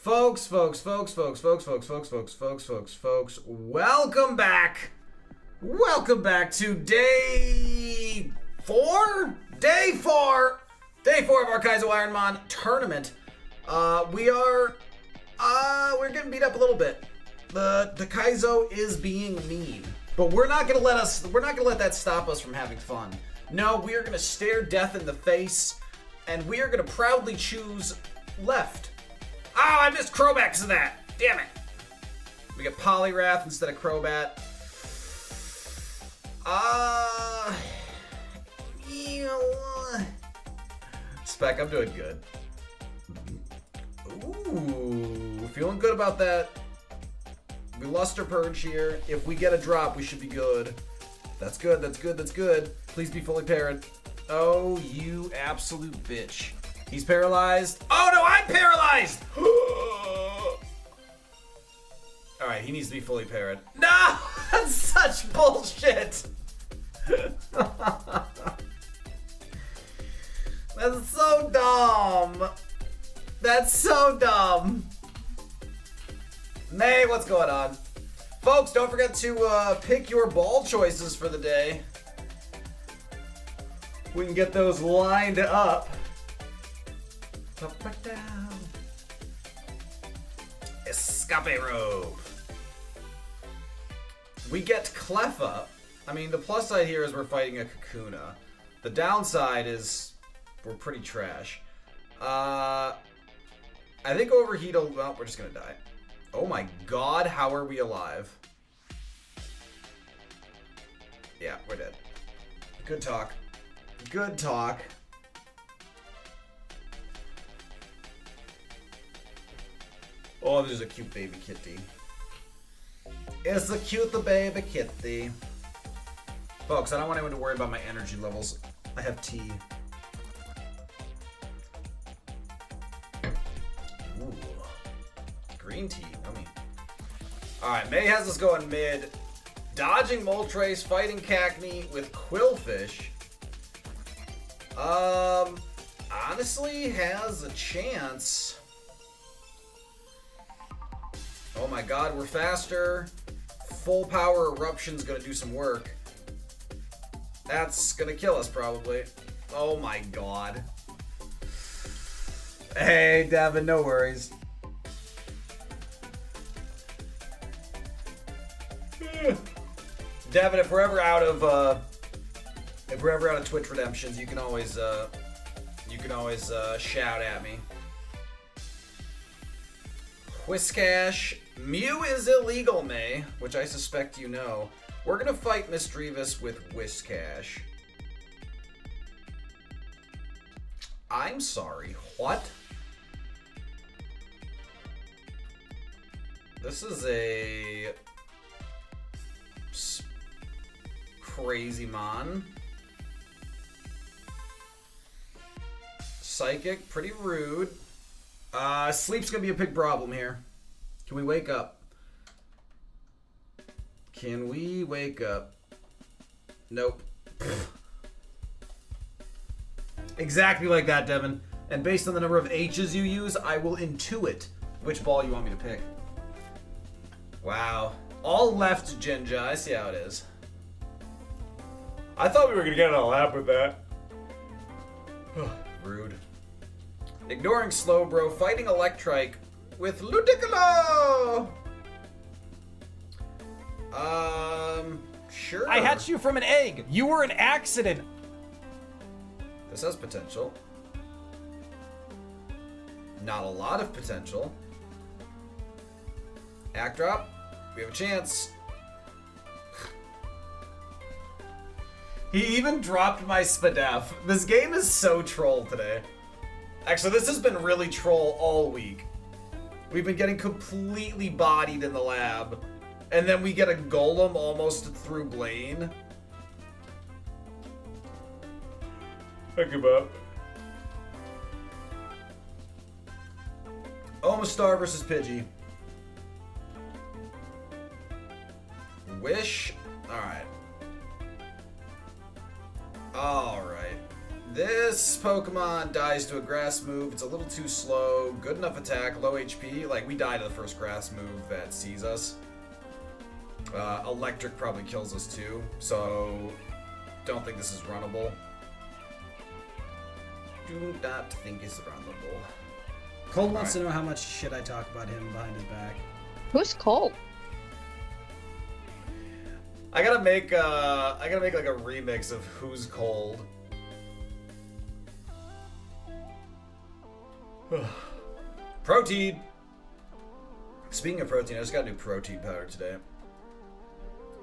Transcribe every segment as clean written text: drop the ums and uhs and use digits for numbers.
Folks, welcome back. Welcome back to day four? Day four of our Kaizo Ironmon tournament. We're getting beat up a little bit. The Kaizo is being mean, but we're not gonna let that stop us from having fun. No, we are gonna stare death in the face, and we are gonna proudly choose left. Oh, I missed Crobat because of that. Damn it. We got Poliwrath instead of Crobat. Spec, I'm doing good. Ooh, feeling good about that. We Luster Purge here. If we get a drop, we should be good. That's good, that's good, that's good. Please be fully parried. Oh, you absolute bitch. He's paralyzed. Oh no, I'm paralyzed! Alright, he needs to be fully parried. No! That's such bullshit! That's so dumb! That's so dumb! May, what's going on? Folks, don't forget to pick your ball choices for the day. We can get those lined up. Up and down. Escape rope. We get Cleffa. I mean, the plus side here is we're fighting a Kakuna. The downside is we're pretty trash. I think Overheat will... Well, we're just gonna die. Oh my god, how are we alive? Yeah, we're dead. Good talk. Good talk. Oh, there's a cute baby kitty. It's a cute baby kitty. Folks, I don't want anyone to worry about my energy levels. I have tea. Ooh. Green tea, yummy. Alright, May has us going mid. Dodging Moltres, fighting Cacnea with Quillfish. Honestly has a chance. Oh my god, we're faster. Full power eruption's gonna do some work. That's gonna kill us probably. Oh my god. Hey Devin, no worries. Devin, if we're ever out of Twitch redemptions, you can always shout at me. Whiscash. Mew is illegal, May, which I suspect you know. We're gonna fight Misdreavus with Whiscash. I'm sorry, what? This is a... crazy mon. Psychic, pretty rude. Sleep's gonna be a big problem here. Can we wake up? Can we wake up? Nope. Exactly like that, Devin. And based on the number of H's you use, I will intuit which ball you want me to pick. Wow. All left, Jinja. I see how it is. I thought we were gonna get it all out with that. Rude. Ignoring Slowbro, fighting Electrike with Ludicolo! Sure. I hatched you from an egg! You were an accident! This has potential. Not a lot of potential. Act drop. We have a chance. He even dropped my Spadef. This game is so troll today. Actually, this has been really troll all week. We've been getting completely bodied in the lab. And then we get a golem almost through Blaine. I give up. Omastar versus Pidgey. Wish. Alright. Alright. This Pokemon dies to a grass move. It's a little too slow. Good enough attack, low HP. Like, we die to the first grass move that sees us. Electric probably kills us too, so don't think this is runnable. Do not think it's runnable. Cold wants to know how much shit I talk about him behind his back. Who's Cole? I gotta make like a remix of Who's Cold. Protein! Speaking of protein, I just got a new protein powder today.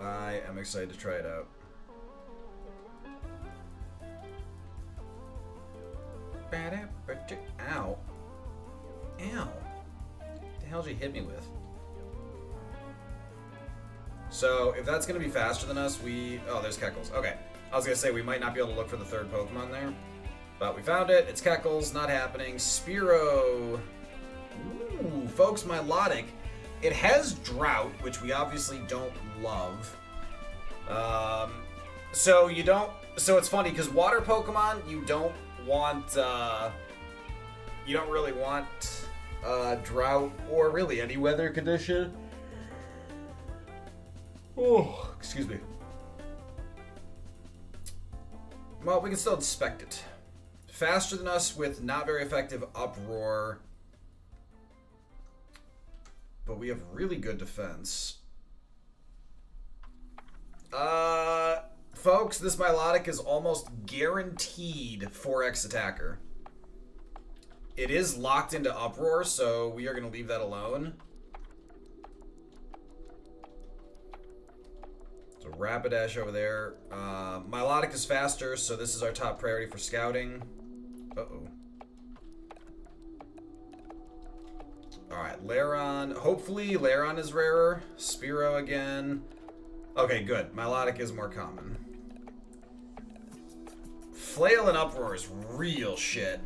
I am excited to try it out. Ow. Ow. What the hell did you hit me with? So, if that's going to be faster than us, oh, there's Keckles. Okay. I was going to say, we might not be able to look for the third Pokemon there. But we found it. It's Keckles. Not happening. Spearow. Ooh, folks, Milotic. It has Drought, which we obviously don't love. So it's funny, because water Pokemon, you don't really want Drought, or really any weather condition. Oh, excuse me. Well, we can still inspect it. Faster than us with not very effective Uproar. But we have really good defense. Folks, this Milotic is almost guaranteed 4x attacker. It is locked into Uproar, so we are going to leave that alone. So Rapidash over there. Milotic is faster, so this is our top priority for scouting. Uh-oh. Alright, Lairon. Hopefully Lairon is rarer. Spearow again. Okay, good. Milotic is more common. Flail and Uproar is real shit.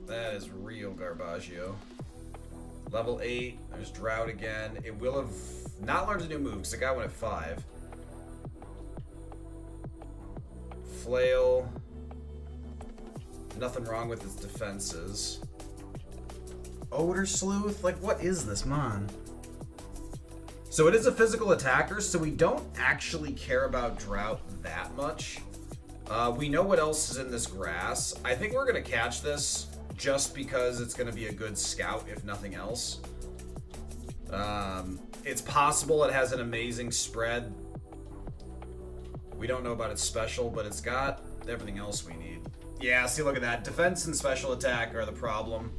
That is real Garbaggio. Level 8. There's Drought again. It will have not learned a new move because I got one at 5. Flail. Nothing wrong with its defenses. Odor Sleuth? Like, what is this, man? So it is a physical attacker, so we don't actually care about Drought that much. We know what else is in this grass. I think we're going to catch this just because it's going to be a good scout, if nothing else. It's possible it has an amazing spread. We don't know about its special, but it's got everything else we need. Yeah, see, look at that. Defense and special attack are the problem.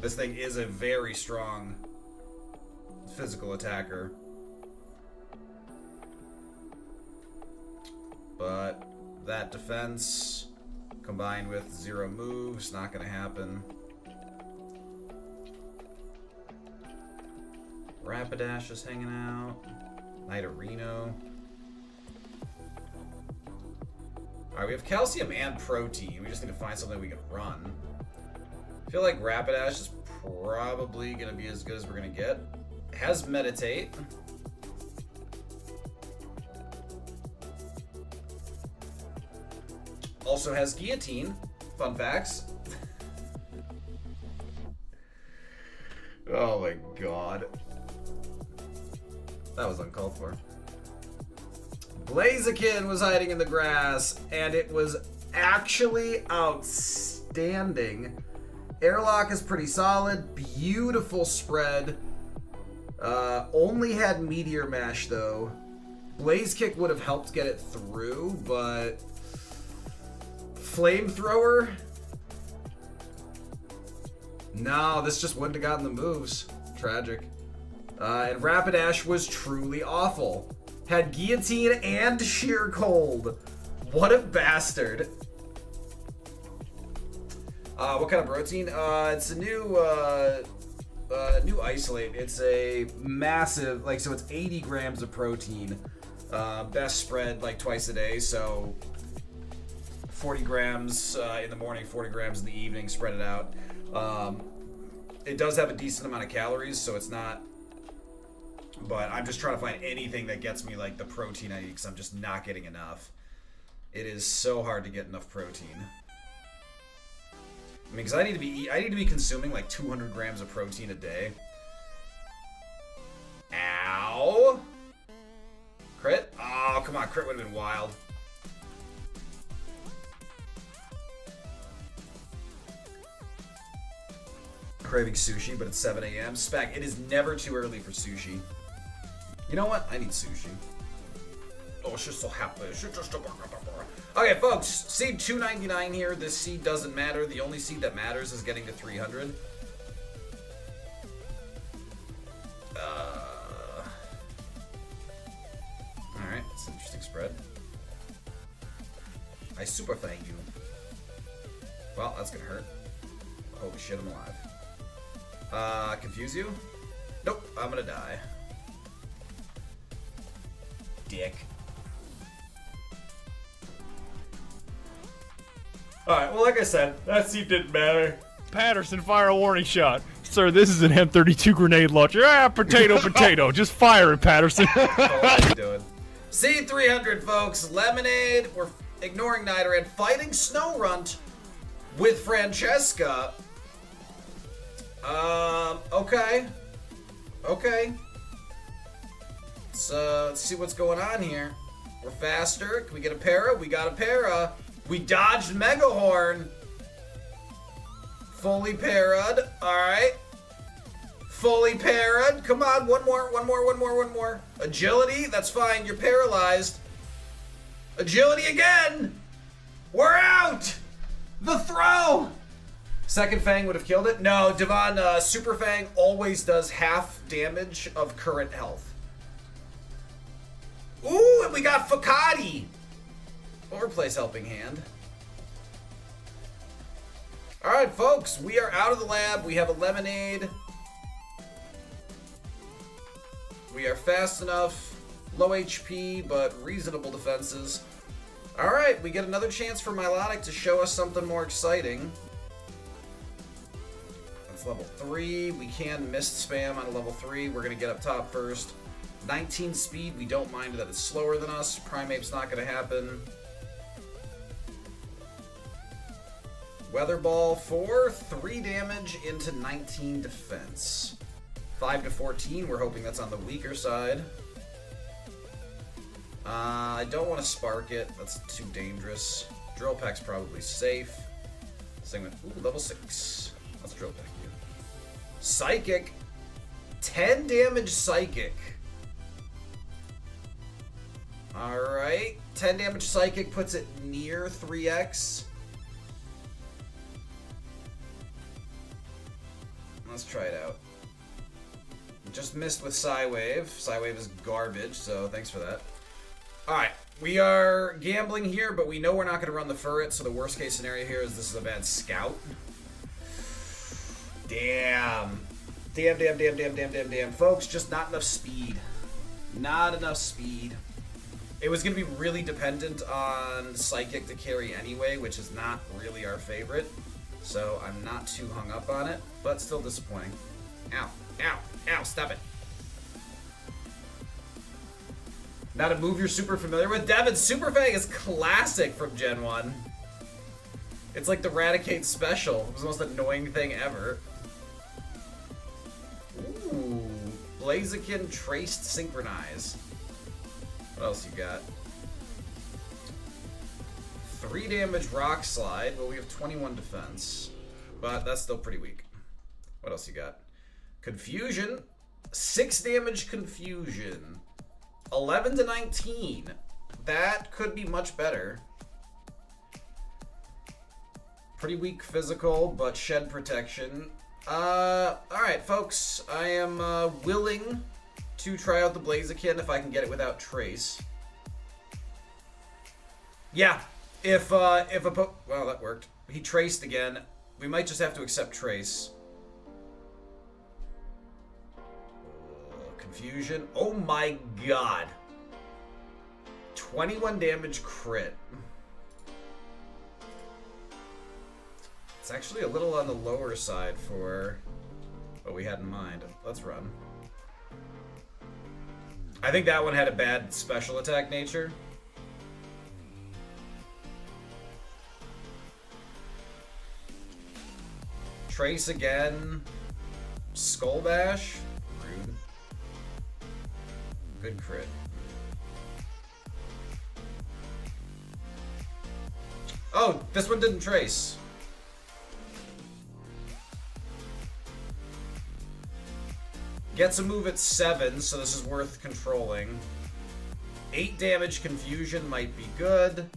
This thing is a very strong physical attacker. But that defense combined with 0 moves, not going to happen. Rapidash is hanging out. Nidorino. Alright, we have calcium and protein. We just need to find something we can run. I feel like Rapidash is probably going to be as good as we're going to get. It has Meditate. Also has Guillotine. Fun facts. Oh my god. That was uncalled for. Blaziken was hiding in the grass, and it was actually outstanding. Airlock is pretty solid. Beautiful spread. Only had Meteor Mash, though. Blaze Kick would have helped get it through, but... Flamethrower? No, this just wouldn't have gotten the moves. Tragic. And Rapidash was truly awful. Had Guillotine and Sheer Cold. What a bastard. What kind of protein? It's a new isolate. It's a massive, like, so it's 80 grams of protein. Best spread like twice a day, so 40 grams in the morning, 40 grams in the evening, spread it out. It does have a decent amount of calories, so it's not But I'm just trying to find anything that gets me like the protein I need because I'm just not getting enough. It is so hard to get enough protein. I mean, because I need to be consuming like 200 grams of protein a day. Ow! Crit? Oh, come on, crit would have been wild. Craving sushi, but it's 7 a.m. Spec, it is never too early for sushi. You know what? I need sushi. Oh, she's so happy. Okay, folks, seed 299 here. This seed doesn't matter. The only seed that matters is getting to 300. Alright, that's an interesting spread. I super thank you. Well, that's gonna hurt. Holy shit, I'm alive. Confuse you? Nope, I'm gonna die. Dick. Alright, well, like I said, that seed didn't matter. Patterson, fire a warning shot. Sir, this is an M32 grenade launcher. Ah, potato, potato. Just fire it, Patterson. What are you doing? Seed 300, folks. Lemonade. We're ignoring Nidoran. Fighting Snow Runt with Francesca. Okay. Okay. Let's see what's going on here. We're faster. Can we get a para? We got a para. We dodged Megahorn. Fully para'd. Alright. Fully para'd. Come on, one more. Agility, that's fine. You're paralyzed. Agility again! We're out! The throw! Second Fang would have killed it. No, Devon, Super Fang always does half damage of current health. Ooh, and we got Fakati! Overplays Helping Hand. Alright, folks, we are out of the lab. We have a Lemonade. We are fast enough. Low HP, but reasonable defenses. Alright, we get another chance for Milotic to show us something more exciting. That's level 3. We can mist spam on a level 3. We're going to get up top first. 19 speed. We don't mind that it's slower than us. Primeape's not going to happen. Weather Ball for 3 damage into 19 defense. 5 to 14, we're hoping that's on the weaker side. I don't want to Spark it, that's too dangerous. Drill Peck's probably safe. Same with, ooh, level 6. Let's Drill Peck you. Psychic. 10 damage Psychic. Alright, 10 damage Psychic puts it near 3x. Let's try it out. Just missed with Psywave. Psywave is garbage, so thanks for that. Alright, we are gambling here, but we know we're not going to run the Furret, so the worst case scenario here is this is a bad Scout. Damn. Damn. Folks, just not enough speed. Not enough speed. It was going to be really dependent on Psychic to carry anyway, which is not really our favorite. So I'm not too hung up on it, but still disappointing. Ow, ow, ow, stop it. Not a move you're super familiar with? Devin, Super Fang is classic from Gen 1. It's like the Raticate special. It was the most annoying thing ever. Ooh, Blaziken Traced Synchronize. What else you got? 3 damage Rock Slide. Well, we have 21 defense, but that's still pretty weak. What else you got? Confusion. 6 damage Confusion. 11 to 19. That could be much better. Pretty weak physical, but shed protection. Alright, folks. I am willing to try out the Blaziken if I can get it without Trace. Yeah. If well, that worked. He traced again. We might just have to accept Trace. Confusion. Oh my god. 21 damage crit. It's actually a little on the lower side for what we had in mind. Let's run. I think that one had a bad special attack nature. Trace again. Skull Bash. Rude. Good crit. Oh, this one didn't trace. Gets a move at 7, so this is worth controlling. 8 damage confusion might be good.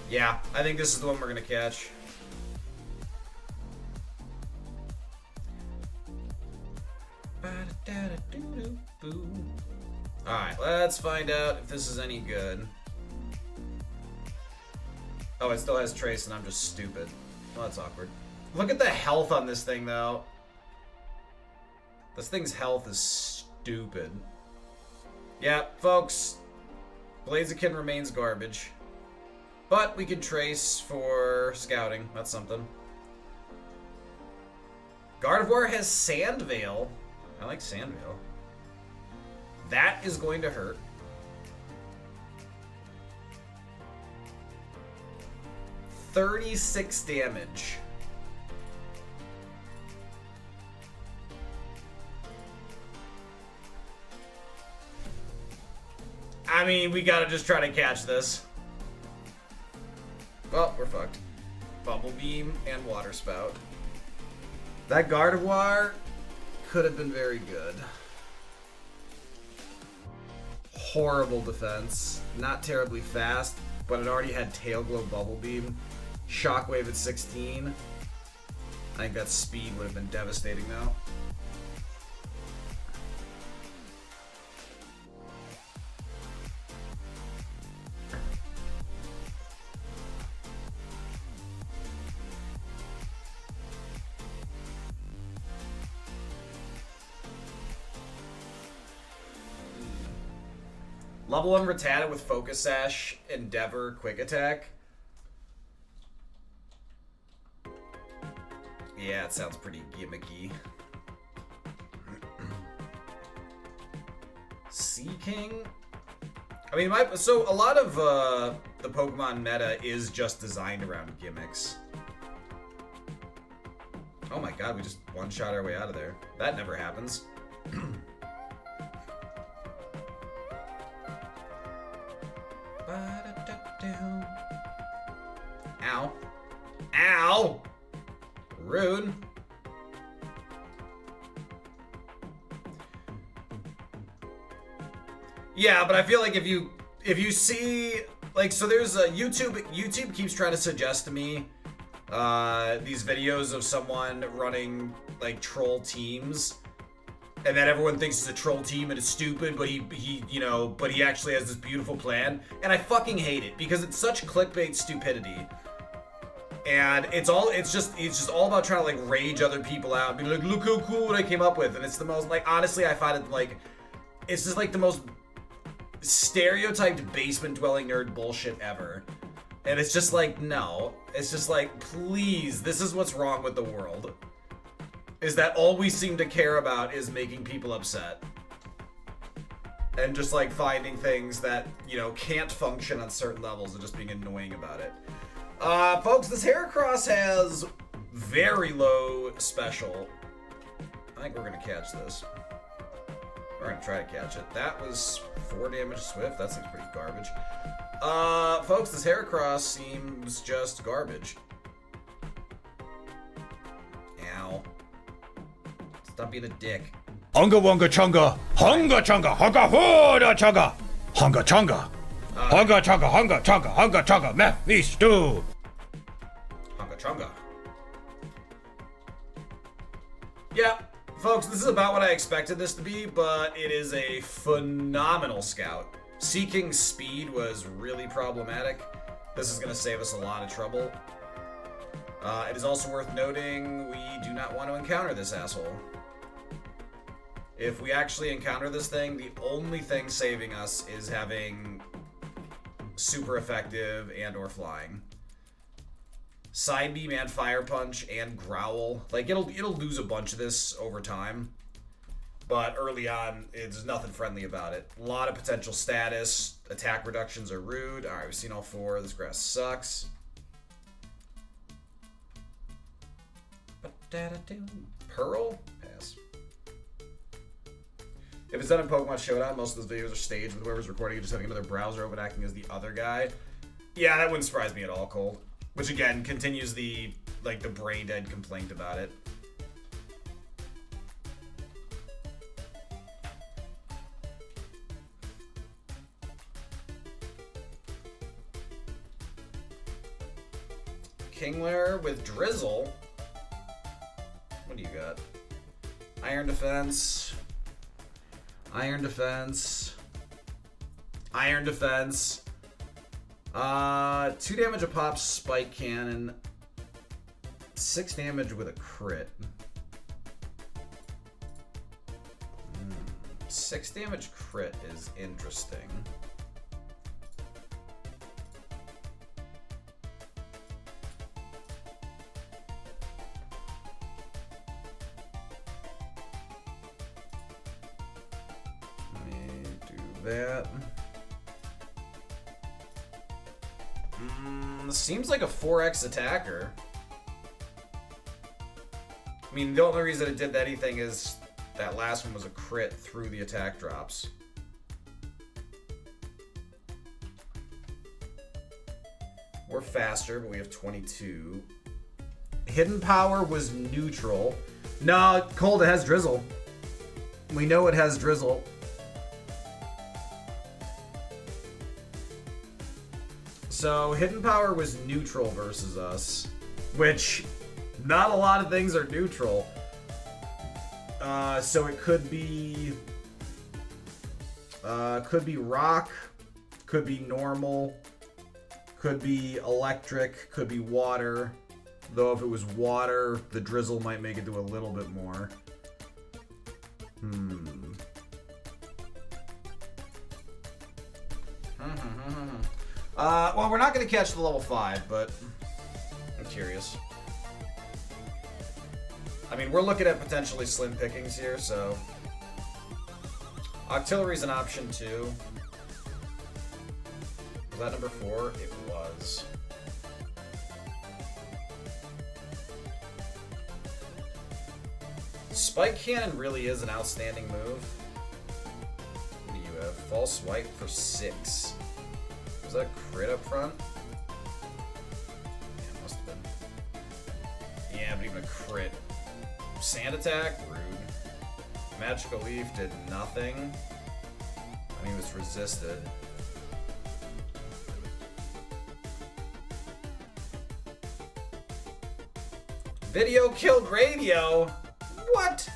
Yeah, I think this is the one we're gonna catch. Alright, let's find out if this is any good. Oh, it still has trace and I'm just stupid. Well, that's awkward. Look at the health on this thing, though. This thing's health is stupid. Yeah, folks. Blaziken remains garbage. But we can trace for scouting. That's something. Gardevoir has Sand Veil. I like Sand Veil. That is going to hurt. $36 damage. I mean, we gotta just try to catch this. Well, we're fucked. Bubble Beam and Water Spout. That Gardevoir could have been very good. Horrible defense. Not terribly fast, but it already had Tail Glow Bubble Beam. Shockwave at 16. I think that speed would have been devastating though. Level 1 Rattata with Focus Sash, Endeavor, Quick Attack. Yeah, it sounds pretty gimmicky. Sea King? I mean, so a lot of the Pokemon meta is just designed around gimmicks. Oh my god, we just one-shot our way out of there. That never happens. Ow. Ow! Rude. Yeah, but I feel like if you see, like, so there's a YouTube keeps trying to suggest to me these videos of someone running like troll teams, and then everyone thinks it's a troll team and it's stupid, but he actually has this beautiful plan, and I fucking hate it because it's such clickbait stupidity. And it's just all about trying to like rage other people out, be like, look how cool what I came up with, and it's the most, like, honestly, I find it like, it's just like the most stereotyped basement dwelling nerd bullshit ever. And it's just like, no, it's just like, please, this is what's wrong with the world, is that all we seem to care about is making people upset and just like finding things that, you know, can't function on certain levels and just being annoying about it. Folks, this Heracross has very low special. I think we're gonna catch this. We're gonna try to catch it. That was 4 damage Swift. That seems pretty garbage. Folks, this Heracross seems just garbage. Ow. Stop being a dick. Hunga wonga chunga, hunga chunga, hunga hooda chunga, hunga chunga. Hunga chunga, hunga chunga, hunga chunga, Mephisto. Hunga chunga. Yeah, folks, this is about what I expected this to be, but it is a phenomenal scout. Seeking's speed was really problematic. This is going to save us a lot of trouble. It is also worth noting we do not want to encounter this asshole. If we actually encounter this thing, the only thing saving us is having super effective and or flying. Side Beam and Fire Punch and Growl. Like, it'll lose a bunch of this over time. but early on, there's nothing friendly about it. A lot of potential status. Attack reductions are rude. All right, we've seen all 4. This grass sucks. Pearl? Pass. If it's done in Pokemon Showdown, most of those videos are staged with whoever's recording it just having another browser open acting as the other guy. Yeah, that wouldn't surprise me at all, Cold. Which again continues the brain dead complaint about it. Kingler with Drizzle. What do you got? Iron Defense. Iron Defense. Iron Defense. 2 damage a pop Spike Cannon. 6 damage with a crit. 6 damage crit is interesting. That seems like a 4x attacker. I mean, the only reason it did anything is that last one was a crit through the attack drops. We're faster, but we have 22. Hidden Power was neutral. No, Cold, it has Drizzle. We know it has Drizzle. So, Hidden Power was neutral versus us, which not a lot of things are neutral. So it could be rock, could be normal, could be electric, could be water. Though if it was water, the Drizzle might make it do a little bit more. Well, we're not going to catch the level 5, but I'm curious. I mean, we're looking at potentially slim pickings here, so... Octillery's an option, too. Was that number 4? It was. Spike Cannon really is an outstanding move. What do you have? False Swipe for 6. Was that a crit up front? Yeah, it must have been. Yeah, but even a crit. Sand Attack? Rude. Magical Leaf did nothing. I mean, it was resisted. Video killed radio? What?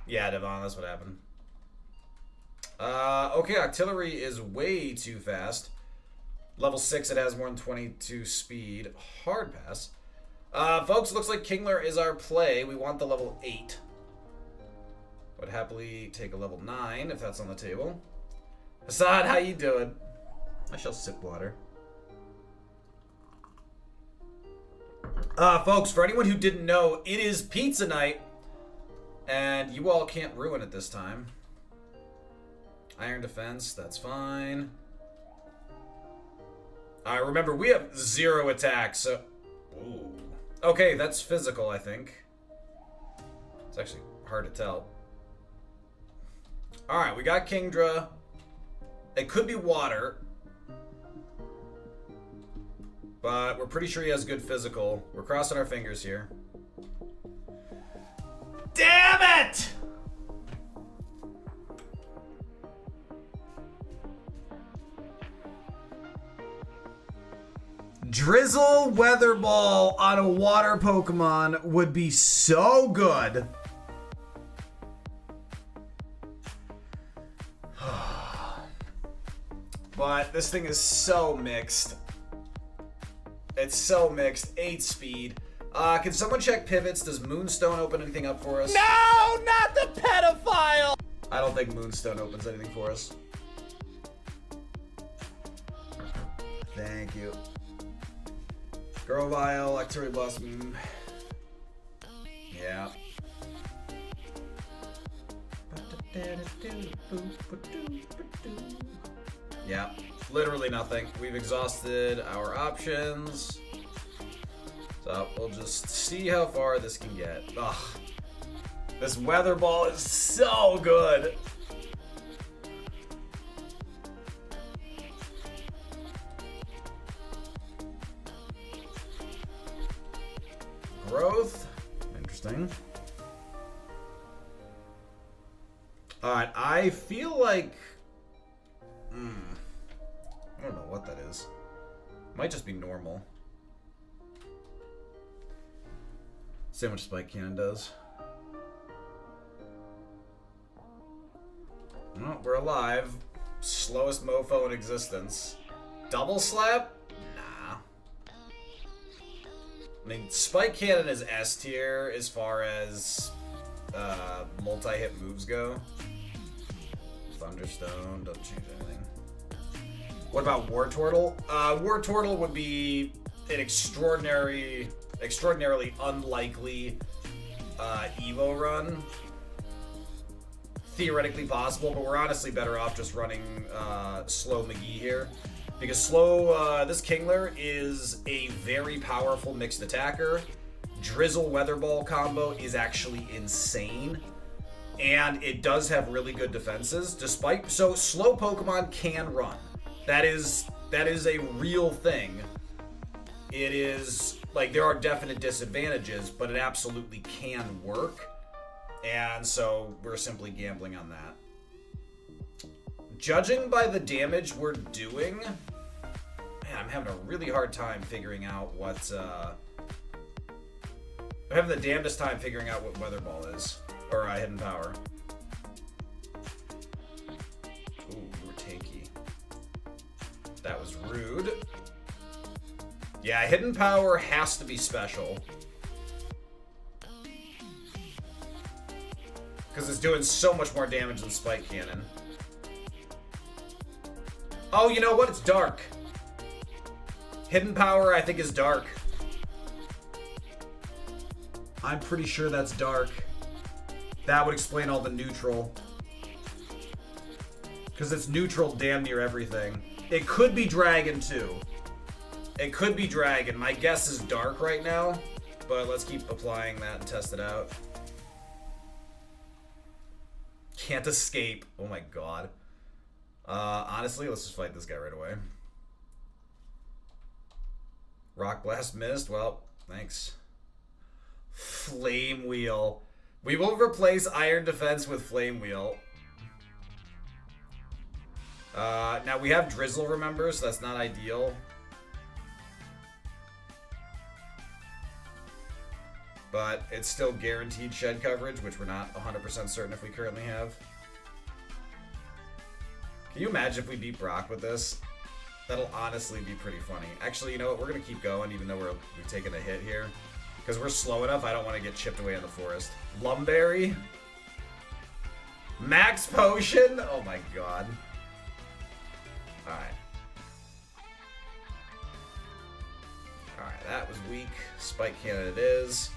Yeah, Devon, that's what happened. Okay, Octillery is way too fast. Level 6, it has more than 22 speed. Hard pass. Folks, looks like Kingler is our play. We want the level 8. Would happily take a level 9 if that's on the table. Assad, how you doing? I shall sip water. Folks, for anyone who didn't know, it is pizza night. And you all can't ruin it this time. Iron Defense, that's fine. Remember, we have 0 attack, so... Ooh. Okay, that's physical, I think. It's actually hard to tell. Alright, we got Kingdra. It could be water. But we're pretty sure he has good physical. We're crossing our fingers here. Damn it! Drizzle Weather Ball on a water Pokemon would be so good. But this thing is so mixed. It's so mixed. 8 speed. Can someone check pivots? Does Moonstone open anything up for us? No, not the pedophile! I don't think Moonstone opens anything for us. Thank you. Grovile, Octillery Blossom. Yeah. Yeah, literally nothing. We've exhausted our options. So we'll just see how far this can get. Ugh. This weather ball is so good. Growth. Interesting. Alright, I feel like... I don't know what that is. Might just be normal. See how much Spike Cannon does. Well, we're alive. Slowest mofo in existence. Double slap? Nah. I mean, Spike Cannon is S tier as far as multi-hit moves go. Thunderstone doesn't change anything. What about War Turtle? War Turtle would be an extraordinarily unlikely Evo run. Theoretically possible, but we're honestly better off just running Slow McGee here. Because this Kingler is a very powerful mixed attacker. Drizzle Weather Ball combo is actually insane. And it does have really good defenses, so slow Pokemon can run. That is a real thing. It is, like, there are definite disadvantages, but it absolutely can work. And so we're simply gambling on that. Judging by the damage we're doing, man, I'm having a really hard time figuring out what, I'm having the damnedest time figuring out what Weather Ball is. Or Hidden Power. Ooh, you were tanky. That was rude. Yeah, Hidden Power has to be special. Because it's doing so much more damage than Spike Cannon. Oh, you know what? It's dark. Hidden Power, I think, is dark. I'm pretty sure that's dark. That would explain all the neutral. Because it's neutral damn near everything. It could be Dragon, too. It could be Dragon. My guess is dark right now. But let's keep applying that and test it out. Can't escape. Oh my god. Honestly, let's just fight this guy right away. Rock Blast missed. Well, thanks. Flame Wheel. We will replace Iron Defense with Flame Wheel. Now we have Drizzle, remember, so that's not ideal. But it's still guaranteed shed coverage, which we're not 100% certain if we currently have. Can you imagine if we beat Brock with this? That'll honestly be pretty funny. Actually, you know what? We're going to keep going, even though we've taken a hit here. Because we're slow enough, I don't want to get chipped away in the forest. Lumberry. Max Potion? Oh my god. Alright. Alright, that was weak. Spike Cannon it is.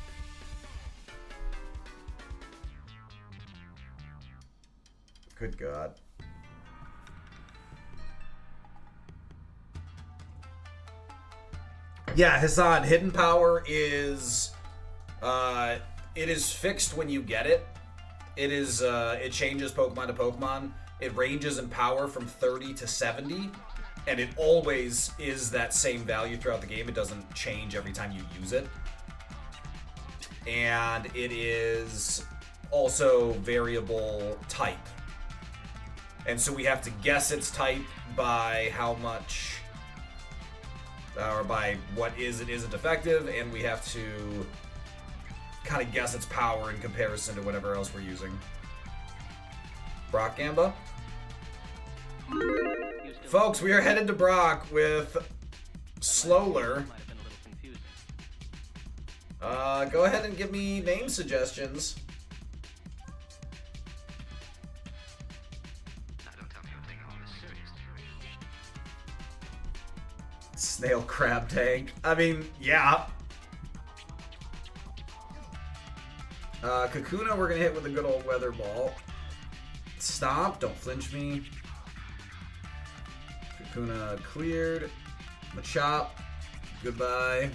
Good god. Yeah, Hassan, Hidden Power is it is fixed when you get it. It is it changes Pokemon to Pokemon. It ranges in power from 30 to 70, and it always is that same value throughout the game. It doesn't change every time you use it. And it is also variable type. And so we have to guess its type by how much, or by what is it isn't effective, and we have to kind of guess its power in comparison to whatever else we're using. Brock Gamba. Folks, we are headed to Brock with Slowler. Go ahead and give me name suggestions. Snail crab tank. I mean, yeah. Kakuna, we're gonna hit with a good old weather ball. Stomp, don't flinch me. Kakuna cleared. Machop, goodbye.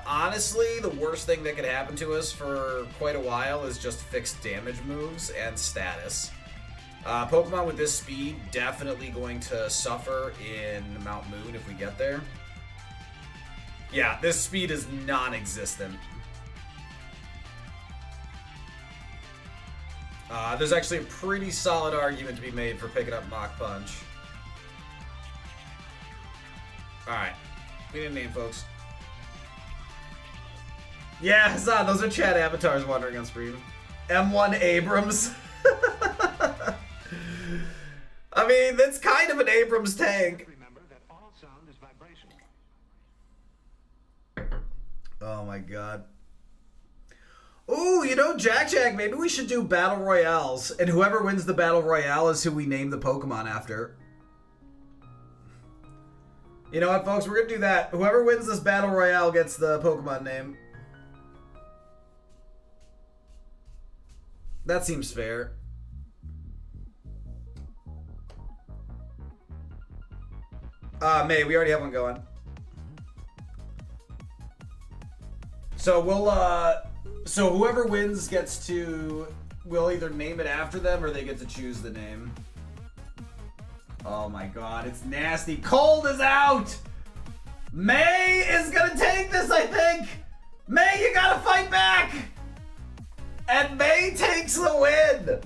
Honestly, the worst thing that could happen to us for quite a while is just fixed damage moves and status. Pokemon with this speed definitely going to suffer in Mount Moon if we get there. Yeah, this speed is non-existent. There's actually a pretty solid argument to be made for picking up Mach Punch. Alright. We need a name, folks. Yeah, Hassan, those are chat avatars wandering on screen. M1 Abrams. I mean, that's kind of an Abrams tank. Oh my god. Ooh, you know, Jack, maybe we should do battle royales, and whoever wins the battle royale is who we name the Pokemon after. You know what, folks? We're gonna do that. Whoever wins this battle royale gets the Pokemon name. That seems fair. May, we already have one going. So so whoever wins gets to, we'll either name it after them or they get to choose the name. Oh my god, it's nasty. Cold is out! May is gonna take this, I think! May, you gotta fight back! And May takes the win!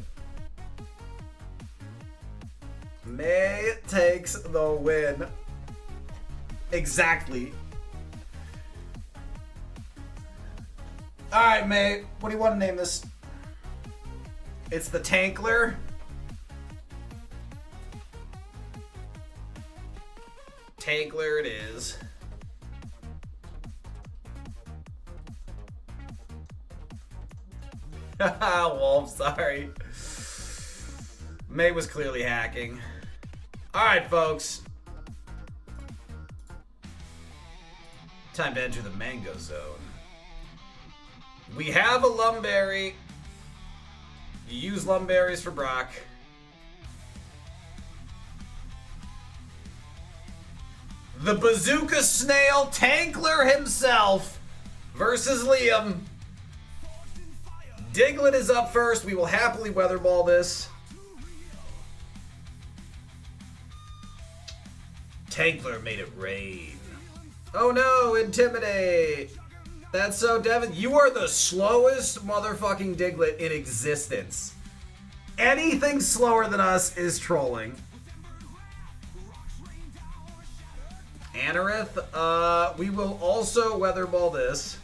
May takes the win. Exactly. Alright, May, what do you want to name this? It's the Tankler. Tankler it is. Wolf, sorry. May was clearly hacking. Alright, folks. Time to enter the Mango Zone. We have a Lumberry. You use Lumberries for Brock. The Bazooka Snail Tankler himself versus Liam. Diglett is up first. We will happily Weather Ball this. Tankler made it rain. Oh no, Intimidate. That's so Devin. You are the slowest motherfucking Diglett in existence. Anything slower than us is trolling. Anorith, we will also Weather Ball this.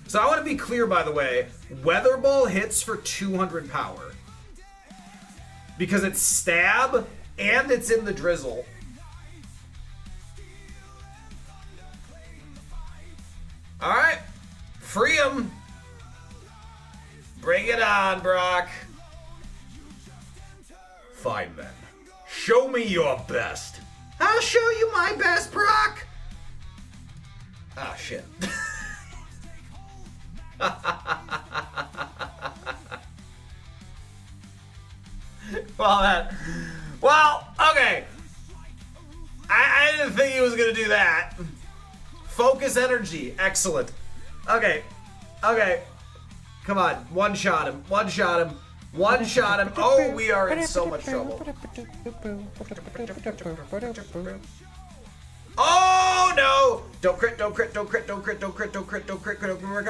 So I want to be clear, by the way, Weather Ball hits for 200 power. Because it's stab and it's in the drizzle. Alright. Free him. Bring it on, Brock. Fine then. Show me your best. I'll show you my best, Brock. Ah, shit. Well, okay. I didn't think he was gonna do that. Focus energy, excellent. Okay, okay. Come on, one shot him, one shot him, one shot him. Oh, we are in so much trouble. Oh no! Don't crit, don't crit, don't crit, don't crit, don't crit, don't crit, don't crit, don't crit,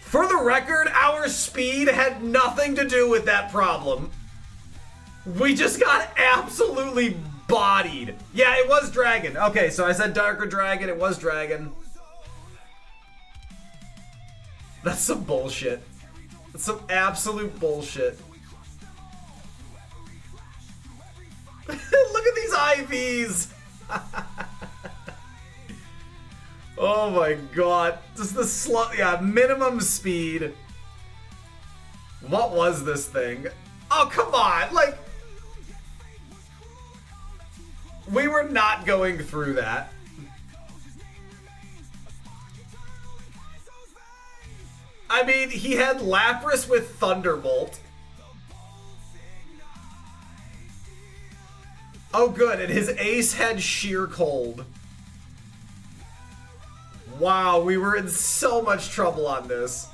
For the record, our speed had nothing to do with that problem. We just got absolutely bodied. Yeah, it was Dragon. Okay, so I said Darker Dragon, it was Dragon. That's some bullshit. That's some absolute bullshit. Look at these IVs. Oh my god. Just the yeah, minimum speed. What was this thing? Oh, come on. Like, we were not going through that. I mean, he had Lapras with Thunderbolt. Oh, good. And his ace had Sheer Cold. Wow, we were in so much trouble on this.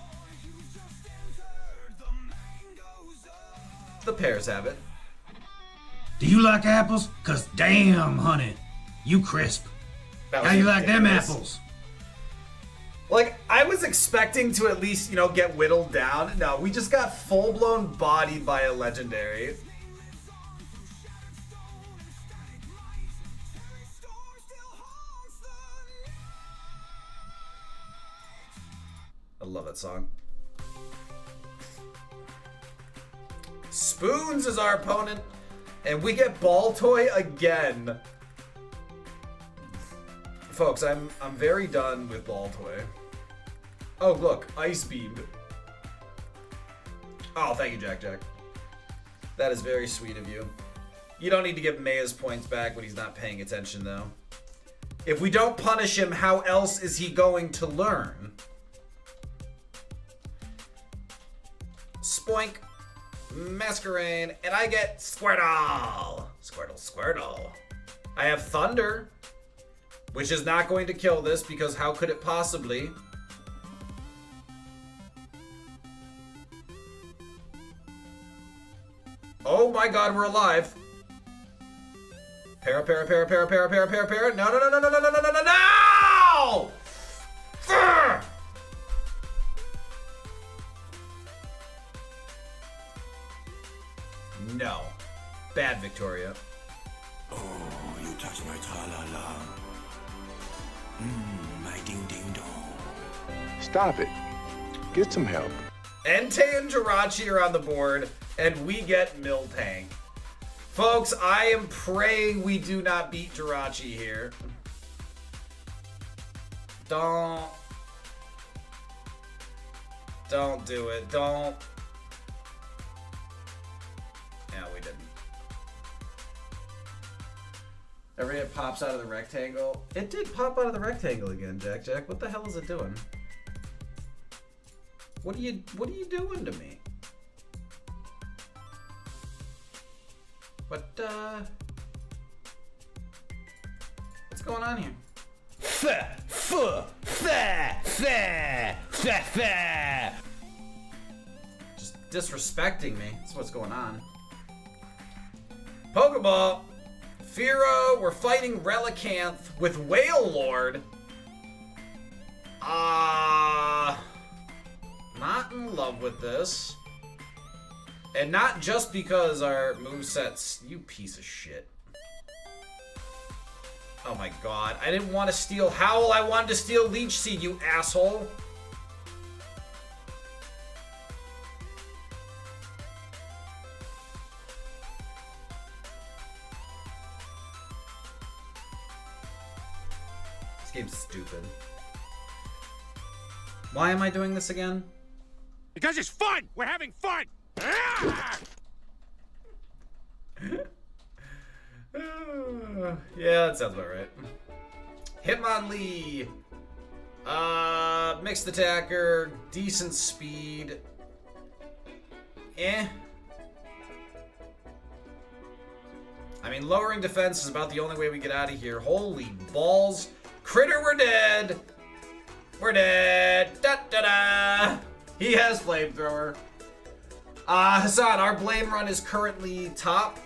The pears have it. Do you like apples? Cause damn, honey, you crisp. How you like them apples? Like, I was expecting to at least, you know, get whittled down. No, we just got full-blown bodied by a legendary. I love that song. Spoons is our opponent, and we get Ball Toy again. Folks, I'm very done with Ball Toy. Oh, look, Ice Beam. Oh, thank you, Jack Jack. That is very sweet of you. You don't need to give Maya's points back when he's not paying attention, though. If we don't punish him, how else is he going to learn? Spoink. Masquerade. And I get Squirtle. Squirtle, Squirtle. I have Thunder, which is not going to kill this because how could it possibly? Oh my god, we're alive. Para. No. Fur! No. Bad Victoria. Oh, you touch my tra-la-la. My ding-ding-dong. Stop it. Get some help. Entei and Jirachi are on the board, and we get Miltank. Folks, I am praying we do not beat Jirachi here. Don't do it. Don't. No, we didn't. Every it pops out of the rectangle. It did pop out of the rectangle again, Jack Jack. What the hell is it doing? What are you doing to me? What's going on here? Just disrespecting me. That's what's going on. Pokeball. Firo, we're fighting Relicanth with Whale Lord. Not in love with this. And not just because our moveset's... You piece of shit. Oh my god. I didn't want to steal Howl. I wanted to steal Leech Seed, you asshole. This game's stupid. Why am I doing this again? Because it's fun! We're having fun! Yeah, that sounds about right. Hitmonlee. Mixed attacker, decent speed. I mean, lowering defense is about the only way we get out of here. Holy balls. Critter, we're dead. We're dead. Da-da-da. He has Flamethrower. Hassan, our Blame Run is currently top.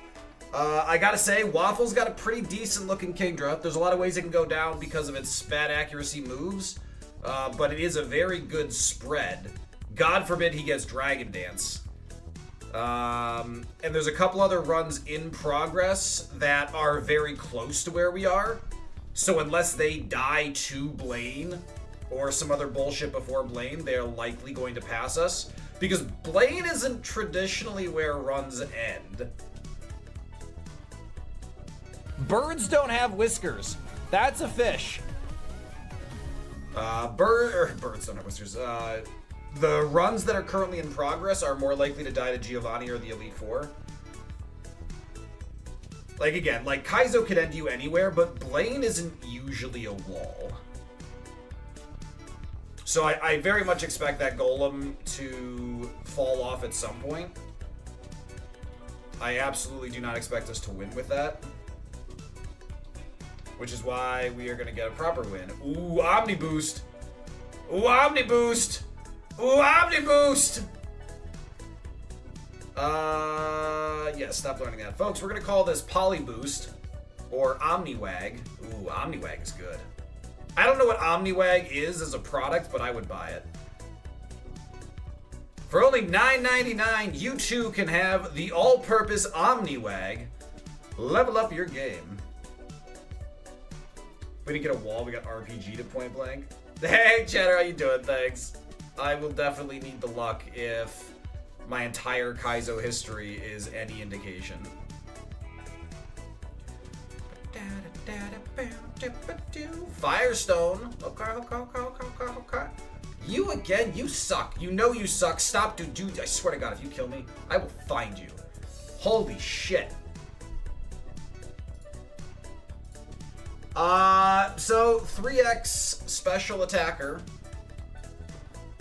I gotta say, Waffle's got a pretty decent looking Kingdra. There's a lot of ways it can go down because of its bad accuracy moves, but it is a very good spread. God forbid he gets Dragon Dance. And there's a couple other runs in progress that are very close to where we are. So unless they die to Blaine or some other bullshit before Blaine, they're likely going to pass us. Because Blaine isn't traditionally where runs end. Birds don't have whiskers. That's a fish. Birds don't have whiskers. The runs that are currently in progress are more likely to die to Giovanni or the Elite Four. Like, again, like, Kaizo could end you anywhere, but Blaine isn't usually a wall. So I very much expect that Golem to fall off at some point. I absolutely do not expect us to win with that. Which is why we are going to get a proper win. Ooh, Omni Boost! Ooh, Omni Boost! Ooh, Omni Boost! Yeah, stop learning that. Folks, we're going to call this Poly Boost. Or Omniwag. Ooh, Omniwag is good. I don't know what Omniwag is as a product, but I would buy it. For only $9.99, you too can have the all-purpose Omniwag. Level up your game. We didn't get a wall, we got RPG to point blank. Hey, Cheddar, how you doing? Thanks. I will definitely need the luck if my entire Kaizo history is any indication. Firestone. Okay. You again? You suck. You know you suck. Stop, dude. I swear to God, if you kill me, I will find you. Holy shit. So 3x special attacker.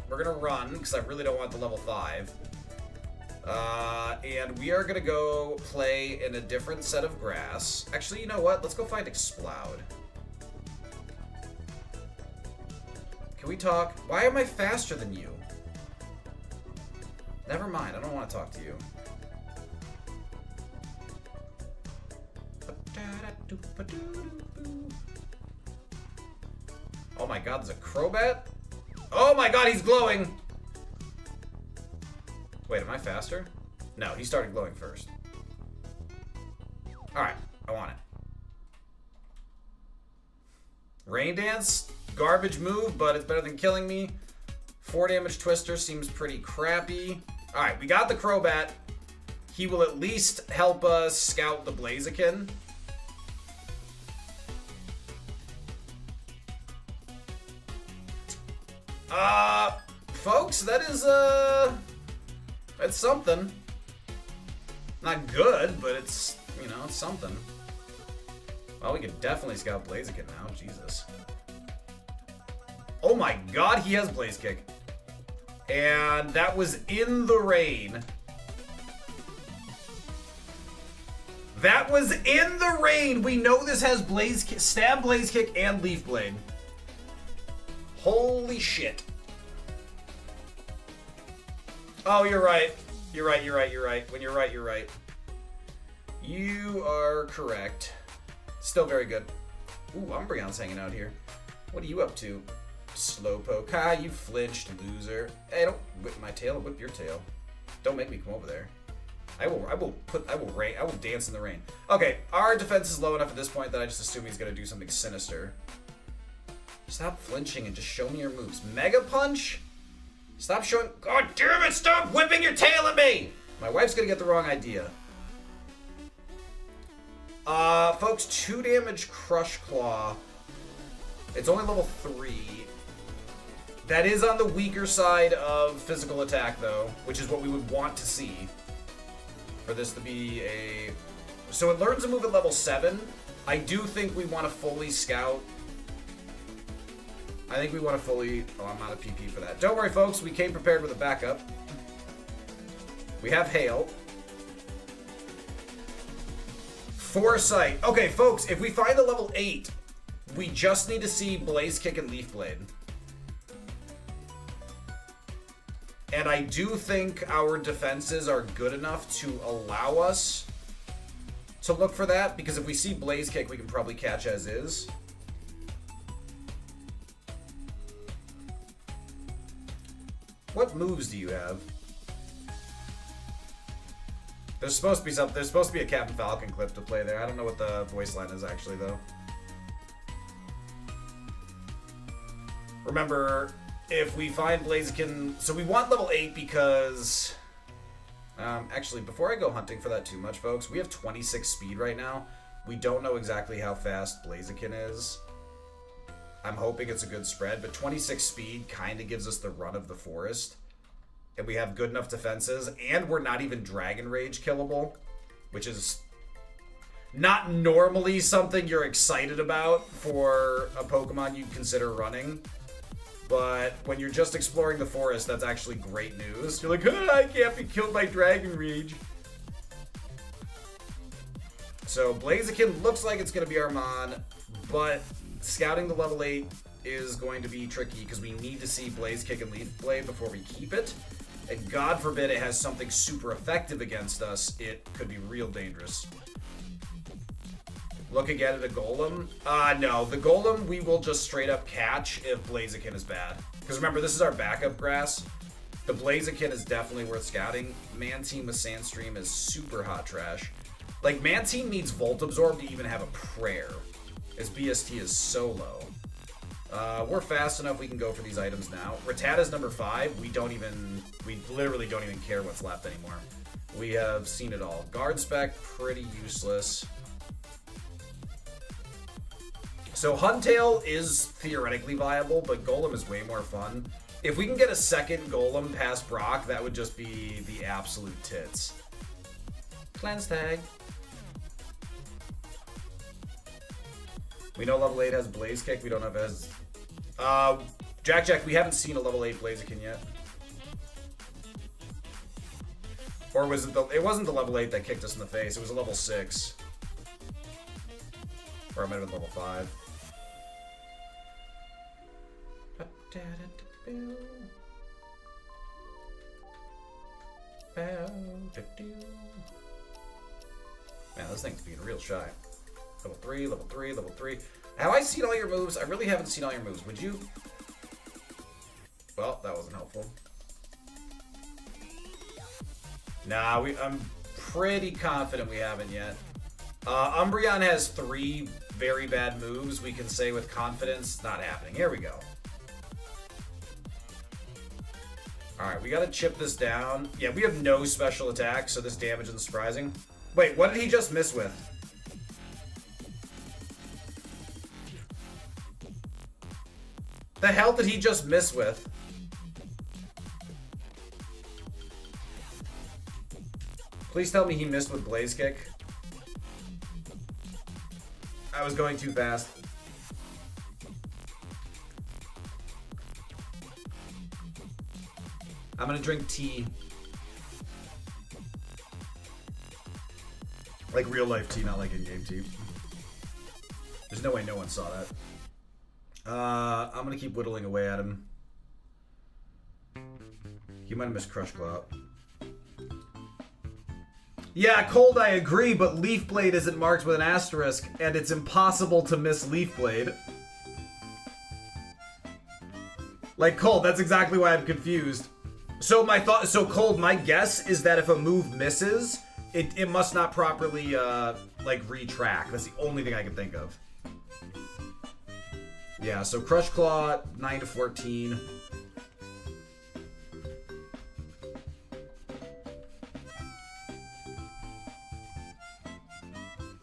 We're gonna run because I really don't want the level 5. And we are gonna go play in a different set of grass. Actually, you know what? Let's go find Explode. Can we talk? Why am I faster than you? Never mind. I don't want to talk to you. Oh my God, there's a Crobat? Oh my God, he's glowing! Wait, am I faster? No, he started glowing first. Alright, I want it. Rain Dance, garbage move, but it's better than killing me. 4 damage Twister seems pretty crappy. Alright, we got the Crobat. He will at least help us scout the Blaziken. Folks, that is, that's something. Not good, but it's, you know, it's something. Well, we could definitely scout Blaziken now, Jesus. Oh my God, he has Blaze Kick. And that was in the rain. That was in the rain! We know this has Stab, Blaze Kick, and Leaf Blade. Holy shit. Oh, you're right. You're right. When you're right, you're right. You are correct. Still very good. Ooh, Umbreon's hanging out here. What are you up to? Slowpoke. Ah, you flinched, loser. Hey, don't whip my tail, whip your tail. Don't make me come over there. I will dance in the rain. Okay, our defense is low enough at this point that I just assume he's gonna do something sinister. Stop flinching and just show me your moves. Mega Punch? Stop showing. God damn it! Stop whipping your tail at me! My wife's gonna get the wrong idea. Folks, 2 damage Crush Claw. It's only level 3. That is on the weaker side of physical attack, though, which is what we would want to see. For this to be a... So it learns a move at level 7. I do think we want to fully scout. I think we want to fully... Oh, I'm out of PP for that. Don't worry, folks. We came prepared with a backup. We have Hail. Foresight. Okay, folks, if we find the level 8, we just need to see Blaze Kick and Leaf Blade. And I do think our defenses are good enough to allow us to look for that, because if we see Blaze Kick, we can probably catch as is. What moves do you have? There's supposed to be something. There's supposed to be a Captain Falcon clip to play there. I don't know what the voice line is actually, though. Remember, if we find Blaziken... So we want level 8 because... actually, before I go hunting for that too much, folks, we have 26 speed right now. We don't know exactly how fast Blaziken is. I'm hoping it's a good spread, but 26 speed kind of gives us the run of the forest. And we have good enough defenses, and we're not even Dragon Rage killable, which is not normally something you're excited about for a Pokemon you'd consider running. But when you're just exploring the forest, that's actually great news. You're like, I can't be killed by Dragon Rage. So Blaziken looks like it's going to be our Mon, but scouting the level 8 is going to be tricky because we need to see Blaze Kick and Leaf Blade before we keep it. And God forbid it has something super effective against us. It could be real dangerous. Look again at a Golem. No. The Golem we will just straight up catch if Blaziken is bad. Because remember, this is our backup grass. The Blaziken is definitely worth scouting. Mantine with Sandstream is super hot trash. Like, Mantine needs Volt Absorb to even have a prayer. His BST is so low. We're fast enough we can go for these items now. Rattata's number 5. We literally don't even care what's left anymore. We have seen it all. Guard Spec, pretty useless. So Huntail is theoretically viable, but Golem is way more fun. If we can get a second Golem past Brock, that would just be the absolute tits. Cleanse Tag. We know level 8 has Blaze Kick. We don't know if it has... Jack, we haven't seen a level 8 Blaziken yet. Or was it the... It wasn't the level 8 that kicked us in the face. It was a level 6. Or it might have been level 5. Man, this thing's being real shy. Level 3, level 3, level 3. Have I seen all your moves? I really haven't seen all your moves. Would you? Well, that wasn't helpful. Nah, I'm pretty confident we haven't yet. Umbreon has 3 very bad moves. We can say with confidence, not happening. Here we go. Alright, we gotta chip this down. Yeah, we have no special attack, so this damage isn't surprising. Wait, what did he just miss with? The hell did he just miss with? Please tell me he missed with Blaze Kick. I was going too fast. I'm gonna drink tea. Like real life tea, not like in-game tea. There's no way no one saw that. I'm gonna keep whittling away at him. He might have missed Crush Claw. Yeah, Cold, I agree, but Leaf Blade isn't marked with an asterisk, and it's impossible to miss Leaf Blade. Like, Cold, that's exactly why I'm confused. So Cold, my guess is that if a move misses, it must not properly, like, retrack. That's the only thing I can think of. Yeah, so Crush Claw, 9 to 14.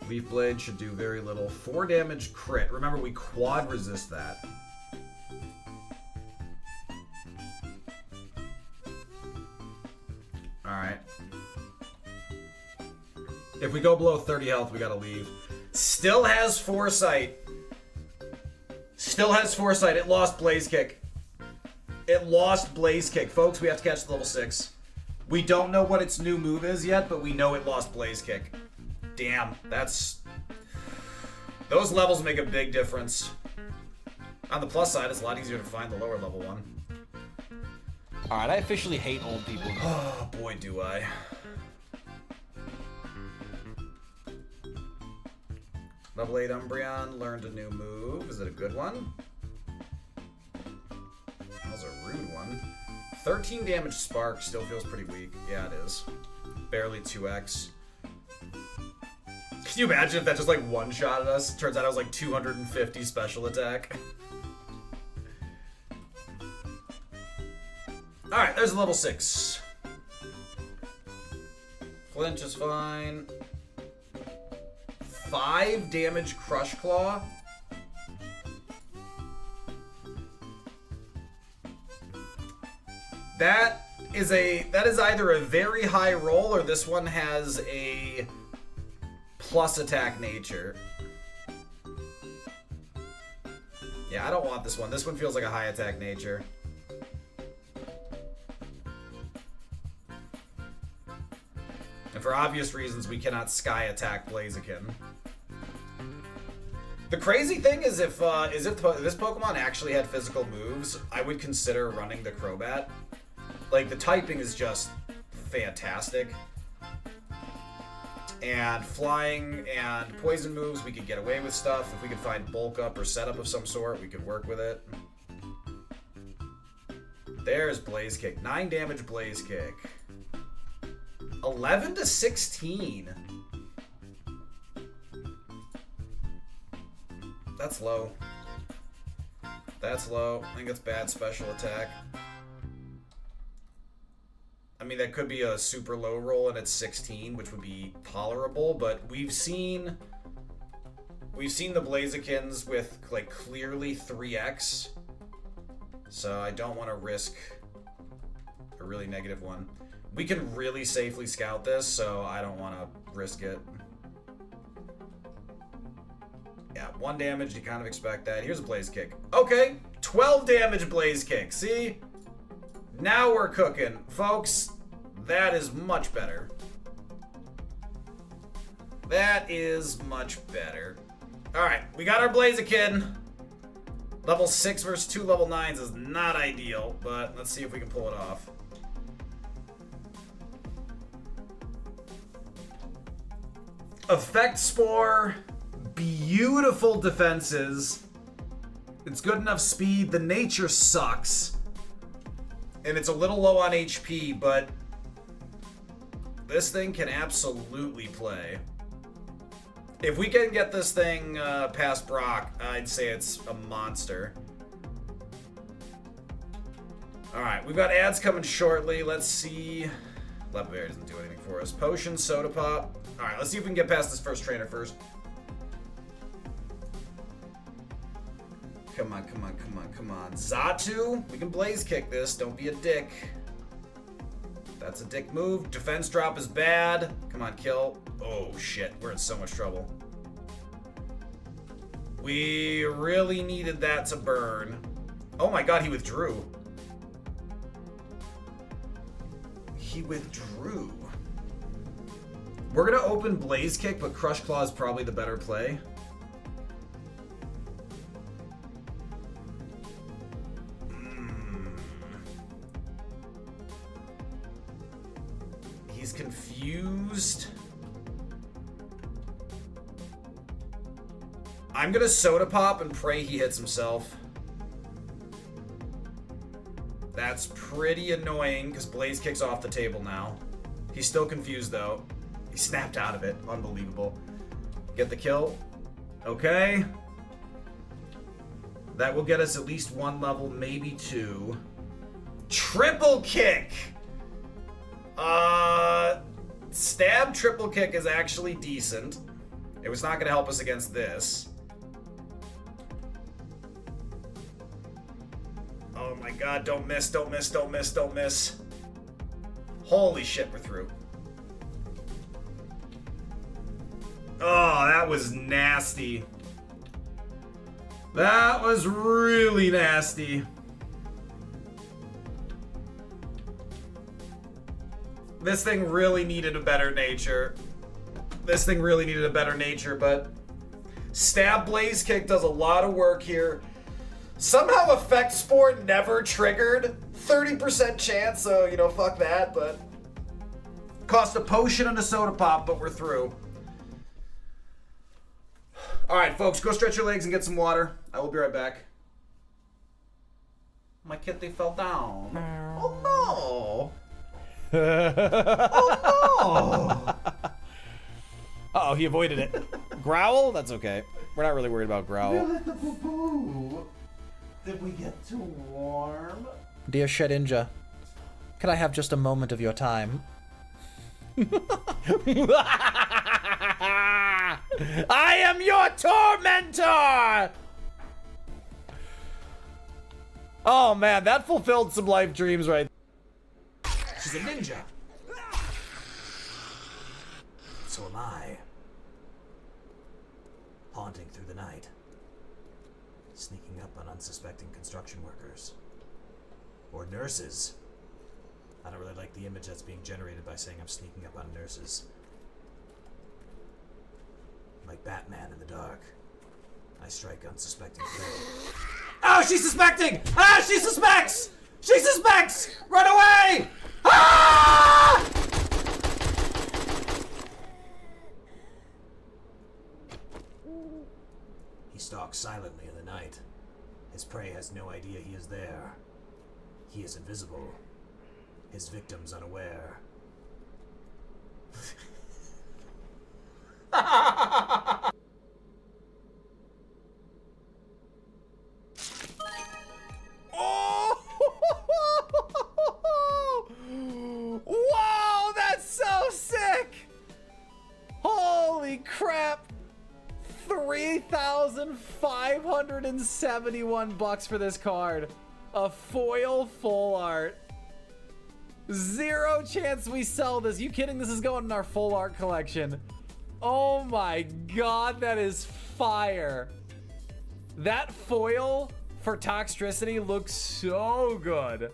Leaf Blade should do very little. 4 damage crit. Remember, we quad resist that. Alright. If we go below 30 health, we gotta leave. Still has Foresight. Still has Foresight. It lost Blaze Kick. It lost Blaze Kick. Folks, we have to catch the level 6. We don't know what its new move is yet, but we know it lost Blaze Kick. Damn, that's... Those levels make a big difference. On the plus side, it's a lot easier to find the lower level one. Alright, I officially hate old people. Oh, boy, do I. Level 8 Umbreon learned a new move. Is it a good one? That was a rude one. 13 damage Spark still feels pretty weak. Yeah, it is. Barely 2x. Can you imagine if that just like one-shotted us? Turns out I was like 250 special attack. Alright, there's a level 6. Flinch is fine. 5 damage Crush Claw. That is either a very high roll or this one has a plus attack nature. Yeah, I don't want this one. This one feels like a high attack nature. And for obvious reasons, we cannot sky attack Blaziken. The crazy thing is if this Pokemon actually had physical moves, I would consider running the Crobat. Like, the typing is just fantastic. And flying and poison moves, we could get away with stuff. If we could find bulk up or setup of some sort, we could work with it. There's Blaze Kick. 9 damage Blaze Kick. 11 to 16. That's low. That's low. I think it's bad special attack. I mean, that could be a super low roll and it's 16, which would be tolerable, but we've seen the Blazikins with, like, clearly 3x. So I don't want to risk a really negative one. We can really safely scout this, so I don't want to risk it. Yeah, 1 damage, you kind of expect that. Here's a Blaze Kick. Okay, 12 damage Blaze Kick. See? Now we're cooking. Folks, that is much better. That is much better. Alright, we got our Blaziken. Level 6 versus 2 level 9s is not ideal, but let's see if we can pull it off. Effect Spore. Beautiful defenses. It's good enough speed. The nature sucks. And it's a little low on HP, but this thing can absolutely play. If we can get this thing past Brock, I'd say it's a monster. Alright, we've got ads coming shortly. Let's see. Lepaberry doesn't do anything for us. Potion, Soda Pop. Alright, let's see if we can get past this first trainer first. Come on, come on, come on, come on. Xatu, we can Blaze Kick this. Don't be a dick. That's a dick move. Defense drop is bad. Come on, kill. Oh, shit. We're in so much trouble. We really needed that to burn. Oh my god, he withdrew. He withdrew. We're gonna open Blaze Kick, but Crush Claw is probably the better play. He's confused. I'm gonna Soda Pop and pray he hits himself. That's pretty annoying because Blaze Kick's off the table now. He's still confused though. He snapped out of it. Unbelievable. Get the kill. Okay. That will get us at least 1 level, maybe 2. Triple Kick! Stab Triple Kick is actually decent. It was not going to help us against this. Oh my god, don't miss, don't miss, don't miss, don't miss. Holy shit, we're through. Oh, that was nasty. That was really nasty. This thing really needed a better nature. This thing really needed a better nature, but Stab Blaze Kick does a lot of work here. Somehow Effect Spore never triggered. 30% chance, so, you know, fuck that, but cost a potion and a Soda Pop, but we're through. Alright, folks, go stretch your legs and get some water. I will be right back. My kitty fell down. Oh no! Oh no! Uh-oh, he avoided it. Growl? That's okay. We're not really worried about Growl. Did we get too warm? Dear Shedinja, could I have just a moment of your time? I am your tormentor! Oh man, that fulfilled some life dreams right there. He's a ninja. So am I. Haunting through the night. Sneaking up on unsuspecting construction workers. Or nurses. I don't really like the image that's being generated by saying I'm sneaking up on nurses. Like Batman in the dark. I strike unsuspecting prey. Oh, she's suspecting! Ah, she suspects! She suspects! Run away! Ah! He stalks silently in the night. His prey has no idea he is there. He is invisible. His victims unaware. Wow, that's so sick! Holy crap! 3,571 bucks for this card. A foil full art. Zero chance we sell this. You kidding? This is going in our full art collection. Oh my god, that is fire. That foil for Toxtricity looks so good.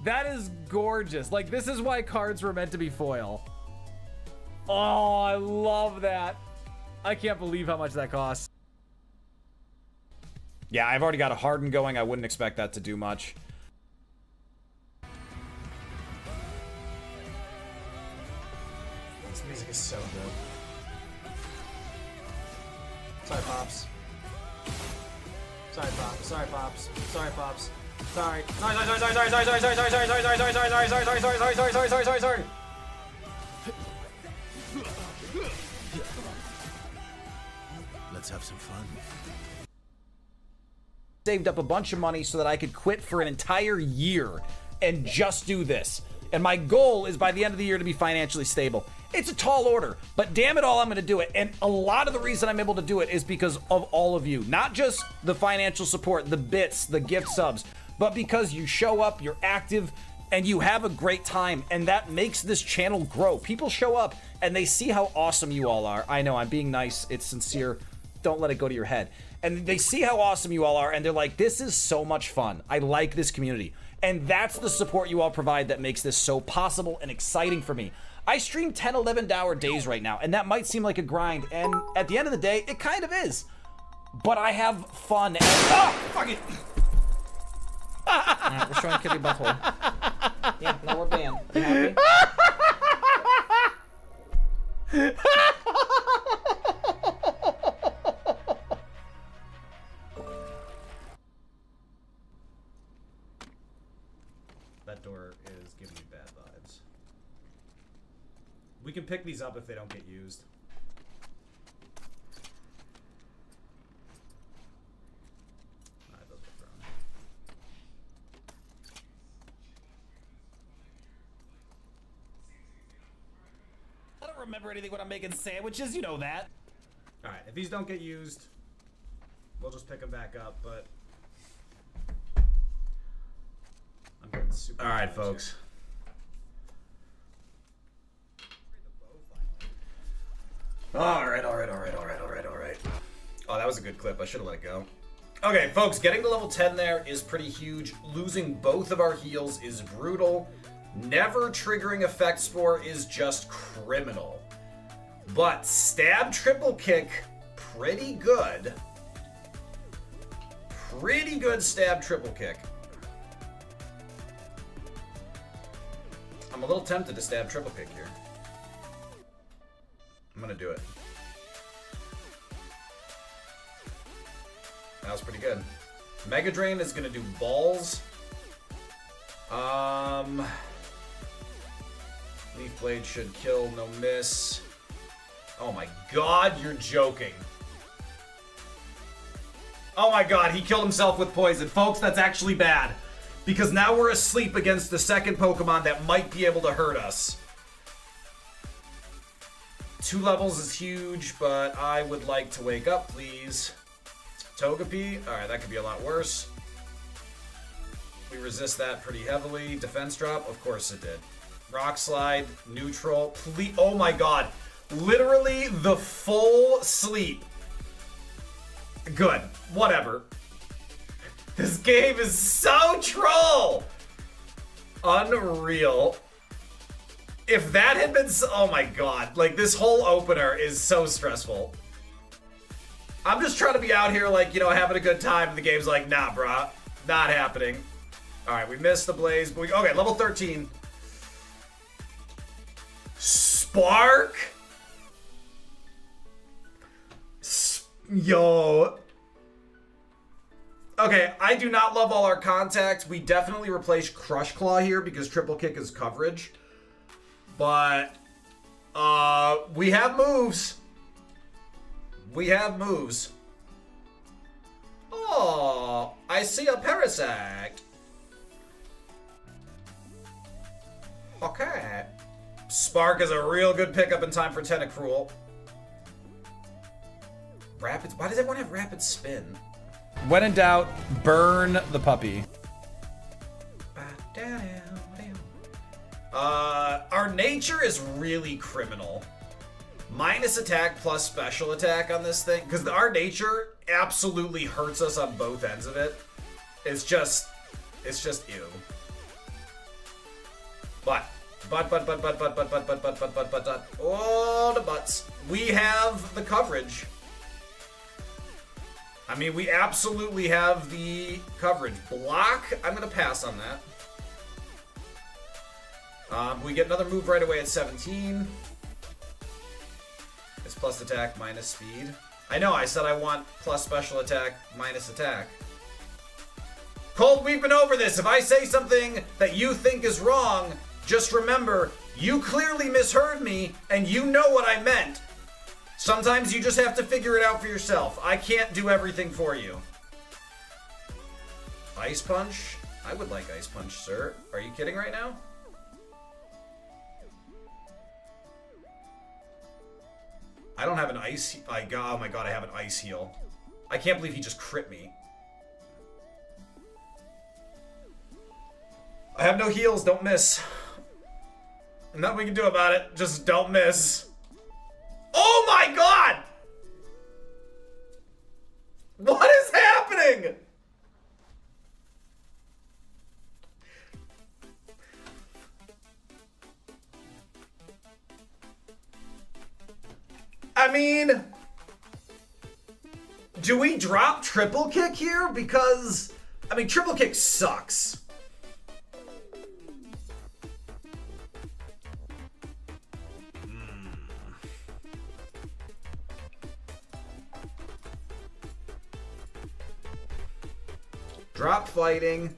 That is gorgeous. Like, this is why cards were meant to be foil. Oh, I love that. I can't believe how much that costs. Yeah, I've already got a Harden going. I wouldn't expect that to do much. This music is so good. Sorry, Pops. Sorry, Pops. Sorry, Pops. Sorry, Pops. Sorry. Sorry. Let's have some fun. Saved up a bunch of money so that I could quit for an entire year and just do this. And my goal is by the end of the year to be financially stable. It's a tall order, but damn it all, I'm gonna do it. And a lot of the reason I'm able to do it is because of all of you. Not just the financial support, the bits, the gift subs, but because you show up, you're active, and you have a great time, and that makes this channel grow. People show up and they see how awesome you all are. I know, I'm being nice, it's sincere. Don't let it go to your head. And they see how awesome you all are, and they're like, this is so much fun. I like this community. And that's the support you all provide that makes this so possible and exciting for me. I stream 10, 11-hour days right now, and that might seem like a grind, and at the end of the day, it kind of is. But I have fun, and fuck it! Alright, we're showing Kitty butthole. Yeah, now we're banned. You happy? That door is giving me bad vibes. We can pick these up if they don't get used. Alright, those are thrown. I don't remember anything when I'm making sandwiches, you know that. Alright, if these don't get used, we'll just pick them back up, but I'm getting super. Alright, folks. Alright. Oh, that was a good clip. I should have let it go. Okay, folks, getting to level 10 there is pretty huge. Losing both of our heals is brutal. Never triggering effect spore is just criminal. But stab triple kick, pretty good. Pretty good stab triple kick. I'm a little tempted to stab triple kick here. I'm gonna do it. That was pretty good. Mega Drain is gonna do balls. Leaf Blade should kill, no miss. Oh my god, you're joking. Oh my god, he killed himself with poison. Folks, that's actually bad. Because now we're asleep against the second Pokemon that might be able to hurt us. 2 levels is huge, but I would like to wake up, please. Togepi? Alright, that could be a lot worse. We resist that pretty heavily. Defense drop, of course it did. Rock slide, neutral. Please, oh my god. Literally the full sleep. Good. Whatever. This game is so troll. Unreal. If that had been oh my god. Like, this whole opener is so stressful. I'm just trying to be out here, like, you know, having a good time. And the game's like, nah, brah. Not happening. Alright, we missed the blaze. But okay, level 13. Spark? Yo. Okay, I do not love all our contacts. We definitely replace Crush Claw here because triple kick is coverage. But, we have moves. We have moves. Oh, I see a Parasect. Okay. Spark is a real good pickup in time for Tentacruel. Rapid. Why does everyone have rapid spin? When in doubt, burn the puppy. Our nature is really criminal. Minus attack plus special attack on this thing. Because our nature absolutely hurts us on both ends of it. It's just ew. But. Oh, the butts. We have the coverage. I mean, we absolutely have the coverage. Block, I'm going to pass on that. We get another move right away at 17. It's plus attack minus speed. I know, I said I want plus special attack minus attack. Cold, we've been over this. If I say something that you think is wrong, just remember, you clearly misheard me, and you know what I meant. Sometimes you just have to figure it out for yourself. I can't do everything for you. Ice Punch? I would like Ice Punch, sir. Are you kidding right now? I don't have an ice... oh my god, I have an ice heal. I can't believe he just crit me. I have no heals, don't miss. Nothing we can do about it, just don't miss. Oh my god! What is happening? I mean, do we drop triple kick here? Because, I mean, triple kick sucks. Drop fighting.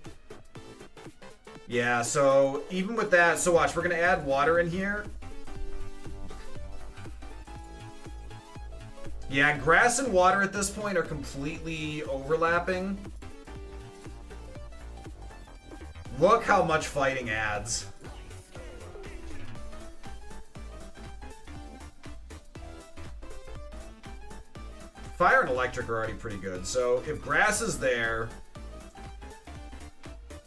Yeah, so even with that, so watch, we're gonna add water in here. Yeah, grass and water at this point are completely overlapping. Look how much fighting adds. Fire and electric are already pretty good, so if grass is there,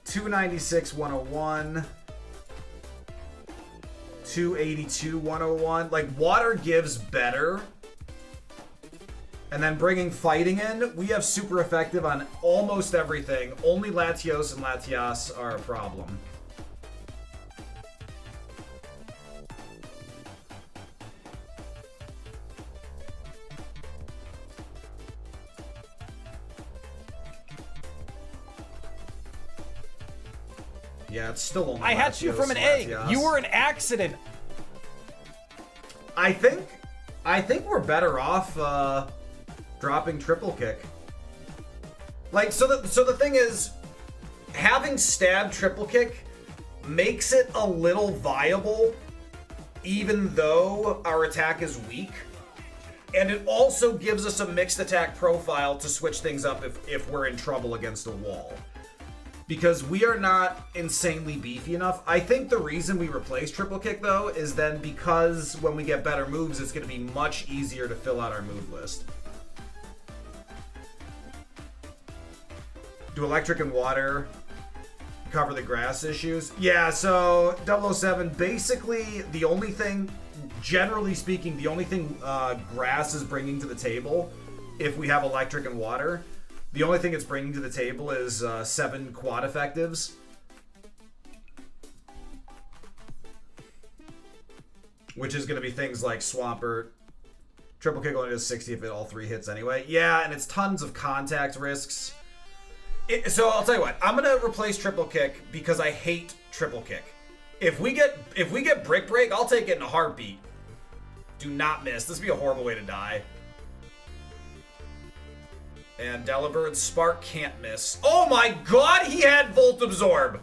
296, 101, 282, 101. Like, water gives better. And then bringing fighting in, we have super effective on almost everything. Only Latios and Latias are a problem. Yeah, it's still only I hatched you from an egg. You were an accident. I think we're better off dropping triple kick. Like, so the thing is, having stab triple kick makes it a little viable, even though our attack is weak. And it also gives us a mixed attack profile to switch things up if we're in trouble against a wall. Because we are not insanely beefy enough. I think the reason we replace triple kick, though, is then because when we get better moves, it's going to be much easier to fill out our move list. Do electric and water. cover the grass issues. Yeah, so 007, basically the only thing, generally speaking, the only thing grass is bringing to the table, if we have electric and water, the only thing it's bringing to the table is 7 quad effectives. Which is going to be things like Swampert. Triple kick only does 60 if it all 3 hits anyway. Yeah, and it's tons of contact risks. So I'll tell you what, I'm gonna replace triple kick because I hate triple kick. If we get brick break, I'll take it in a heartbeat. Do not miss. This would be a horrible way to die. And Delabird's Spark can't miss. Oh my god, he had Volt Absorb!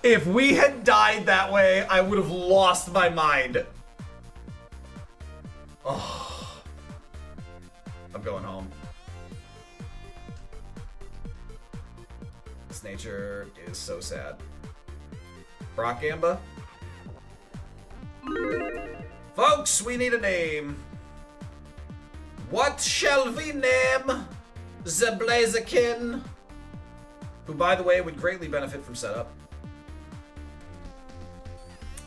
If we had died that way, I would have lost my mind. Oh. I'm going home. This nature is so sad. Brock Gamba? Folks, we need a name. What shall we name the Blaziken? Who, by the way, would greatly benefit from setup.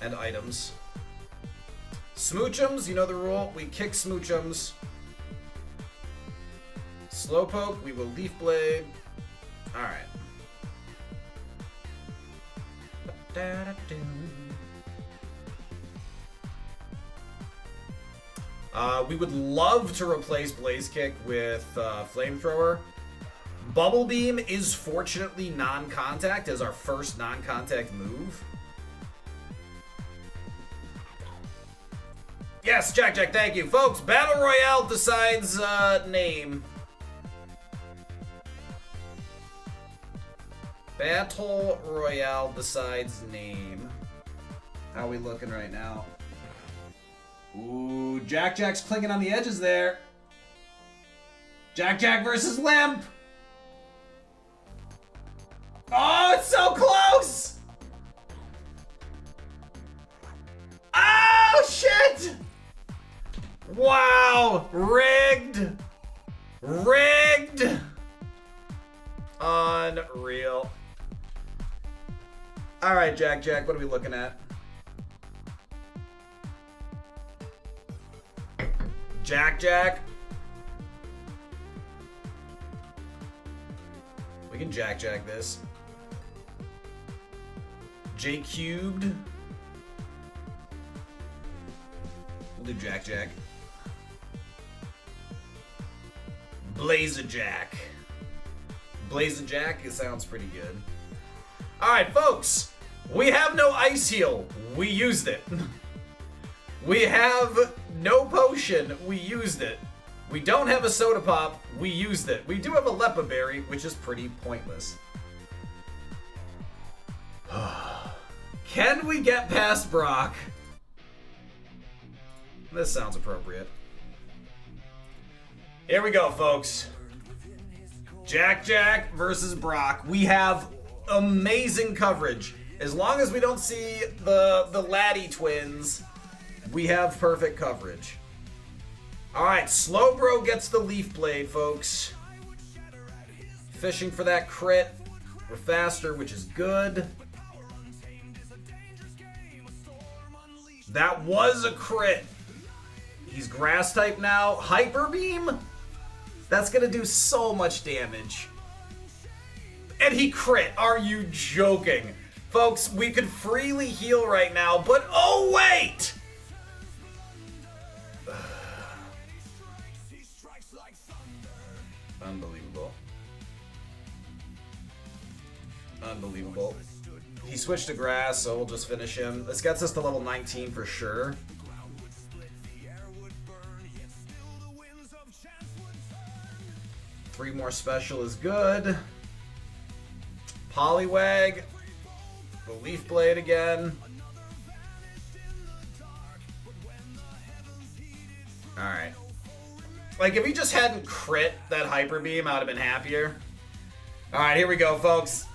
And items. Smoochums, you know the rule. We kick Smoochums. Slowpoke, we will Leaf Blade. Alright. We would love to replace Blaze Kick with Flamethrower. Bubble Beam is fortunately non-contact as our first non-contact move. Yes, Jack, thank you. Folks, Battle Royale decides name. Battle Royale decides name. How are we looking right now? Ooh, Jack's clinging on the edges there. Jack versus Limp. Oh, it's so close! Oh, shit! Wow! Rigged! Rigged! Unreal. Alright, Jack, what are we looking at? Jack. We can Jack this. J cubed. We'll do Jack. Blazajack. Blazajack, it sounds pretty good. Alright, folks. We have no Ice Heal. We used it. We have no potion. We used it. We don't have a Soda Pop. We used it. We do have a Lepa Berry, which is pretty pointless. Can we get past Brock? This sounds appropriate. Here we go, folks. Jack versus Brock. We have amazing coverage. As long as we don't see the Laddie twins, we have perfect coverage. Alright, Slowbro gets the Leaf Blade, folks. Fishing for that crit. We're faster, which is good. That was a crit. He's grass type now. Hyper Beam? That's gonna do so much damage. And he crit. Are you joking? Folks, we could freely heal right now, but oh wait! Unbelievable. He switched to grass, so we'll just finish him. This gets us to level 19 for sure. Three more special is good. Poliwag. The Leaf Blade again. Alright. Like, if he just hadn't crit that Hyper Beam, I would have been happier. Alright, here we go, folks.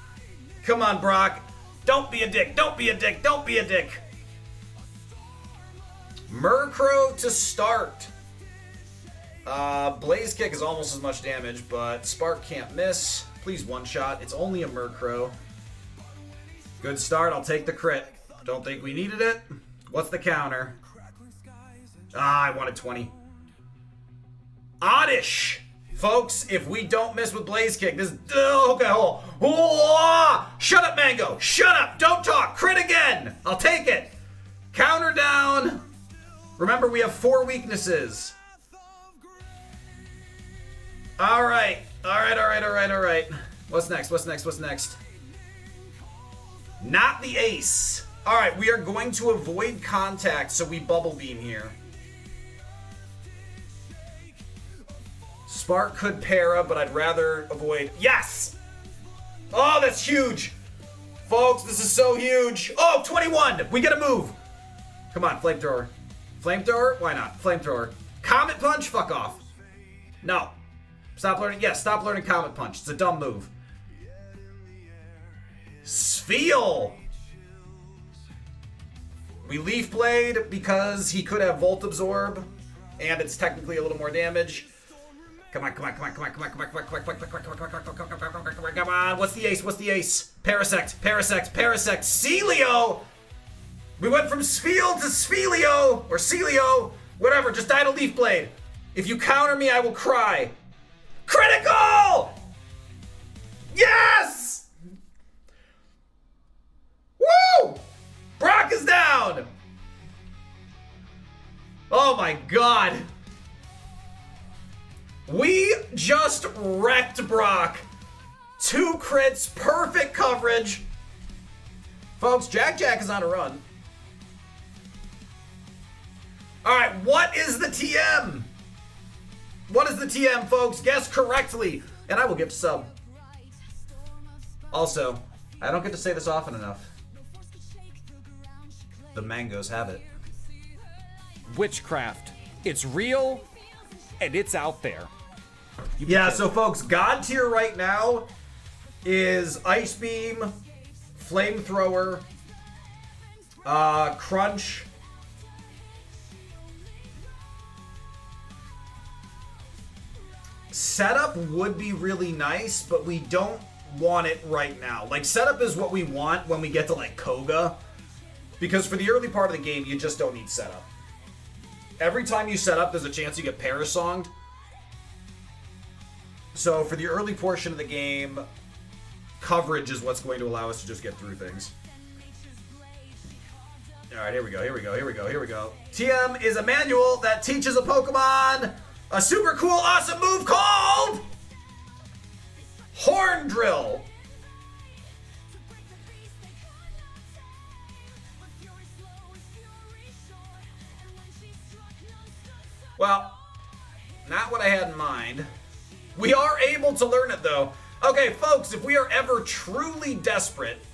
Come on, Brock. Don't be a dick. Don't be a dick. Don't be a dick. Murkrow to start. Blaze Kick is almost as much damage, but Spark can't miss. Please one-shot. It's only a Murkrow. Good start. I'll take the crit. Don't think we needed it. What's the counter? I wanted 20. Oddish! Folks, if we don't miss with Blaze Kick, this... okay, hold on. Oh, shut up, Mango! Shut up! Don't talk! Crit again! I'll take it! Counter down! Remember, we have 4 weaknesses. Alright. Alright. What's next? Not the ace. Alright, we are going to avoid contact, so we Bubble Beam here. Spark could para, but I'd rather avoid... Yes! Oh, that's huge! Folks, this is so huge. Oh, 21! We get a move! Come on, Flamethrower. Flamethrower? Why not? Flamethrower. Comet Punch? Fuck off. No. Stop learning... Yes, stop learning Comet Punch. It's a dumb move. Spheal! We Leaf Blade because he could have Volt Absorb, and it's technically a little more damage. Come on. Come on. What's the ace? Parasect. Celio! We went from Spheal to Sphelio, or Celio, whatever, just die to Leaf Blade. If you counter me, I will cry. Critical! Yes! Woo! Brock is down! Oh my god. We just wrecked Brock. 2 crits, perfect coverage. Folks, Jack is on a run. Alright, what is the TM? What is the TM, folks? Guess correctly, and I will give a sub. Also, I don't get to say this often enough. The mangoes have it. Witchcraft. It's real, and it's out there. Yeah, so folks, God tier right now is Ice Beam, Flamethrower, Crunch, Setup would be really nice, but we don't want it right now. Like, Setup is what we want when we get to, like, Koga. Because for the early part of the game, you just don't need Setup. Every time you set up, there's a chance you get Parasonged. So for the early portion of the game, coverage is what's going to allow us to just get through things. Alright, here we go. TM is a manual that teaches a Pokemon a super cool, awesome move called Horn Drill. Well, not what I had in mind. We are able to learn it, though. Okay, folks, if we are ever truly desperate,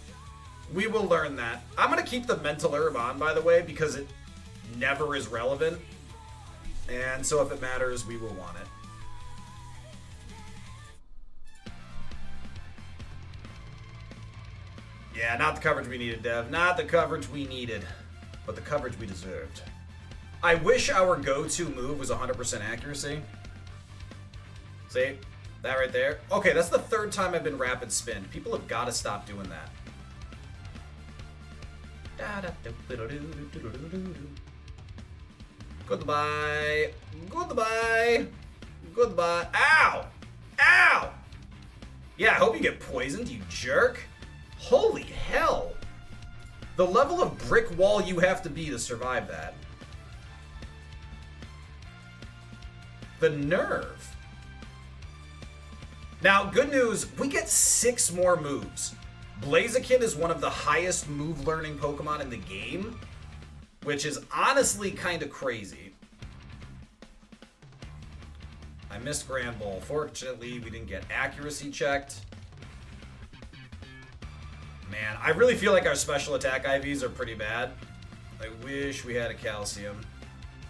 we will learn that. I'm going to keep the Mental Herb on, by the way, because it never is relevant. And so if it matters, we will want it. Yeah, not the coverage we needed, Dev. Not the coverage we needed, but the coverage we deserved. I wish our go-to move was 100% accuracy. See? That right there. Okay, that's the 3rd time I've been Rapid Spin. People have got to stop doing that. Goodbye. Ow! Ow! Yeah, I hope you get poisoned, you jerk. Holy hell. The level of brick wall you have to be to survive that. The nerve. Now, good news, we get 6 more moves. Blaziken is one of the highest move learning Pokemon in the game, which is honestly kind of crazy. I missed Grand Ball. Fortunately, we didn't get accuracy checked. Man, I really feel like our special attack IVs are pretty bad. I wish we had a calcium.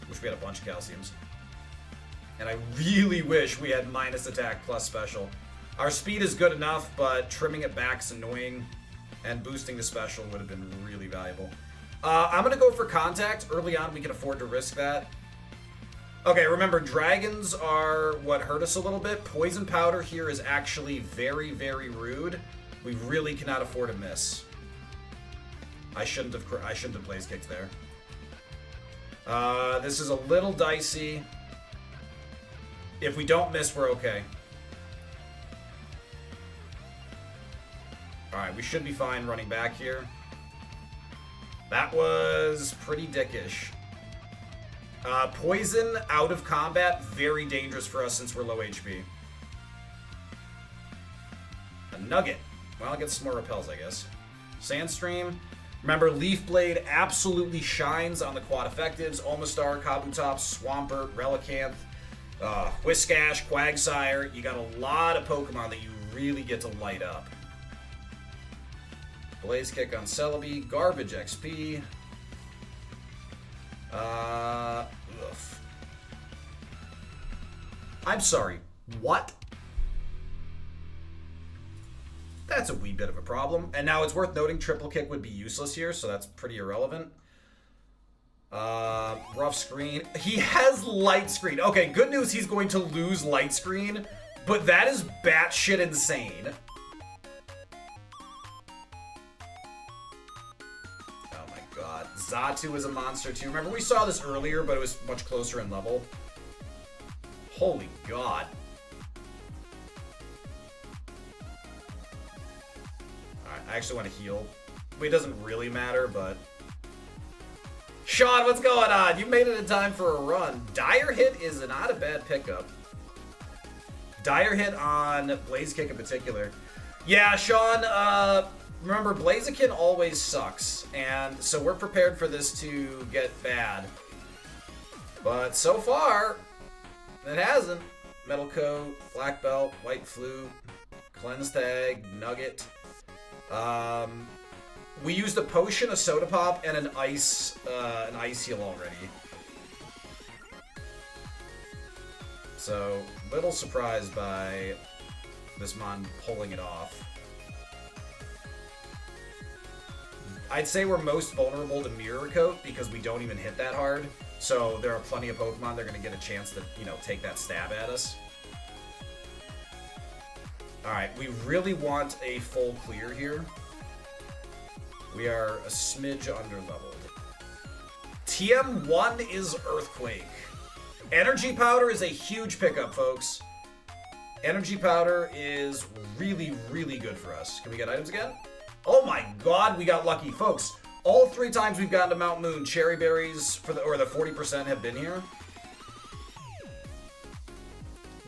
Wish we had a bunch of calciums. And I really wish we had minus attack plus special. Our speed is good enough, but trimming it back is annoying. And boosting the special would have been really valuable. I'm going to go for contact. Early on, we can afford to risk that. Okay, remember, dragons are what hurt us a little bit. Poison powder here is actually very, very rude. We really cannot afford to miss. I shouldn't have blaze kicked there. This is a little dicey. If we don't miss, we're okay. Alright, we should be fine running back here. That was pretty dickish. Poison out of combat, very dangerous for us since we're low HP. A nugget. Well, I'll get some more repels, I guess. Sandstream. Remember, Leaf Blade absolutely shines on the quad effectives. Omastar, Kabutops, Swampert, Relicanth, Whiskash, Quagsire. You got a lot of Pokemon that you really get to light up. Blaze Kick on Celebi. Garbage XP. Oof. I'm sorry. What? That's a wee bit of a problem. And now it's worth noting Triple Kick would be useless here, so that's pretty irrelevant. Rough Screen. He has Light Screen. Okay, good news, he's going to lose Light Screen, but that is batshit insane. Oh my god. Xatu is a monster too. Remember, we saw this earlier, but it was much closer in level. Holy god. I actually want to heal. It doesn't really matter, but... Sean, what's going on? You made it in time for a run. Dire Hit is not a bad pickup. Dire Hit on Blaziken in particular. Yeah, Sean, remember, Blaziken always sucks, and so we're prepared for this to get bad. But so far, it hasn't. Metal Coat, Black Belt, White Flute, Cleanse Tag, Nugget. We used a potion, a soda pop, and an ice heal already. So, little surprised by this mon pulling it off. I'd say we're most vulnerable to Mirror Coat because we don't even hit that hard. So there are plenty of Pokemon that are going to get a chance to, you know, take that stab at us. Alright, we really want a full clear here. We are a smidge under-leveled. TM1 is Earthquake. Energy Powder is a huge pickup, folks. Energy Powder is really, really good for us. Can we get items again? Oh my god, we got lucky. Folks, all 3 times we've gotten to Mount Moon, Cherry Berries for the 40% have been here.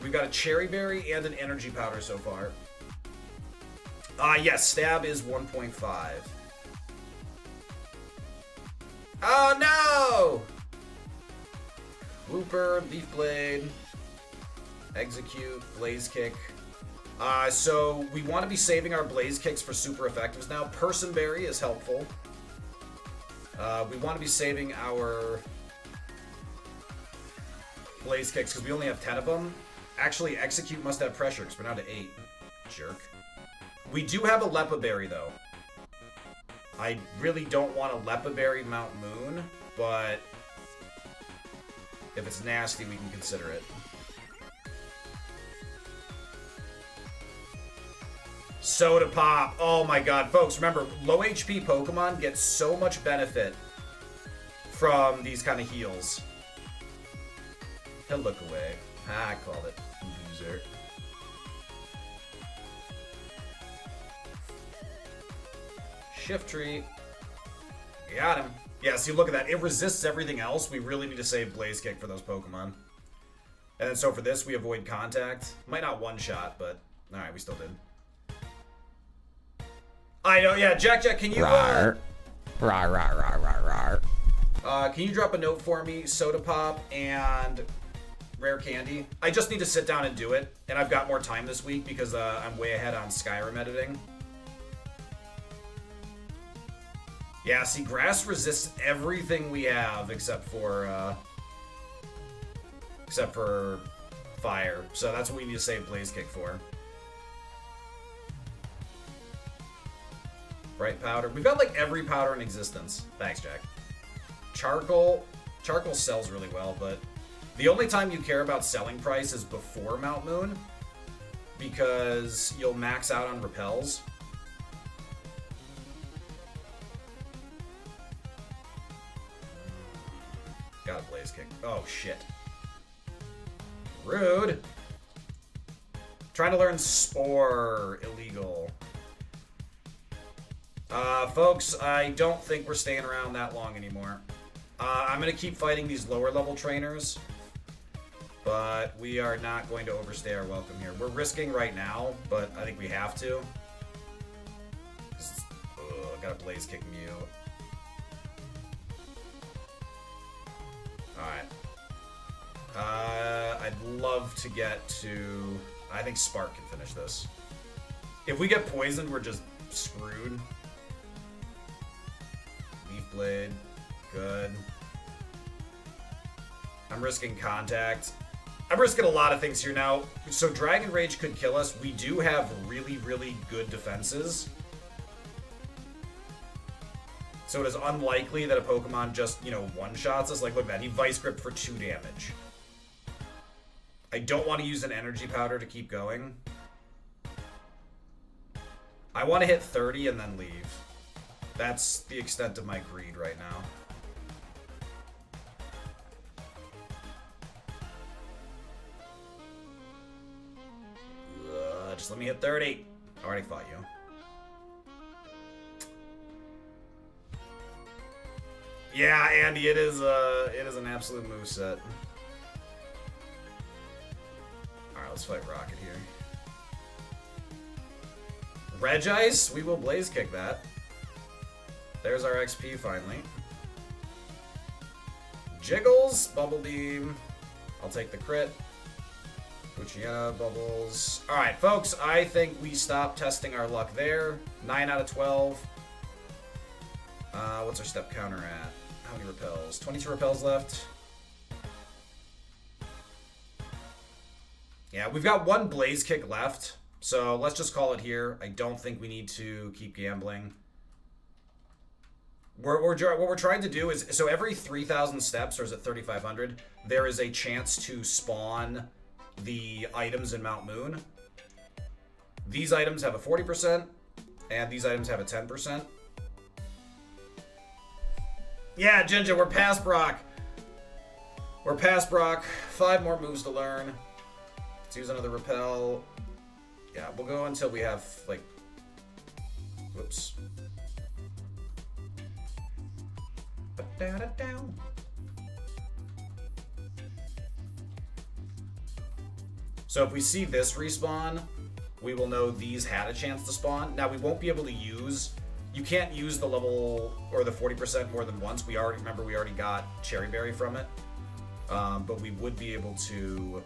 We've got a Cherry Berry and an Energy Powder so far. Yes, Stab is 1.5. Oh no! Wooper, Leaf Blade, Execute, Blaze Kick. So we want to be saving our Blaze Kicks for super effectives now. Person Berry is helpful. We want to be saving our Blaze Kicks because we only have 10 of them. Actually, Execute must have pressure because we're down to 8. Jerk. We do have a Lepa Berry though. I really don't want a Lepa Berry Mount Moon, but if it's nasty, we can consider it. Soda Pop. Oh my god. Folks, remember, low HP Pokemon get so much benefit from these kind of heals. He'll look away. I called it. Loser. Shift Tree. Got him. Yeah, see, look at that. It resists everything else. We really need to save Blaze Kick for those Pokemon. And then so for this, we avoid contact. Might not one-shot, but... Alright, we still did. I know, yeah, Jack, can you... Can you drop a note for me? Soda Pop and Rare Candy. I just need to sit down and do it. And I've got more time this week because I'm way ahead on Skyrim editing. Yeah, see, Grass resists everything we have except for Fire. So that's what we need to save Blaze Kick for. Bright Powder. We've got like every powder in existence. Thanks, Jack. Charcoal. Charcoal sells really well, but The only time you care about selling price is before Mount Moon, because you'll max out on repels. Got a blaze kick. Oh, shit. Rude. Trying to learn Spore. Illegal. Folks, I don't think we're staying around that long anymore. I'm going to keep fighting these lower level trainers, but we are not going to overstay our welcome here. We're risking right now, but I think we have to. I got a blaze kick Mew. Alright. I'd love to get to... I think Spark can finish this. If we get poisoned, we're just screwed. Leaf Blade. Good. I'm risking Contact. I'm risking a lot of things here now. So Dragon Rage could kill us. We do have really, really good defenses. So it is unlikely that a Pokemon just, you know, one-shots us. Like, look at that. He Vice Grip for 2 damage. I don't want to use an Energy Powder to keep going. I want to hit 30 and then leave. That's the extent of my greed right now. Just let me hit 30. I already fought you. Yeah, Andy, it is an absolute moveset. Alright, let's fight Rocket here. Regice, we will Blaze Kick that. There's our XP finally. Jiggles, Bubble Beam. I'll take the crit. Luciana, Bubbles. Alright, folks, I think we stop testing our luck there. 9 out of 12. What's our step counter at? How many repels? 22 repels left. Yeah, we've got 1 Blaze Kick left. So let's just call it here. I don't think we need to keep gambling. What we're trying to do is, so every 3,000 steps, or is it 3,500, there is a chance to spawn the items in Mount Moon. These items have a 40%, and these items have a 10%. Yeah, Jinja, we're past Brock. We're past Brock. 5 more moves to learn. Let's use another repel. Yeah, we'll go until we have, like... Whoops. So if we see this respawn, we will know these had a chance to spawn. Now, we won't be able to use... You can't use the level or the 40% more than once. We already got Cherry Berry from it. But we would be able to...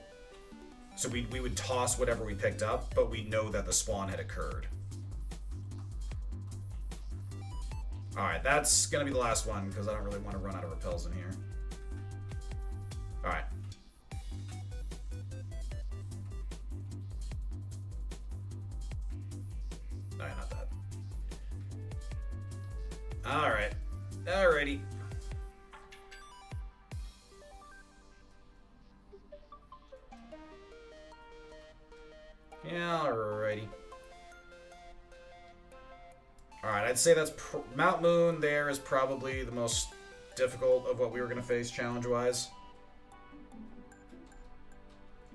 So we would toss whatever we picked up, but we know that the spawn had occurred. Alright, that's going to be the last one, because I don't really want to run out of repels in here. Alright. Alright, not that. Alright. Alrighty. Yeah, alrighty. Alright, I'd say that's... Mount Moon there is probably the most difficult of what we were going to face challenge-wise.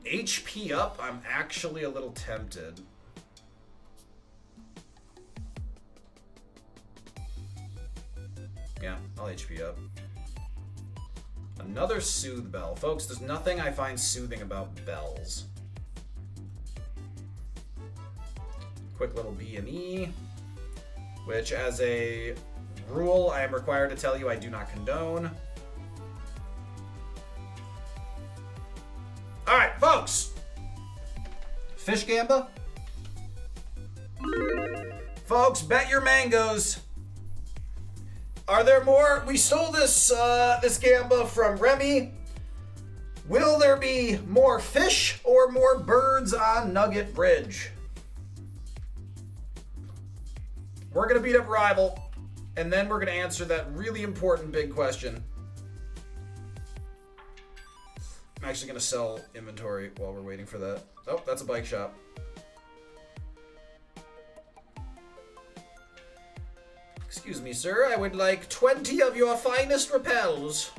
HP up, I'm actually a little tempted. Yeah, I'll HP up. Another Soothe Bell. Folks, there's nothing I find soothing about bells. Quick little B&E, which as a rule I am required to tell you I do not condone. Alright, folks! Fish Gamba? Folks, bet your mangoes. Are there more? We stole this this Gamba from Remy. Will there be more fish or more birds on Nugget Bridge? We're going to beat up Rival, and then we're going to answer that really important big question. I'm actually gonna sell inventory while we're waiting for that. Oh, that's a bike shop. Excuse me, sir. I would like 20 of your finest repels.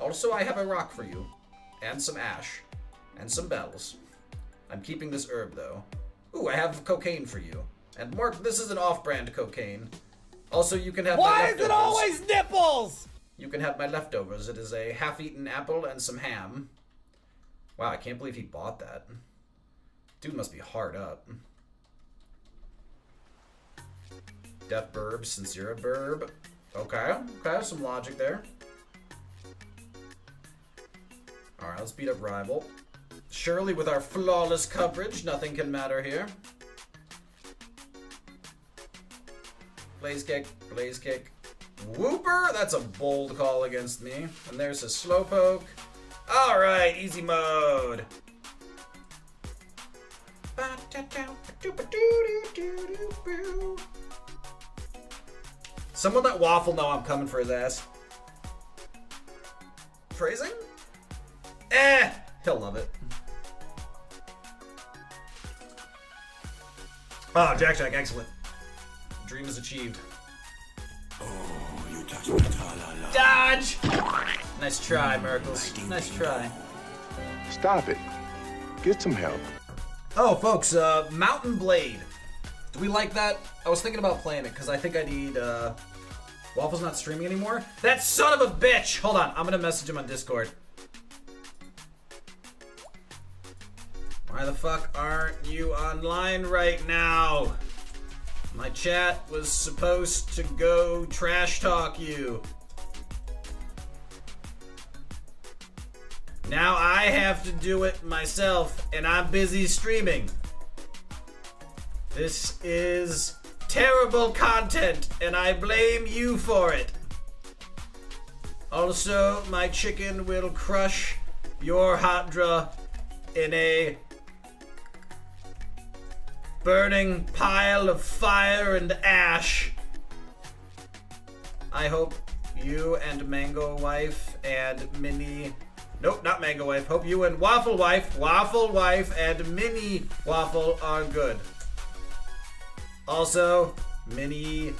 Also, I have a rock for you. And some ash. And some bells. I'm keeping this herb, though. Ooh, I have cocaine for you. And Mark, this is an off-brand cocaine. Also, you can have my Why leftovers. is it always nipples? You can have my leftovers. It is a half-eaten apple and some ham. Wow, I can't believe he bought that. Dude must be hard up. Death burb, since you're a burb. Okay, some logic there. Alright, let's beat up Rival. Surely with our flawless coverage, nothing can matter here. Blaze kick, blaze kick. Whooper! That's a bold call against me. And there's a slowpoke. Alright, easy mode. Someone let Waffle know I'm coming for his ass. Phrasing? He'll love it. Oh, Jack, excellent. Dream is achieved. Oh, you touch my tra-la-la. Dodge! Nice try, Merkles. Nice try. Stop it. Get some help. Oh, folks, Mountain Blade. Do we like that? I was thinking about playing it because I think I need, Waffle's not streaming anymore? That son of a bitch! Hold on, I'm gonna message him on Discord. Why the fuck aren't you online right now? My chat was supposed to go trash talk you. Now I have to do it myself, and I'm busy streaming. This is terrible content, and I blame you for it. Also, my chicken will crush your Hydra in a burning pile of fire and ash. I hope you and Mango Wife and Minnie... Nope, not Mango Wife. Hope you and Waffle Wife and Minnie Waffle are good. Also, Minnie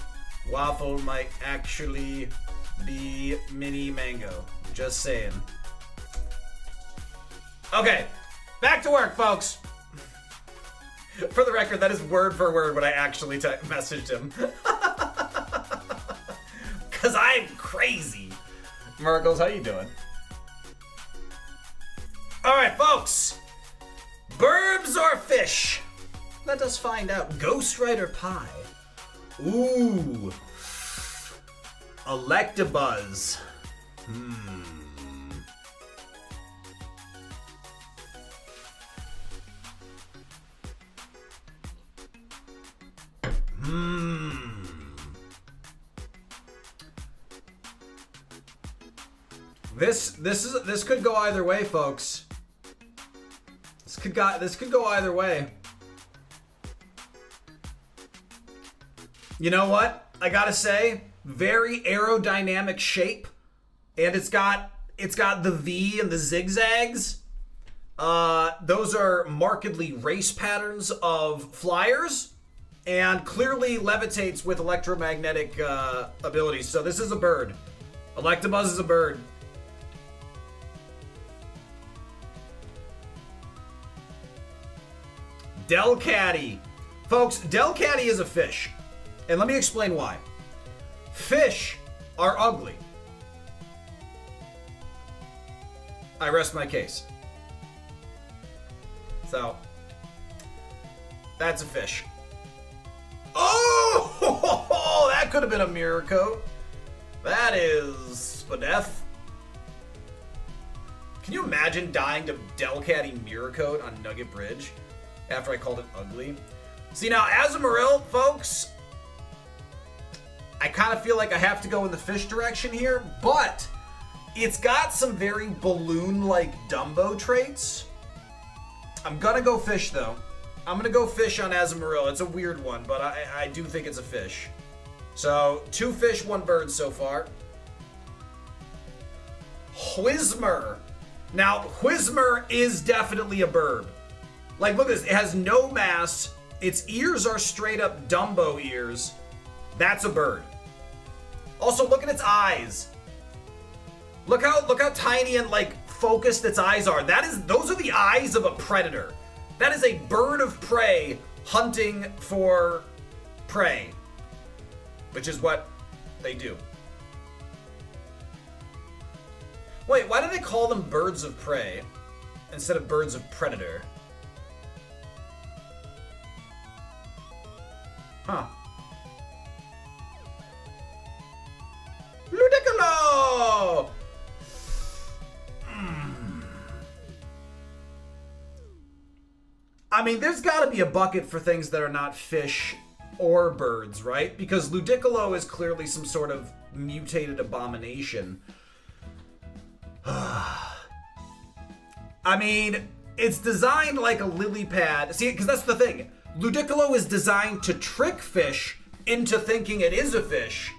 Waffle might actually be Mini Mango. Just saying. Okay, back to work, folks. For the record, that is word for word what I actually messaged him. Because I'm crazy. Merkles, how you doing? Alright, folks. Burbs or fish? Let us find out. Ghost Rider Pie. Ooh. Electabuzz. This could go either way, folks. This could go either way. You know what? I gotta say, very aerodynamic shape, and it's got the V and the zigzags. Those are markedly race patterns of flyers, and clearly levitates with electromagnetic abilities. So this is a bird. Electabuzz is a bird. Delcatty. Folks, Delcatty is a fish. And let me explain why. Fish are ugly. I rest my case. So, that's a fish. Oh! That could have been a mirror coat. That is Spadef. Can you imagine dying to Delcatty mirror coat on Nugget Bridge after I called it ugly? See, now, Azumarill, folks, I kind of feel like I have to go in the fish direction here, but it's got some very balloon-like Dumbo traits. I'm gonna go fish, though. I'm gonna go fish on Azumarill. It's a weird one, but I do think it's a fish. So, 2 fish, 1 bird so far. Whismer. Now, Whismer is definitely a bird. Like, look at this. It has no mass. Its ears are straight up Dumbo ears. That's a bird. Also, look at its eyes. Look how tiny and like focused its eyes are. Those are the eyes of a predator. That is a bird of prey hunting for prey, which is what they do. Wait, why do they call them birds of prey instead of birds of predator? Huh. Ludicolo! I mean, there's got to be a bucket for things that are not fish or birds, right? Because Ludicolo is clearly some sort of mutated abomination. I mean, it's designed like a lily pad. See, because that's the thing. Ludicolo is designed to trick fish into thinking it is a fish,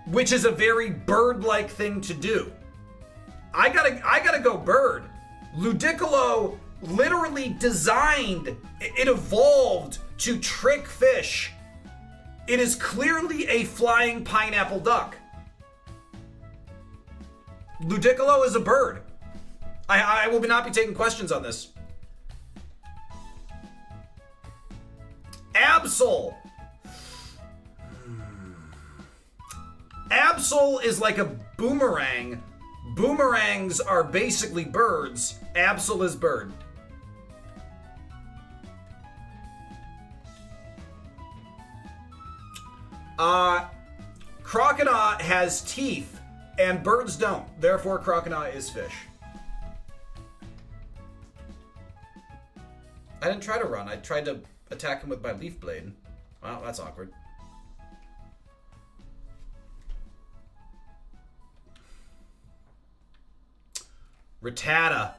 which is a very bird-like thing to do. I gotta go bird. Ludicolo literally designed, it evolved to trick fish. It is clearly a flying pineapple duck. Ludicolo is a bird. I will not be taking questions on this. Absol. Absol is like a boomerang. Boomerangs are basically birds. Absol is bird. Crocodile has teeth, and birds don't. Therefore, crocodile is fish. I didn't try to run. I tried to attack him with my leaf blade. Wow, that's awkward. Rattata.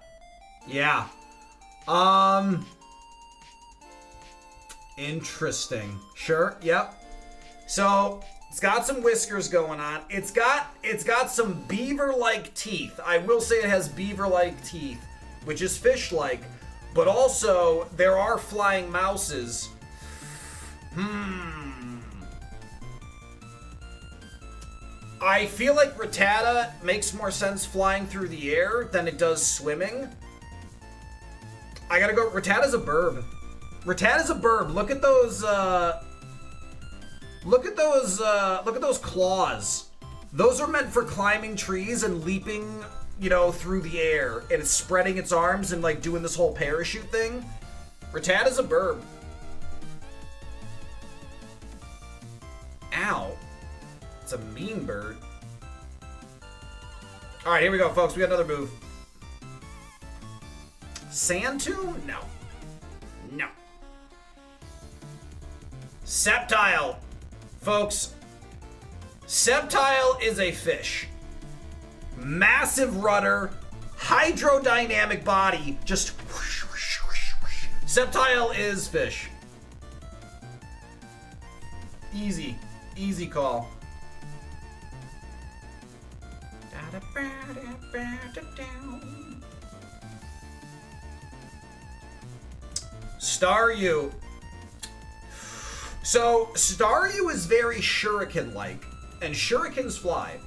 Yeah. Interesting. Sure, yep. So, it's got some whiskers going on. It's got some beaver-like teeth. I will say it has beaver-like teeth, which is fish-like. But also, there are flying mouses. I feel like Rattata makes more sense flying through the air than it does swimming. I gotta go. Rattata's a burb. Rattata's a burb. Look at those. Look at those claws. Those are meant for climbing trees and leaping, you know, through the air. And it's spreading its arms and like doing this whole parachute thing. Rattata's a burb. Ow. It's a mean bird. Alright, here we go, folks. We got another move. Sand tomb? No. No. Septile. Folks, Septile is a fish. Massive rudder, hydrodynamic body, just whoosh, whoosh, whoosh, whoosh. Septile is fish. Easy. Easy call. Staryu. So, Staryu is very shuriken-like, and shurikens fly.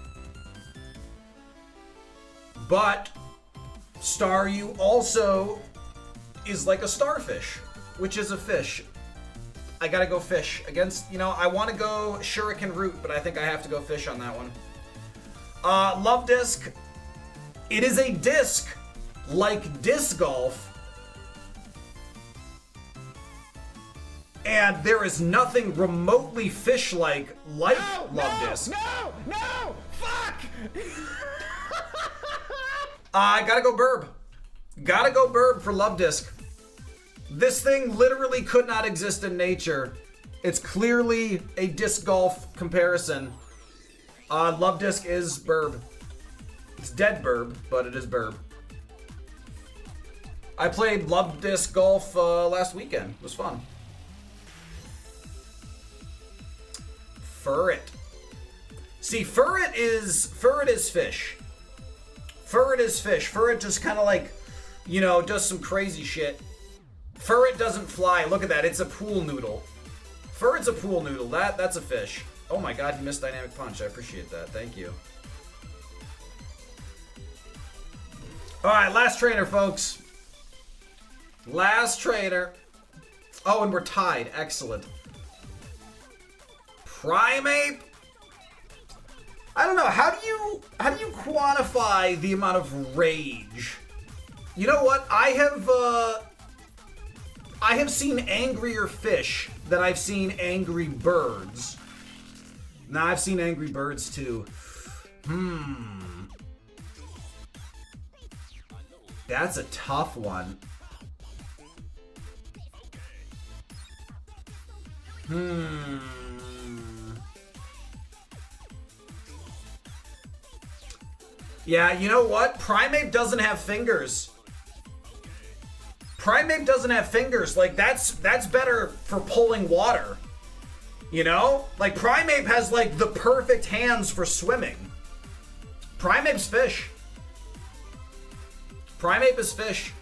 But Staryu also is like a starfish, which is a fish. I gotta go fish against, you know, I want to go shuriken route, but I think I have to go fish on that one. Love Disc. It is a disc like disc golf. And there is nothing remotely fish-like like Love Disc. No! Fuck! I gotta go burb. Gotta go burb for Love Disc. This thing literally could not exist in nature. It's clearly a disc golf comparison. Love Disc is burb. It's dead burb, but it is burb. I played Love Disc golf last weekend. It was fun. Furret. See, Furret is fish. Furret is fish. Furret just kind of like, you know, does some crazy shit. Furret doesn't fly. Look at that. It's a pool noodle. Furret's a pool noodle. That's a fish. Oh my god, he missed Dynamic Punch. I appreciate that. Thank you. Alright, last trainer, folks. Last trainer. Oh, and we're tied. Excellent. Primeape? I don't know. How do you quantify the amount of rage? You know what? I have seen angrier fish than I've seen angry birds. Now I've seen angry birds too. That's a tough one. Yeah, you know what? Primeape doesn't have fingers. Primeape doesn't have fingers. Like, that's better for pulling water. You know? Like, Primeape has, like, the perfect hands for swimming. Primeape's fish. Primeape is fish.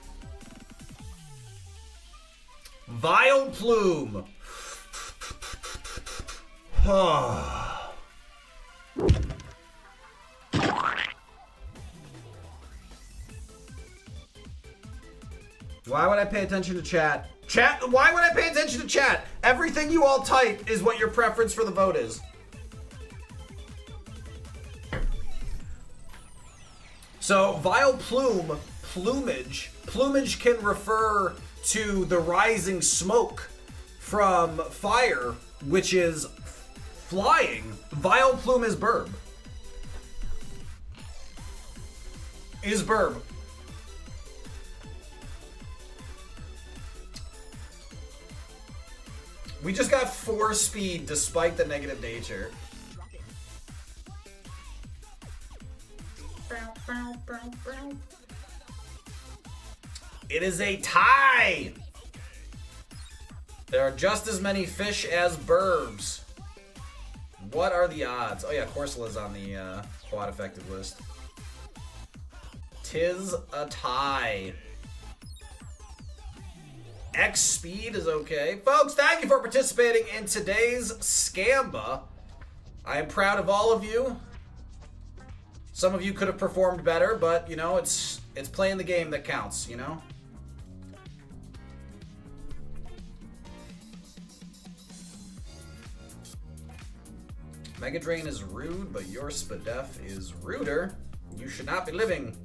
Vileplume. Why would I pay attention to chat? Chat, why would I pay attention to chat? Everything you all type is what your preference for the vote is. So, Vileplume, plumage. Plumage can refer to the rising smoke from fire, which is flying. Vileplume is burb. Is burb. We just got 4 speed despite the negative nature. It is a tie! There are just as many fish as burbs. What are the odds? Oh yeah, Corsola's on the quad effective list. Tis a tie. X speed is okay. Folks, thank you for participating in today's Scamba. I am proud of all of you. Some of you could have performed better, but you know, it's playing the game that counts, you know? Mega Drain is rude, but your Spadef is ruder. You should not be living.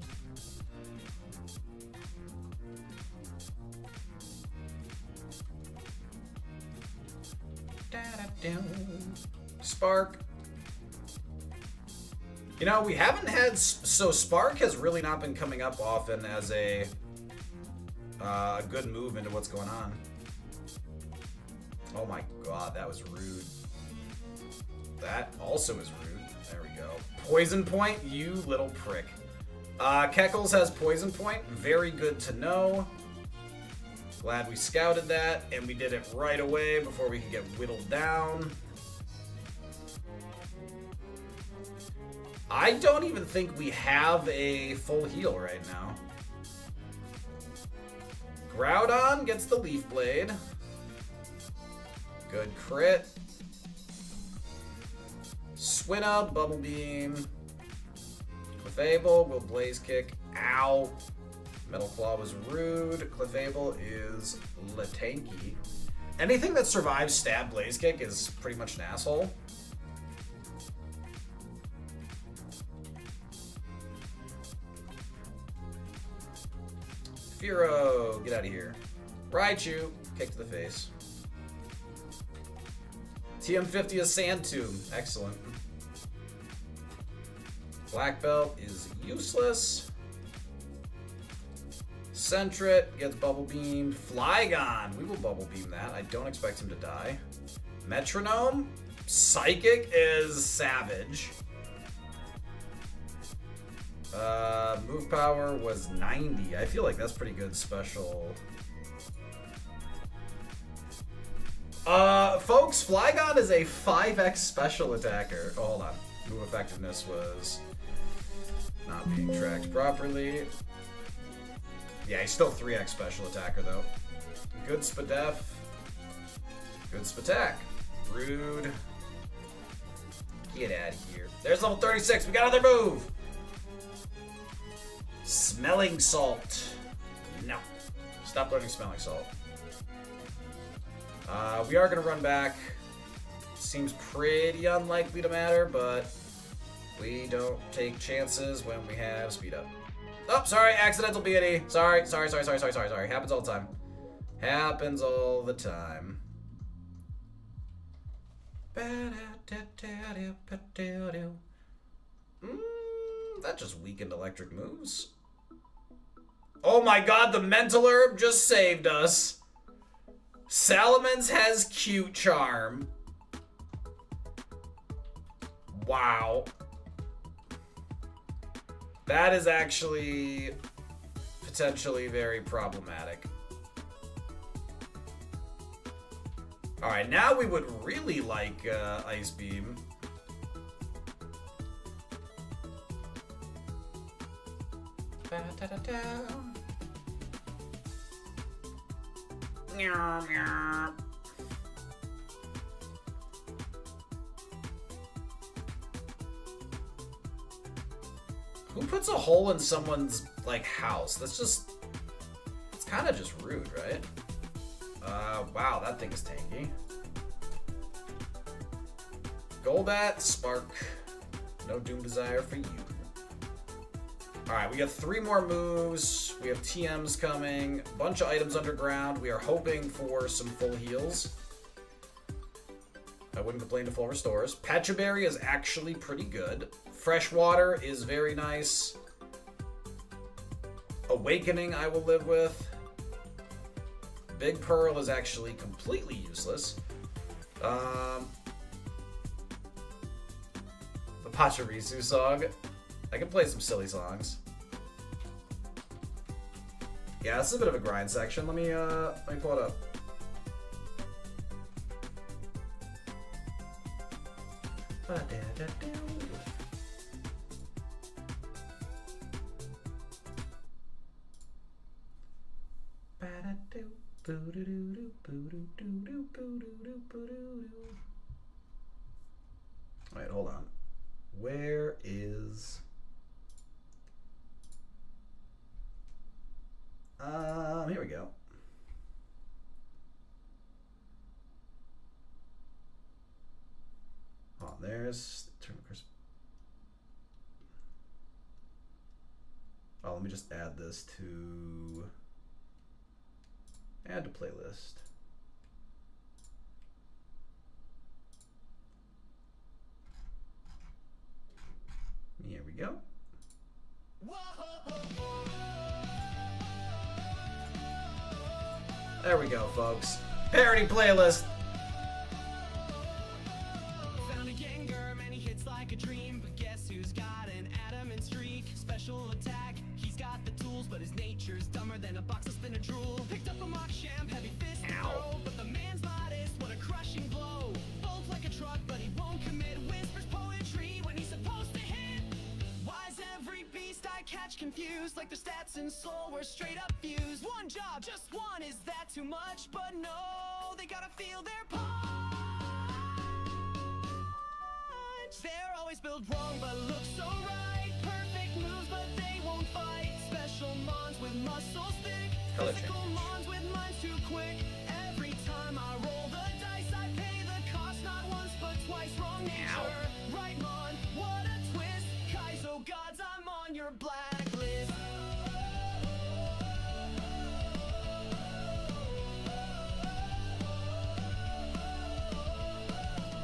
Spark. You know, we haven't had... So Spark has really not been coming up often as a good move into what's going on. Oh my god, that was rude. That also is rude. There we go. Poison Point, you little prick. Keckles has Poison Point. Very good to know. Glad we scouted that, and we did it right away before we could get whittled down. I don't even think we have a full heal right now. Groudon gets the Leaf Blade. Good crit. Swinub, Bubble Beam. Clefable will Blaze Kick. Ow. Metal Claw was rude. Clefable is Latanky. Anything that survives Stab Blaze Kick is pretty much an asshole. Firo, get out of here. Raichu, kick to the face. TM50 is Sand Tomb. Excellent. Black Belt is useless. Sentret gets Bubble Beamed. Flygon, we will Bubble Beam that. I don't expect him to die. Metronome, Psychic is savage. Move power was 90. I feel like that's pretty good special. Folks, Flygon is a 5x special attacker. Oh, hold on. Move effectiveness was Not being tracked properly. Yeah, he's still 3x special attacker, though. Good spadef. Good spatak. Rude. Get out of here. There's level 36. We got another move. Smelling salt. No. Stop learning smelling salt. We are going to run back. Seems pretty unlikely to matter, but we don't take chances when we have speed up. Oh, sorry, accidental BNE. Sorry. Happens all the time. Happens all the time. That just weakened electric moves. Oh my god, the mental herb just saved us. Salamence has cute charm. Wow. That is actually potentially very problematic. Alright, now we would really like Ice Beam. Who puts a hole in someone's, like, house? That's just... It's kind of just rude, right? Wow, that thing is tanky. Golbat, Spark. No Doom Desire for you. Alright, we got 3 more moves. We have TMs coming. A bunch of items underground. We are hoping for some full heals. I wouldn't complain to full restores. Petraberry is actually pretty good. Freshwater is very nice. Awakening I will live with. Big Pearl is actually completely useless. The Pachirisu song. I can play some silly songs. Yeah, this is a bit of a grind section. Let me pull it up. Alright, hold on. Where is... here we go. Oh, there's... Oh, let me just add this to... Add to playlist. Here we go. There we go, folks. Parody playlist. Found a Gengar, many hits like a dream, but guess who's got an adamant streak? Special attack, he's got the tools, but his nature's dumber than a box of spinach drool. Picked up a mock champ, heavy fist throw, but the man's modest, what a crushing blow. Bolt like a truck, but he won't commit. Whispers poetry when he's supposed to hit. Why's every beast I catch confused? Like their stats and soul were straight up fused. One job, just one, is that too much? But no, they gotta feel their punch. They're always built wrong, but look so right. Perfect moves, but they won't fight. Special mons with muscles thick. Physical mons with minds too quick. Every time I roll the dice, I pay the cost. Not once, but twice. Wrong nature. Right mon, what a twist. Kaizo gods, I'm on your blacklist.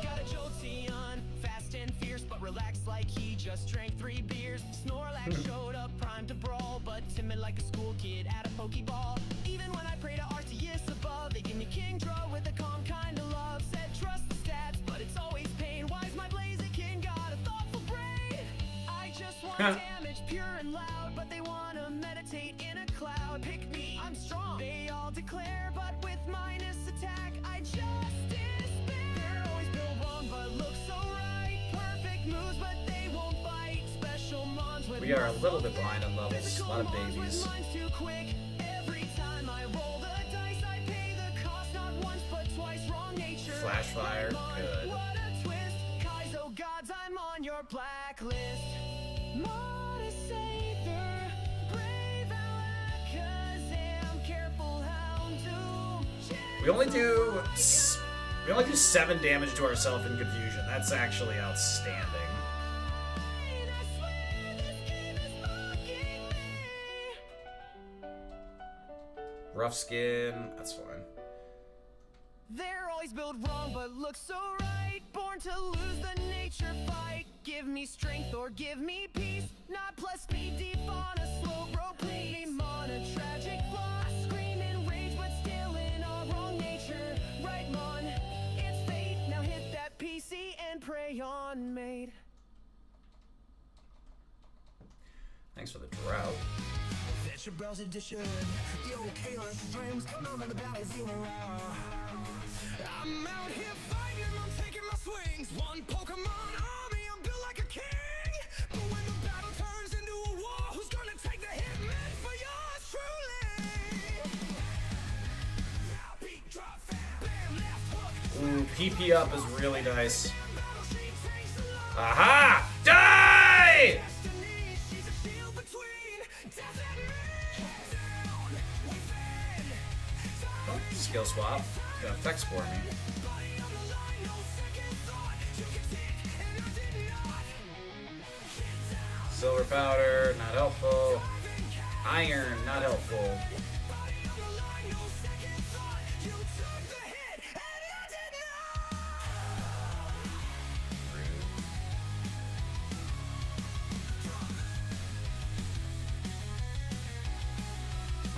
Got a Jolteon, fast and fierce, but relaxed like he just drank 3 beers. Snorlax showed up primed to brawl, but timid like a school kid at a Pokeball. Even when I pray to Arceus above, they give me Kingdra with a calm kind of love. Said trust the stats, but it's always pain. Why's my Blaziken got a thoughtful brain? I just want damage, pure and loud, but they wanna meditate in a cloud. Pick me, I'm strong, they all declare, but with minus attack, I just despair. They're always built wrong, but look so right. Perfect moves, but they won't fight. Special mons with We are a little bit behind on levels. A lot of babies. Flash fire, good. Kaizo gods, I'm on your blacklist. Modest savior, brave Alakazam, careful hound doom. We only do 7 damage to ourselves in confusion. That's actually outstanding. Rough skin, that's fine. They're always built wrong, but look so right. Born to lose the nature fight. Give me strength or give me peace. Not plus speed deep on a slow road, please. On a tragic flaw. Scream in rage, but still in our wrong nature. Right, Mon, it's fate. Now hit that PC and pray on, mate. Thanks for the drought. Your browser edition. Yo, Kayla streams. Mom and the ballet's in around. I'm out here fighting, I'm taking my swings. One Pokemon army, I'm built like a king. But when the battle turns into a war, who's gonna take the hitman for yours truly? Now beat, drop, bam, left hook. Ooh, PP up is really nice. Aha! Die! Skill swap. It's gonna effect spore me. Silver powder, not helpful. Iron, not helpful.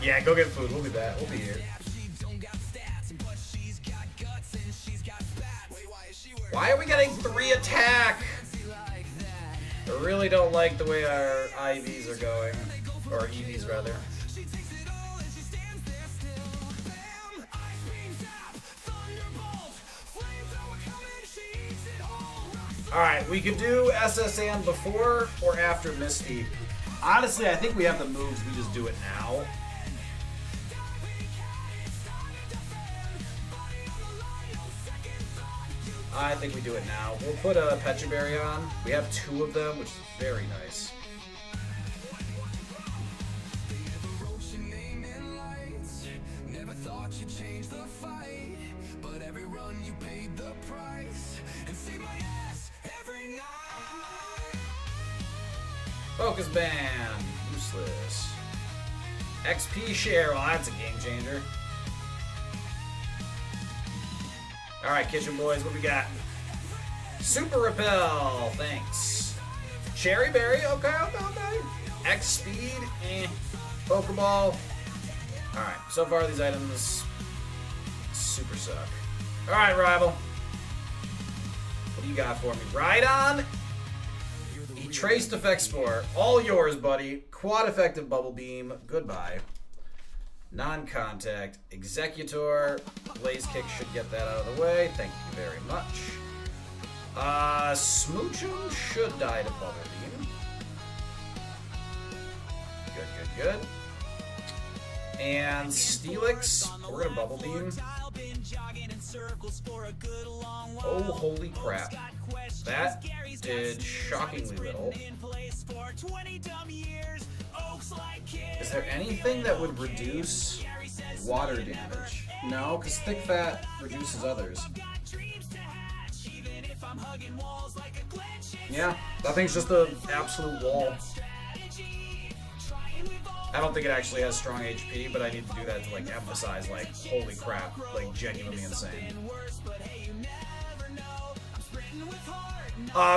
Yeah, go get food. We'll be back. We'll be here. Why are we getting 3 attack? I really don't like the way our IVs are going. Or EVs, rather. Alright, we could do SSN before or after Misty. Honestly, I think we have the moves. We just do it now. I think we do it now. We'll put a Pecha Berry on. We have 2 of them, which is very nice. Never thought you'd change the fight, but every run you paid the price and see my ass every night. Focus Band. Useless. XP share. Well, that's a game changer. Alright, Kitchen Boys, what we got? Super Repel, thanks. Cherry Berry, okay. X Speed, Pokeball. Alright, so far these items super suck. Alright, Rival. What do you got for me? Rhydon, Traced Effect Spore. All yours, buddy. Quad Effective Bubble Beam, goodbye. Non-contact, Executor, Blaze Kick should get that out of the way. Thank you very much. Smoochum should die to Bubble Beam. Good. And Steelix, we're gonna Bubble Beam. Oh, holy crap. That did shockingly little. Is there anything that would reduce water damage? No, because Thick Fat reduces others. Yeah, that thing's just an absolute wall. I don't think it actually has strong HP, but I need to do that to like emphasize like, holy crap, like genuinely insane.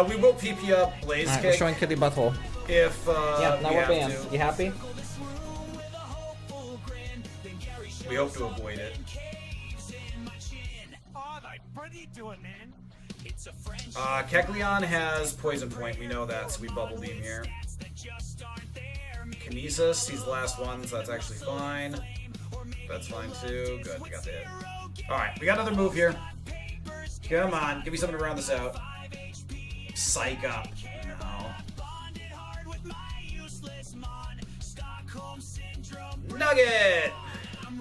We will PP up Blaze Alright, Kick. we're showing Kitty Butthole. If Yeah, now we we're have banned. to. You happy? We hope to avoid it. What are you doing, man? Kecleon has Poison Point. We know that, so we Bubble Beam here. Kinesis, he's the last one, so that's actually fine. That's fine too. Good, we got the hit. Alright, we got another move here. Come on, give me something to round this out. Psych up. No. Nugget!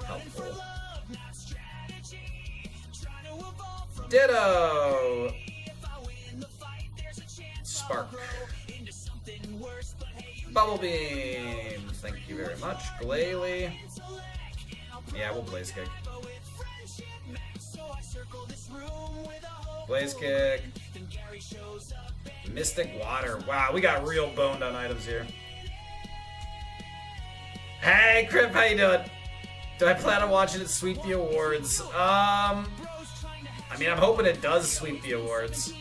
Helpful. Ditto! Spark. Bubble Beam! Thank you very much. Glalie. Yeah, we'll Blaze Kick. Blaze Kick. Mystic Water. Wow, we got real boned on items here. Hey, Crip, how you doing? Do I plan on watching it sweep the awards? I mean, I'm hoping it does sweep the awards.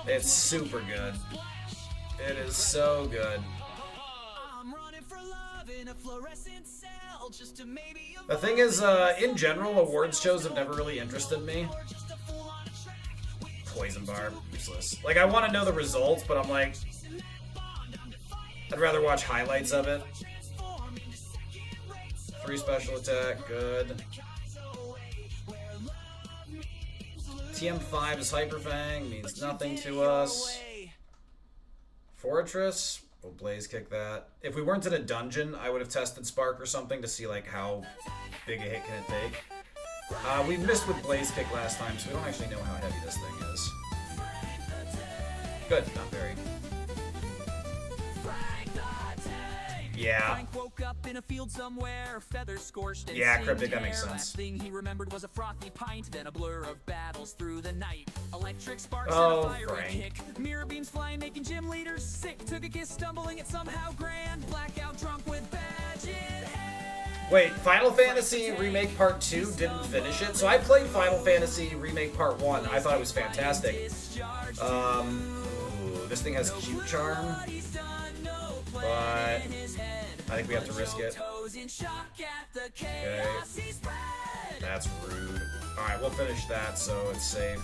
It's super good. It is so good. The thing is, in general, awards shows have never really interested me. Poison Bar, useless. Like, I want to know the results, but I'm like, I'd rather watch highlights of it. 3 special attack, good. TM5 is Hyper Fang, means nothing to us. Fortress, we'll Blaze Kick that. If we weren't in a dungeon, I would have tested Spark or something to see like how big a hit can it take. We missed with Blaze Kick last time, so we don't actually know how heavy this thing is. Good, not very. Yeah. Frank woke up in a field somewhere, feathers scorched and Yeah, singed Cryptic, that hair. makes sense. Last thing he remembered was a frothy pint, then a blur of battles through the night. Electric sparks Oh, and a fire Frank. kick. Mirror beams flying, making gym leaders sick. Took a kiss, stumbling it somehow grand. Blackout drunk with badge in hand. Wait, Final Fantasy Remake Part 2 didn't finish it. So I played Final Fantasy Remake Part 1. I thought it was fantastic. Ooh, this thing has Cute Charm. But I think we have to risk it. Okay. That's rude. Alright, we'll finish that so it's safe.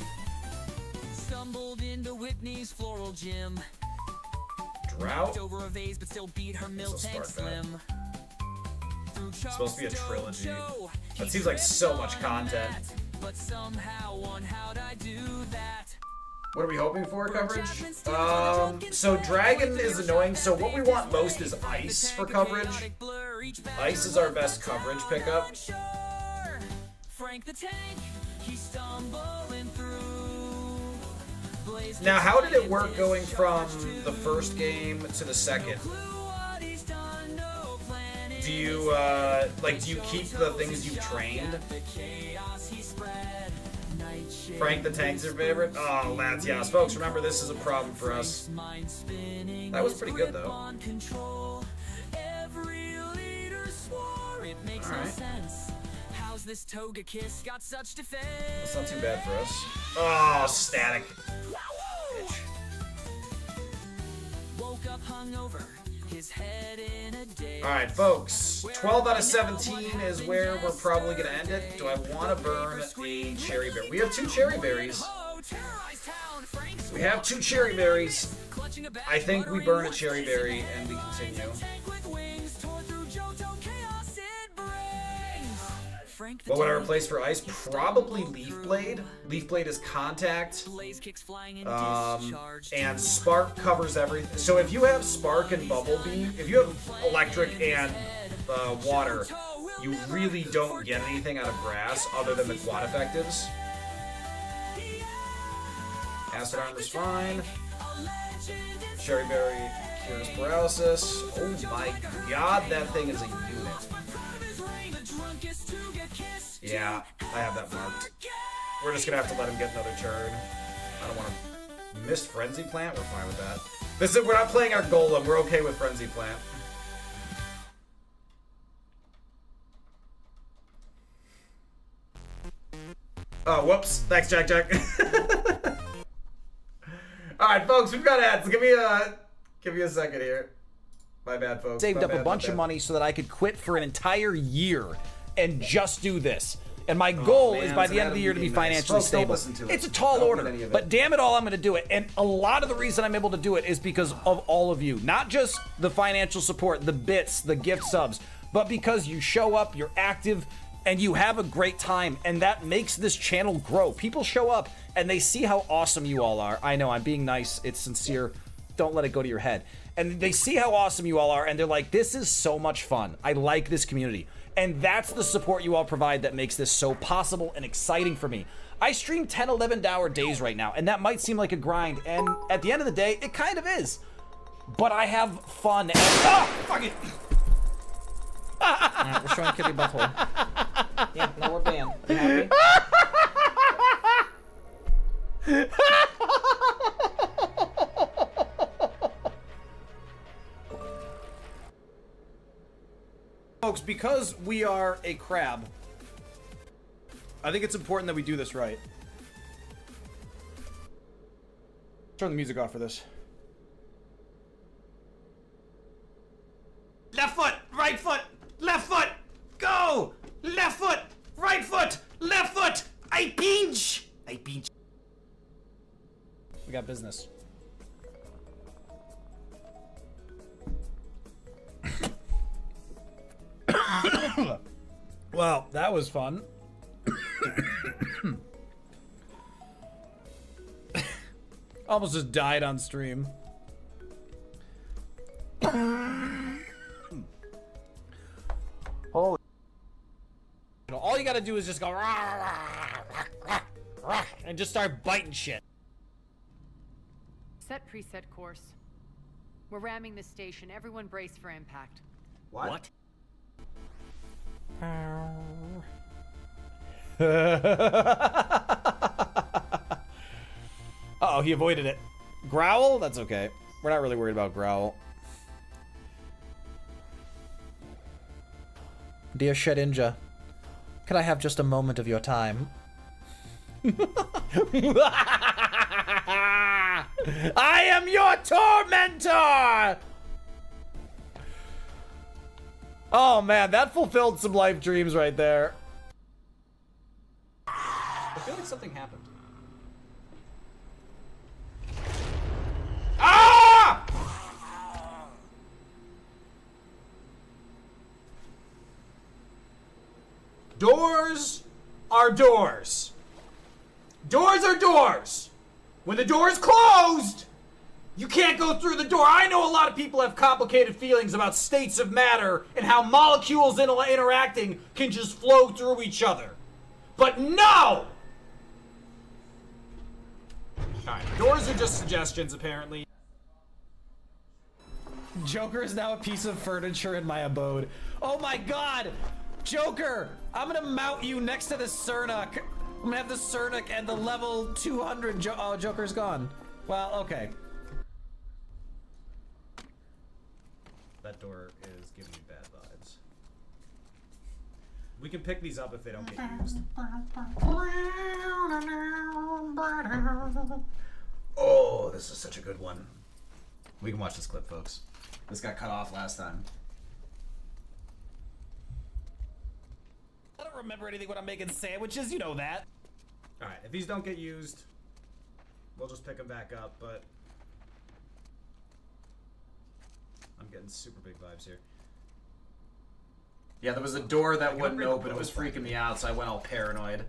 Stumbled into Whitney's floral gym. Drought. Over a vase, but still beat her mill This'll tank spark that. slim. It's supposed to be a trilogy. That seems like so much content. But somehow won, how'd I do that? What are we hoping for, coverage? So Dragon is annoying, so what we want most is Ice for coverage. Ice is our best coverage pickup. Frank the Tank, he's stumbling through. Now, how did it work going from the first game to the second? Do you, do you keep the things you've trained? Frank the Tank's your favorite? Oh, that's yes. Folks, remember this is a problem for us. That was pretty good, though. Alright. How's this toga kiss got such defense? That's not too bad for us. Oh, static. Bitch. Woke up hungover, his head in a day. Alright, folks. 12 out of 17 is where we're probably going to end it. Do I want to burn a cherry berry? We have 2 cherry berries. We have 2 cherry berries. I think we burn a cherry berry and we continue. What would I replace for ice? Probably Leaf Blade. Leaf Blade is contact. And Spark covers everything. So if you have Spark and Bubble Beam, if you have Electric and Water, you really don't get anything out of Grass other than the quad effectives. Acid Armor's fine. Cherry Berry cures paralysis. Oh my god, that thing is a unit. Yeah, I have that marked. We're just gonna have to let him get another turn. I don't want to miss Frenzy Plant. We're fine with that. We're not playing our Golem. We're okay with Frenzy Plant. Oh, whoops. Thanks, Jack. All right, folks, we've got ads. Give me a second here. My bad, folks. Saved My up bad, a bunch my of bad. money so that I could quit for an entire year and just do this. And my goal man, is by it's the end of the year to be financially Folks, don't stable. listen to it. It's a tall I don't order, need any of it. but damn it all, I'm going to do it. And a lot of the reason I'm able to do it is because of all of you. Not just the financial support, the bits, the gift subs, but because you show up, you're active, and you have a great time, and that makes this channel grow. People show up, and they see how awesome you all are. I know, I'm being nice. It's sincere. don't let it go to your head. And they see how awesome you all are, and they're like, this is so much fun. I like this community. And that's the support you all provide that makes this so possible and exciting for me. I stream 10, 11-hour days right now, and that might seem like a grind, and at the end of the day, it kind of is. But I have fun, and fuck it! Alright, we're showing Kitty butthole. Yeah, now we're banned. You happy? Folks, because we are a crab, I think it's important that we do this right. Turn the music off for this. Left foot, right foot, left foot, go! Left foot, right foot, left foot, I pinch! I pinch. We got business. Well, that was fun. Almost just died on stream. Holy. All you gotta do is just go and just start biting shit. Set preset course. We're ramming the station. Everyone brace for impact. What? Uh-oh, he avoided it. Growl? That's okay. We're not really worried about Growl. Dear Shedinja, could I have just a moment of your time? I am your tormentor! Oh man, that fulfilled some life dreams right there. I feel like something happened. Ah! Doors are doors. Doors are doors. When the door is closed, you can't go through the door. I know a lot of people have complicated feelings about states of matter and how molecules interacting can just flow through each other. But no! Alright, doors are just suggestions, apparently. Joker is now a piece of furniture in my abode. Oh my god! Joker! I'm gonna mount you next to the Cernuk. I'm gonna have the Cernuk and the level 200 oh, Joker's gone. Well, okay. That door is giving me bad vibes. We can pick these up if they don't get used. Oh, this is such a good one. We can watch this clip, folks. This got cut off last time. I don't remember anything when I'm making sandwiches, you know that. Alright, if these don't get used, we'll just pick them back up, but I'm getting super big vibes here. Yeah, there was a door that wouldn't open. It was freaking me out, so I went all paranoid.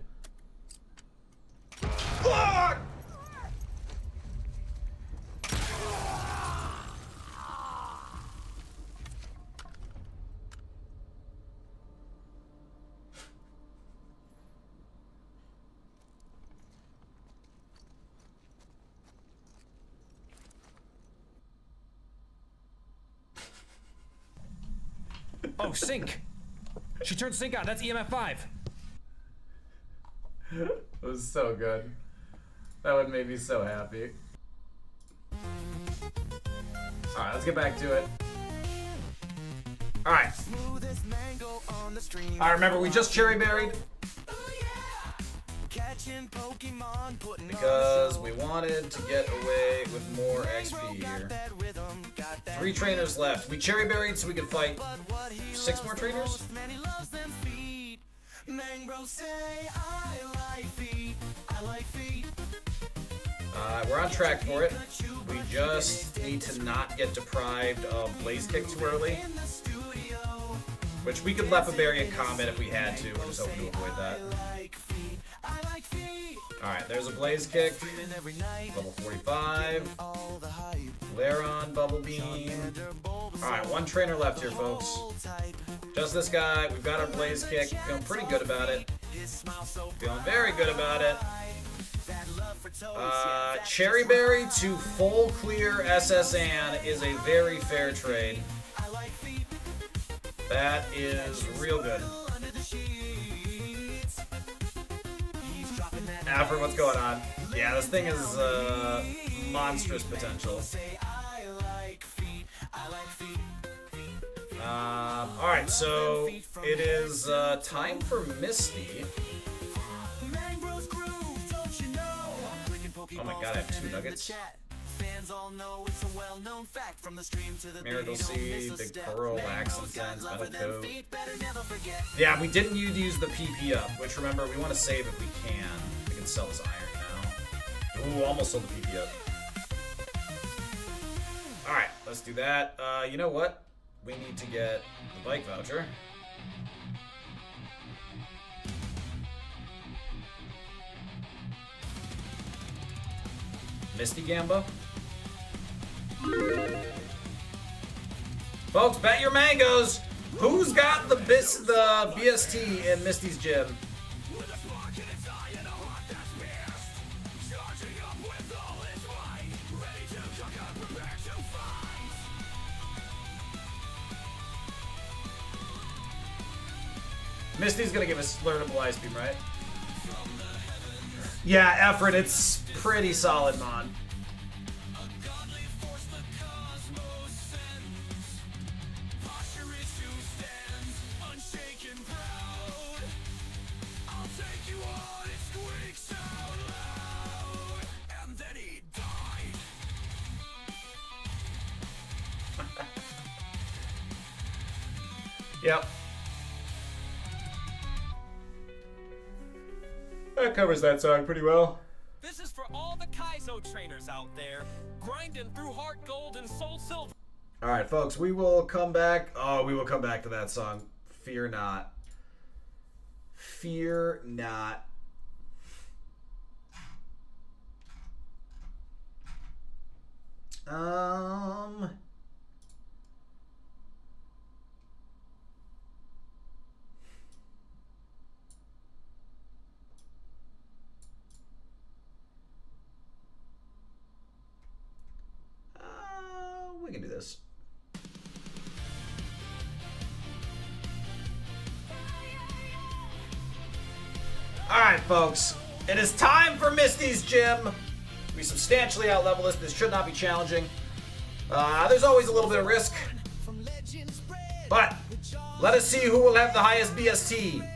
Oh, sync! She turned sync on. That's EMF 5. It was so good. That would make me so happy. Alright, let's get back to it. Alright. I remember we just cherry berried. Because we wanted to get away with more XP here. 3 trainers left. We cherry berried so we could fight 6 more trainers? We're on track for it. We just need to not get deprived of Blaze Kick too early. Which we could Lepa Berry and Comet if we had to. We're just hoping to avoid that. Alright, there's a Blaze Kick. Level 45. Laron, Bubble Beam. Alright, one trainer left here, folks. Just this guy. We've got our Blaze Kick. Feeling pretty good about it. Feeling very good about it. Cherry Berry to full clear SSN is a very fair trade. That is real good. Alfred, what's going on? Yeah, this thing is monstrous potential. Alright, so it is time for Misty. Oh my god, I have 2 nuggets. Miracle Seed, Big Pearl, Wax Incense, Metal Coat. Yeah, we didn't need to use the PP up, which remember, we want to save if we can. We can sell this iron now. Ooh, almost sold the PP up. Alright, let's do that. You know what? We need to get the bike voucher. Misty Gamba. Folks, bet your mangoes. Who's got the BST in Misty's gym? Misty's gonna give us learnable ice beam, right? Yeah, Efren, it's pretty solid, Mon. Yep. That covers that song pretty well. This is for all the Kaizo trainers out there, grinding through heart gold and soul silver. Alright, folks, we will come back. Oh, we will come back to that song. Fear not. Fear not. We can do this. Alright, folks. It is time for Misty's gym. We substantially outlevel this. This should not be challenging. There's always a little bit of risk. But let us see who will have the highest BST.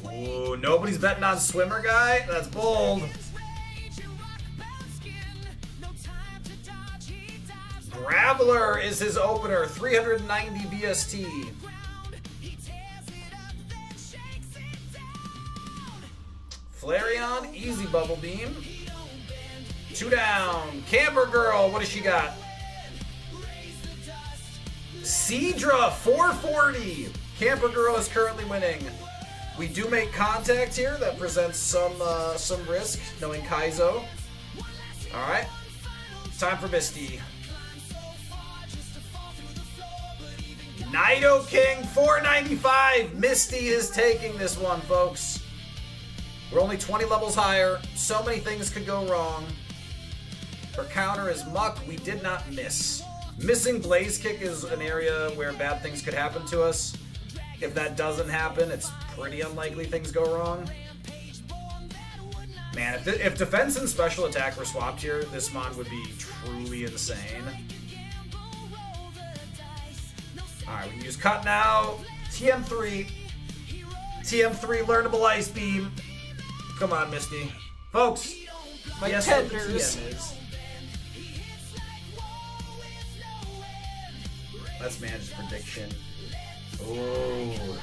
Ooh, nobody's betting on Swimmer Guy? That's bold. Graveler is his opener, 390 BST. Flareon, easy Bubble Beam. 2 down. Camper Girl, what does she got? Seadra, 440. Camper Girl is currently winning. We do make contact here. That presents some risk, knowing Kaizo. All right. Time for Misty. Nido King, 495. Misty is taking this one, folks. We're only 20 levels higher. So many things could go wrong. Her counter is Muck. We did not miss. Missing Blaze Kick is an area where bad things could happen to us. If that doesn't happen, it's pretty unlikely things go wrong. Man, if defense and special attack were swapped here, this mon would be truly insane. Alright, we can use Cut now. TM3. TM3 learnable Ice Beam. Come on, Misty. Folks, My guess what the tenders. TM is. Let's manage prediction. Oh,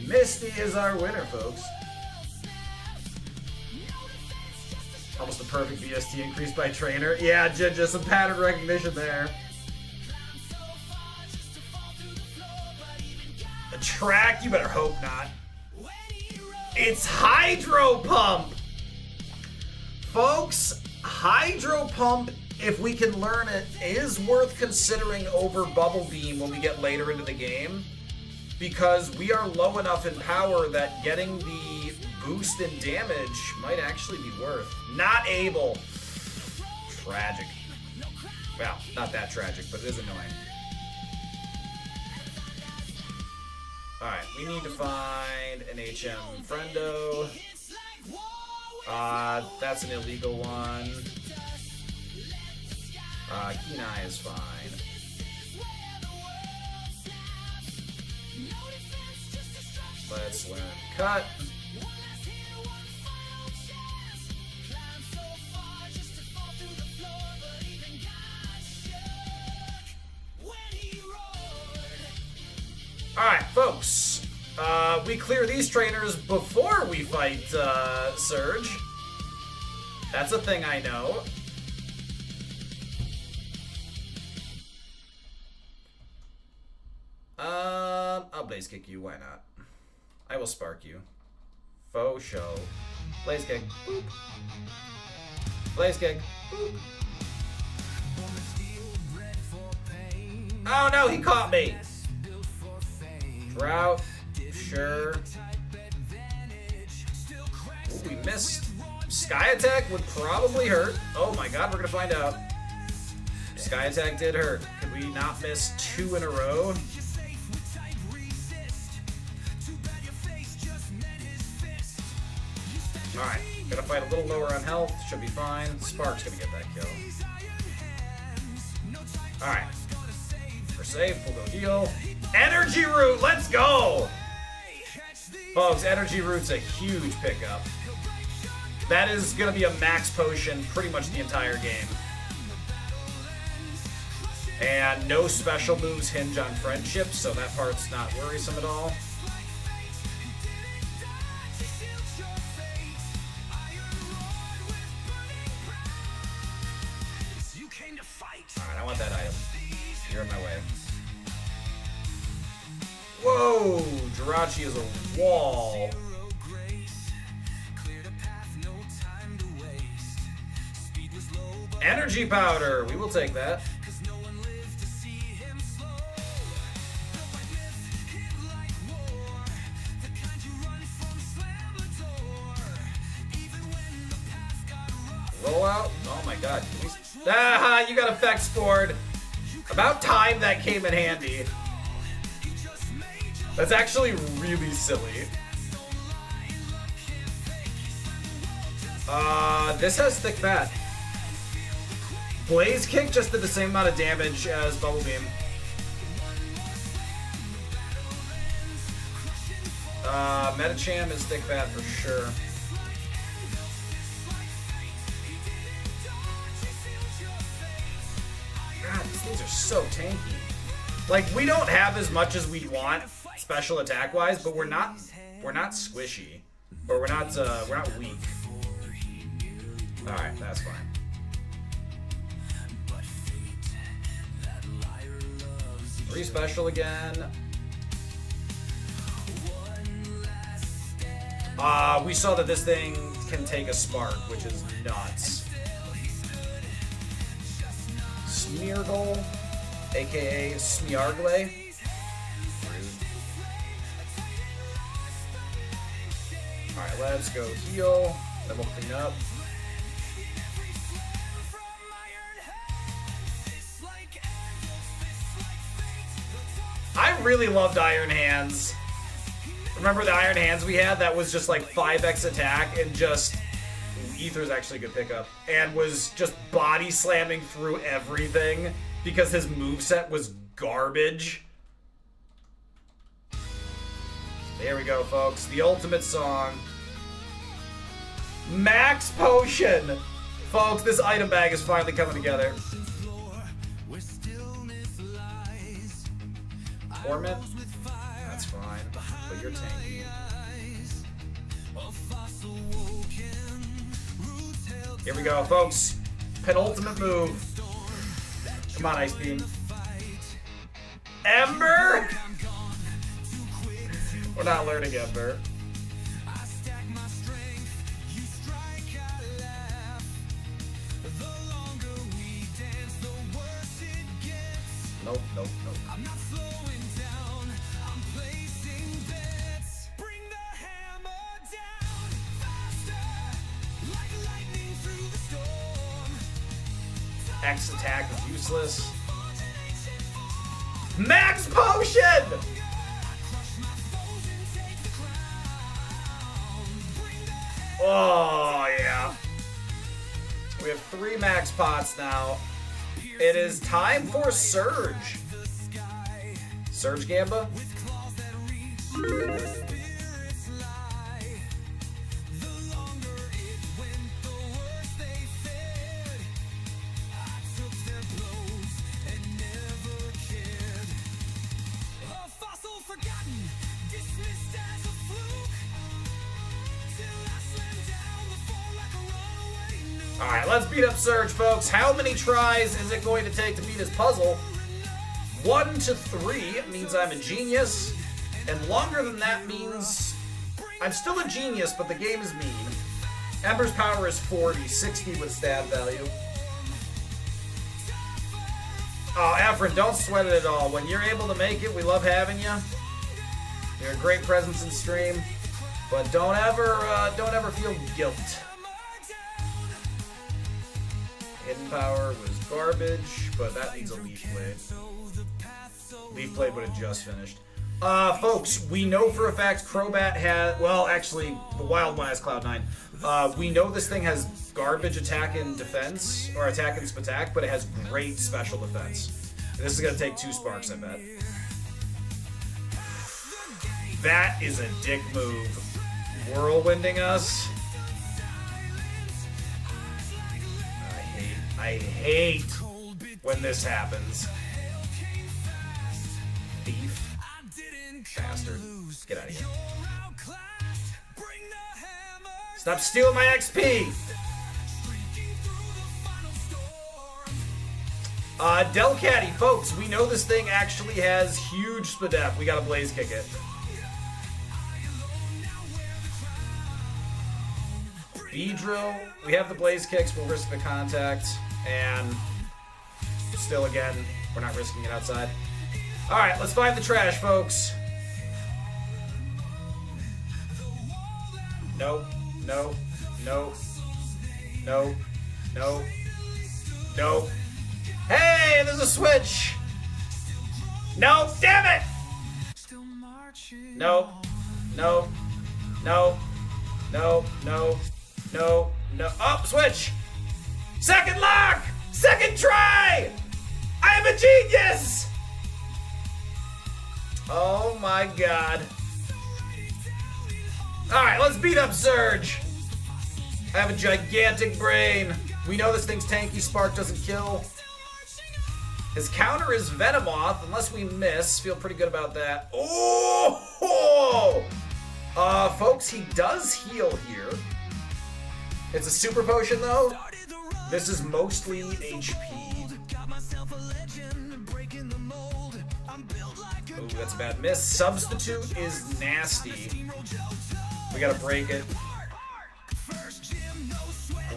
Misty is our winner, folks. Almost a perfect VST increase by trainer. Yeah, just some pattern recognition there. track? You better hope not. It's Hydro Pump! Folks, Hydro Pump, if we can learn it, is worth considering over Bubble Beam when we get later into the game. Because we are low enough in power that getting the boost in damage might actually be worth. Not able. Tragic. Well, not that tragic, but it is annoying. Alright, we need to find an HM friendo. That's an illegal one. Kenai is fine. Let's learn cut. Alright, folks. We clear these trainers before we fight Surge. That's a thing I know. I'll blaze kick you, why not? I will spark you. Faux show. Blaze kick. Boop. Blaze kick. Boop. Oh no, he caught me! Drought. Sure. Ooh, we missed. Sky Attack would probably hurt. Oh my god, we're gonna find out. Sky Attack did hurt. Could we not miss 2 in a row? Alright, gotta fight a little lower on health. Should be fine. Spark's gonna get that kill. Alright. We're safe. We'll go heal. Energy Root, let's go! Folks, Energy Root's a huge pickup. That is going to be a max potion pretty much the entire game. And no special moves hinge on friendship, so that part's not worrisome at all. Alright, I want that item. You're in my way. Whoa! Jirachi is a wall. Energy powder! We will take that. Roll out? Oh my god. Ah, you got effects scored. About time that came in handy. That's actually really silly. This has thick fat. Blaze Kick just did the same amount of damage as Bubble Beam. Metacham is thick fat for sure. God, these things are so tanky. Like, we don't have as much as we want special attack wise, but we're not squishy. Or we're not weak. Alright, that's fine. Re-special again. We saw that this thing can take a spark, which is nuts. Smeargle, aka Smeargle. Alright, let's go heal. Then we'll clean up. I really loved Iron Hands. Remember the Iron Hands we had? That was just like 5x attack and just... Ether's actually a good pickup. And was just body slamming through everything because his moveset was garbage. There we go, folks. The ultimate song. Max Potion! Folks, this item bag is finally coming together. Torment? That's fine, but you're tanky. Here we go, folks. Penultimate move. Come on, Ice Beam. Ember? We're not learning yet, Bert. Nope, nope, nope. I'm not slowing down. I'm placing bets. Bring the hammer down faster, like lightning through the storm. X attack is useless. Max potion! Oh, yeah. We have 3 max pots now. It is time for Surge. Surge Gamba? Alright, let's beat up Surge, folks. How many tries is it going to take to beat his puzzle? 1 to 3 means I'm a genius, and longer than that means I'm still a genius, but the game is mean. Ember's power is 40, 60 with stab value. Oh, Efren, don't sweat it at all. When you're able to make it, we love having you. You're a great presence in stream, but don't ever feel guilt. Hidden power was garbage, but that needs a leaf blade. Leaf blade would have just finished. Folks, we know for a fact Crobat has, well, actually, the wild one has Cloud9. We know this thing has garbage attack and defense, or attack and spatak, but it has great special defense. This is going to take 2 sparks, I bet. That is a dick move. Whirlwinding us. I hate when this happens. Thief. Bastard. Get out of here. Stop stealing my XP! Delcatty, folks, we know this thing actually has huge spadef. We gotta blaze kick it. Beedrill, we have the blaze kicks, we'll risk the contact, and still again, we're not risking it outside. Alright, let's find the trash, folks. No, no, no, no, no, no. Hey, there's a switch! No, damn it! No, no, no, no, no. No, no. Oh, switch! Second lock! Second try! I am a genius! Oh my god. Alright, let's beat up Surge. I have a gigantic brain. We know this thing's tanky. Spark doesn't kill. His counter is Venomoth, unless we miss. Feel pretty good about that. Oh! Folks, he does heal here. It's a super potion, though. This is mostly HP. Ooh, that's a bad miss. Substitute is nasty. We gotta break it.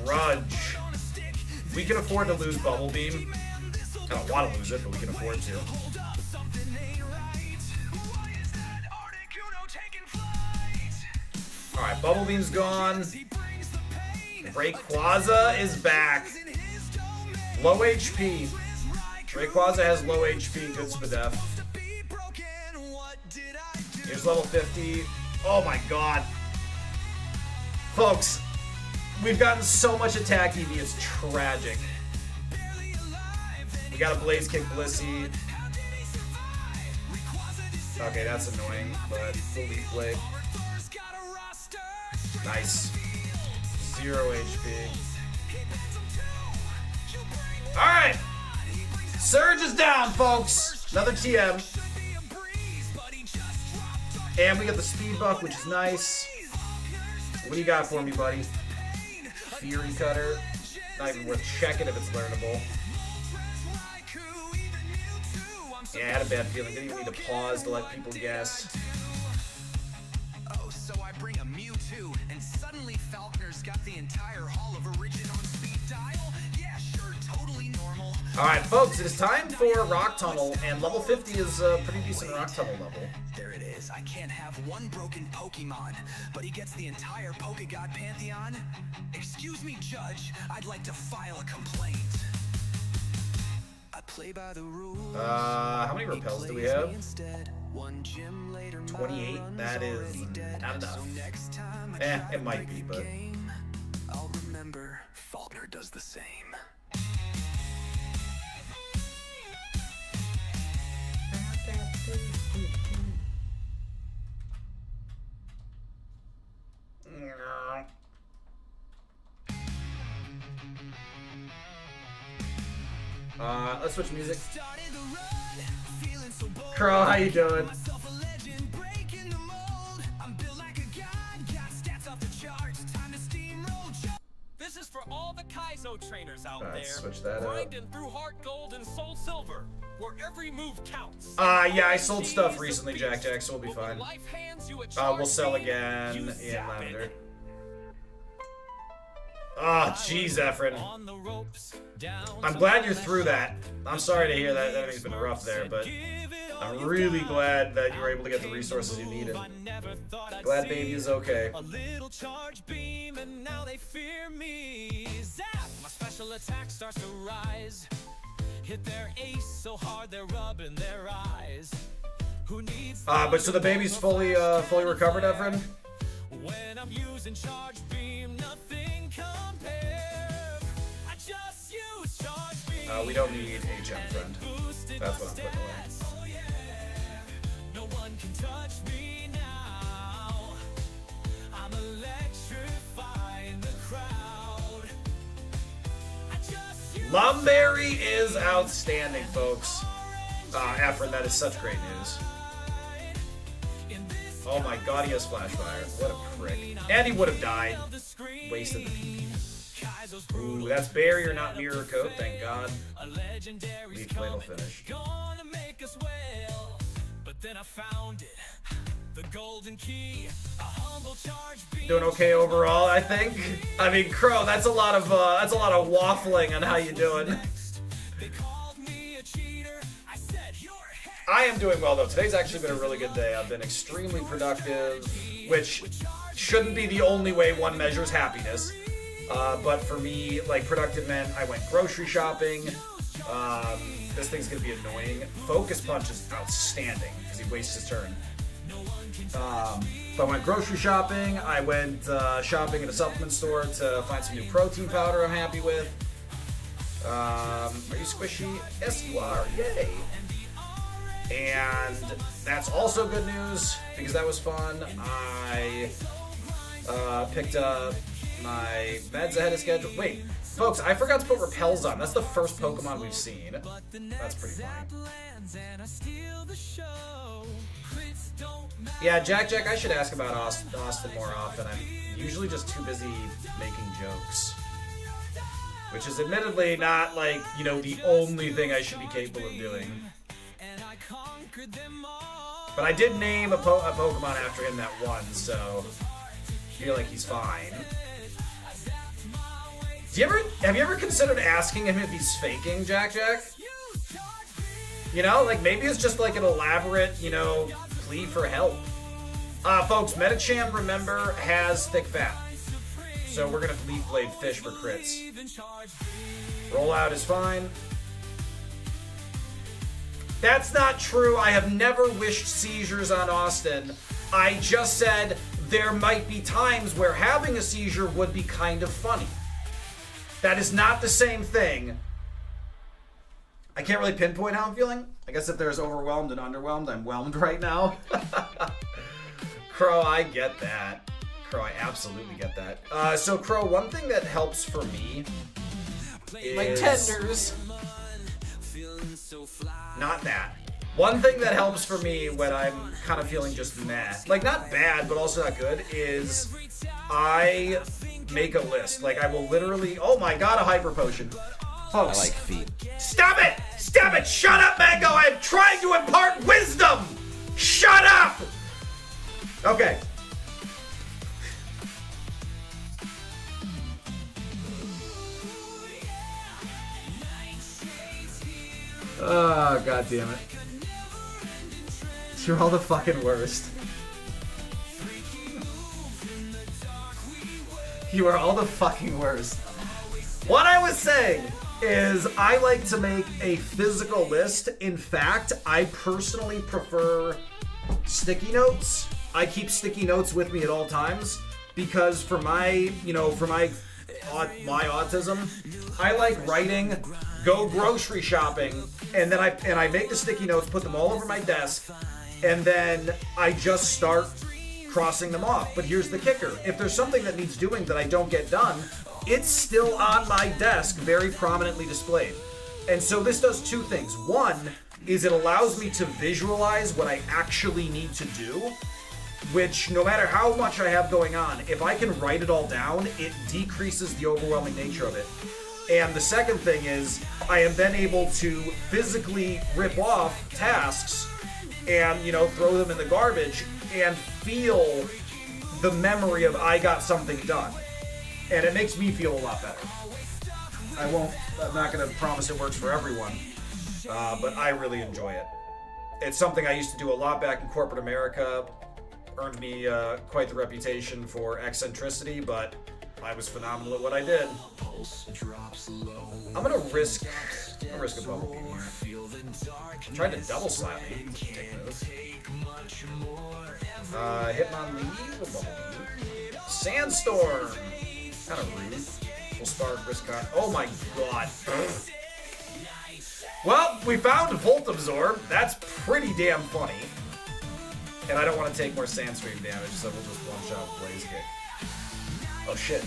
Grudge. We can afford to lose Bubble Beam. I don't want to lose it, but we can afford to. Alright, Bubble Beam's gone. Rayquaza is back. Low HP. Rayquaza has low HP, good spadef. Here's level 50. Oh my god. Folks, we've gotten so much attack EV, it's tragic. We got a Blaze Kick Blissey. Okay, that's annoying, but we'll Leaf Blade. Nice. 0 HP. Alright! Surge is down, folks! Another TM. And we got the speed buff, which is nice. What do you got for me, buddy? Fury Cutter. Not even worth checking if it's learnable. Yeah, I had a bad feeling. Didn't even need to pause to let people guess. bring a Mewtwo, and suddenly Falconer's got the entire hall of Origin on speed dial? Yeah, sure, totally normal. Alright, folks, it is time for Rock Tunnel, and level 50 is a pretty decent Rock Tunnel level. There it is. I can't have one broken Pokemon, but he gets the entire Pokegod Pantheon? Excuse me, Judge, I'd like to file a complaint. I play by the rules. How many repels do we have? 28. 28? That is not enough. It might be, but... I'll remember Faulkner does the same. Let's switch music. Crow, how you doing? This is for all the Kaizo trainers out there. Switch that up. Grinding through heart gold and soul silver, where every move counts. Yeah, I sold stuff recently, Jack, so we'll be fine. We'll sell again in Lavender. Oh, jeez, Efren. I'm glad you're through that. I'm sorry to hear that everything's been rough there, but I'm really glad that you were able to get the resources you needed. Glad baby is okay. A little charge beam and now they fear me. Zap! My special attack starts to rise. Hit their ace so hard they're rubbing their eyes. Who needs but so the baby's fully recovered, Efren? When I'm using charge beam, nothing compares. I just use charge beam. We don't need HM, friend. That's what I'm putting away. Oh yeah. No one can touch me now. I'm electrifying the crowd. I just use Lumberry is outstanding, folks. Efren, that is such great news. Oh my god, he has Flash Fire. What a prick. And he would have died. Wasted the PP. Ooh, that's barrier, not mirror coat, thank god. Leaf Blade will finish. But then I found it. The golden key. A humble charge beam. Doing okay overall, I think. I mean, Crow, that's a lot of waffling on how you doing. They called me a cheater. I said you're I am doing well though. Today's actually been a really good day. I've been extremely productive, which shouldn't be the only way one measures happiness. But for me, like, productive meant I went grocery shopping. This thing's gonna be annoying. Focus Punch is outstanding because he wastes his turn. But I went grocery shopping. I went shopping at a supplement store to find some new protein powder I'm happy with. Are you squishy? Yes, you are. Yay! And that's also good news because that was fun. I picked up my meds ahead of schedule. Wait, folks, I forgot to put repels on. That's the first Pokemon we've seen. That's pretty funny. Yeah, Jack, I should ask about Austin more often. I'm usually just too busy making jokes. Which is admittedly not, like, you know, the only thing I should be capable of doing. But I did name a Pokemon after him that won, so I feel like he's fine. Have you ever considered asking him if he's faking, Jack? You know, like, maybe it's just like an elaborate, you know, plea for help. Folks, Medicham, remember, has thick fat. So we're gonna Leaf Blade Fish for crits. Rollout is fine. That's not true. I have never wished seizures on Austin. I just said there might be times where having a seizure would be kind of funny. That is not the same thing. I can't really pinpoint how I'm feeling. I guess if there's overwhelmed and underwhelmed, I'm whelmed right now. Crow, I get that. Crow, I absolutely get that. So, Crow, one thing that helps for me is... My tenders. Not that. One thing that helps for me when I'm kind of feeling just meh, like not bad, but also not good, is I make a list. Like, I will literally... Oh my god, a Hyper Potion. Folks. I like feet. Stop it! Stop it! Shut up, Mango! I am trying to impart wisdom! Shut up! Okay. Oh, god damn it. You're all the fucking worst. You are all the fucking worst. What I was saying is I like to make a physical list. In fact, I personally prefer sticky notes. I keep sticky notes with me at all times because for my autism, I like writing, go grocery shopping, and then I make the sticky notes, put them all over my desk, and then I just start crossing them off. But here's the kicker. If there's something that needs doing that I don't get done, it's still on my desk, very prominently displayed. And so this does two things. One is it allows me to visualize what I actually need to do, which no matter how much I have going on, if I can write it all down, it decreases the overwhelming nature of it. And the second thing is I am then able to physically rip off tasks and, throw them in the garbage and feel the memory of I got something done. And it makes me feel a lot better. I'm not going to promise it works for everyone, but I really enjoy it. It's something I used to do a lot back in corporate America. Earned me quite the reputation for eccentricity, but I was phenomenal at what I did. I'm gonna risk a bubble beam here. Tried to double slap me. Take those. Hitmon lead with bubble beam. Sandstorm. Kind of rude. Full spark, risk on. Oh my god. Well, we found Volt Absorb. That's pretty damn funny. And I don't want to take more Sandstream damage, so we'll just one-shot Blaze Kick. Oh shit.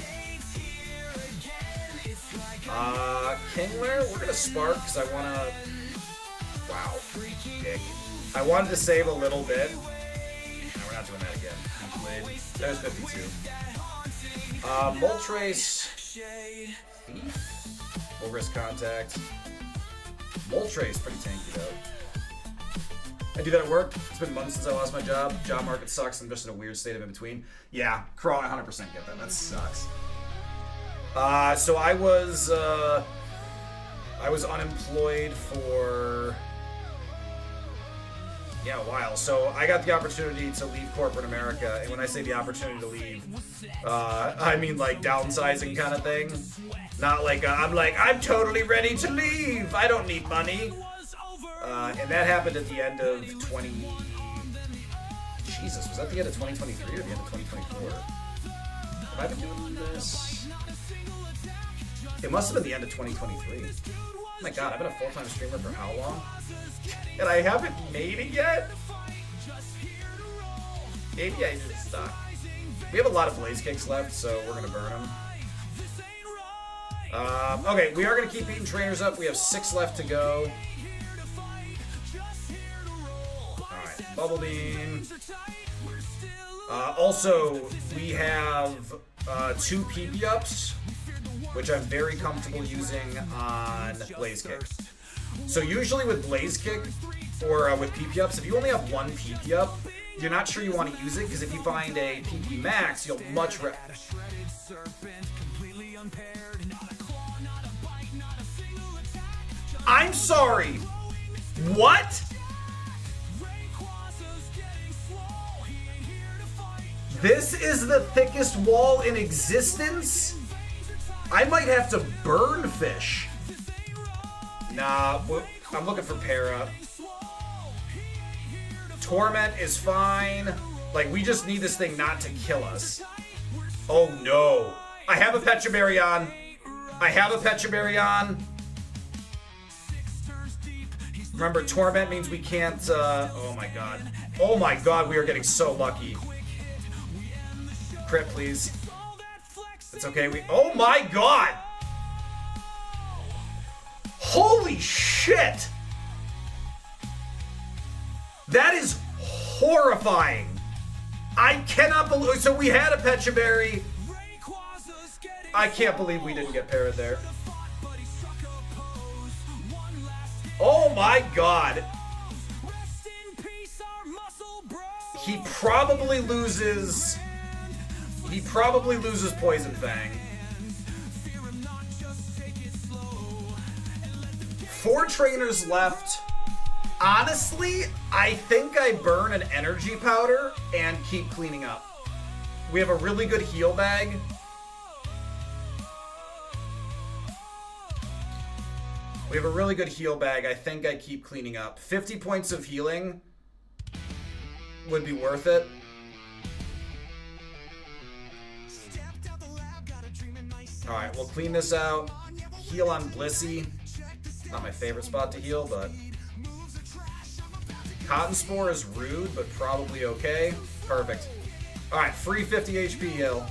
Kingler, we're gonna Spark, because I want to... Wow. Dick. I wanted to save a little bit. No, we're not doing that again. There's 52. Moltres. We'll risk contact. Moltres, pretty tanky though. I do that at work. It's been months since I lost my job. Job market sucks. I'm just in a weird state of in between. Yeah, Crawl, I 100% get that. That sucks. So I was unemployed for a while. So I got the opportunity to leave corporate America, and when I say the opportunity to leave, I mean like downsizing kind of thing. Not like I'm totally ready to leave. I don't need money. And that happened at the end of Jesus, was that the end of 2023 or the end of 2024? Have I been doing this? It must have been the end of 2023. Oh my god, I've been a full-time streamer for how long? And I haven't made it yet? Maybe I just stopped. We have a lot of Blaze Kicks left, so we're going to burn them. Okay, we are going to keep beating trainers up. We have 6 left to go. Alright, Bubble Beam. Also, we have 2 PP ups, which I'm very comfortable using on Blaze Kick. So usually with Blaze Kick, or with PP ups, if you only have 1 PP up, you're not sure you want to use it, because if you find a PP max, you'll much rather... I'm sorry! What? This is the thickest wall in existence? I might have to burn fish. Nah, I'm looking for para. Torment is fine. Like, we just need this thing not to kill us. Oh no. I have a Petraberry on. I have a Petraberry on. Remember, Torment means we can't, oh my god. Oh my god, we are getting so lucky. Crit, please. It's okay, oh my god! Holy shit! That is horrifying. I cannot believe, so we had a Petraberry. I can't believe we didn't get parried there. Oh my god. He probably loses Poison Fang. 4 trainers left. Honestly, I think I burn an energy powder and keep cleaning up. We have a really good heal bag. We have a really good heal bag. I think I keep cleaning up. 50 points of healing would be worth it. Alright, we'll clean this out. Heal on Blissey. Not my favorite spot to heal, but... Cotton Spore is rude, but probably okay. Perfect. Alright, free 50 HP heal.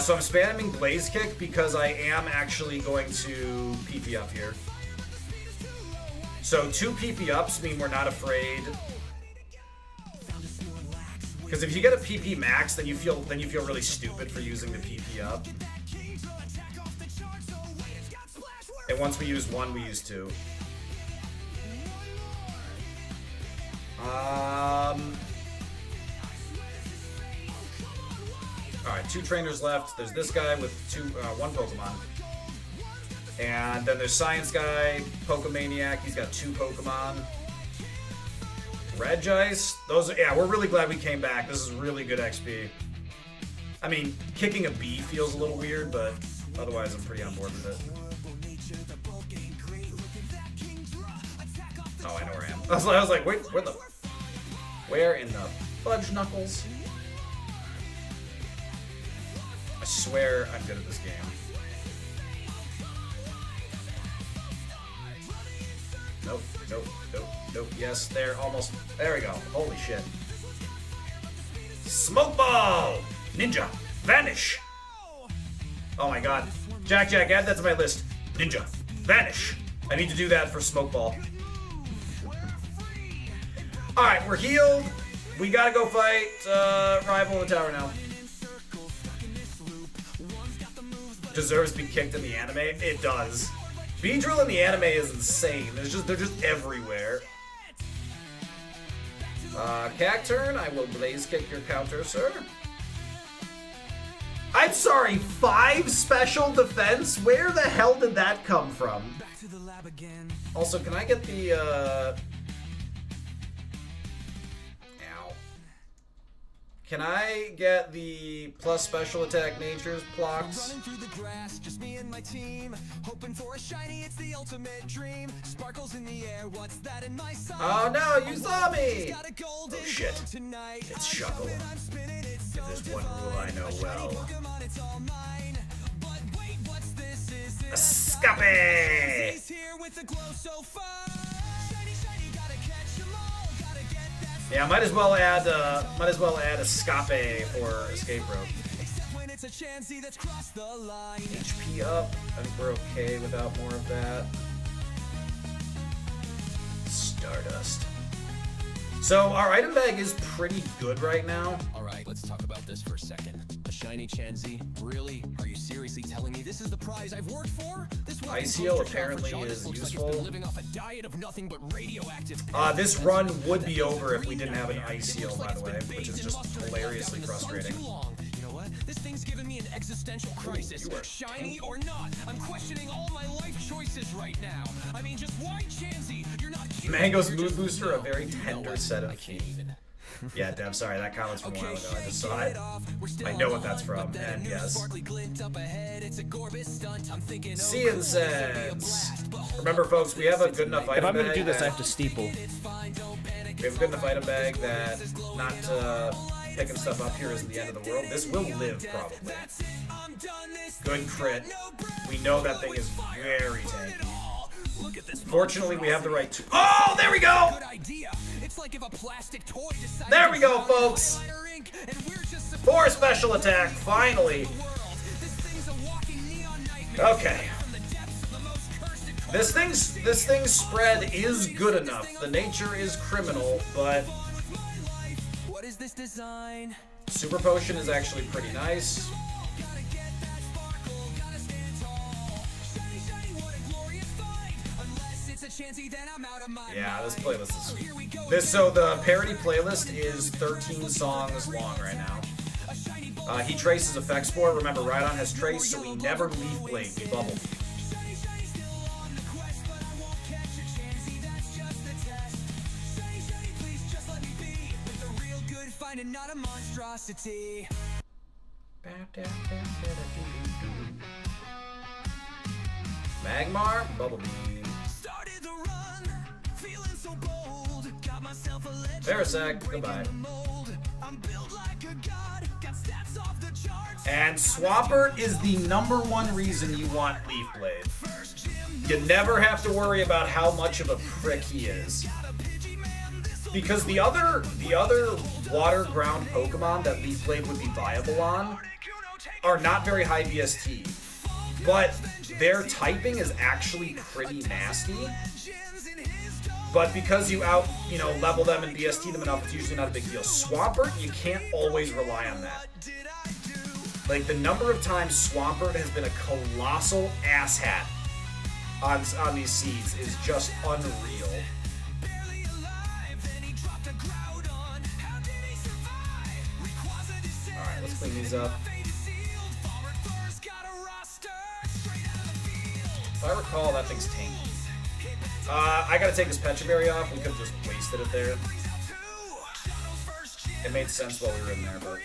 So I'm spamming Blaze Kick because I am actually going to PP up here. So 2 PP ups mean we're not afraid. Because if you get a PP max, then you feel really stupid for using the PP up. And once we use 1, we use 2. Alright, 2 trainers left. There's this guy with 1 Pokemon. And then there's Science Guy, Pokemaniac. He's got 2 Pokemon. Regice. Those are, yeah, we're really glad we came back. This is really good XP. I mean, kicking a bee feels a little weird, but otherwise I'm pretty on board with it. Oh, I know where I am. I was like, wait, where in the fudge knuckles? I swear I'm good at this game. Nope, nope, nope, nope. Yes, there, almost. There we go. Holy shit. Smoke Ball! Ninja, vanish! Oh my god. Jack, add that to my list. Ninja, vanish! I need to do that for Smoke Ball. Alright, we're healed. We gotta go fight Rival in the tower now. Deserves to be kicked in the anime? It does. Beedrill in the anime is insane. They're just everywhere. Cacturn, I will Blaze Kick your counter, sir. I'm sorry, 5 special defense? Where the hell did that come from? Also, can I get the, Ow. Can I get the plus special attack nature's blocks? Just me and my team, hoping for a shiny, it's the ultimate dream. Sparkles in the air, what's that in my sight? Oh no, you saw me! Oh shit. It's Shuckle. If there's one rule I know well. Escape! Yeah, might as well add Escape for Escape Rope. HP up. I think we're okay without more of that. Stardust. So our item bag is pretty good right now. Alright, let's talk about this for a second. A shiny Chansey? Really? Are you seriously telling me this is the prize I've worked for? Ice Heal apparently is useful. Living off a diet of nothing but radioactive. This run would be over if we didn't have an Ice Heal, by the way, which is just hilariously frustrating. You know what? This thing's giving me an existential crisis. Shiny or not, I'm questioning all my life choices right now. I mean, just why Chansey? You're not Mango's Mood Booster, a very tender set of feet. Yeah, Dev, sorry, that comment's from a while ago. I just saw it. I know what that's from, and yes. Cian Sense. Remember, folks, we have a good enough item bag. If I'm going to do this, I have to steeple. We have a good enough item bag that not picking stuff up here isn't the end of the world. This will live, probably. Good crit. We know that thing is very tanky. Fortunately, we have the right to. Oh, there we go! There we go, folks! 4 special attack, finally! Okay. This thing's spread is good enough. The nature is criminal, but Super Potion is actually pretty nice. Yeah, this playlist is so the parody playlist is 13 songs long right now. He traces effects for it. Remember, Rhydon has trace, so we never Leaf Blade. We bubble. Not a monstrosity. Magmar, Bubble Beam. Started the run, feeling so bold. Got myself a legend. Parasect, goodbye. I'm built like a god, got stats off the charts. And Swampert is the #1 reason you want Leaf Blade. You never have to worry about how much of a prick he is. Because the other water ground Pokemon that Leaf Blade would be viable on are not very high BST. But their typing is actually pretty nasty. But because you level them and BST them enough, it's usually not a big deal. Swampert, you can't always rely on that. Like, the number of times Swampert has been a colossal asshat on these seeds is just unreal. Alright, let's clean these up. If I recall, that thing's tainted. I gotta take this Pecha Berry off. We could have just wasted it there. It made sense while we were in there, but...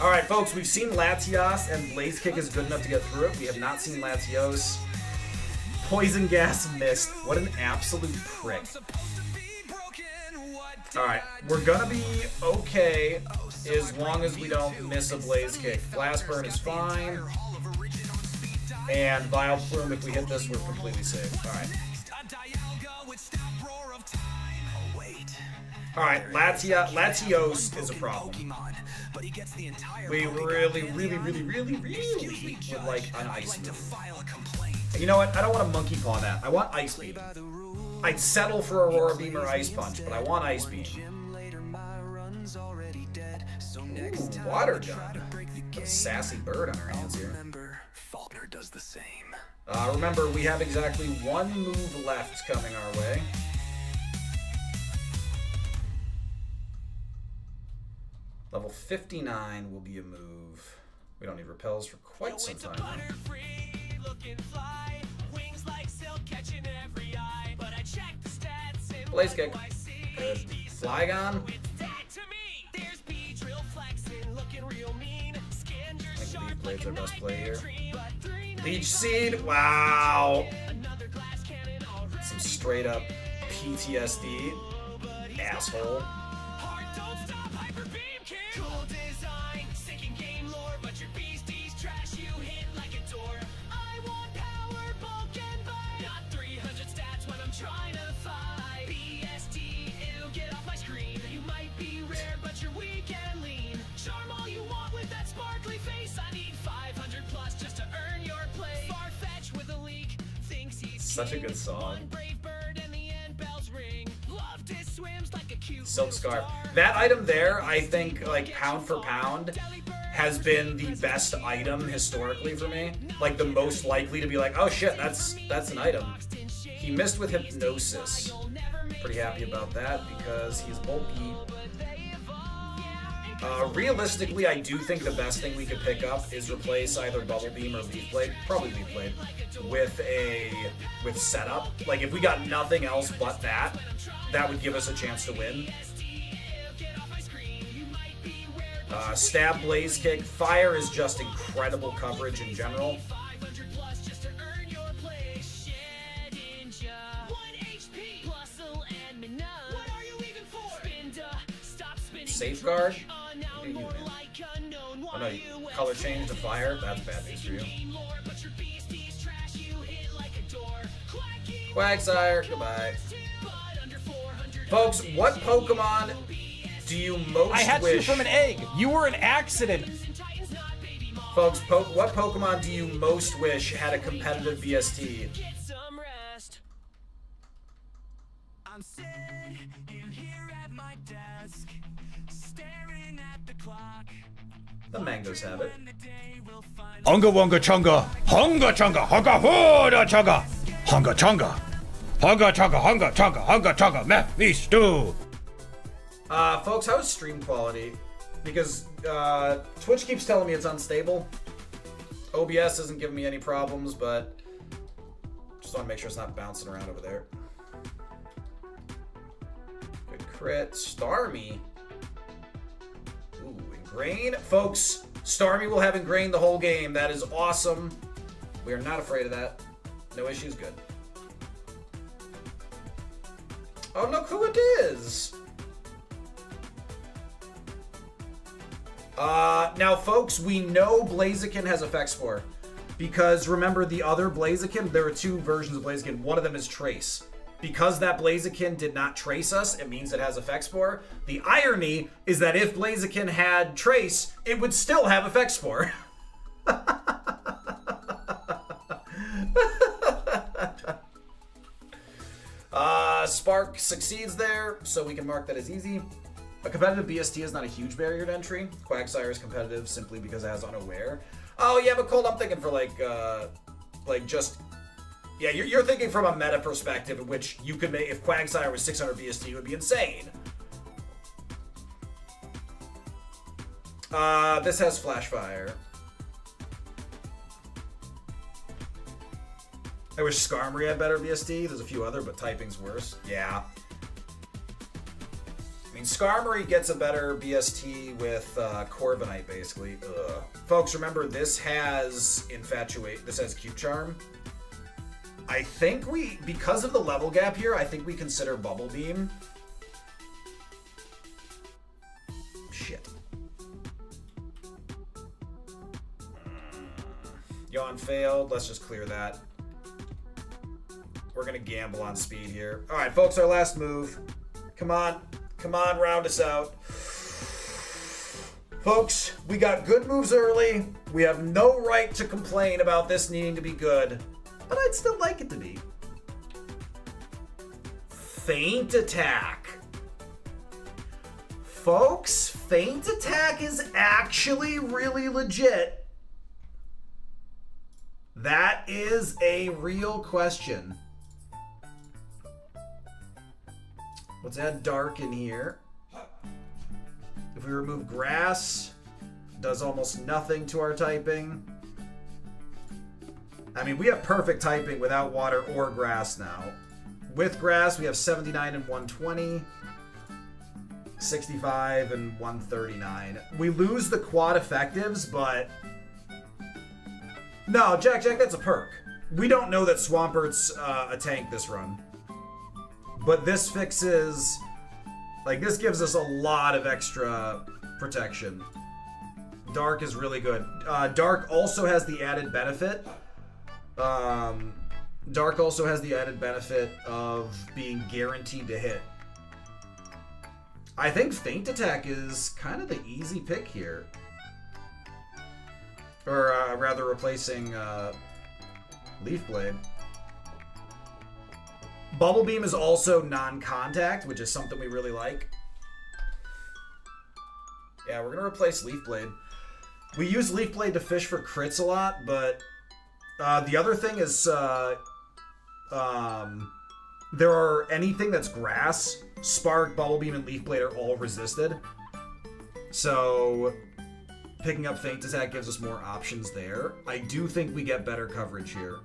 Alright, folks, we've seen Latios, and Blaze Kick is good enough to get through it. We have not seen Latios. Poison Gas missed. What an absolute prick. Alright, we're gonna be okay as long as we don't miss a Blaze Kick. Blast Burn is fine. And Vile Plume, if we hit this, we're completely safe. Alright. Alright, Latios is a problem. We really would like an Ice move. You know what? I don't want a Monkey Paw that. I want Ice Beam. I'd settle for Aurora Beam or Ice Punch, but I want Ice Beam. Ooh, Water Gun. Got a sassy bird on our hands here. Remember, we have exactly one move left coming our way. Level 59 will be a move. We don't need repels for quite some time now. Blaze Kick. Good. Flygon. I think Leaf Blade's our best play here. Leech Seed. Wow. Some straight up PTSD. Asshole. Such a good song. Silk Scarf. That item there, I think, like, pound for pound, has been the best item historically for me. Like, the most likely to be like, oh shit, that's an item. He missed with Hypnosis. Pretty happy about that because he's bulky. Realistically, I do think the best thing we could pick up is replace either Bubble Beam or Leaf Blade, probably Leaf Blade, with setup. Like, if we got nothing else but that would give us a chance to win. Stab, Blaze Kick. Fire is just incredible coverage in general. Safeguard? Oh no, color change to fire? That's bad news for you. Quagsire, goodbye. Folks, what Pokemon do you most wish... I hatched you from an egg! You were an accident! Folks, what Pokemon do you most wish had a competitive VST? I'm sitting here at my desk, staring at the clock. The mangoes have it. Hunga Wunga Chunga, Hunga Chunga, Hunga Huda Chunga, Hunga Chunga, Hunga Chunga, Hunga Chunga, Hunga Chunga, Mephisto. Folks, how's stream quality? Because Twitch keeps telling me it's unstable. OBS isn't giving me any problems, but just want to make sure it's not bouncing around over there. Good crit. Starmie. Ooh, Ingrain. Folks, Starmie will have Ingrain the whole game. That is awesome. We are not afraid of that. No issues, good. Oh, look who it is! Now, folks, we know Blaziken has Effect Spore. Because, remember, the other Blaziken, there are two versions of Blaziken. One of them is Trace. Because that Blaziken did not trace us, it means it has Effect Spore. The irony is that if Blaziken had Trace, it would still have Effect Spore. Spark succeeds there, so we can mark that as easy. A competitive BST is not a huge barrier to entry. Quagsire is competitive simply because it has Unaware. Oh yeah, but Cold, I'm thinking for like just... Yeah, you're thinking from a meta perspective in which you could make... If Quagsire was 600 BST, it would be insane. This has Flash Fire. I wish Skarmory had better BST. There's a few other, but typing's worse. Yeah. I mean, Skarmory gets a better BST with Corviknight, basically. Ugh. Folks, remember, this has Infatuate. This has Cute Charm. I think because of the level gap here, I think we consider Bubble Beam. Shit. Yawn failed. Let's just clear that. We're going to gamble on speed here. All right, folks, our last move. Come on. Come on, round us out. Folks, we got good moves early. We have no right to complain about this needing to be good, but I'd still like it to be. Feint Attack. Folks, Feint Attack is actually really legit. That is a real question. Let's add Dark in here. If we remove Grass, does almost nothing to our typing. I mean, we have perfect typing without Water or Grass now. With Grass, we have 79 and 120. 65 and 139. We lose the quad effectives, but... No, Jack, that's a perk. We don't know that Swampert's a tank this run. But this fixes... Like, this gives us a lot of extra protection. Dark is really good. Dark also has the added benefit. Dark also has the added benefit of being guaranteed to hit. I think Feint Attack is kind of the easy pick here. Or rather replacing Leaf Blade. Bubble Beam is also non-contact, which is something we really like. Yeah, we're going to replace Leaf Blade. We use Leaf Blade to fish for crits a lot, but the other thing is there are anything that's grass, Spark, Bubble Beam, and Leaf Blade are all resisted. So picking up Feint Attack gives us more options there. I do think we get better coverage here.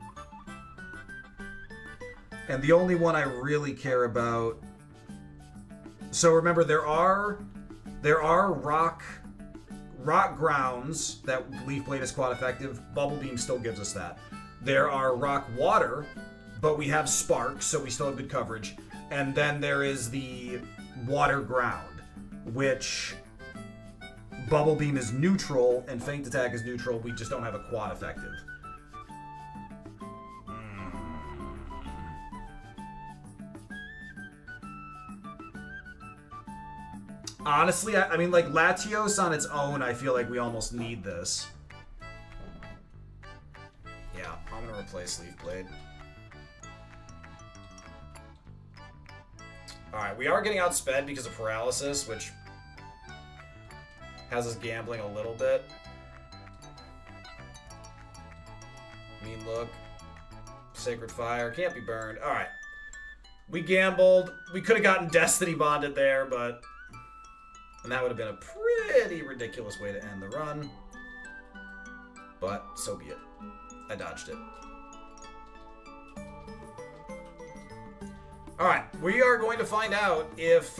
And the only one I really care about... So remember, there are rock grounds that Leaf Blade is quad effective. Bubble Beam still gives us that. There are rock water, but we have Spark, so we still have good coverage. And then there is the water ground, which Bubble Beam is neutral and Feint Attack is neutral. We just don't have a quad effective. Honestly, I mean, like, Latios on its own, I feel like we almost need this. Yeah, I'm gonna replace Leaf Blade. Alright, we are getting outsped because of Paralysis, which has us gambling a little bit. Mean Look. Sacred Fire. Can't be burned. Alright. We gambled. We could have gotten Destiny Bonded there, but... And that would have been a pretty ridiculous way to end the run. But so be it. I dodged it. Alright, we are going to find out if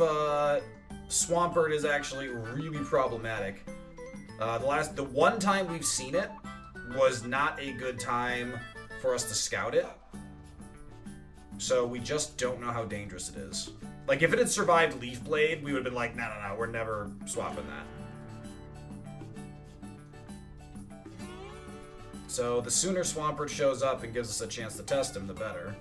Swampert is actually really problematic. The one time we've seen it was not a good time for us to scout it. So we just don't know how dangerous it is. Like, if it had survived Leaf Blade, we would have been like, no, we're never swapping that. So the sooner Swampert shows up and gives us a chance to test him, the better.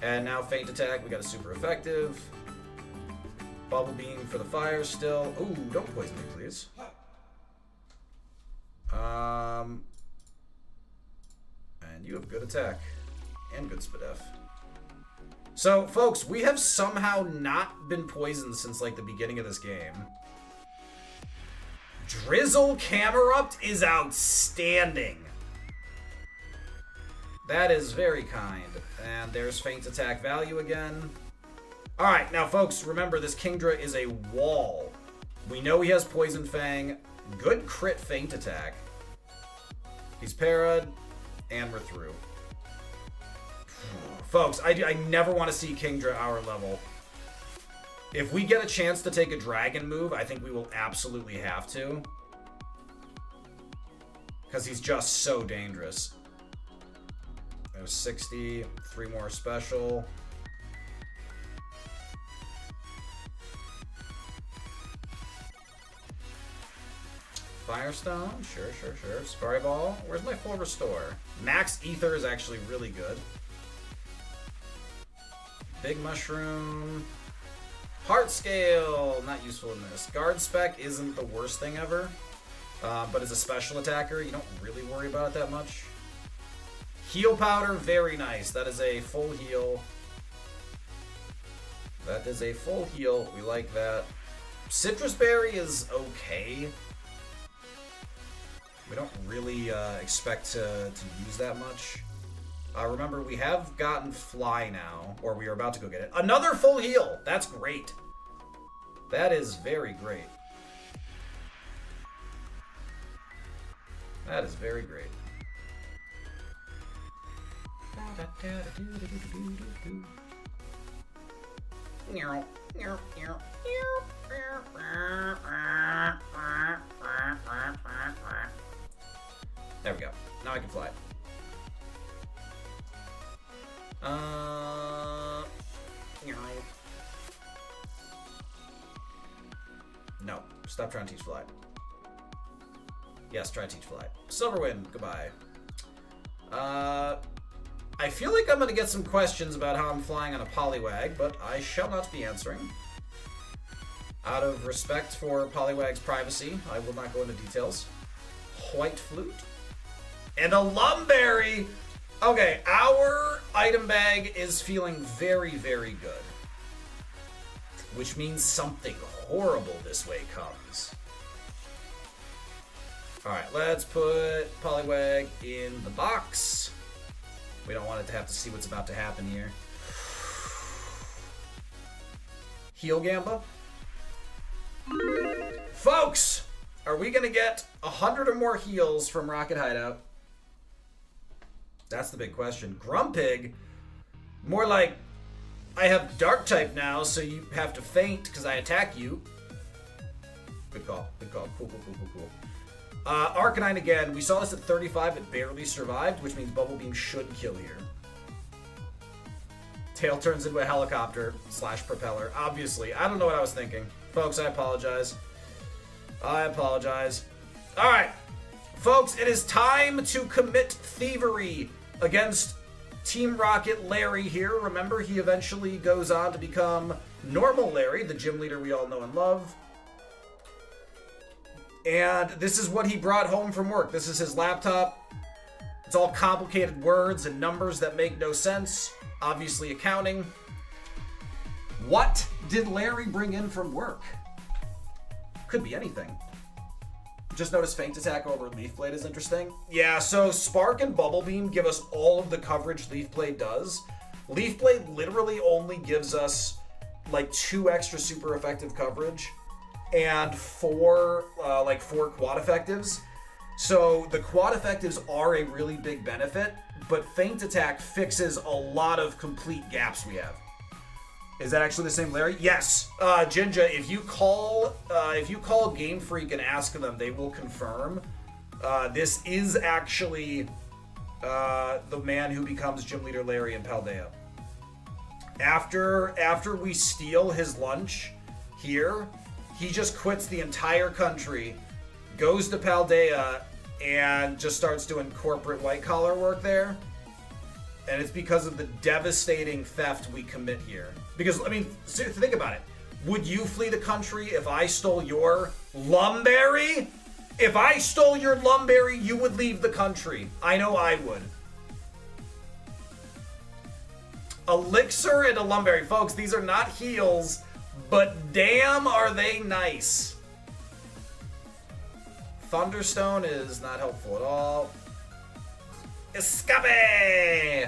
And now Feint Attack, we got a super effective. Bubble Beam for the fire still. Ooh, don't poison me, please. And you have good attack. And good Spadef. So, folks, we have somehow not been poisoned since, like, the beginning of this game. Drizzle Camerupt is outstanding. That is very kind. And there's Feint Attack value again. Alright, now folks, remember this Kingdra is a wall. We know he has Poison Fang. Good crit Feint Attack. He's parried. And we're through. Folks, I never want to see Kingdra our level. If we get a chance to take a dragon move, I think we will absolutely have to. Because he's just so dangerous. There's 60, 3 more special. Firestone, sure. Sparry Ball, where's my full restore? Max Ether is actually really good. Big Mushroom. Heart Scale, not useful in this. Guard Spec isn't the worst thing ever, but as a special attacker, you don't really worry about it that much. Heal Powder, very nice. That is a full heal. That is a full heal. We like that. Citrus Berry is okay. We don't really expect to use that much. Remember, we have gotten Fly now, or we are about to go get it. Another full heal! That's great. That is very great. That is very great. There we go. Now I can fly. No. Stop trying to teach fly. Yes, try to teach fly. Silverwind, goodbye. I feel like I'm going to get some questions about how I'm flying on a Poliwag, but I shall not be answering. Out of respect for Poliwag's privacy, I will not go into details. White Flute. And a Lumberry! Okay, our item bag is feeling very, very good. Which means something horrible this way comes. Alright, let's put Poliwag in the box. We don't want it to have to see what's about to happen here. Heal Gamba. Folks! Are we gonna get 100 or more heals from Rocket Hideout? That's the big question. Grumpig? More like, I have Dark type now, so you have to faint because I attack you. Good call. Good call. Cool. Arcanine again. We saw this at 35. It barely survived, which means Bubble Beam should kill here. Tail turns into a helicopter / propeller. Obviously. I don't know what I was thinking. Folks, I apologize. Alright. Folks, it is time to commit thievery against Team Rocket Larry here. Remember, he eventually goes on to become Normal Larry, the gym leader we all know and love. And this is what he brought home from work. This is his laptop. It's all complicated words and numbers that make no sense. Obviously accounting. What did Larry bring in from work? Could be anything. Just notice Feint Attack over Leaf Blade is interesting. Yeah, so Spark and Bubble Beam give us all of the coverage Leaf Blade does, Leaf Blade literally only gives us like 2 extra super effective coverage and 4 quad effectives. So the quad effectives are a really big benefit, but Feint Attack fixes a lot of complete gaps we have. Is that actually the same Larry? Yes. Jinja, if you call Game Freak and ask them, they will confirm. This is actually the man who becomes Gym Leader Larry in Paldea. After we steal his lunch here, he just quits the entire country, goes to Paldea, and just starts doing corporate white-collar work there. And it's because of the devastating theft we commit here. Because, I mean, think about it. Would you flee the country if I stole your Lumberry? If I stole your Lumberry, you would leave the country. I know I would. Elixir and a Lumberry. Folks, these are not heals, but damn are they nice. Thunderstone is not helpful at all. Escape!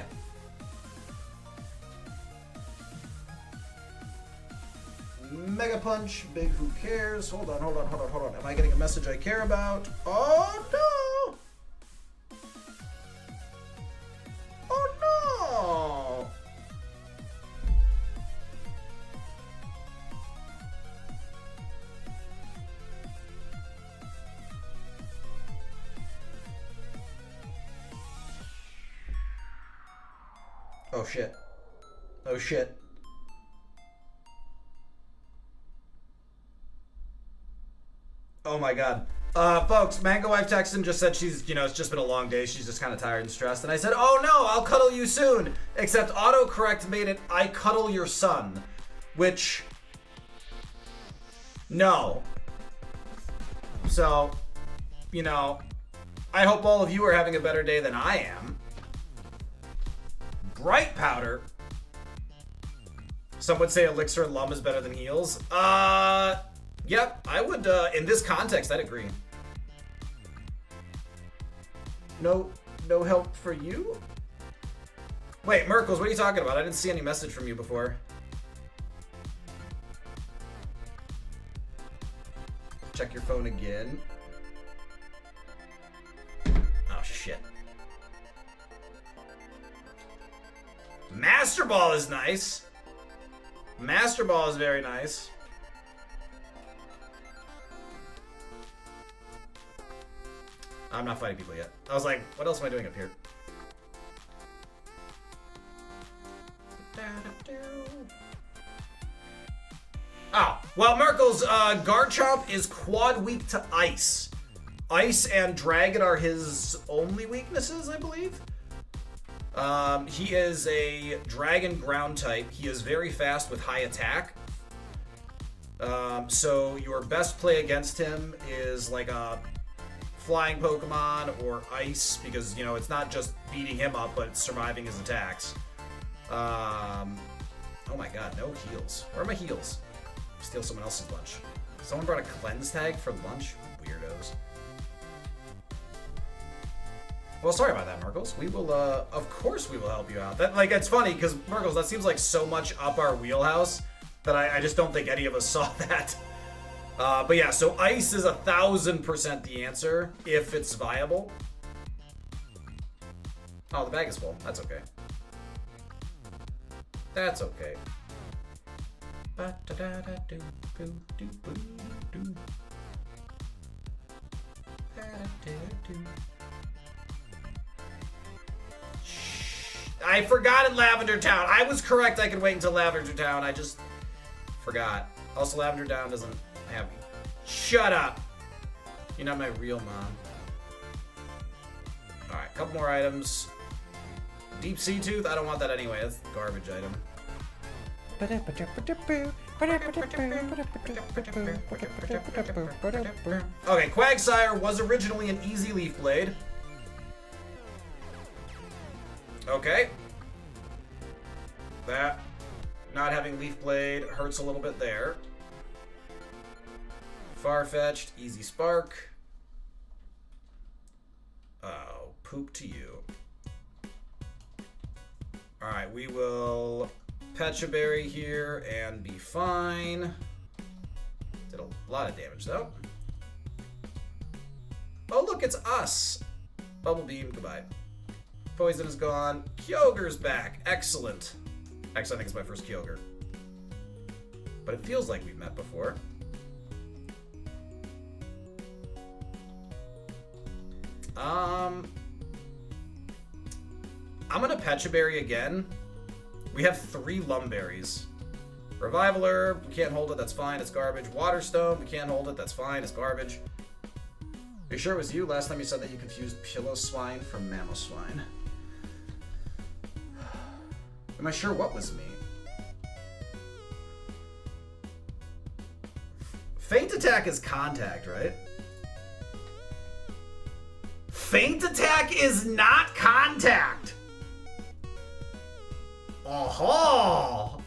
Mega Punch, big who cares. Hold on. Am I getting a message I care about? Oh no! Oh no! Oh shit. Oh shit. Oh my god. Folks, Mango Wife texted and just said she's, it's just been a long day. She's just kind of tired and stressed. And I said, oh no, I'll cuddle you soon. Except autocorrect made it, I cuddle your son. Which, no. So, I hope all of you are having a better day than I am. Bright Powder. Some would say Elixir and Lum is better than heals. Yep, I would, in this context, I'd agree. No help for you? Wait, Merkles, what are you talking about? I didn't see any message from you before. Check your phone again. Oh, shit. Master Ball is nice. Master Ball is very nice. I'm not fighting people yet. I was like, what else am I doing up here? Oh, well, Merkles, Garchomp is quad weak to Ice. Ice and Dragon are his only weaknesses, I believe. He is a Dragon ground type. He is very fast with high attack. So your best play against him is like a flying Pokemon or Ice, because it's not just beating him up, but surviving his attacks. Oh my god, no heals. Where are my heals? Steal someone else's lunch. Someone brought a cleanse tag for lunch? Weirdos. Well, sorry about that, Merkles. We will, of course we will help you out. It's funny, because, Merkles, that seems like so much up our wheelhouse that I just don't think any of us saw that. But yeah, so Ice is 1000% the answer, if it's viable. Oh, the bag is full. That's okay. That's okay. I forgot in Lavender Town. I was correct. I could wait until Lavender Town. I just forgot. Also, Lavender Town doesn't have me. Shut up. You're not my real mom. Alright, couple more items. Deep Sea Tooth? I don't want that anyway. That's a garbage item. Okay, Quagsire was originally an easy Leaf Blade. Okay. That, not having Leaf Blade hurts a little bit there. Farfetch'd, easy Spark. Oh, poop to you. Alright, we will Pecha Berry here and be fine. Did a lot of damage though. Oh look, it's us. Bubble Beam, goodbye. Poison is gone. Kyogre's back. Excellent. Actually, I think it's my first Kyogre. But it feels like we've met before. I'm gonna Pecha Berry again. We have 3 Lumberries. Revival Herb, we can't hold it, that's fine, it's garbage. Water Stone, we can't hold it, that's fine, it's garbage. Are you sure it was you? Last time you said that you confused Piloswine from Mamoswine. Am I sure what was me? Feint Attack is contact, right? Feint Attack is not contact! Oh-ho!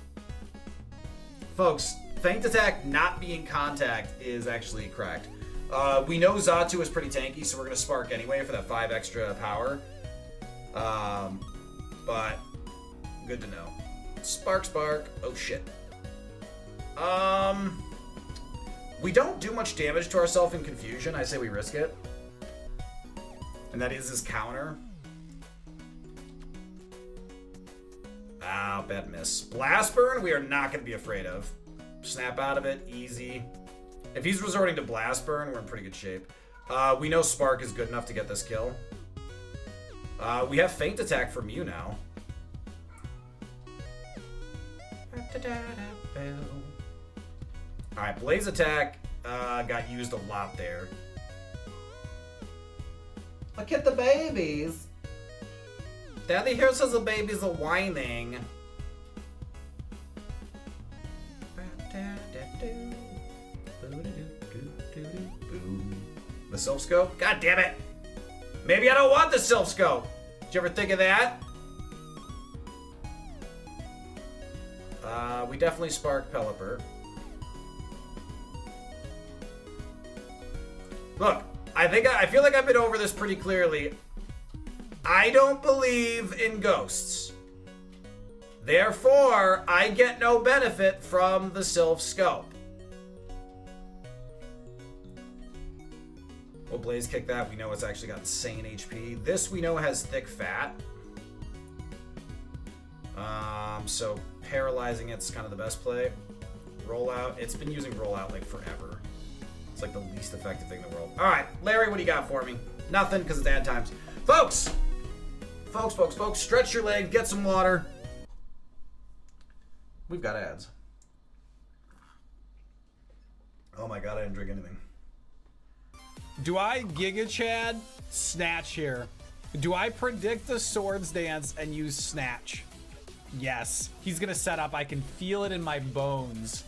Folks, Feint Attack not being contact is actually cracked. We know Xatu is pretty tanky, so we're going to Spark anyway for that 5 extra power. But good to know. Spark, Spark. Oh, shit. We don't do much damage to ourselves in Confusion. I say we risk it. And that is his counter. Ah, bad miss. Blast Burn, we are not going to be afraid of. Snap out of it, easy. If he's resorting to Blast Burn, we're in pretty good shape. We know Spark is good enough to get this kill. We have Feint Attack from you now. Alright, Blaze Attack got used a lot there. Look at the babies. Daddy here says the babies are whining. The Silph Scope? God damn it! Maybe I don't want the Silph Scope! Did you ever think of that? We definitely Spark Pelipper. Look, I feel like I've been over this pretty clearly. I don't believe in ghosts. Therefore, I get no benefit from the Silph Scope. We'll Blaze Kick that. We know it's actually got insane HP. This we know has thick fat. So paralyzing it's kind of the best play. Rollout. It's been using Rollout like forever. It's like the least effective thing in the world. Alright, Larry, what do you got for me? Nothing, because it's ad times. Folks, stretch your leg, get some water. We've got ads. Oh my god, I didn't drink anything. Do I Giga Chad Snatch here? Do I predict the Swords Dance and use Snatch? Yes. He's gonna set up. I can feel it in my bones.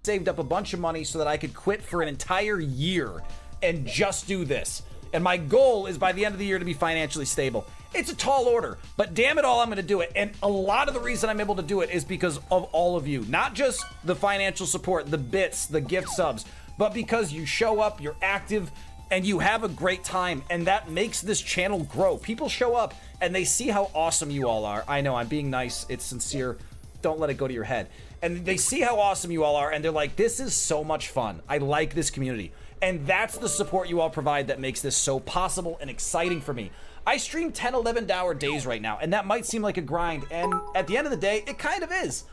Saved up a bunch of money so that I could quit for an entire year and just do this. And my goal is by the end of the year to be financially stable. It's a tall order, but damn it all, I'm going to do it. And a lot of the reason I'm able to do it is because of all of you. Not just the financial support, the bits, the gift subs, but because you show up, you're active, and you have a great time. And that makes this channel grow. People show up and they see how awesome you all are. I know, I'm being nice. It's sincere. Don't let it go to your head. And they see how awesome you all are, and they're like, this is so much fun. I like this community. And that's the support you all provide that makes this so possible and exciting for me. I stream 10, 11-hour days right now, and that might seem like a grind, and at the end of the day, it kind of is.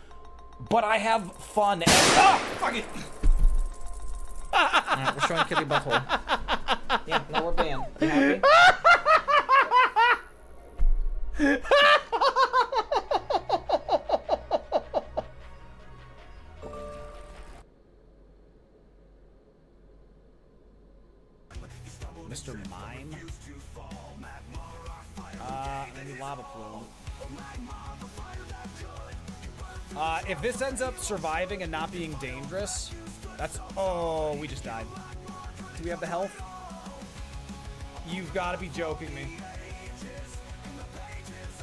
But I have fun. And fuck it! Alright, we're showing Kitty butthole. Yeah, now we're banned. You happy? Mr. Mime? Maybe Lava Plume. If this ends up surviving and not being dangerous, that's... Oh, we just died. Do we have the health? You've got to be joking me.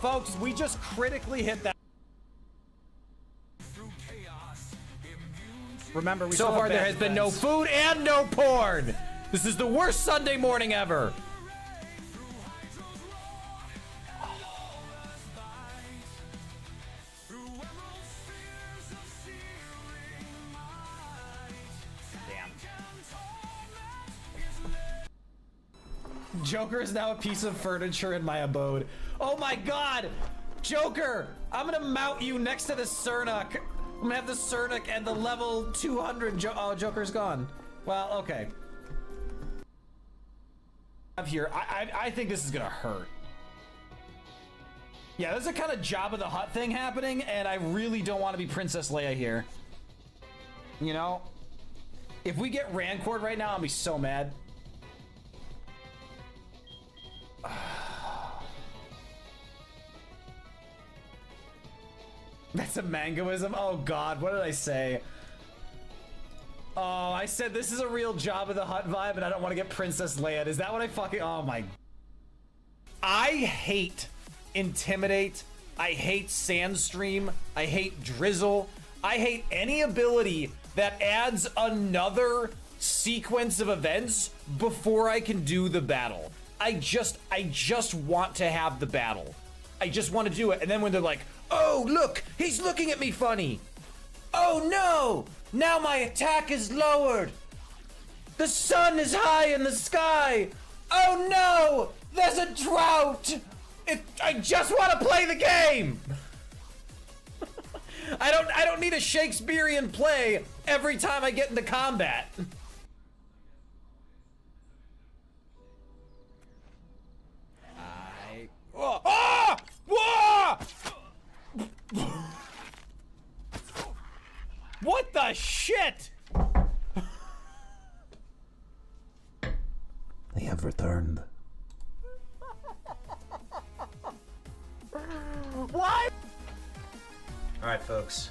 Folks, we just critically hit that. Remember, so far there has been no food and no porn. This is the worst Sunday morning ever. Joker is now a piece of furniture in my abode. Oh my god! Joker! I'm gonna mount you next to the Cernuck. I'm gonna have the Cernuck and the level 200 oh, Joker's gone. Well, okay. Up here, I think this is gonna hurt. Yeah, there's a kind of Jabba the Hutt thing happening, and I really don't want to be Princess Leia here. You know? If we get Rancored right now, I'll be so mad. That's a mangoism? Oh god, what did I say? Oh, I said this is a real Jabba the Hutt vibe and I don't want to get Princess Leia. Is that what I fucking... Oh my... I hate Intimidate. I hate Sandstream. I hate Drizzle. I hate any ability that adds another sequence of events before I can do the battle. I just want to have the battle. I just want to do it. And then when they're like, oh, look, he's looking at me funny. Oh, no. Now my attack is lowered. The sun is high in the sky. Oh, no. There's a drought. I just want to play the game. I don't need a Shakespearean play every time I get into combat. What the shit? They have returned. What? Alright, folks.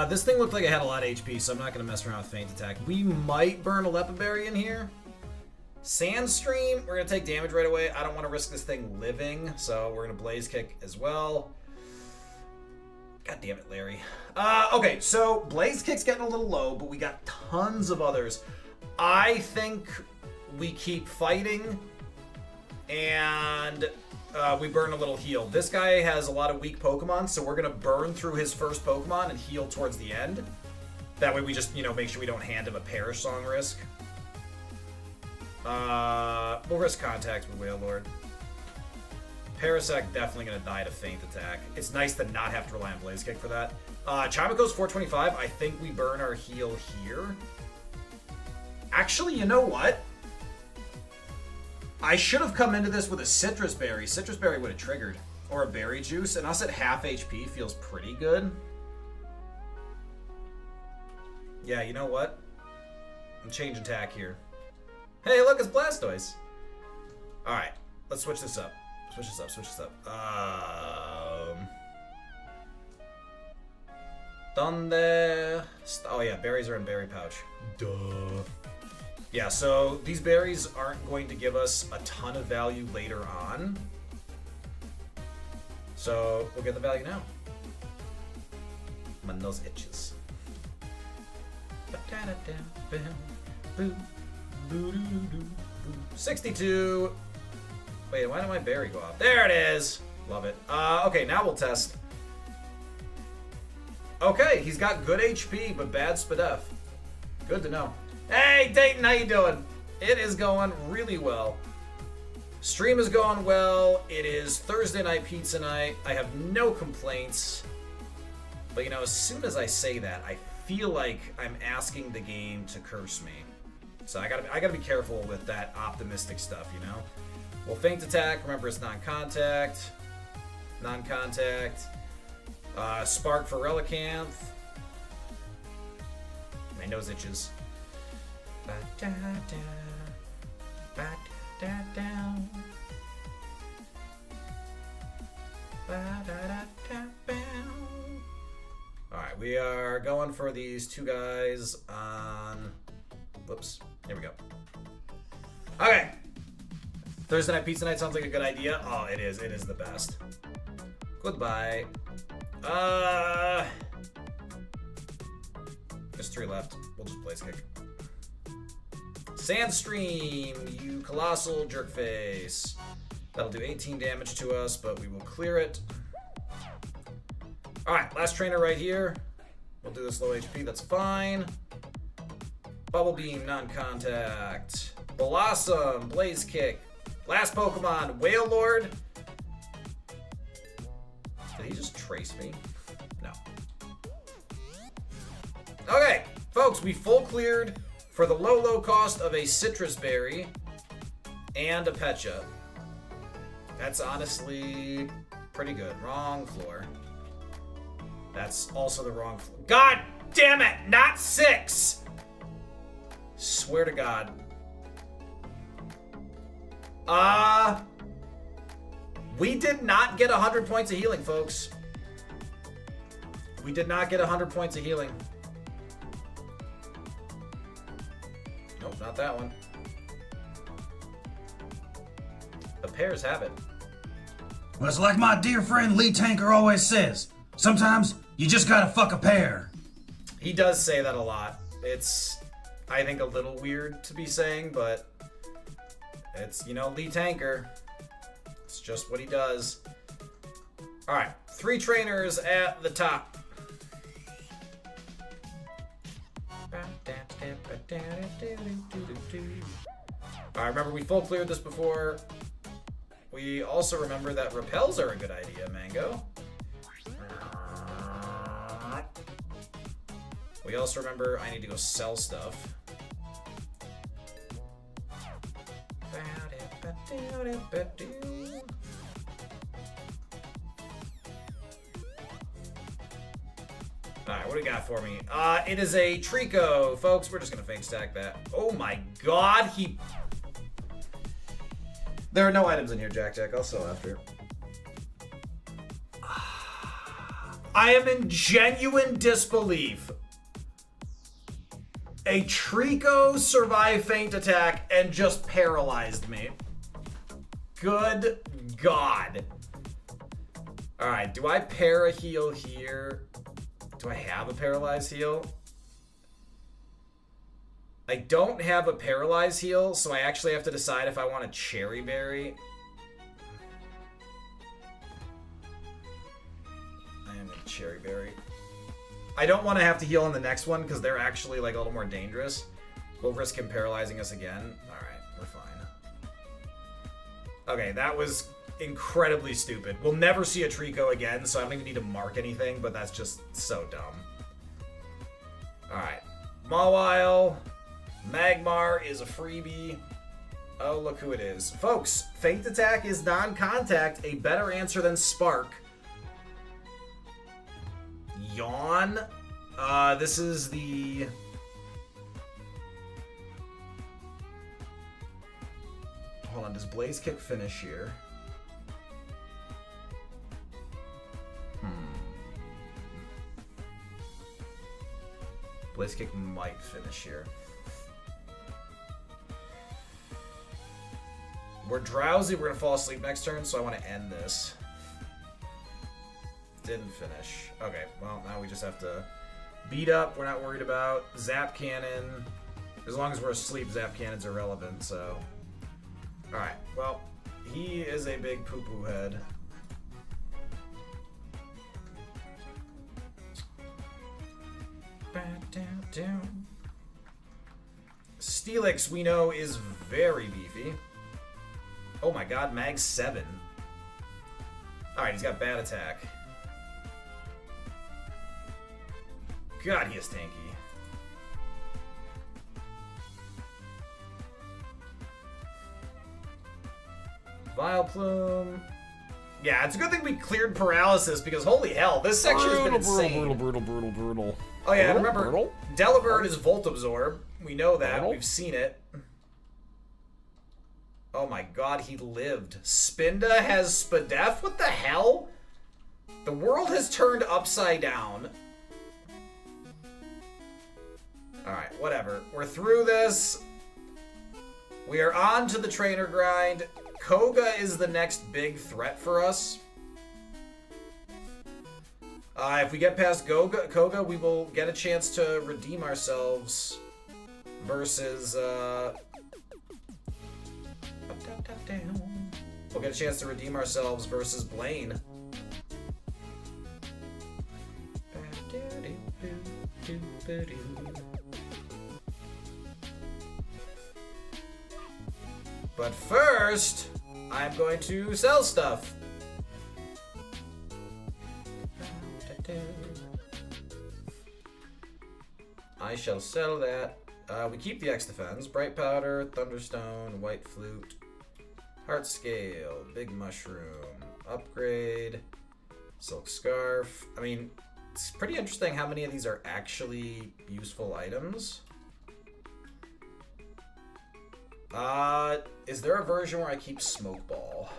This thing looked like it had a lot of HP, so I'm not going to mess around with Feint Attack. We might burn a Lepaberry in here. Sandstream, we're going to take damage right away. I don't want to risk this thing living, so we're going to Blaze Kick as well. God damn it, Larry. Okay, so Blaze Kick's getting a little low, but we got tons of others. I think we keep fighting, and we burn a little heal. This guy has a lot of weak Pokemon, so we're going to burn through his first Pokemon and heal towards the end. That way we just, make sure we don't hand him a Perish Song risk. We'll risk contact with Wailord. Parasect definitely going to die to Feint Attack. It's nice to not have to rely on Blaze Kick for that. Chimaco's 425. I think we burn our heal here. Actually, you know what? I should have come into this with a Citrus Berry. Citrus Berry would have triggered. Or a Berry Juice. And us at half HP feels pretty good. Yeah, you know what? I'm changing tack here. Hey, look, it's Blastoise. Alright, let's switch this up. Switch this up. Donde? Oh yeah, berries are in Berry Pouch. Duh. Yeah, so these berries aren't going to give us a ton of value later on. So we'll get the value now. My nose itches. 62. Wait, why did my berry go off? There it is. Love it. Okay, now we'll test. Okay, he's got good HP, but bad SPDF. Good to know. Hey, Dayton, how you doing? It is going really well. Stream is going well. It is Thursday night pizza night. I have no complaints. But as soon as I say that, I feel like I'm asking the game to curse me. So I gotta be careful with that optimistic stuff, Well, Feint Attack, remember it's non-contact. Non-contact. Spark for Relicanth. My nose itches. Alright, we are going for these two guys on... Whoops. Here we go. Okay. Thursday night pizza night sounds like a good idea. Oh, it is. It is the best. Goodbye. There's 3 left. We'll just place kick. Sandstream, you colossal jerkface. That'll do 18 damage to us, but we will clear it. Alright, last trainer right here. We'll do this low HP, that's fine. Bubble Beam, non-contact. Blossom, Blaze Kick. Last Pokemon, Whale Lord. Did he just trace me? No. Okay, folks, we full cleared for the low cost of a Citrus Berry and a Pecha. That's honestly pretty good. Wrong floor. That's also the wrong floor. God damn it! Not 6! Swear to God. We did not get 100 points of healing, folks. We did not get 100 points of healing. Nope, not that one. The pairs have it. Well, it's like my dear friend Lee Tanker always says. Sometimes you just gotta fuck a pair. He does say that a lot. It's, I think, a little weird to be saying, but it's, you know, Lee Tanker. It's just what he does. Alright, 3 trainers at the top. Alright, remember we full cleared this before. We also remember that repels are a good idea, Mango. We also remember I need to go sell stuff. Alright, what do we got for me? It is a Trico, folks. We're just gonna fake stack that. Oh my god, he... There are no items in here, Jack. I'll sell after. I am in genuine disbelief. A Trico survived feint attack and just paralyzed me. Good God. Alright, do I para heal here? Do I have a paralyzed heal? I don't have a paralyzed heal, so I actually have to decide if I want a Cherry Berry. I am a Cherry Berry. I don't want to have to heal on the next one because they're actually like a little more dangerous. We'll risk him paralyzing us again. Alright, we're fine. Okay, that was incredibly stupid. We'll never see a Trico again, so I don't even need to mark anything, but that's just so dumb. Alright. Mawile. Magmar is a freebie. Oh, look who it is. Folks, Feint Attack is non-contact, a better answer than Spark. Yawn. This is the... Hold on, does Blaze Kick finish here? Blaze Kick might finish here. We're drowsy, we're gonna fall asleep next turn, so I want to end this. Didn't finish. Okay, well, now we just have to beat up. We're not worried about Zap Cannon. As long as we're asleep, Zap Cannon's irrelevant, so... Alright, well, he is a big poo-poo head. Steelix, we know, is very beefy. Oh my god, Mag 7. Alright, he's got bad attack. God, he is tanky. Vileplume. Yeah, it's a good thing we cleared Paralysis because holy hell, this section has been insane. Brutal. Oh yeah, remember, Delibird is Volt Absorb. We know that. We've seen it. Oh my god, he lived. Spinda has Spadef? What the hell? The world has turned upside down. Alright, whatever. We're through this. We are on to the trainer grind. Koga is the next big threat for us. If we get past Koga, we will get a chance to redeem ourselves versus... we'll get a chance to redeem ourselves versus Blaine. But first, I'm going to sell stuff. I shall sell that. We keep the X Defense, Bright Powder, Thunderstone, White Flute, Heart Scale, Big Mushroom, Upgrade, Silk Scarf. I mean, it's pretty interesting how many of these are actually useful items. Is there a version where I keep Smoke Ball?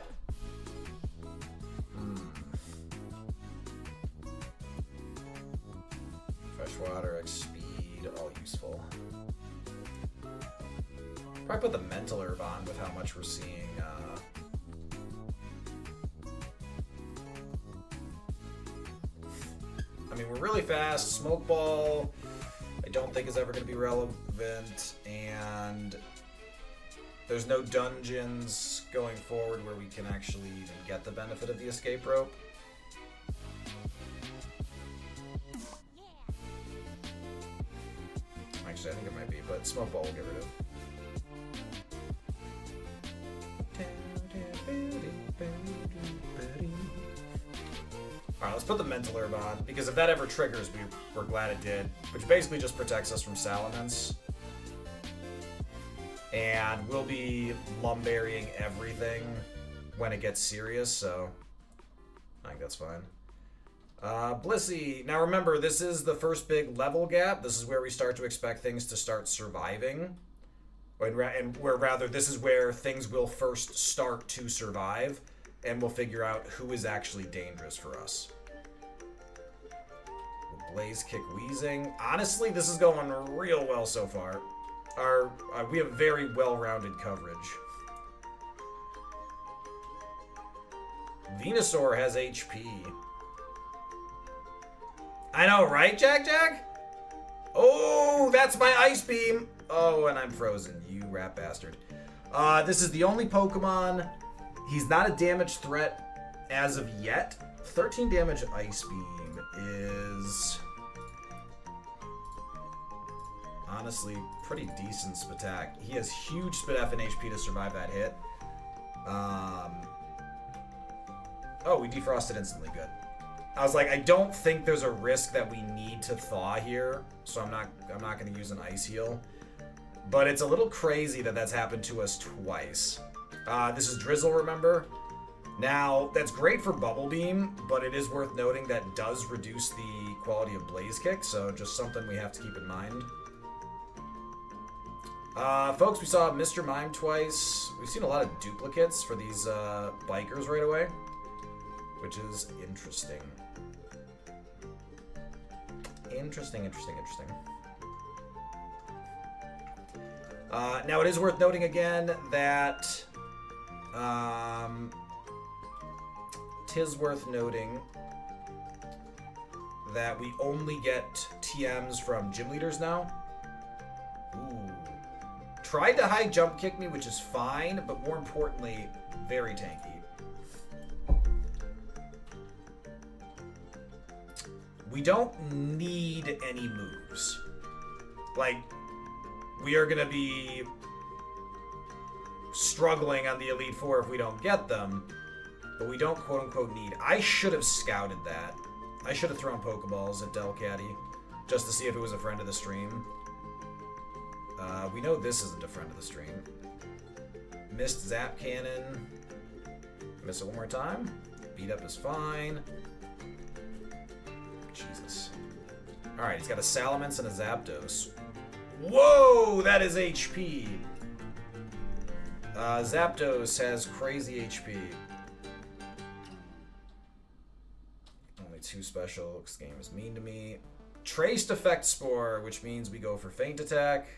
Freshwater, X Speed, all useful. Probably put the Mental Herb on with how much we're seeing. I mean, we're really fast. Smoke Ball, I don't think is ever going to be relevant, and there's no dungeons going forward where we can actually even get the benefit of the escape rope. Actually, I think it might be, but Smoke Ball we'll get rid of. Alright, let's put the Mental Herb on, because if that ever triggers, we're glad it did. Which basically just protects us from Salamence. And we'll be lumberrying everything when it gets serious, so I think that's fine. Blissey. Now remember, this is the first big level gap. This is where we start to expect things to start surviving. And where rather, this is where things will first start to survive, and we'll figure out who is actually dangerous for us. Blaze Kick Wheezing. Honestly, this is going real well so far. We have very well-rounded coverage. Venusaur has HP. I know, right, Jack? Oh, that's my Ice Beam. Oh, and I'm frozen, you rat bastard. This is the only Pokemon. He's not a damage threat as of yet. 13 damage Ice Beam is honestly pretty decent Spatak. He has huge Spidef and HP to survive that hit. Oh, we defrosted instantly. Good. I was like, I don't think there's a risk that we need to thaw here, so I'm not going to use an Ice Heal. But it's a little crazy that that's happened to us twice. This is Drizzle, remember? Now, that's great for Bubble Beam, but it is worth noting that does reduce the quality of Blaze Kick, so just something we have to keep in mind. Folks, we saw Mr. Mime twice. We've seen a lot of duplicates for these bikers right away, which is interesting. Interesting. Now, it is worth noting again that tis worth noting that we only get TMs from gym leaders now. Ooh. Tried to high jump kick me, which is fine, but more importantly, very tanky. We don't need any moves. Like, we are going to be struggling on the Elite Four if we don't get them, but we don't quote-unquote need. I should have scouted that. I should have thrown Pokeballs at Delcatty just to see if it was a friend of the stream. We know this isn't a friend of the stream. Missed Zap Cannon. Miss it one more time. Beat up is fine. Jesus. Alright, he's got a Salamence and a Zapdos. Whoa, that is HP. Zapdos has crazy HP. Only 2 special. This game is mean to me. Traced Effect Spore, which means we go for Feint Attack.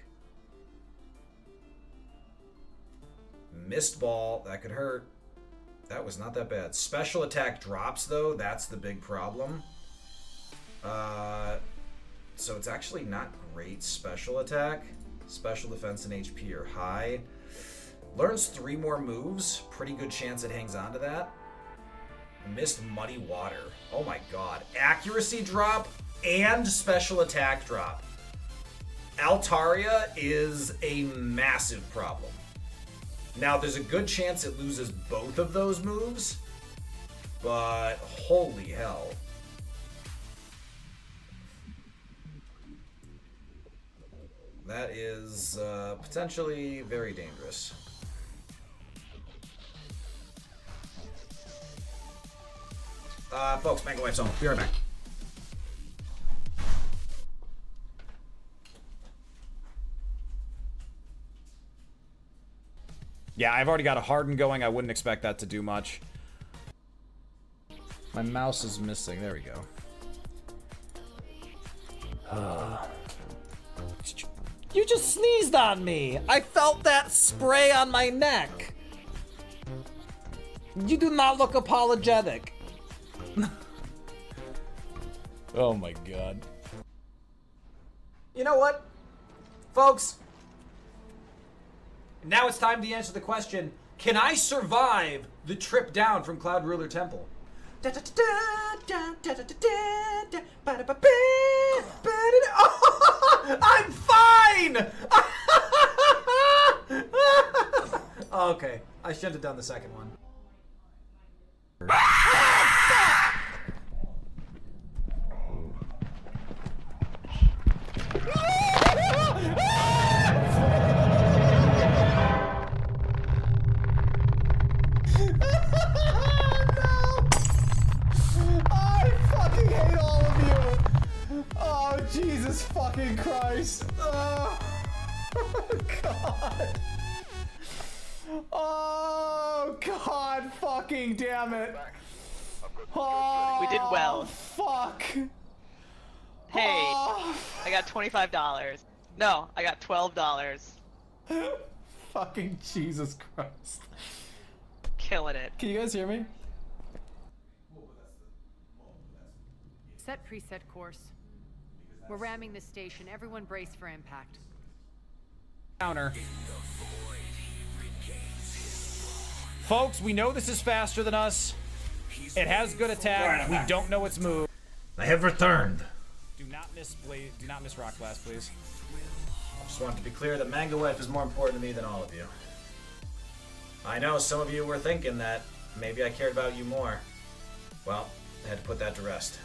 Mist Ball, that could hurt. That was not that bad. Special attack drops, though. That's the big problem. So it's actually not great special attack. Special defense and HP are high. Learns 3 more moves. Pretty good chance it hangs on to that. Missed Muddy Water. Oh my god. Accuracy drop and special attack drop. Altaria is a massive problem. Now, there's a good chance it loses both of those moves, but holy hell. That is potentially very dangerous. Folks, Mega Wife's home. Be right back. Yeah, I've already got a harden going. I wouldn't expect that to do much. My mouse is missing. There we go. You just sneezed on me. I felt that spray on my neck. You do not look apologetic. Oh my god. You know what, folks? Now it's time to answer the question, can I survive the trip down from Cloud Ruler Temple? Oh, I'm fine! Okay, I shouldn't have done the second one. Jesus fucking Christ. Oh, God. Oh, God fucking damn it. Oh, we did well. Fuck. Hey, oh. I got $25. No, I got $12. Fucking Jesus Christ. Killing it. Can you guys hear me? Set preset course. We're ramming the station. Everyone brace for impact. Counter. Folks, we know this is faster than us. It has good attack. We don't know its move. I have returned. Do not miss Rock Blast, please. I just want to be clear that Manga Wife is more important to me than all of you. I know some of you were thinking that maybe I cared about you more. Well, I had to put that to rest.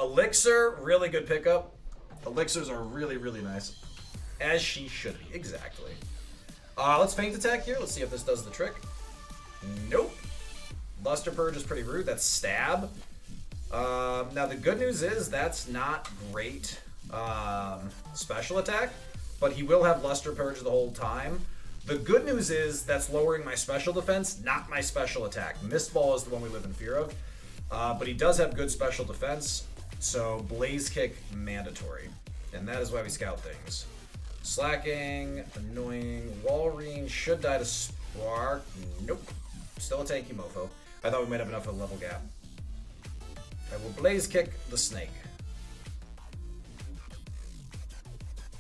Elixir, really good pickup. Elixirs are really, really nice. As she should be, exactly. Let's Feint Attack here. Let's see if this does the trick. Nope. Luster Purge is pretty rude. That's Stab. Now, the good news is that's not great special attack, but he will have Luster Purge the whole time. The good news is that's lowering my special defense, not my special attack. Mist Ball is the one we live in fear of, but he does have good special defense. So Blaze Kick mandatory, and that is why we scout things. Slacking, annoying, Walrein should die to Spark. Nope, still a tanky mofo. I thought we might have enough of a level gap. I will Blaze Kick the snake.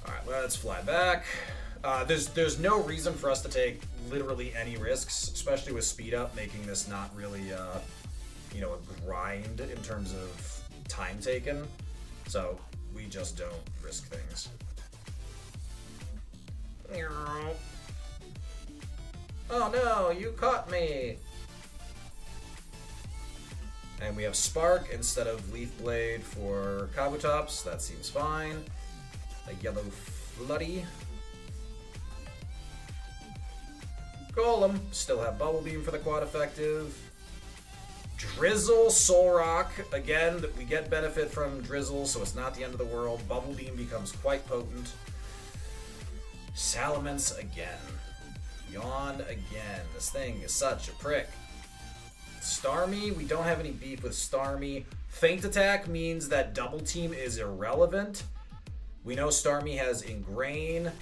All right, let's fly back. There's no reason for us to take literally any risks, especially with speed up, making this not really a grind in terms of time taken, so we just don't risk things. Oh no, you caught me! And we have Spark instead of Leaf Blade for Kabutops, that seems fine. A yellow Floody. Golem, still have Bubble Beam for the quad effective. Drizzle, Soul Rock. Again, we get benefit from Drizzle, so it's not the end of the world. Bubble Beam becomes quite potent. Salamence again. Yawn again. This thing is such a prick. Starmie, we don't have any beef with Starmie. Feint Attack means that Double Team is irrelevant. We know Starmie has Ingrain.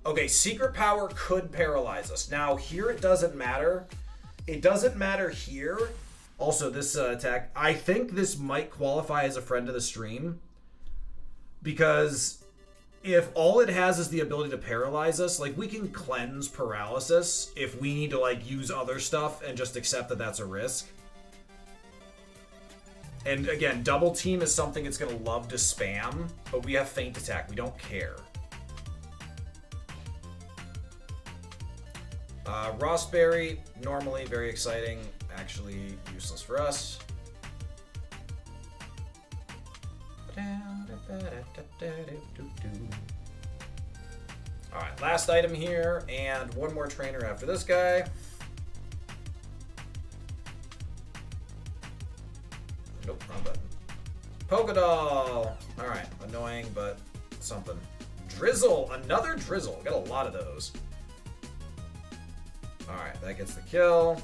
Okay, secret power could paralyze us. Now, here it doesn't matter. It doesn't matter here. Also, this attack, I think this might qualify as a friend of the stream. Because if all it has is the ability to paralyze us, like, we can cleanse paralysis if we need to, like, use other stuff and just accept that that's a risk. And again, double team is something it's going to love to spam, but we have feint attack. We don't care. Rossberry, normally very exciting, actually useless for us. Alright, last item here, and one more trainer after this guy. Nope, wrong button. Polka doll! Alright, annoying, but something. Drizzle! Another drizzle! Got a lot of those. Alright, that gets the kill.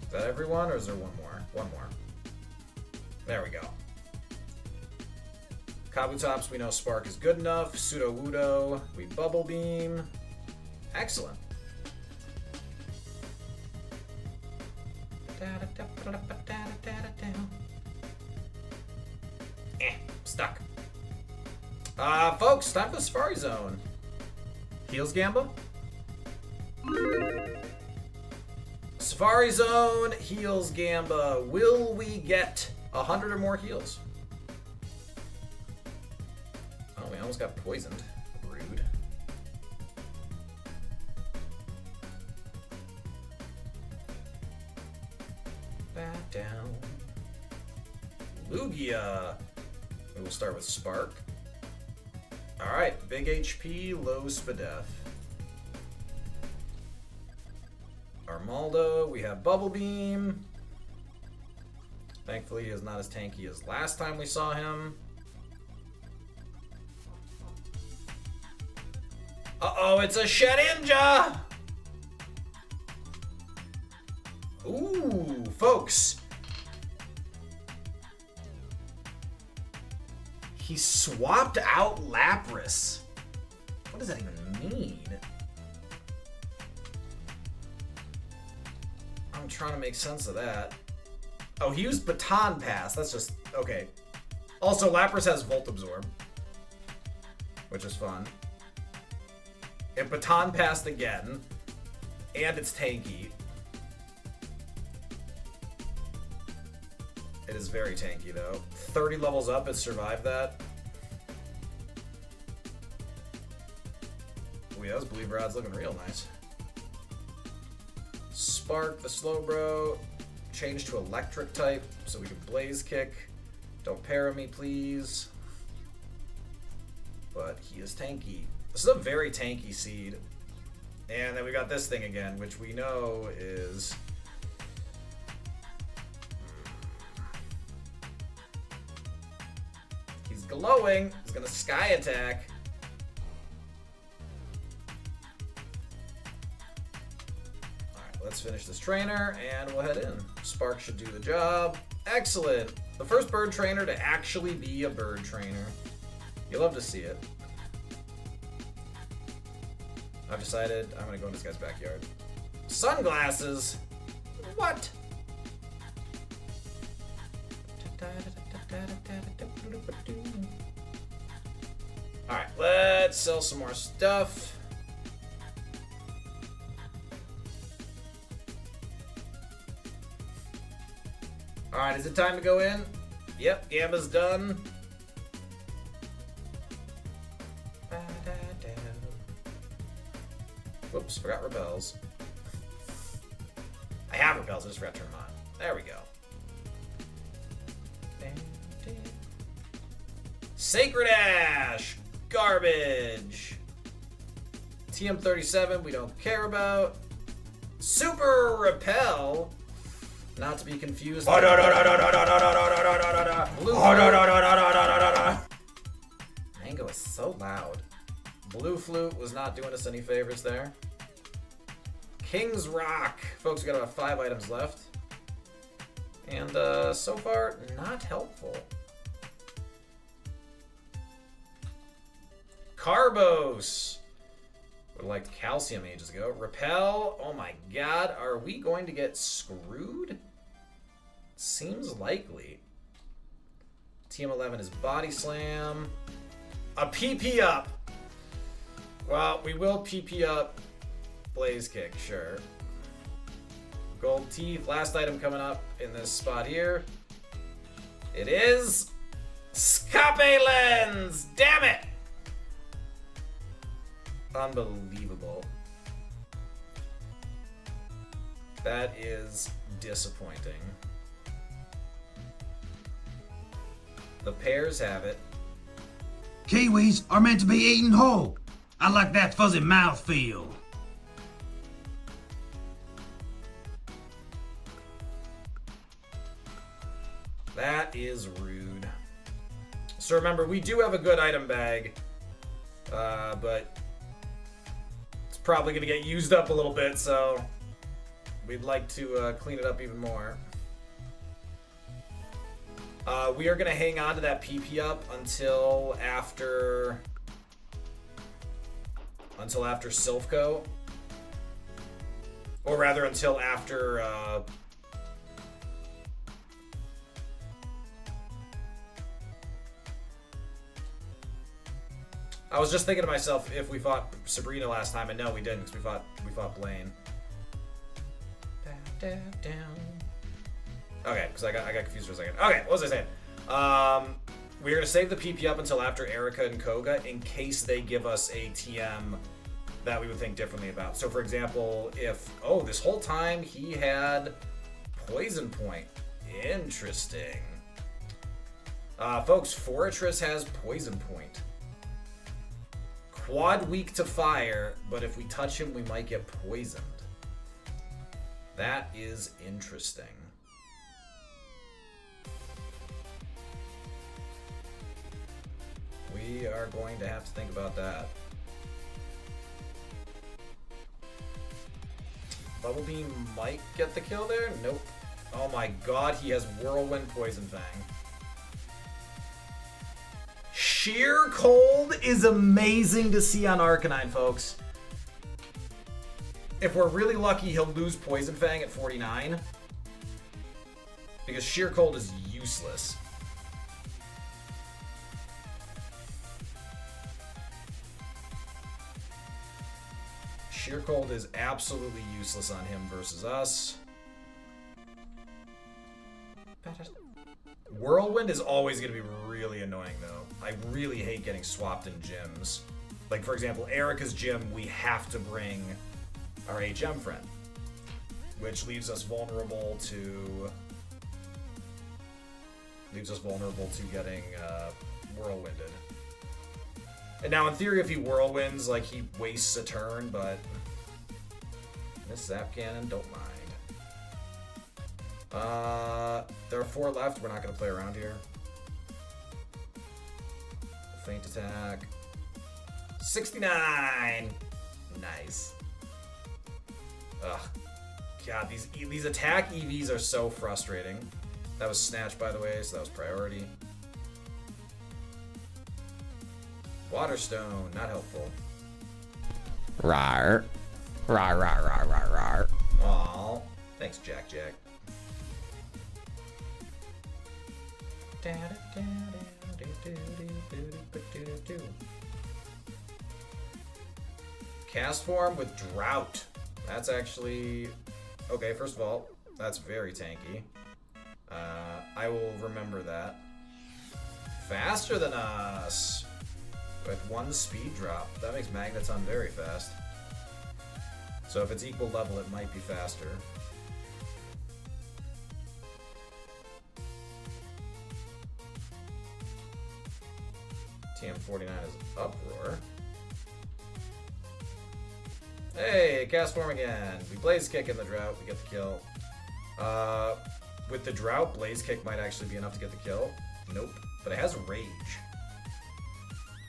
Is that everyone, or is there one more? One more. There we go. Kabutops, we know Spark is good enough. Pseudo Wudo, we Bubble Beam. Excellent. Stuck. Folks, time for the Safari Zone. Heals Gamba? Safari Zone, heals Gamba. Will we get 100 or more heals? Oh, we almost got poisoned. Rude. Back down. Lugia. We will start with Spark. Alright, big HP, low Spadef. Armaldo, we have Bubble Beam. Thankfully, he is not as tanky as last time we saw him. Uh-oh, it's a Shedinja! Ooh, folks. He swapped out Lapras. What does that even mean? I'm trying to make sense of that. Oh, he used Baton Pass. That's just... okay. Also, Lapras has Volt Absorb, which is fun. It Baton Passed again, and it's tanky. It is very tanky, though. 30 levels up, it survived that. Oh yeah, those Believe Rod's looking real nice. Spark the Slowbro. Change to Electric type, so we can Blaze Kick. Don't para me, please. But he is tanky. This is a very tanky seed. And then we got this thing again, which we know is... he's glowing. He's gonna Sky Attack. Alright, let's finish this trainer, and we'll head in. Spark should do the job. Excellent! The first bird trainer to actually be a bird trainer. You love to see it. I've decided I'm gonna go in this guy's backyard. Sunglasses? What? Alright, let's sell some more stuff. Alright, is it time to go in? Yep, Gamba's done. Whoops, forgot repels. I have repels, I just forgot to turn them on. There we go. Sacred Ash! Garbage! TM37, we don't care about. Super Repel! Not to be confused. Blue Mango is so loud. Blue Flute was not doing us any favors there. King's Rock. Folks, we got about 5 items left. And so far, not helpful. Carbos. Would have liked calcium ages ago. Repel. Oh my god. Are we going to get screwed? Seems likely. TM11 is body slam. A PP up. Well, we will PP up blaze kick, sure. Gold teeth. Last item coming up in this spot here. It is Scape Lens. Damn it. Unbelievable. That is disappointing. The pairs have it. Kiwis are meant to be eaten whole. I like that fuzzy mouthfeel. That is rude. So remember, we do have a good item bag, but it's probably going to get used up a little bit, so we'd like to clean it up even more. We are going to hang on to that PP up until after Silphco, or rather until after I was just thinking to myself if we fought Sabrina last time, and no, we didn't, because we fought Blaine. Okay, because I got confused for a second. Okay, what was I saying? We're gonna save the PP up until after Erica and Koga in case they give us a TM that we would think differently about. So, for example, if this whole time he had Poison Point, interesting. Folks, Fortress has Poison Point. Quad weak to fire, but if we touch him, we might get poisoned. That is interesting. We are going to have to think about that. Bubble Beam might get the kill there? Nope. Oh my god, he has Whirlwind Poison Fang. Sheer Cold is amazing to see on Arcanine, folks. If we're really lucky, he'll lose Poison Fang at 49. Because Sheer Cold is useless. Sheer Cold is absolutely useless on him versus us. Whirlwind is always going to be really annoying, though. I really hate getting swapped in gyms. Like, for example, Erica's gym, we have to bring our HM friend, which leaves us vulnerable to getting whirlwinded. And now, in theory, if he whirlwinds, like, he wastes a turn, but this Zap Cannon, don't mind. There are 4 left. We're not going to play around here. Feint attack. 69! Nice. Ugh. God, these attack EVs are so frustrating. That was Snatch, by the way, so that was priority. Waterstone, not helpful. Rar. Rar, rar, rar, rar, rar. Aw. Thanks, Jack. Cast form with Drought. That's actually... Okay, first of all, that's very tanky. I will remember that. Faster than us. With 1 speed drop. That makes Magneton very fast. So if it's equal level, it might be faster. TM49 is Uproar. Hey, cast form again. We Blaze Kick in the Drought, we get the kill. With the Drought, Blaze Kick might actually be enough to get the kill. Nope, but it has Rage.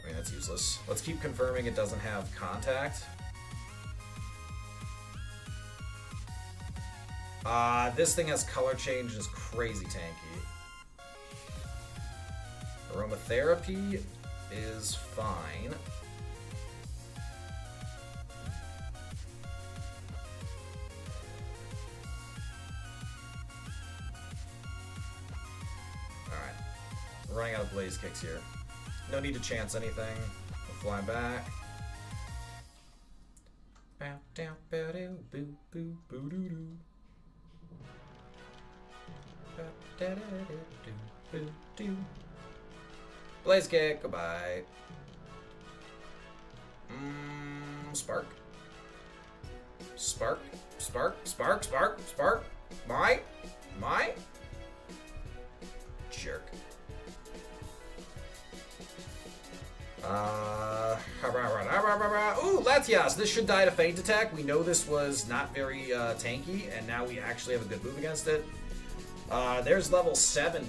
I mean, that's useless. Let's keep confirming it doesn't have Contact. This thing has Color Change and is crazy tanky. Aromatherapy is fine. We're running out of blaze kicks here. No need to chance anything. We'll fly back. Bow, down, bow, down, boo, boo, boo, doo, doo. Bow, da, da, da, doo, boo, doo. Blaze kick, goodbye. Spark. Spark, spark, spark, spark, spark. My. Jerk. Ooh, Latias. This should die to Feint Attack. We know this was not very tanky, and now we actually have a good move against it. There's level 70.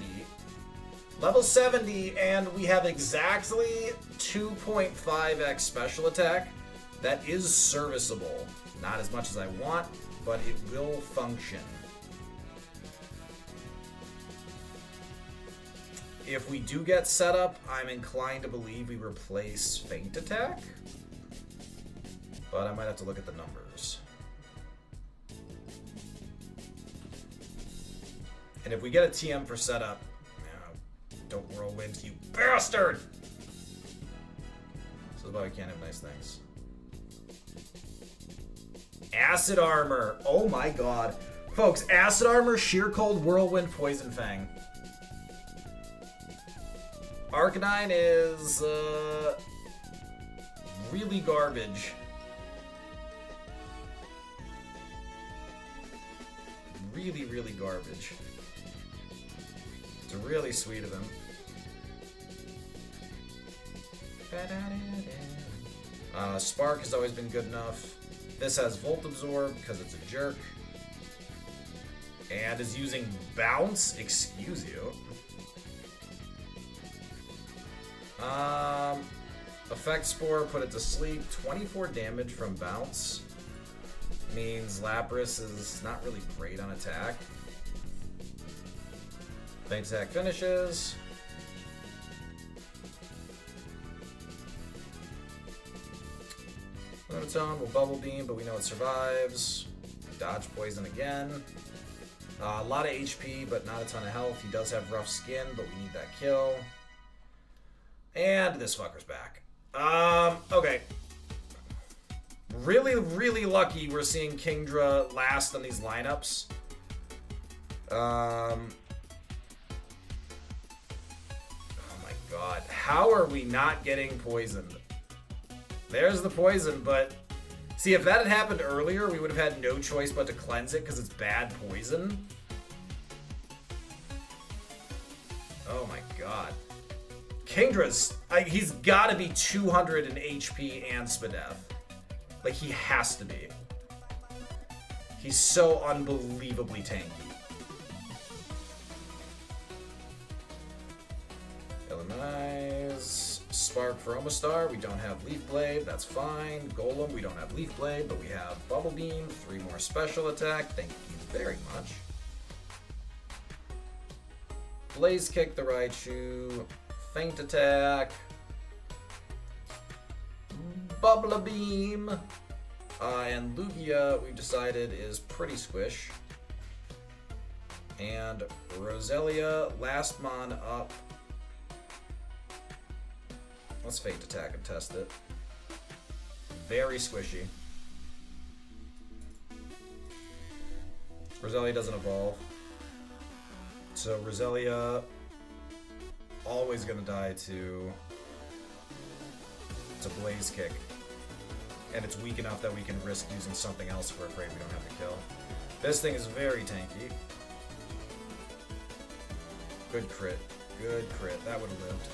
Level 70, and we have exactly 2.5x special attack. That is serviceable. Not as much as I want, but it will function. If we do get set up, I'm inclined to believe we replace Feint Attack. But I might have to look at the numbers. And if we get a TM for setup, don't whirlwind, you bastard! So about we can't have nice things. Acid Armor. Oh my god. Folks, Acid Armor, Sheer Cold, Whirlwind, Poison Fang. Arcanine is really garbage. Really, really garbage. It's really sweet of him. Spark has always been good enough. This has Volt Absorb because it's a jerk. And is using Bounce. Excuse you. Effect Spore, put it to sleep. 24 damage from Bounce. Means Lapras is not really great on attack. Feint Attack finishes. Monotone will Bubble Beam, but we know it survives. Dodge Poison again. A lot of HP, but not a ton of health. He does have rough skin, but we need that kill. And this fucker's back. Okay. Really, really lucky we're seeing Kingdra last on these lineups. Oh my god. How are we not getting poisoned? There's the poison, but... See, if that had happened earlier, we would have had no choice but to cleanse it because it's bad poison. Oh my god. Kingdra's... he's gotta be 200 in HP and Spadef. Like, he has to be. He's so unbelievably tanky. Illuminize. Spark for Omastar. We don't have Leaf Blade. That's fine. Golem. We don't have Leaf Blade, but we have Bubble Beam. 3 more special attack. Thank you very much. Blaze Kick the Raichu. Feint Attack. Bubble Beam. And Lugia, we've decided, is pretty squish. And Roselia, last mon up. Let's Feint Attack and test it. Very squishy. Roselia doesn't evolve. So Roselia always gonna die to Blaze Kick. And it's weak enough that we can risk using something else if we're afraid we don't have to kill. This thing is very tanky. Good crit. Good crit. That would have lived.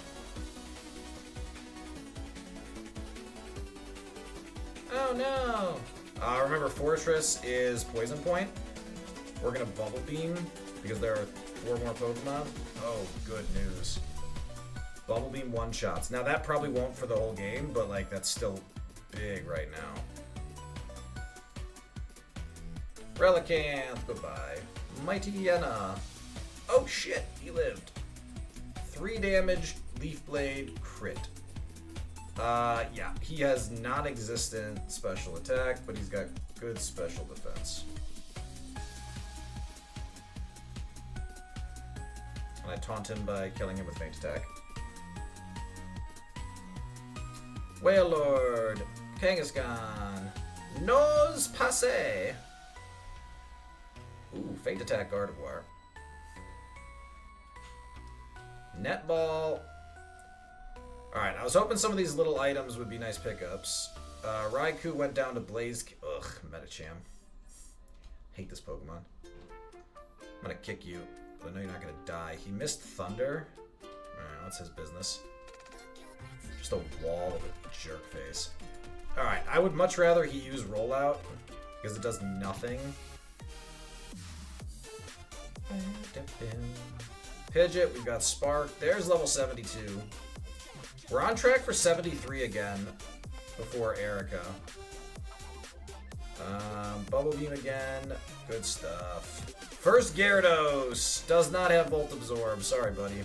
Oh no! Remember, Fortress is Poison Point. We're gonna Bubble Beam because there are 4 more Pokemon. Oh, good news. Bubble Beam one-shots. Now that probably won't for the whole game, but like that's still big right now. Relicanth, goodbye. Mighty Yenna. Oh shit, he lived. 3 damage, Leaf Blade, crit. Yeah, he has non-existent special attack, but he's got good special defense. And I taunt him by killing him with feint attack. Whale Lord, Kangaskhan, Nose Passe. Ooh, feint attack, Gardevoir. Netball. Alright, I was hoping some of these little items would be nice pickups. Raikou went down to Blaze. Ugh, Metacham. Hate this Pokemon. I'm gonna kick you, but I know you're not gonna die. He missed Thunder. Alright, that's his business. Just a wall of a jerk face. Alright, I would much rather he use Rollout, because it does nothing. Pidgeot, we've got Spark. There's level 72. We're on track for 73 again before Erica. Bubble Beam again. Good stuff. First Gyarados does not have Volt Absorb. Sorry, buddy.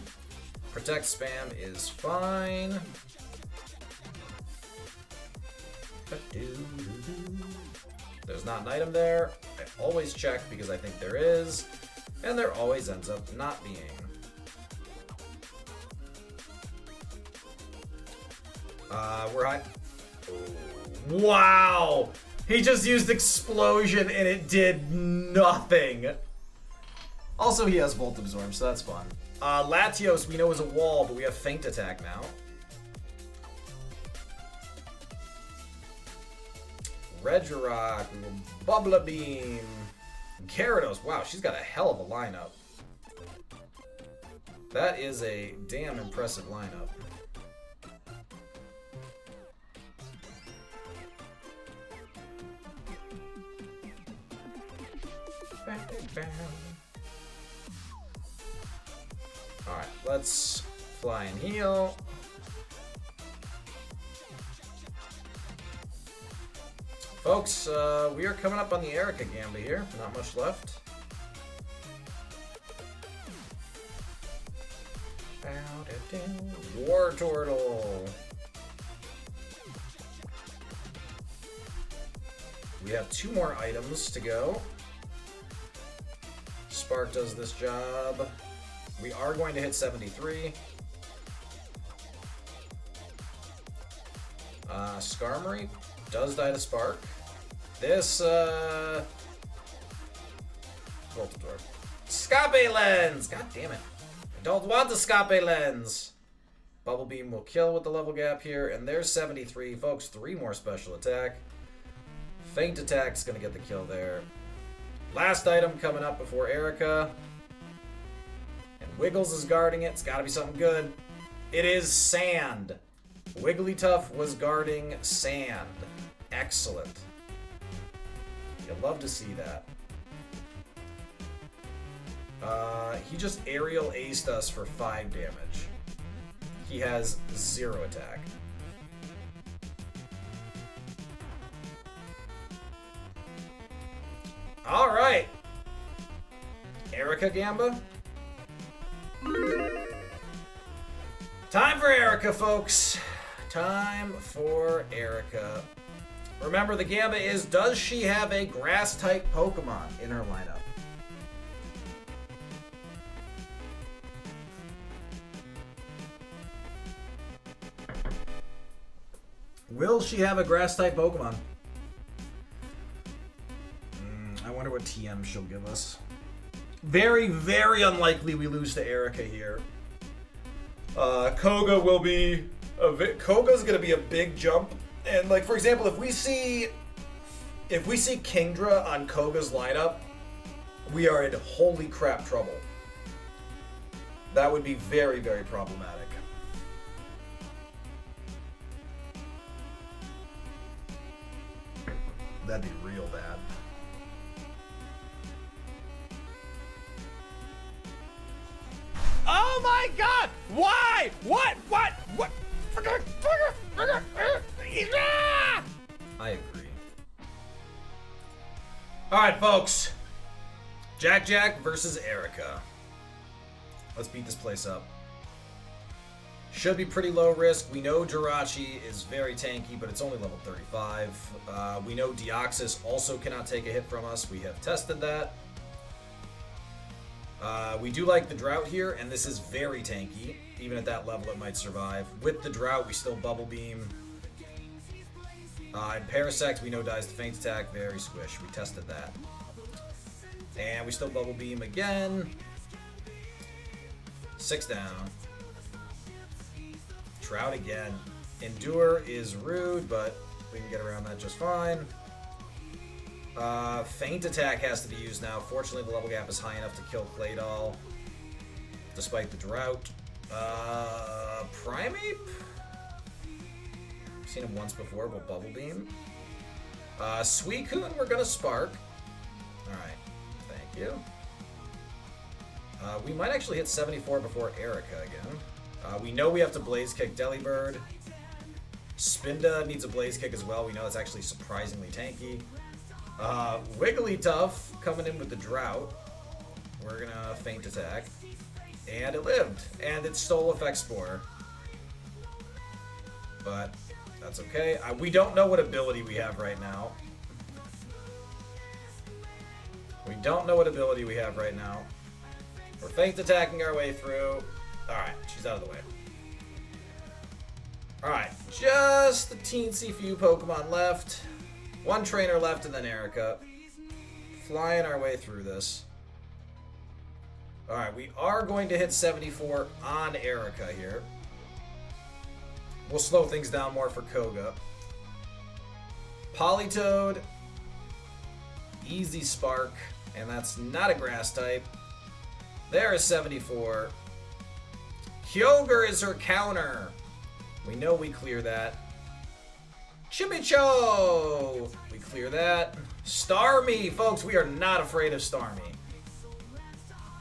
Protect Spam is fine. There's not an item there. I always check because I think there is. And there always ends up not being. We're high. Oh, wow! He just used Explosion and it did nothing. Also, he has Volt Absorb, so that's fun. Latios, we know, is a wall, but we have Feint Attack now. Regirock, Bubble Beam, Gyarados. Wow, she's got a hell of a lineup. That is a damn impressive lineup. Alright, let's fly and heal. Folks, we are coming up on the Erica Gamba here. Not much left. War Turtle. We have 2 more items to go. Spark does this job. We are going to hit 73. Skarmory does die to Spark. This, Voltador. Scape Lens! God damn it. I don't want the Scape Lens! Bubble Beam will kill with the level gap here, and there's 73. Folks, 3 more special attack. Feint Attack's gonna get the kill there. Last item coming up before Erica. And Wiggles is guarding it. It's gotta be something good. It is Sand. Wigglytuff was guarding Sand. Excellent. You'll love to see that. He just aerial aced us for 5 damage. He has 0 attack. Alright. Erica Gamba. Time for Erica, folks. Time for Erica. Remember, the Gamba is, does she have a grass-type Pokemon in her lineup? Will she have a grass-type Pokemon? I wonder what TM she'll give us. Very, very unlikely we lose to Erica here. Koga will be... Koga's gonna be a big jump. And, like, for example, if we see Kingdra on Koga's lineup, we are in holy crap trouble. That would be very, very problematic. That'd be real bad. Oh my god! Why? What? I agree. Alright, folks. Jack versus Erica. Let's beat this place up. Should be pretty low risk. We know Jirachi is very tanky, but it's only level 35. We know Deoxys also cannot take a hit from us. We have tested that. We do like the drought here, and this is very tanky. Even at that level, it might survive. With the drought, we still bubble beam. And Parasect, we know dies to Feint Attack. Very squish. We tested that. And we still bubble beam again. 6 down. Drought again. Endure is rude, but we can get around that just fine. Feint Attack has to be used now. Fortunately, the level gap is high enough to kill Claydol, despite the drought. Primeape? I've seen him once before. We'll bubble beam. Suicune, we're gonna spark. Alright, thank you. We might actually hit 74 before Erica again. We know we have to Blaze Kick Delibird. Spinda needs a Blaze Kick as well. We know it's actually surprisingly tanky. Wigglytuff coming in with the drought. We're gonna Feint Attack. And it lived. And it stole Effect Spore. But that's okay. We don't know what ability we have right now. We don't know what ability we have right now. We're Feint Attacking our way through. Alright, she's out of the way. Alright, just the teensy few Pokemon left. One trainer left and then Erica. Flying our way through this. Alright, we are going to hit 74 on Erica here. We'll slow things down more for Koga. Politoed. Easy Spark. And that's not a grass type. There is 74. Kyogre is her counter. We know we clear that. Chimicho! We clear that. Starmie! Folks, we are not afraid of Starmie.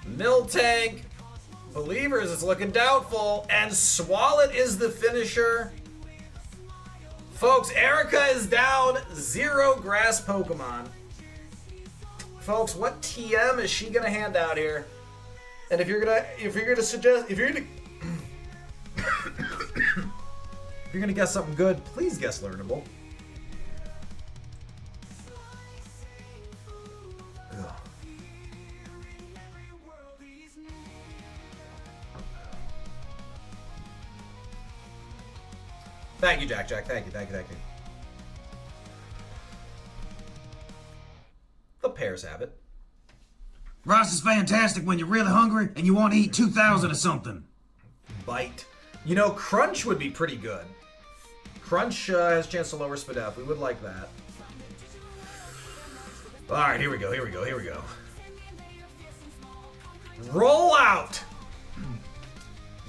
Miltank. Believers, it's looking doubtful. And Swalot is the finisher. Folks, Erica is down. 0 grass Pokemon. Folks, what TM is she gonna hand out here? And if you're gonna guess something good, please guess learnable. Ugh. Thank you, Jack. Thank you. The pears have it. Rice is fantastic when you're really hungry and you want to eat 2,000 or something. Bite. You know, Crunch would be pretty good. Crunch has a chance to lower Spadef. We would like that. Alright, here we go. Roll out!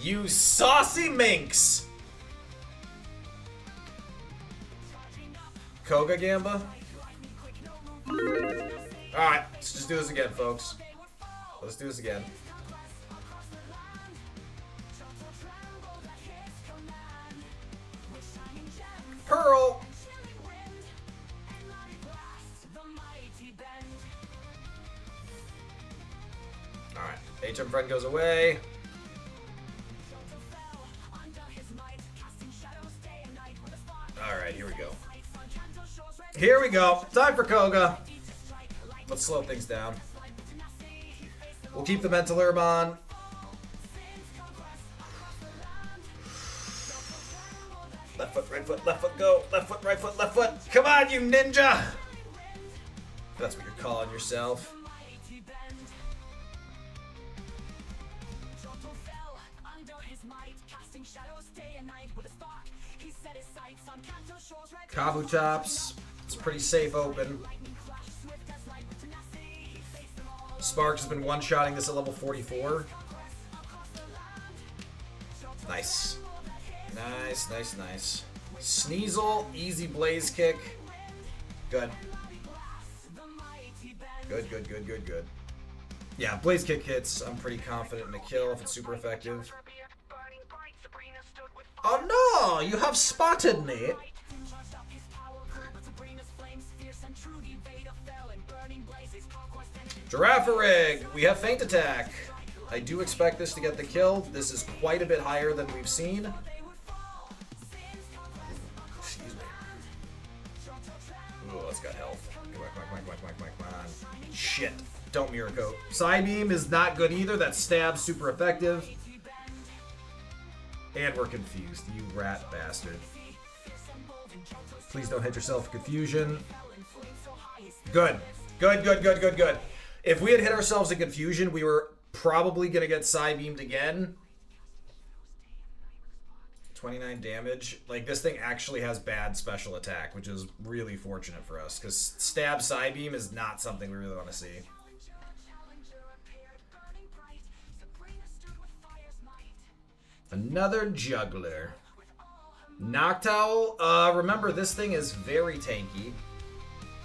You saucy minx! Koga Gamba? Alright, let's just do this again, folks. Let's do this again. Pearl! Alright, HM friend goes away. Alright, here we go. Here we go. Time for Koga. Let's slow things down. We'll keep the Mental Herb on. Left foot, right foot, left foot, go. Left foot, right foot, left foot. Come on, you ninja! That's what you're calling yourself. Kabutops. It's pretty safe open. Sparks has been one-shotting this at level 44. Nice. Nice. Sneasel, easy Blaze Kick. Good. Good. Yeah, Blaze Kick hits. I'm pretty confident in a kill if it's super effective. Oh no! You have spotted me! Girafarig! We have Feint Attack. I do expect this to get the kill. This is quite a bit higher than we've seen. Excuse me. Ooh, that's got health. Come on. Shit. Don't mirror coat. Side beam is not good either. That stab super effective. And we're confused, you rat bastard. Please don't hit yourself with confusion. Good. Good, good, good, good, good. If we had hit ourselves in confusion, we were probably going to get side beamed again. 29 damage. Like, this thing actually has bad special attack, which is really fortunate for us, because stab side beam is not something we really want to see. Another juggler. Noctowl. Remember, this thing is very tanky.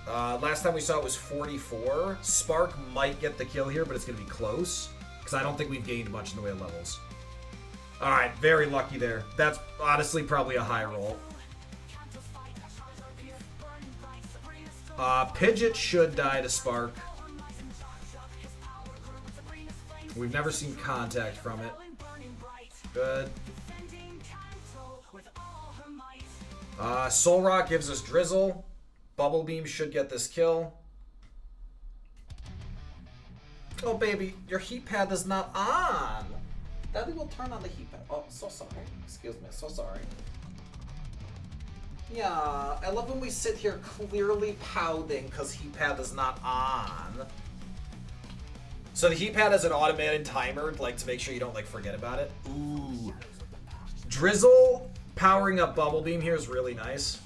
Last time we saw it was 44. Spark might get the kill here, but it's going to be close, because I don't think we've gained much in the way of levels. Alright, very lucky there. That's honestly probably a high roll. Pidgeot should die to Spark. We've never seen contact from it. Good. Soul Rock gives us Drizzle. Bubble Beam should get this kill. Oh, baby, your heat pad is not on. Daddy will turn on the heat pad. Oh, so sorry. Excuse me, so sorry. Yeah, I love when we sit here clearly pouting because heat pad is not on. So the heat pad has an automated timer, like, to make sure you don't, like, forget about it. Ooh. Drizzle powering up Bubble Beam here is really nice.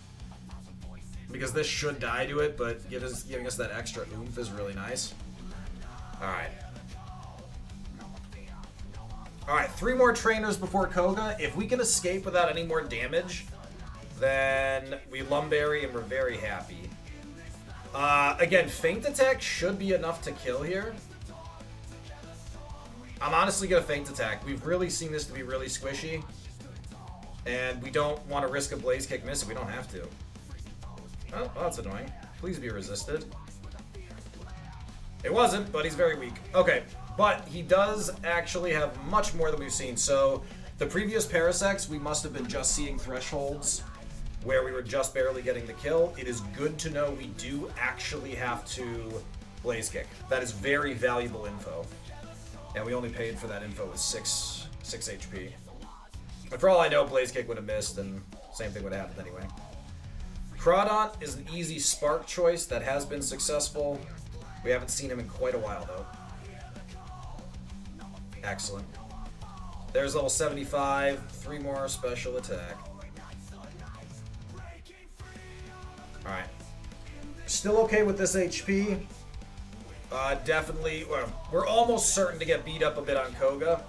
Because this should die to it, but giving us that extra oomph is really nice. Alright. Alright, 3 more trainers before Koga. If we can escape without any more damage, then we Lumberry and we're very happy. Again, Feint Attack should be enough to kill here. I'm honestly going to Feint Attack. We've really seen this to be really squishy. And we don't want to risk a Blaze Kick miss if we don't have to. Oh, that's annoying. Please be resisted. It wasn't, but he's very weak. Okay, but he does actually have much more than we've seen. So the previous Parasects, we must have been just seeing thresholds where we were just barely getting the kill. It is good to know we do actually have to Blaze Kick. That is very valuable info. And we only paid for that info with 6 HP. And for all I know, Blaze Kick would have missed, and same thing would have happened anyway. Crawdont is an easy Spark choice that has been successful. We haven't seen him in quite a while, though. Excellent. There's level 75. 3 more special attack. Alright. Still okay with this HP. Definitely. Well, we're almost certain to get beat up a bit on Koga.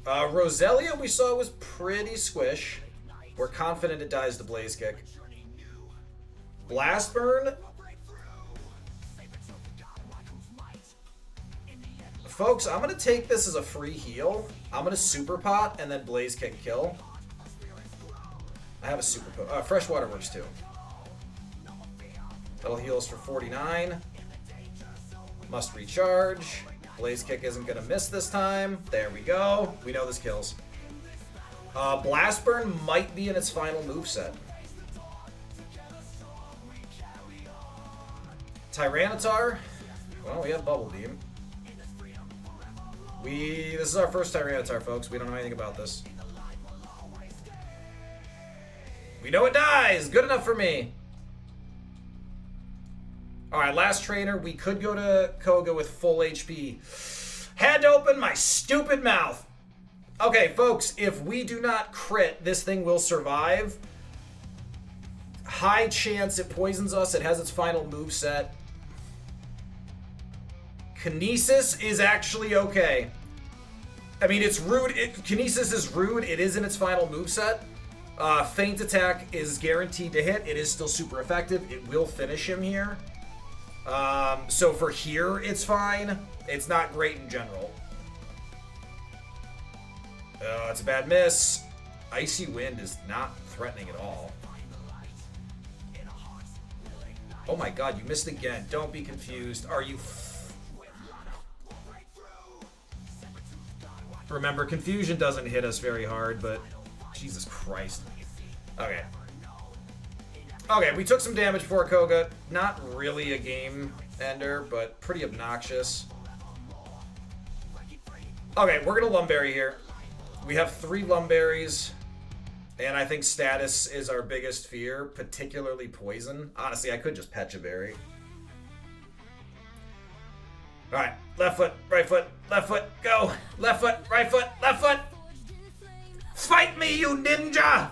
Roselia we saw was pretty squish. We're confident it dies to Blaze Kick. Blast Burn. Folks, I'm going to take this as a free heal. I'm going to Super Pot and then Blaze Kick kill. I have a Super Pot. Freshwater works too. That'll heal us for 49. Must recharge. Blaze Kick isn't going to miss this time. There we go. We know this kills. Blast Burn might be in its final moveset. Tyranitar. Well, we have Bubble Beam. This is our first Tyranitar, folks. We don't know anything about this. We know it dies! Good enough for me! Alright, last trainer. We could go to Koga with full HP. Had to open my stupid mouth! Okay, folks, if we do not crit, this thing will survive. High chance it poisons us. It has its final moveset. Kinesis is actually okay. I mean, it's rude. Kinesis is rude. It is in its final moveset. Feint Attack is guaranteed to hit. It is still super effective. It will finish him here. So for here, it's fine. It's not great in general. It's a bad miss. Icy Wind is not threatening at all. Oh my god, you missed again. Don't be confused. Are you... Remember, confusion doesn't hit us very hard, but... Jesus Christ. Okay. Okay, we took some damage for Koga. Not really a game ender, but pretty obnoxious. Okay, we're gonna Lumberry here. We have 3 Lumberries, and I think status is our biggest fear, particularly poison. Honestly, I could just Pecha Berry. Alright, left foot, left foot, go! Left foot, right foot, left foot! Fight me, you ninja!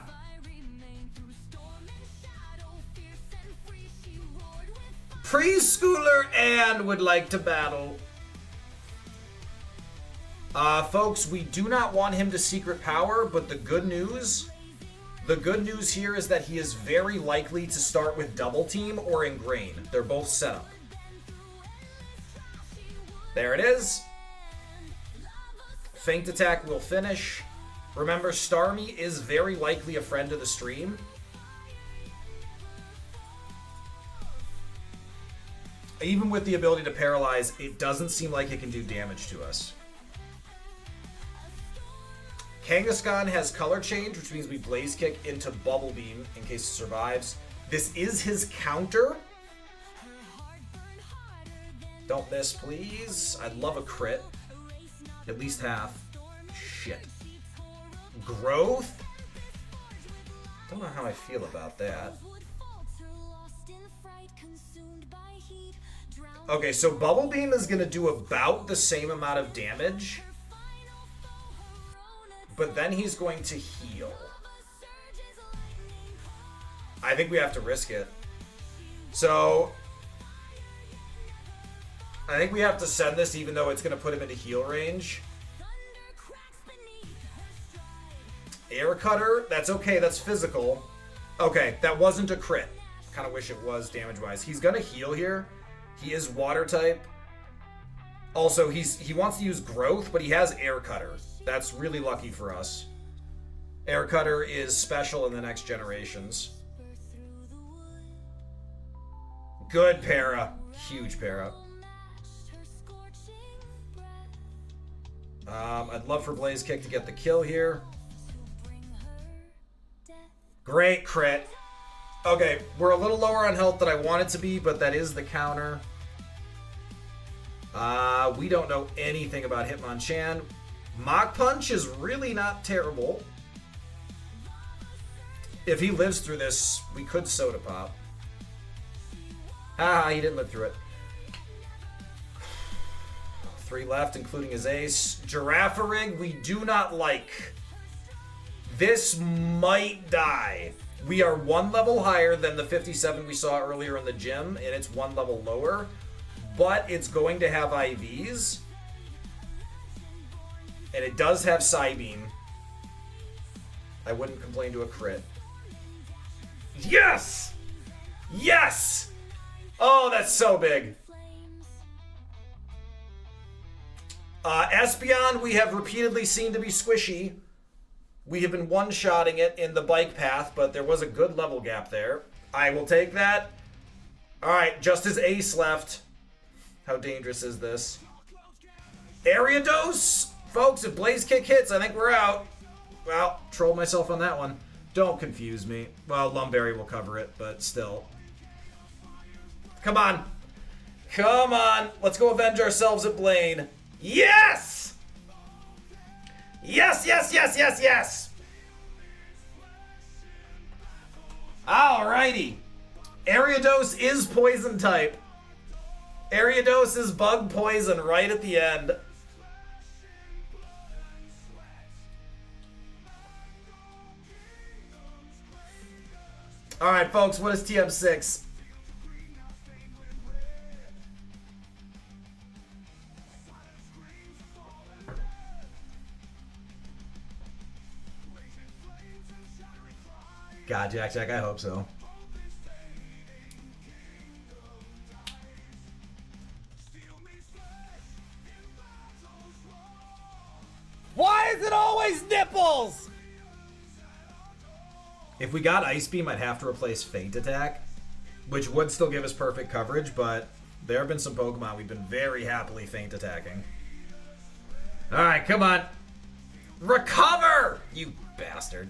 Preschooler and would like to battle. Folks, we do not want him to secret power, but the good news here is that he is very likely to start with double team or ingrain. They're both set up. There it is. Feint attack will finish. Remember, Starmie is very likely a friend of the stream. Even with the ability to paralyze, it doesn't seem like it can do damage to us. Kangaskhan has color change, which means we Blaze Kick into Bubble Beam in case it survives. This is his counter. Don't miss, please. I'd love a crit. At least half. Shit. Growth? Don't know how I feel about that. Okay, so Bubble Beam is going to do about the same amount of damage. But then he's going to heal. I think we have to risk it. So I think we have to send this even though it's going to put him into heal range. Air Cutter, that's okay, that's physical. Okay, that wasn't a crit. Kind of wish it was damage-wise. He's going to heal here. He is water type. Also, he wants to use growth, but he has Air Cutter. That's really lucky for us. Air Cutter is special in the next generations. Good para. Huge para. I'd love for Blaze Kick to get the kill here. Great crit. Okay, we're a little lower on health than I want it to be, but that is the counter. We don't know anything about Hitmonchan. Mach Punch is really not terrible. If he lives through this, we could Soda Pop. Ah, he didn't live through it. 3 left, including his ace. Girafarig, we do not like. This might die. We are 1 level higher than the 57 we saw earlier in the gym, and it's 1 level lower. But it's going to have IVs. And it does have Psybeam. I wouldn't complain to a crit. Yes! Yes! Oh, that's so big. Espeon, we have repeatedly seen to be squishy. We have been one-shotting it in the bike path, but there was a good level gap there. I will take that. Alright, just his ace left. How dangerous is this? Ariados? Folks, if Blaze Kick hits, I think we're out. Well, trolled myself on that one. Don't confuse me. Well, Lumberry will cover it, but still. Come on. Come on. Let's go avenge ourselves at Blaine. Yes! Yes, yes, yes, yes, yes! Alrighty. Ariados is poison type. Ariados is bug poison right at the end. Alright, folks, what is TM6? God, Jack, I hope so. Why is it always nipples? If we got Ice Beam, I'd have to replace Feint Attack, which would still give us perfect coverage, but there have been some Pokemon we've been very happily Feint Attacking. Alright, come on. Recover! You bastard.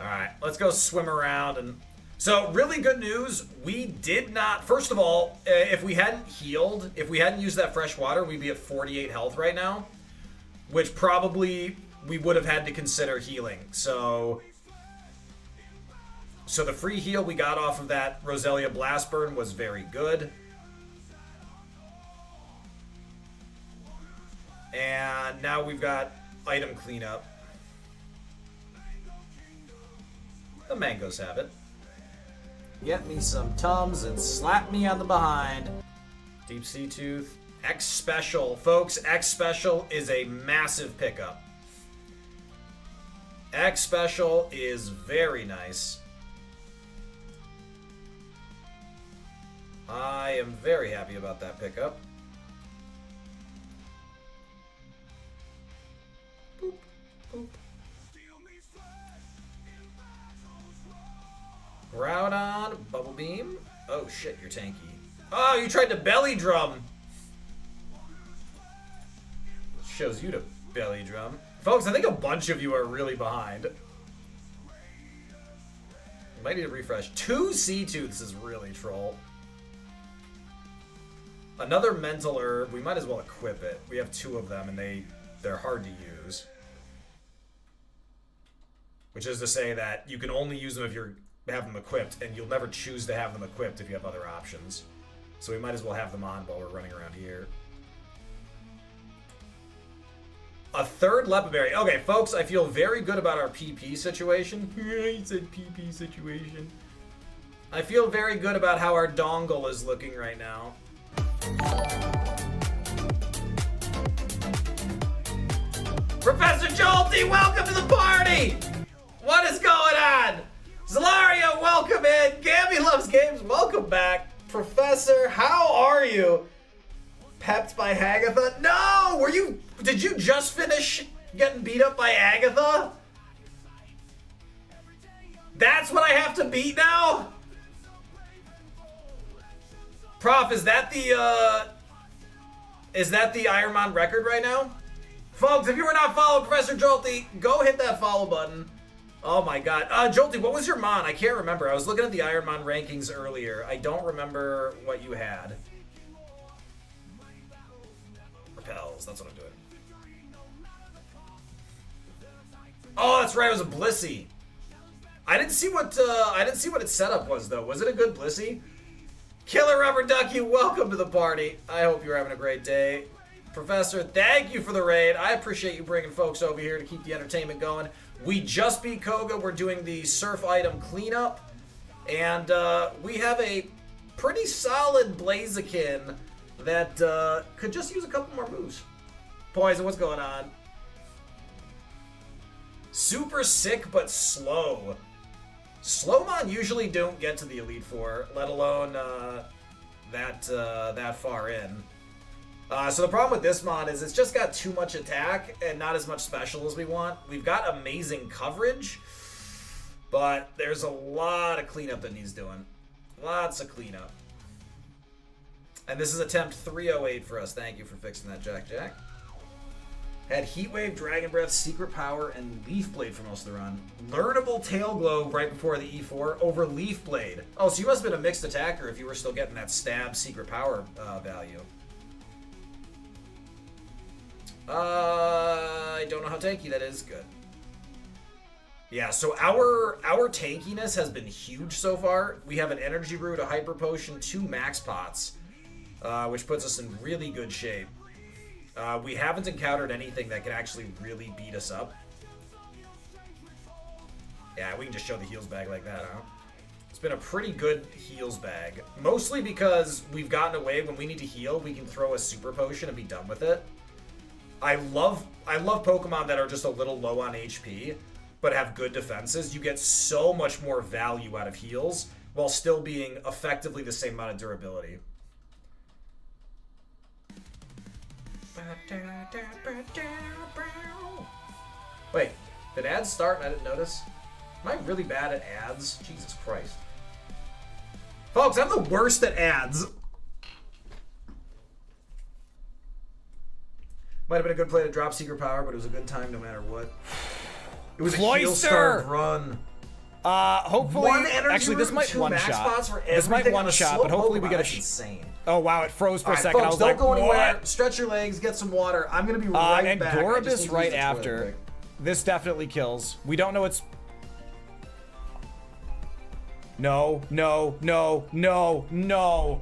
Alright, let's go swim around and So, really good news. We did not... First of all, if we hadn't healed, if we hadn't used that fresh water, we'd be at 48 health right now. Which probably we would have had to consider healing. So the free heal we got off of that Roselia Blast Burn was very good. And now we've got item cleanup. The mangoes have it. Get me some Tums and slap me on the behind. Deep Sea Tooth. X Special. Folks, X Special is a massive pickup. X Special is very nice. I am very happy about that pickup. Boop, boop. Groudon, Bubble Beam. Oh shit, you're tanky. Oh, you tried to belly drum. Shows you to belly drum. Folks, I think a bunch of you are really behind. Might need to refresh. 2 Sea Tooths is really troll. Another Mental Herb. We might as well equip it. We have 2 of them and they're hard to use. Which is to say that you can only use them if you have them equipped, and you'll never choose to have them equipped if you have other options. So we might as well have them on while we're running around here. A third Lepaberry. Okay, folks, I feel very good about our PP situation. He said PP situation. I feel very good about how our dongle is looking right now. Professor Jolty, welcome to the party! What is going on? Zalaria, welcome in. Gabby Loves Games, welcome back. Professor, how are you? Pepped by Hagatha? No! Did you just finish getting beat up by Agatha? That's what I have to beat now? Prof, is that the Ironmon record right now? Folks, if you were not following Professor Jolty, go hit that follow button. Oh my god. Jolty, what was your mon? I can't remember. I was looking at the Ironmon rankings earlier. I don't remember what you had. Repels, that's what I'm doing. Oh, that's right, it was a Blissey. I didn't see what its setup was though. Was it a good Blissey? Killer Rubber Ducky, welcome to the party. I hope you're having a great day. Professor, thank you for the raid. I appreciate you bringing folks over here to keep the entertainment going. We just beat Koga. We're doing the surf item cleanup. And we have a pretty solid Blaziken that could just use a couple more moves. Poison, what's going on? Super sick but slow. Slowmon usually don't get to the Elite Four, let alone that far in. So the problem with this mod is it's just got too much attack and not as much special as we want. We've got amazing coverage, but there's a lot of cleanup that needs doing. Lots of cleanup. And this is attempt 308 for us. Thank you for fixing that, Jack. Had Heatwave, Dragon Breath, Secret Power, and Leaf Blade for most of the run. Learnable Tail Glow right before the E4 over Leaf Blade. Oh, so you must have been a mixed attacker if you were still getting that stab Secret Power value. I don't know how tanky that is. Good. Yeah, so our tankiness has been huge so far. We have an Energy Root, a Hyper Potion, 2 Max Pots, which puts us in really good shape. We haven't encountered anything that can actually really beat us up. Yeah, we can just show the heals bag like that, huh? It's been a pretty good heals bag. Mostly because we've gotten away when we need to heal, we can throw a Super Potion and be done with it. I love Pokemon that are just a little low on HP, but have good defenses. You get so much more value out of heals while still being effectively the same amount of durability. Wait, did ads start and I didn't notice? Am I really bad at ads? Jesus Christ. Folks, I'm the worst at ads. Might have been a good play to drop Secret Power, but it was a good time no matter what. It was a heel-starved run. Hopefully, One energy actually, this root, might two one max shot. spots for This might everything one on a shot, slow but hopefully we Pokemon. get a. That's insane. Oh wow! It froze for a All right, second. folks, I was don't like, go anywhere. what? Stretch your legs, get some water. I'm gonna be right And back. I just need to Gorobus use right the toilet after. quick. This definitely kills. We don't know it's. No, no, no, no, no.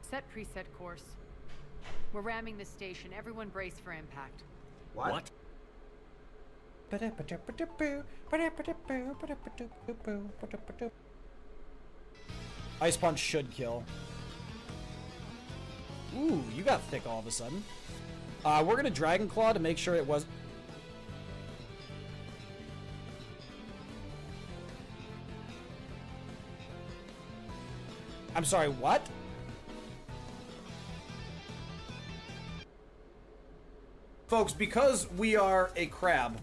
Set preset course. We're ramming the station. Everyone brace for impact. What? Ice Punch should kill. Ooh, you got thick all of a sudden. We're gonna Dragon Claw to make sure it was. I'm sorry, what? Folks, because we are a crab,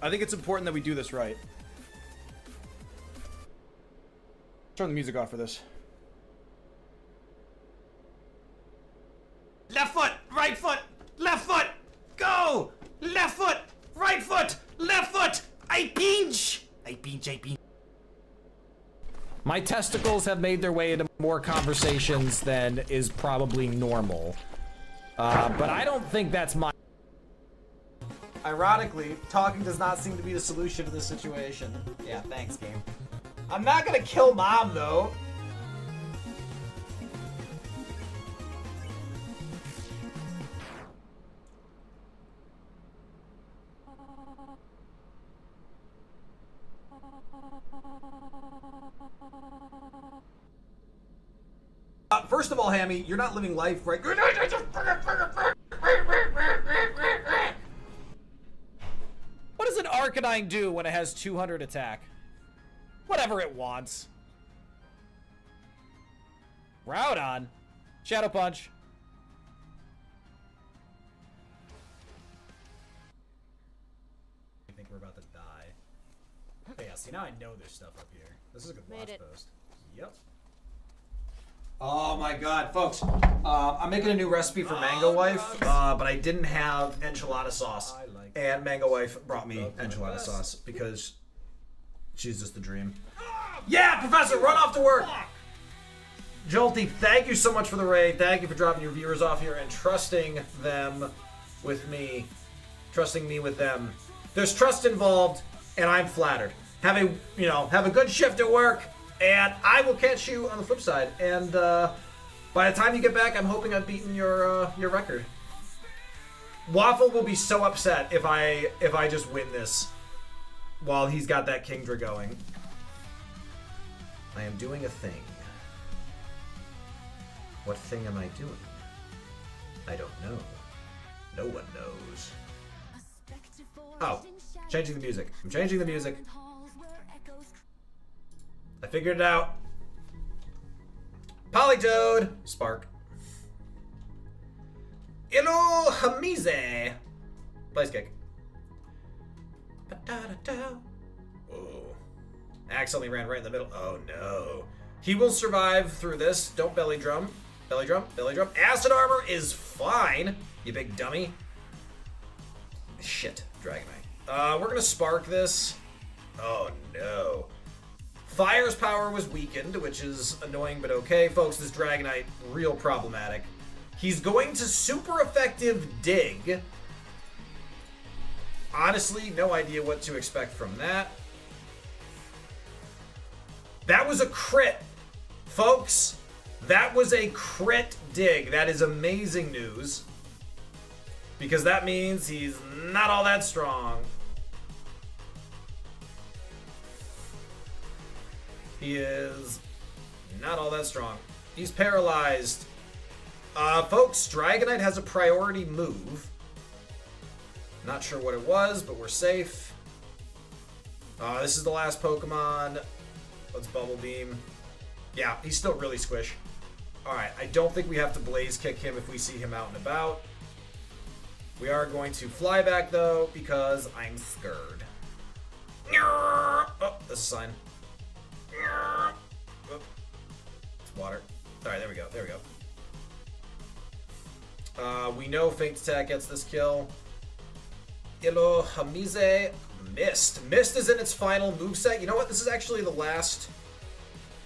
I think it's important that we do this right. Turn the music off for this. Left foot, right foot, left foot, go! Left foot, right foot, left foot, I pinch! I pinch. My testicles have made their way into more conversations than is probably normal. But I don't think that's my... Ironically, talking does not seem to be the solution to this situation. Yeah, thanks, game. I'm not gonna kill Mom, though. First of all, Hammy, you're not living life right. What does an Arcanine do when it has 200 attack? Whatever it wants. Groudon. Shadow Punch. I think we're about to die. But yeah, see, now I know there's stuff up here. This is a good watch post. Yep. Oh my god, folks. I'm making a new recipe for Mango Wife, but I didn't have enchilada sauce. And Mango Wife brought me enchilada sauce because she's just the dream. Yeah, Professor, run off to work! Jolty, thank you so much for the raid. Thank you for dropping your viewers off here and trusting them with me. Trusting me with them. There's trust involved, and I'm flattered. Have a good shift at work. And I will catch you on the flip side. And by the time you get back, I'm hoping I've beaten your record. Waffle will be so upset if I just win this while he's got that Kingdra going. I am doing a thing. What thing am I doing? I don't know. No one knows. Oh, changing the music. I'm changing the music. I figured it out. Politoad. Spark. Hello, Hamize. Place kick. Whoa. Accidentally ran right in the middle. Oh no. He will survive through this. Don't belly drum. Belly drum. Belly drum. Acid armor is fine, you big dummy. Shit. Dragonite. We're gonna spark this. Oh no. Fire's power was weakened, which is annoying but okay. Folks, this Dragonite, real problematic. He's going to super effective dig. Honestly, no idea what to expect from that. That was a crit, folks. That was a crit dig. That is amazing news. Because that means he's not all that strong. He is not all that strong. He's paralyzed. Folks, Dragonite has a priority move. Not sure what it was, but we're safe. This is the last Pokemon. Let's Bubble Beam. Yeah, he's still really squish. Alright, I don't think we have to Blaze Kick him if we see him out and about. We are going to fly back, though, because I'm scared. Oh, that's a sign. Oh, it's water. Alright, there we go. There we go. We know Faint Attack gets this kill. Ilo Hamize. Mist. Mist is in its final moveset. You know what? This is actually the last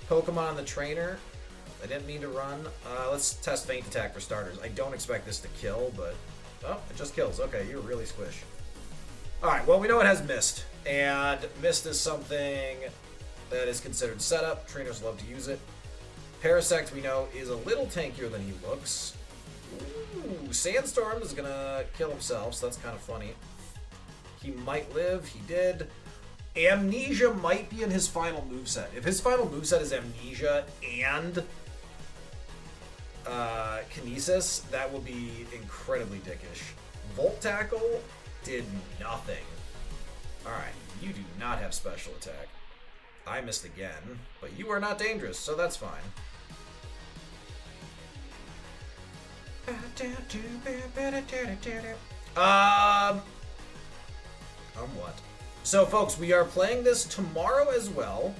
Pokemon on the trainer. I didn't mean to run. Let's test Faint Attack for starters. I don't expect this to kill, but... Oh, it just kills. Okay, you're really squish. Alright, well, we know it has Mist. And Mist is something that is considered setup. Trainers love to use it. Parasect, we know, is a little tankier than he looks. Ooh, Sandstorm is gonna kill himself, so that's kind of funny. He might live. He did. Amnesia might be in his final moveset. If his final moveset is Amnesia and Kinesis, that will be incredibly dickish. Volt Tackle did nothing. Alright, you do not have special attack. I missed again, but you are not dangerous, so that's fine. What? So, folks, we are playing this tomorrow as well.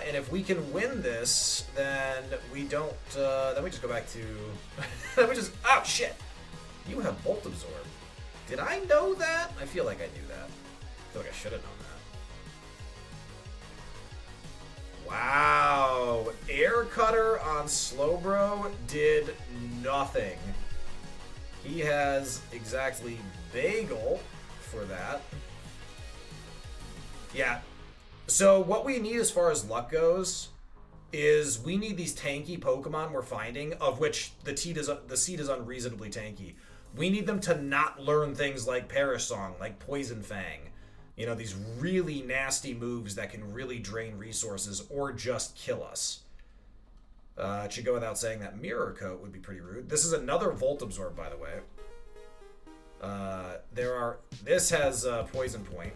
And if we can win this, then we don't, then we just go back to, then we just, oh shit! You have Bolt Absorb. Did I know that? I feel like I knew that. I feel like I should have known that. Wow! Air Cutter on Slowbro did nothing. He has exactly Bagel for that. Yeah. So what we need as far as luck goes is we need these tanky Pokemon we're finding, of which the seed is unreasonably tanky. We need them to not learn things like Perish Song, like Poison Fang. You know, these really nasty moves that can really drain resources or just kill us. It should go without saying that Mirror Coat would be pretty rude. This is another Volt Absorb, by the way. This has Poison Point.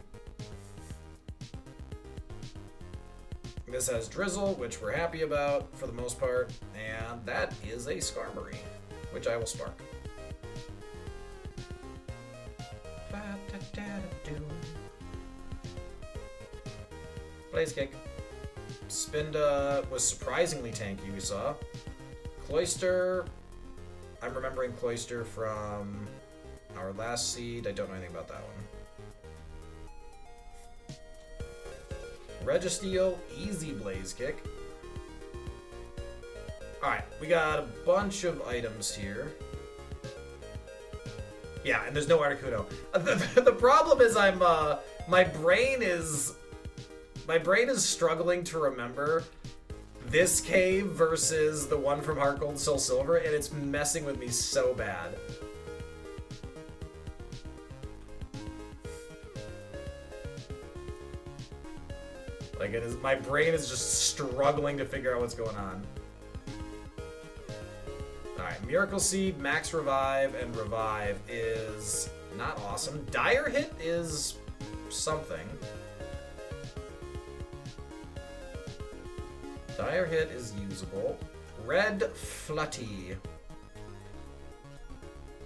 This has Drizzle, which we're happy about for the most part. And that is a Skarmory, which I will Spark. Blaze Kick. Spinda was surprisingly tanky, we saw. Cloyster. I'm remembering Cloyster from our last seed. I don't know anything about that one. Registeel, easy Blaze Kick. Alright, we got a bunch of items here. Yeah, and there's no Articuno. The problem is my brain is struggling to remember this cave versus the one from Heart Gold Soul Silver, and it's messing with me so bad. Like, it is, my brain is just struggling to figure out what's going on. Alright, Miracle Seed, Max Revive, and Revive is not awesome. Dire Hit is something. Dire Hit is usable. Red Flutty.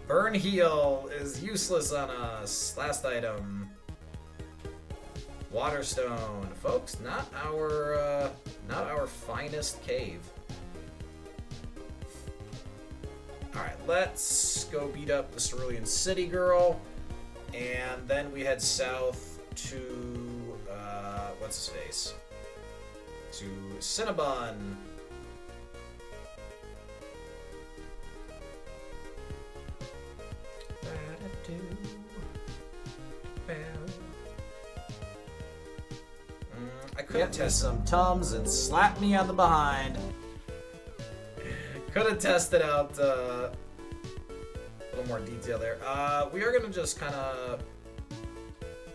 Burn Heal is useless on us. Last item. Waterstone. Folks, not our finest cave. Alright, let's go beat up the Cerulean City Girl. And then we head south to, what's his face? To Cinnabon. I could have tested some Tums and slapped me on the behind. Could have tested out a little more detail there. We are going to just kind of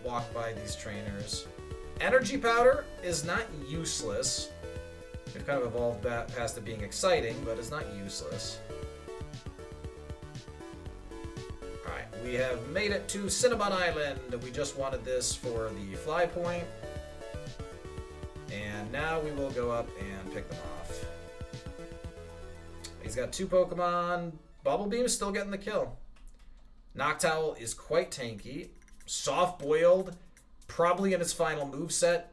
walk by these trainers. Energy Powder is not useless. They've kind of evolved past it being exciting, but it's not useless. Alright, we have made it to Cinnabon Island. We just wanted this for the fly point. And now we will go up and pick them off. He's got 2 Pokemon. Bubble Beam is still getting the kill. Noctowl is quite tanky. Soft Boiled, probably in its final moveset.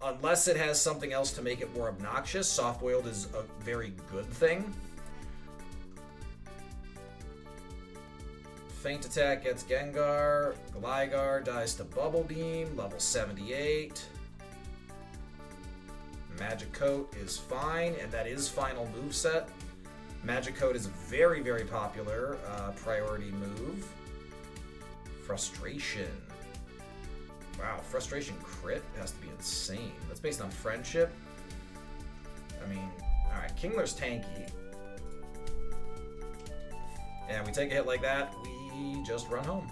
Unless it has something else to make it more obnoxious, Soft Boiled is a very good thing. Feint Attack gets Gengar. Gligar dies to Bubble Beam, level 78. Magic Coat is fine, and that is final moveset. Magic Coat is a very, very popular priority move. Frustration. Wow, Frustration crit has to be insane. That's based on friendship. I mean, alright, Kingler's tanky. And we take a hit like that, we just run home.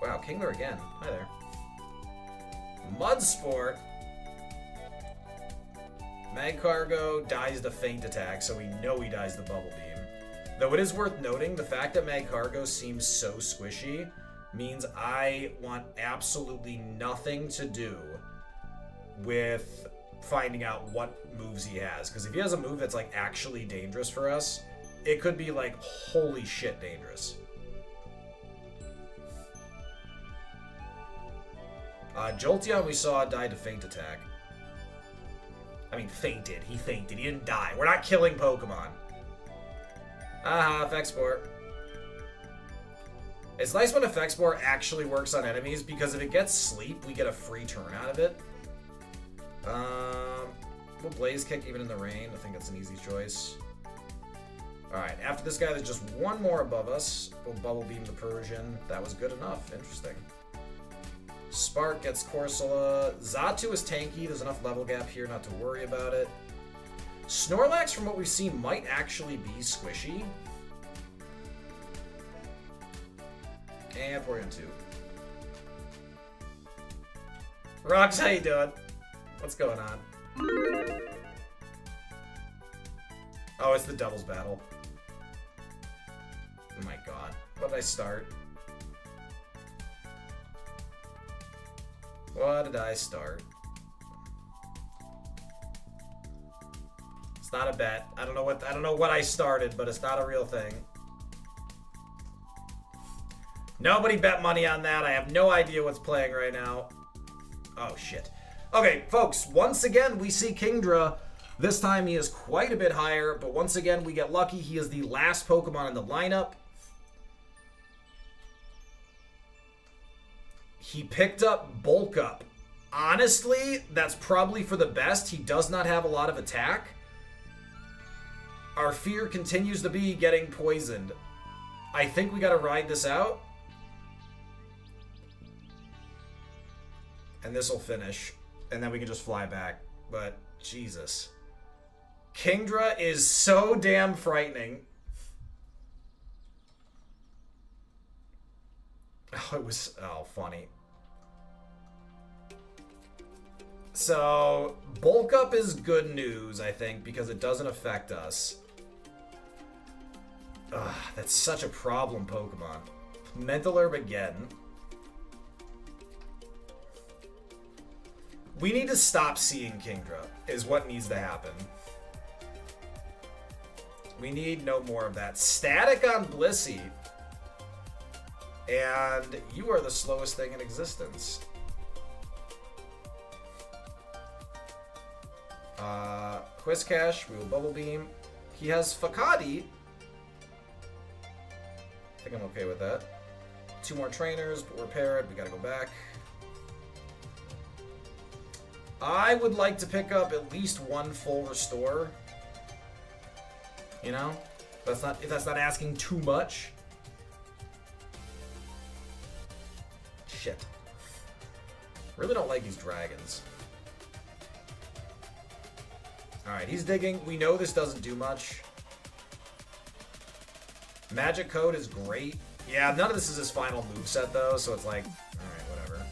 Wow, Kingler again. Hi there. Mudsport. Magcargo dies to Feint Attack, so we know he dies to Bubble Beam. Though it is worth noting, the fact that Magcargo seems so squishy means I want absolutely nothing to do with finding out what moves he has. Because if he has a move that's like actually dangerous for us, it could be like holy shit dangerous. Jolteon we saw died to Feint Attack. I mean, fainted. He fainted. He didn't die. We're not killing Pokemon. Aha, Effect Spore. It's nice when Effect Spore actually works on enemies, because if it gets sleep, we get a free turn out of it. We'll Blaze Kick even in the rain. I think that's an easy choice. Alright, after this guy, there's just one more above us. We'll Bubble Beam the Persian. That was good enough. Interesting. Spark gets Corsola. Xatu is tanky. There's enough level gap here not to worry about it. Snorlax, from what we've seen, might actually be squishy. And Porygon 2. Rox, how you doing? What's going on? Oh, it's the Devil's Battle. Oh my god. What did I start? What did I start? It's not a bet. I don't know what I started, but it's not a real thing. Nobody bet money on that. I have no idea what's playing right now. Oh shit. Okay, folks, once again we see Kingdra. This time he is quite a bit higher, but once again we get lucky. He is the last Pokemon in the lineup. He picked up Bulk Up. Honestly, that's probably for the best. He does not have a lot of attack. Our fear continues to be getting poisoned. I think we gotta ride this out. And this will finish. And then we can just fly back. But, Jesus. Kingdra is so damn frightening. Oh, it was... Oh, funny. So, Bulk Up is good news, I think, because it doesn't affect us. Ugh, that's such a problem, Pokemon. Mental Herb again. We need to stop seeing Kingdra, is what needs to happen. We need no more of that. Static on Blissey. And you are the slowest thing in existence. Quizcash, we will Bubble Beam. He has Fakadi. I think I'm okay with that. 2 more trainers, but we're paired. We gotta go back. I would like to pick up at least 1 full restore. You know? If that's not asking too much. Shit. Really don't like these dragons. Alright, he's digging. We know this doesn't do much. Magic Code is great. Yeah, none of this is his final moveset, though, so it's like, alright, whatever.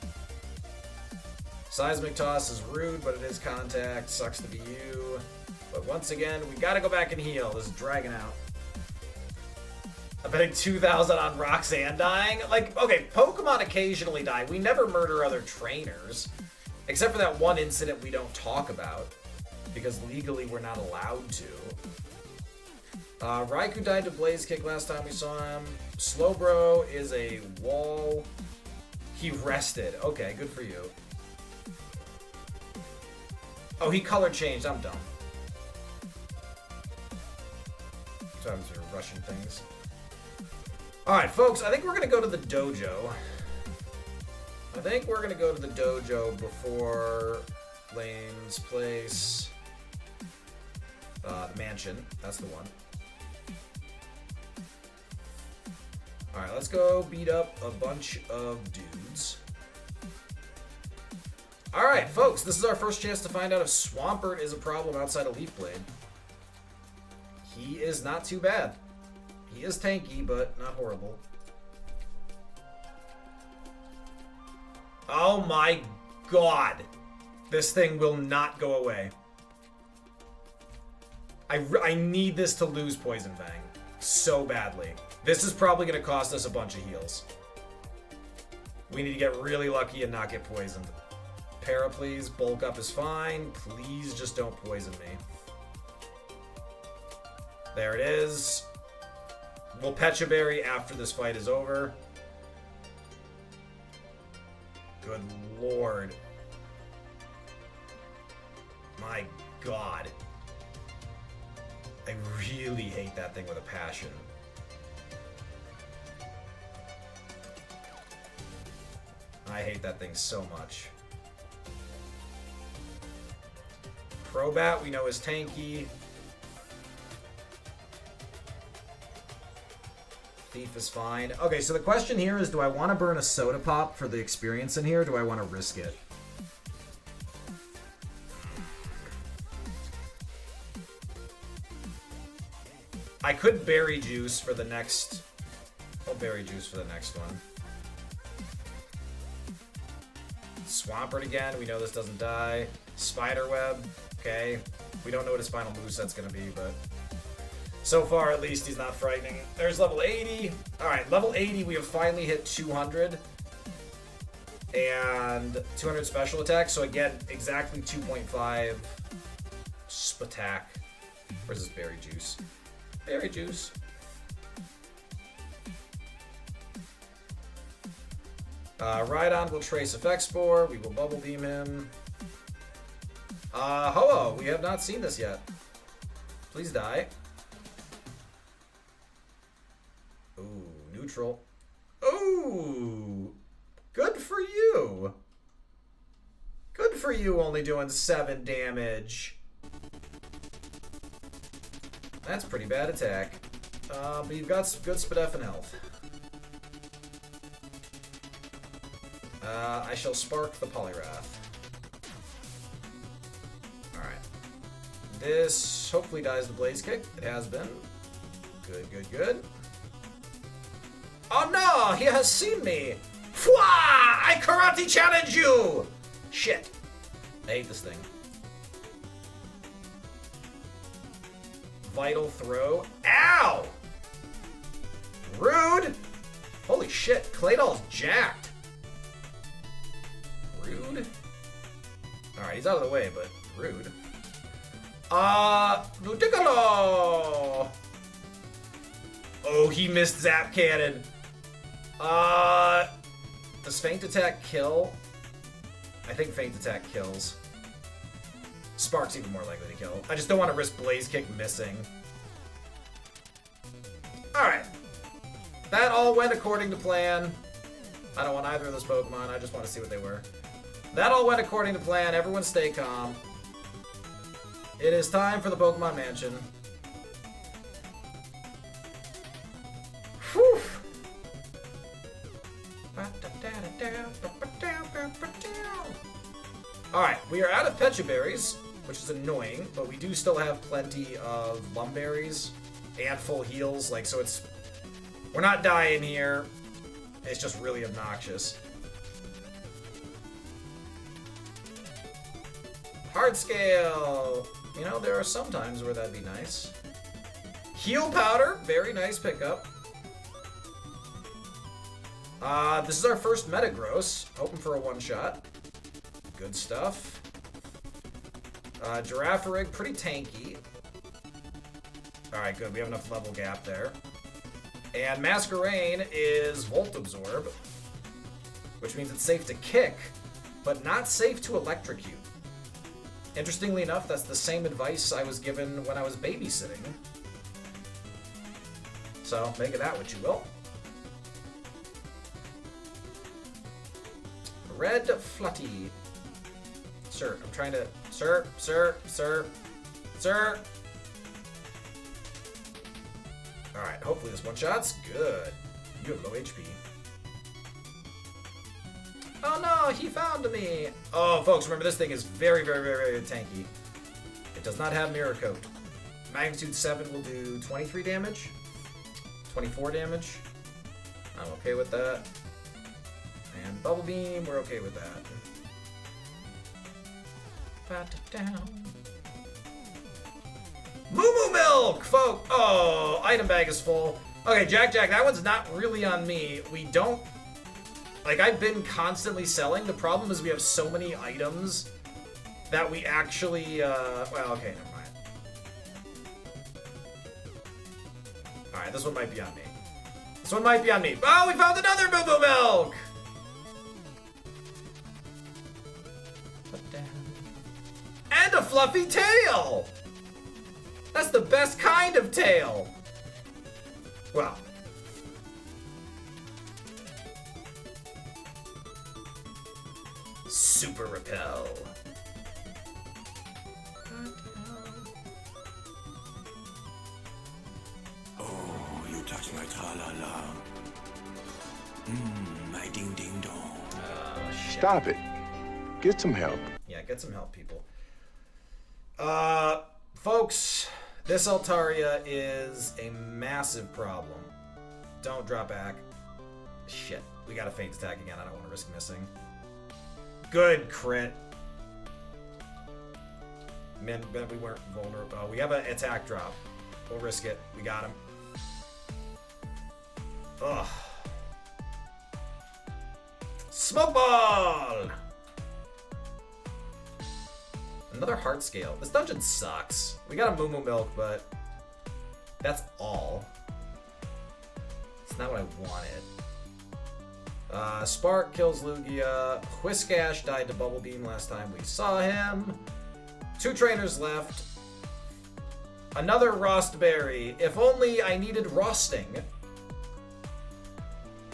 Seismic Toss is rude, but it is contact. Sucks to be you. But once again, we gotta go back and heal. This is dragging out. I'm betting 2,000 on Roxanne dying. Like, okay, Pokemon occasionally die. We never murder other trainers. Except for that one incident we don't talk about. Because legally we're not allowed to. Raikou died to Blaze Kick last time we saw him. Slowbro is a wall. He rested. Okay, good for you. Oh, he color changed. I'm dumb. Sometimes we're rushing things. Alright, folks, I think we're going to go to the dojo. Before Lane's place. The mansion. That's the one. Alright, let's go beat up a bunch of dudes. Alright, folks, this is our first chance to find out if Swampert is a problem outside of Leaf Blade. He is not too bad. He is tanky, but not horrible. Oh my god. This thing will not go away. I need this to lose Poison Fang so badly. This is probably going to cost us a bunch of heals. We need to get really lucky and not get poisoned. Para, please. Bulk up is fine. Please just don't poison me. There it is. We'll Pecha Berry after this fight is over. Good lord. My god. I really hate that thing with a passion. I hate that thing so much. Crobat, we know is tanky. Thief is fine. Okay, so the question here is, do I want to burn a Soda Pop for the experience in here, or do I want to risk it? I could Berry Juice for the next... I'll Berry Juice for the next one. Swampert again. We know this doesn't die. Spiderweb. Okay. We don't know what his final moveset's going to be, but... So far, at least, he's not frightening. There's level 80. Alright, level 80, we have finally hit 200. And 200 special attack. So again, exactly 2.5 attack. Where's this Berry Juice? Berry Juice. Rhydon will Trace Effect Spore. We will Bubble Beam him. Ho-Oh, we have not seen this yet. Please die. Ooh, neutral. Ooh, good for you. Good for you, only doing 7 damage. That's pretty bad attack. But you've got some good Spadef and health. I shall spark the Poliwrath. Alright. This hopefully dies the Blaze Kick. It has been. Good, good, good. Oh no! He has seen me! Fwah! I karate challenge you! Shit. I hate this thing. Vital Throw. Ow! Rude! Holy shit, Claydol's jacked. Rude. Alright, he's out of the way, but rude. Ludicolo! Oh, he missed Zap Cannon. Does Feint Attack kill? I think Feint Attack kills. Spark's even more likely to kill. I just don't want to risk Blaze Kick missing. Alright. That all went according to plan. I don't want either of those Pokemon. I just want to see what they were. That all went according to plan. Everyone stay calm. It is time for the Pokemon Mansion. Whew. Alright, we are out of Pecha Berries, which is annoying, but we do still have plenty of Lum Berries and full heals, like, so it's We're not dying here. It's just really obnoxious. Hard scale. You know, there are some times where that'd be nice. Heal powder. Very nice pickup. This is our first Metagross. Hoping for a one-shot. Good stuff. Girafarig, pretty tanky. Alright, good. We have enough level gap there. And Masquerain is Volt Absorb, which means it's safe to kick, but not safe to electrocute. Interestingly enough, that's the same advice I was given when I was babysitting. So, make of that what you will. Red Flutty. Sir, I'm trying to... Sir. Alright, hopefully this one-shot's good. You have low HP. Oh no, he found me! Oh, folks, remember this thing is very, very, very, very tanky. It does not have Mirror Coat. Magnitude 7 will do 23 damage. 24 damage. I'm okay with that. And Bubble Beam, we're okay with that. Pat it down. Moo Milk, folks! Oh, item bag is full. Okay, Jack, that one's not really on me. We don't... Like, I've been constantly selling. The problem is we have so many items that we actually... well, okay, never mind. Alright, this one might be on me. This one might be on me. Oh, we found another Moo Milk! Put down. And a fluffy tail! That's the best kind of tail! Well. Super Repel. Oh, you touch my tra-la-la. My ding-ding-dong. Stop it. Get some help. Yeah, get some help, people. Folks, this Altaria is a massive problem. Don't drop back. Shit, we got a feint attack again. I don't want to risk missing. Good crit. Man, bet we weren't vulnerable. We have an attack drop. We'll risk it. We got him. Ugh. Smoke Ball! Another heart scale. This dungeon sucks. We got a Moo Milk, but that's all. It's not what I wanted. Spark kills Lugia. Whiskash died to Bubble Beam last time we saw him. 2 trainers left. Another Rostberry. If only I needed Rosting.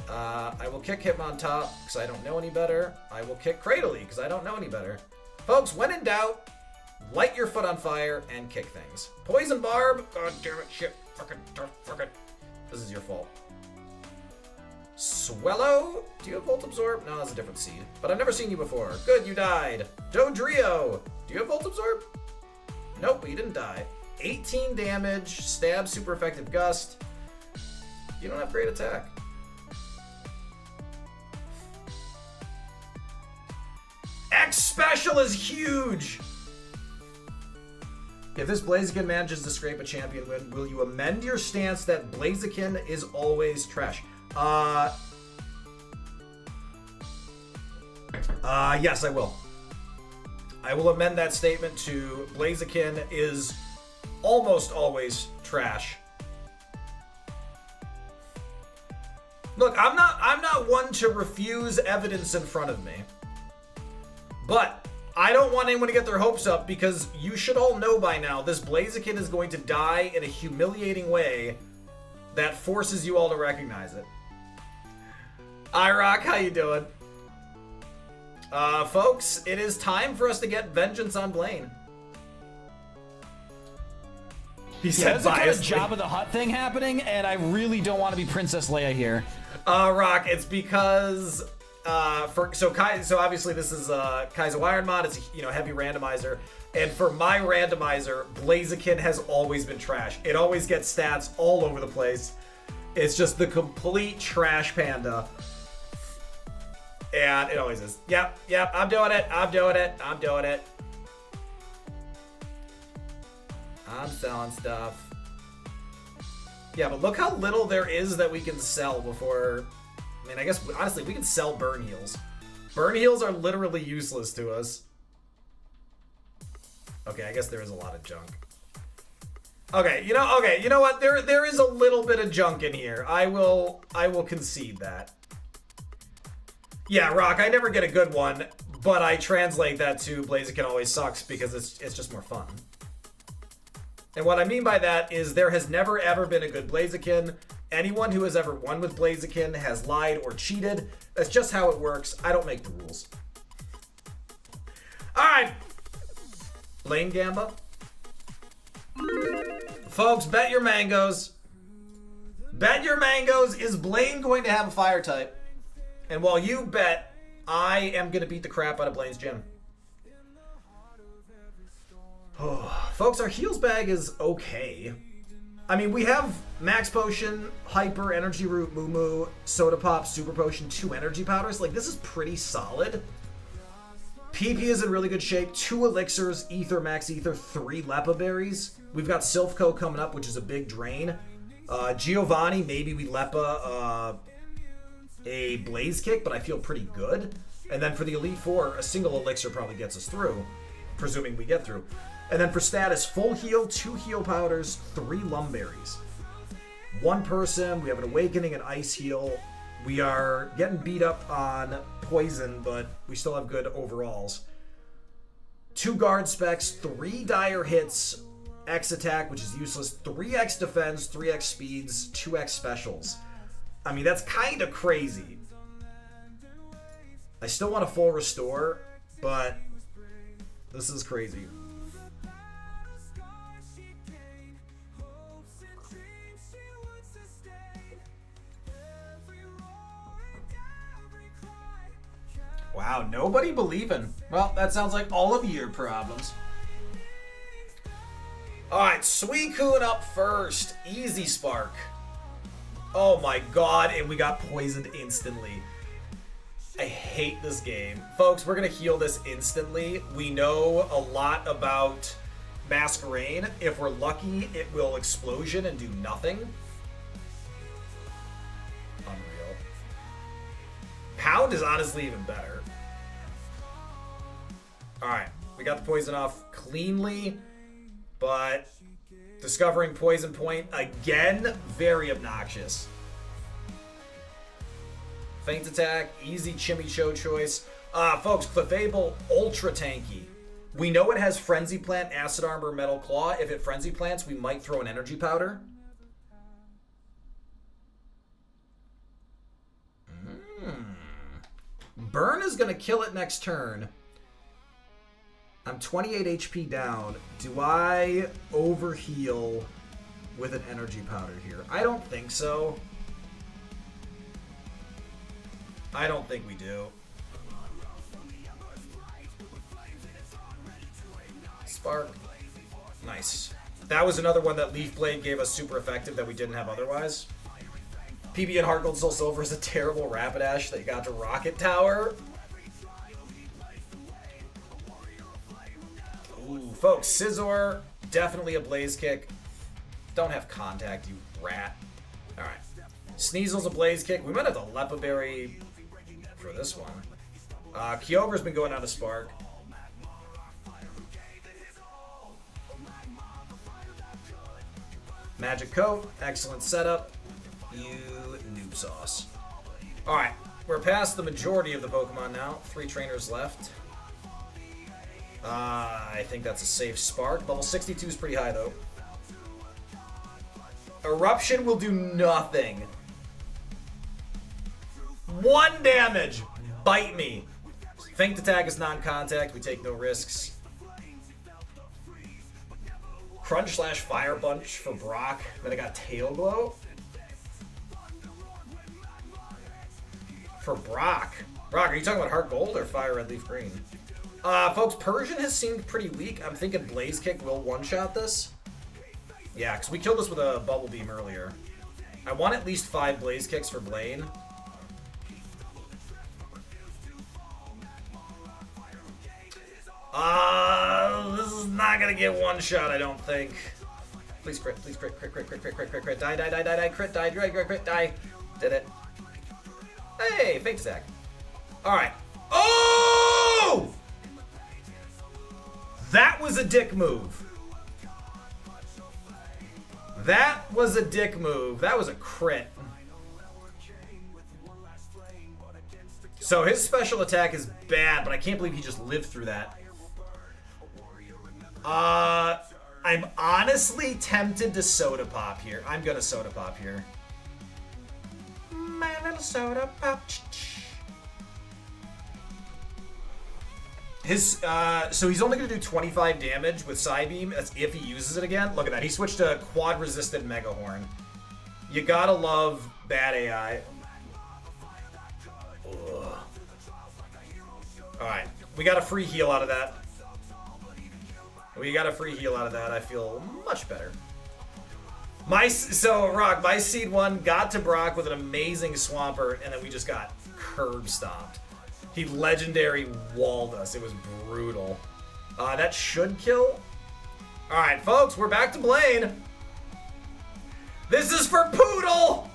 I will kick Hitmontop because I don't know any better. I will kick Cradley because I don't know any better. Folks, when in doubt, light your foot on fire and kick things. Poison Barb. God damn it, shit. Fucking. This is your fault. Swellow? Do you have Volt Absorb? No, that's a different seed. But I've never seen you before. Good, you died. Dodrio. Do you have Volt Absorb? Nope, you didn't die. 18 damage, stab, super effective gust. You don't have great attack. X Special is huge! If this Blaziken manages to scrape a champion win, will you amend your stance that Blaziken is always trash? Yes, I will. I will amend that statement to Blaziken is almost always trash. Look, I'm not one to refuse evidence in front of me. But I don't want anyone to get their hopes up because you should all know by now this Blaziken is going to die in a humiliating way that forces you all to recognize it. iRock, how you doing? Folks, it is time for us to get vengeance on Blaine. He said there's a kind of biasly. Jabba the Hutt thing happening, and I really don't want to be Princess Leia here. Rock, it's because so obviously this is Kaizo Ironmon. It's a heavy randomizer, and for my randomizer, Blaziken has always been trash. It always gets stats all over the place, It's just the complete trash panda. And it always is. Yep, I'm doing it. I'm doing it. I'm selling stuff. Yeah, but look how little there is that we can sell before... I mean, I guess, honestly, we can sell burn heals. Burn heals are literally useless to us. Okay, I guess there is a lot of junk. Okay, you know what? There is a little bit of junk in here. I will concede that. Yeah, Rock, I never get a good one, but I translate that to Blaziken always sucks because it's just more fun. And what I mean by that is there has never ever been a good Blaziken. Anyone who has ever won with Blaziken has lied or cheated. That's just how it works. I don't make the rules. Alright. Lane Gamba. Folks, bet your mangoes. Bet your mangoes. Is Blaine going to have a fire type? And while you bet, I am going to beat the crap out of Blaine's gym. Oh, folks, our heals bag is okay. I mean, we have Max Potion, Hyper, Energy Root, Moo Moo, Soda Pop, Super Potion, 2 Energy Powders. Like, this is pretty solid. PP is in really good shape. 2 Elixirs, Ether, Max Ether, 3 Lepa Berries. We've got Silphco coming up, which is a big drain. Giovanni, maybe we Lepa a Blaze Kick, but I feel pretty good. And then for the Elite Four, a single Elixir probably gets us through, presuming we get through. And then for status, full heal, 2 heal powders, 3 Lumberries. 1 person, we have an Awakening, an Ice Heal. We are getting beat up on Poison, but we still have good overalls. 2 Guard Specs, 3 Dire Hits, X Attack, which is useless, 3x Defense, 3x Speeds, 2x Specials. I mean, that's kind of crazy. I still want a full Restore, but this is crazy. Wow, nobody believing. Well, that sounds like all of your problems. Alright, Suicune up first. Easy Spark. Oh my god, and we got poisoned instantly. I hate this game. Folks, we're going to heal this instantly. We know a lot about Masquerain. If we're lucky, it will Explosion and do nothing. Unreal. Pound is honestly even better. Alright, we got the poison off cleanly, but discovering Poison Point again, very obnoxious. Feint Attack, easy Chimicho choice. Folks, Clefable, ultra tanky. We know it has Frenzy Plant, Acid Armor, Metal Claw. If it Frenzy Plants, we might throw an Energy Powder. Burn is going to kill it next turn. I'm 28 HP down. Do I overheal with an Energy Powder here? I don't think so. I don't think we do. Spark. Nice. That was another one that Leaf Blade gave us super effective that we didn't have otherwise. PB and Heart Gold Soul Silver is a terrible Rapidash that you got to Rocket Tower. Ooh, folks, Scizor, definitely a Blaze Kick. Don't have Contact, you rat. Alright. Sneasel's a Blaze Kick. We might have the Lepa Berry for this one. Kyogre's been going out of Spark. Magic Coat, excellent setup. You noob sauce. Alright, we're past the majority of the Pokemon now. 3 trainers left. I think that's a safe Spark. Level 62 is pretty high, though. Eruption will do nothing. 1 damage! Bite me. Feint Attack is non-contact. We take no risks. Crunch/Fire Punch for Brock. Then I got Tail Glow. For Brock. Brock, are you talking about Heart Gold or Fire Red Leaf Green? Folks, Persian has seemed pretty weak. I'm thinking Blaze Kick will one-shot this. Yeah, because we killed this with a Bubble Beam earlier. I want at least 5 blaze kicks for Blaine. This is not gonna get one shot, I don't think. Please crit, please crit, crit, crit, crit, crit, crit, crit, crit, die, die, die, die, die, crit, die, crit, crit, crit, die. Did it. Hey, fake attack. Alright. Oh! That was a dick move. That was a dick move. That was a crit. So his special attack is bad, but I can't believe he just lived through that. I'm honestly tempted to soda pop here. I'm gonna soda pop here. My little soda pop. His, so he's only gonna do 25 damage with Psybeam. That's if he uses it again. Look at that. He switched to quad resisted Mega Horn. You gotta love bad AI. Alright. We got a free heal out of that. I feel much better. So, Rock, my Seed 1 got to Brock with an amazing Swampert, and then we just got curb stomped. He legendary walled us. It was brutal. That should kill. Alright, folks, we're back to Blaine. This is for Poodle!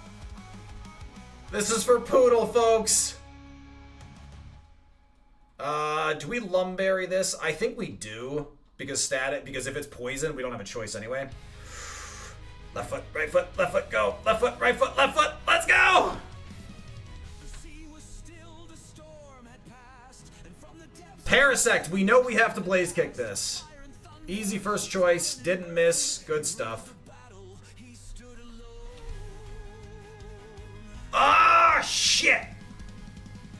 This is for Poodle, folks. Do we Lumberry this? I think we do. Because if it's poison, we don't have a choice anyway. Left foot, right foot, left foot, go. Left foot, right foot, left foot. Let's go! Parasect, we know we have to blaze kick this. Easy first choice, didn't miss, good stuff. Ah, shit!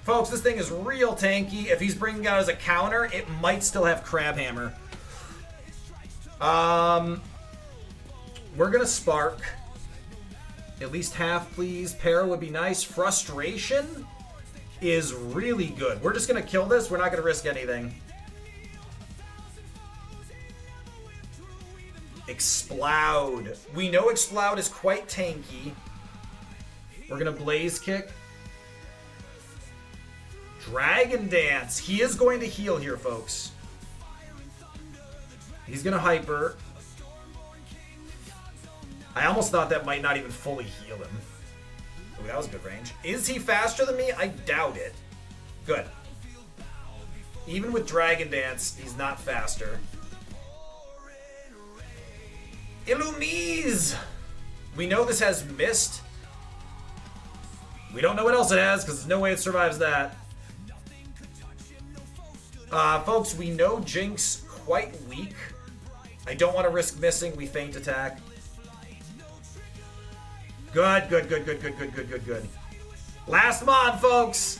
Folks, this thing is real tanky. If he's bringing out as a counter, it might still have Crab Hammer. We're gonna Spark. At least half, please. Para would be nice. Frustration is really good. We're just gonna kill this. We're not gonna risk anything. Explode. We know Explode is quite tanky. We're gonna Blaze Kick. Dragon Dance. He is going to heal here, folks. He's gonna Hyper. I almost thought that might not even fully heal him. Ooh, that was good range. Is he faster than me? I doubt it. Good. Even with Dragon Dance, he's not faster. Illumise! We know this has Mist. We don't know what else it has, because there's no way it survives that. Folks, we know Jinx quite weak. I don't want to risk missing. We Feint Attack. Good, good, good, good, good, good, good, good, good. Last Mon, folks.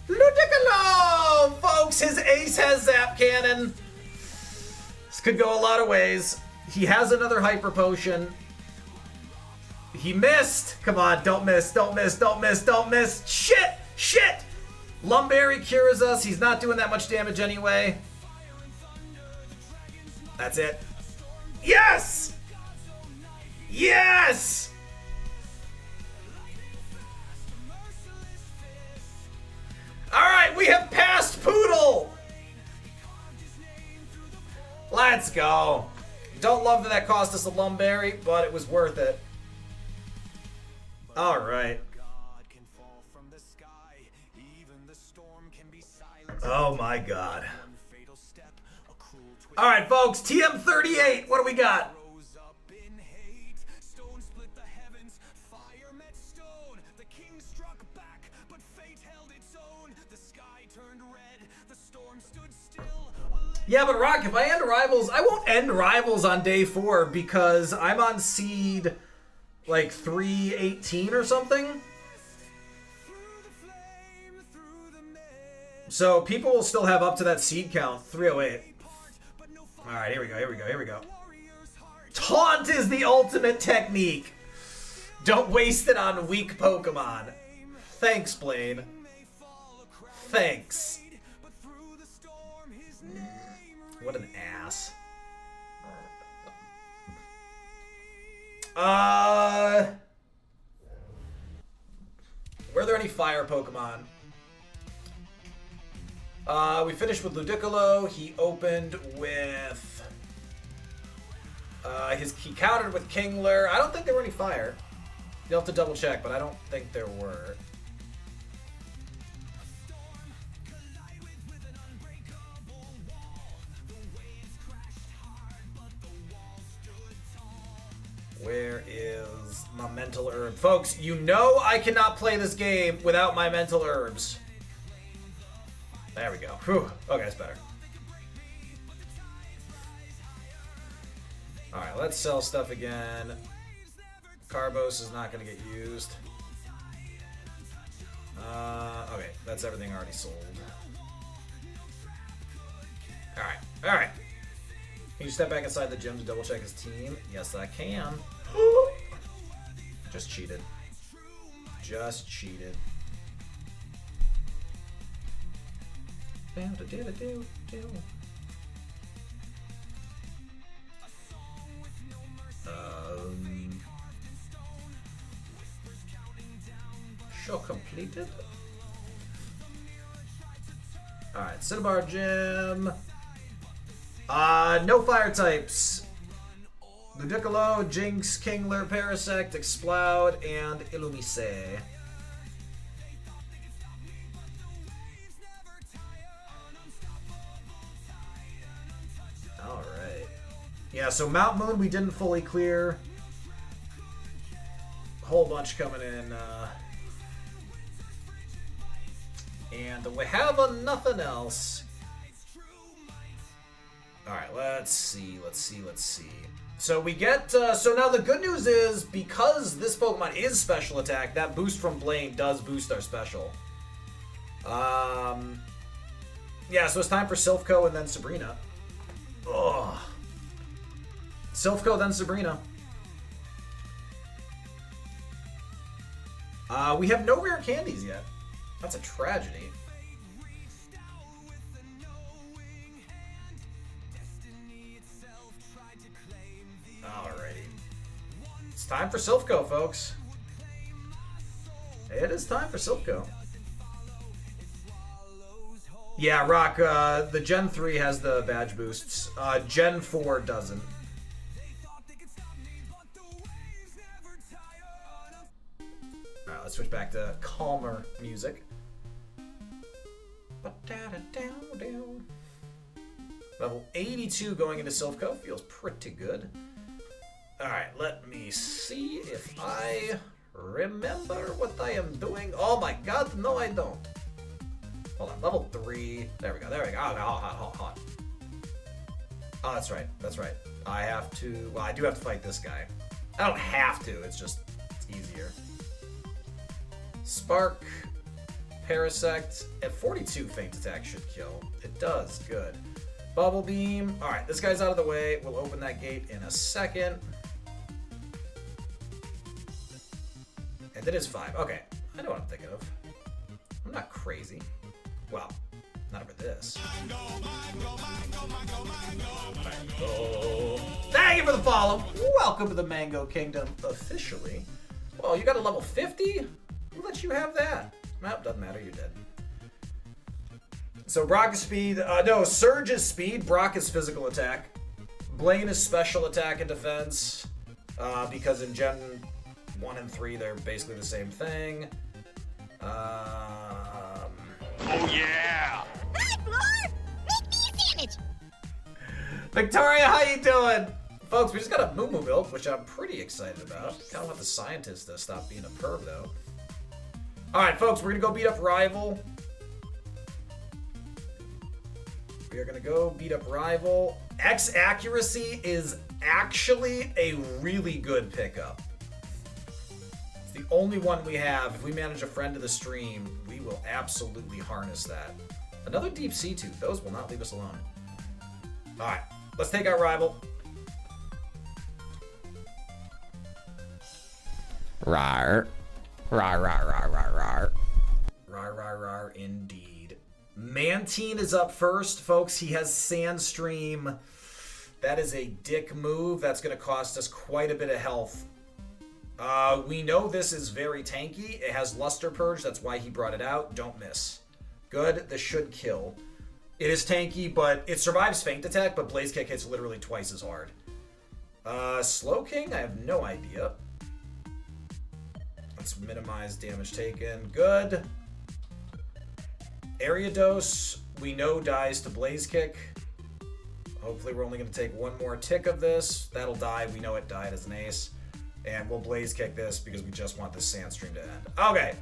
Ludicolo! Folks, his ace has Zap Cannon. This could go a lot of ways. He has another Hyper Potion. He missed. Come on, don't miss, don't miss, don't miss, don't miss. Shit, shit. Lumberry cures us. He's not doing that much damage anyway. That's it. Yes! Yes! Alright, we have passed Poodle! Let's go. Don't love that cost us a Lumberry, but it was worth it. Alright. Oh my god. Alright, folks, TM38, what do we got? Yeah, but Rock, if I end Rivals, I won't end Rivals on day 4 because I'm on seed like 318 or something. So people will still have up to that seed count, 308. Alright, here we go, here we go, here we go. Taunt is the ultimate technique. Don't waste it on weak Pokemon. Thanks, Blaine. Thanks. What an ass. any fire Pokemon. We finished with Ludicolo. He opened with... he countered with Kingler. I don't think there were any fire. You'll have to double check, but I don't think there were. Where is my mental herb? Folks, you know I cannot play this game without my mental herbs. There we go. Whew. Okay, that's better. Alright, let's sell stuff again. Carbos is not going to get used. Okay, that's everything already sold. Alright, alright. Can you step back inside the gym to double check his team? Yes, I can. Just cheated. Just cheated. Show completed. Alright, Cinnabar Gym. No fire types. Ludicolo, Jinx, Kingler, Parasect, Exploud, and Illumise. Alright. Yeah, so Mount Moon we didn't fully clear. Whole bunch coming in. And we have nothing else. Alright, let's see. So we get, so now the good news is, because this Pokemon is special attack, that boost from Blaine does boost our special. Yeah, so it's time for Silphco and then Sabrina. Ugh. Silphco, then Sabrina. We have no rare candies yet. That's a tragedy. Alrighty. It's time for Silphco, folks. It is time for Silphco. Yeah, Rock, the Gen 3 has the badge boosts. Gen 4 doesn't. Alright, let's switch back to calmer music. Level 82 going into Silphco feels pretty good. Alright, let me see if I remember what I am doing. Oh my god, no I don't. Hold on, level 3. There we go. Oh, hot. Oh, that's right. I have to, well, I do have to fight this guy. I don't have to, it's easier. Spark, Parasect, at 42 Feint Attack should kill. It does, good. Bubble Beam. Alright, this guy's out of the way. We'll open that gate in a second. And it is 5. Okay, I know what I'm thinking of. I'm not crazy. Well, not over this. Mango. Thank you for the follow. Welcome to the Mango Kingdom officially. Well, you got a level 50? Who let you have that? Nope, doesn't matter, you're dead. So Brock is speed. No, Surge is speed. Brock is physical attack. Blaine is special attack and defense. Because in Gen 1 and 3, they're basically the same thing. Oh yeah! Hi, Floor! Make me a sandwich! Victoria, how you doing? Folks, we just got a Moo Moo build, which I'm pretty excited about. Kind of want the scientist to stop being a perv, though. Alright, folks, we're going to go beat up Rival. We are going to go beat up Rival. X Accuracy is actually a really good pickup. It's the only one we have. If we manage a friend to the stream, we will absolutely harness that. Another Deep Sea Tooth. Those will not leave us alone. Alright, let's take out Rival. Rar. Rar, rar, rar, rar, rar. Rar, rar, rar, indeed. Mantine is up first, folks. He has Sandstream. That is a dick move. That's going to cost us quite a bit of health. We know this is very tanky. It has Luster Purge. That's why he brought it out. Don't miss. Good. This should kill. It is tanky, but it survives Feint Attack, but Blaze Kick hits literally twice as hard. Slow King? I have no idea. Let's minimize damage taken. Good. Area Dose, we know dies to Blaze Kick. Hopefully we're only going to take one more tick of this. That'll die. We know it died as an ace. And we'll Blaze Kick this because we just want this Sandstream to end. Okay.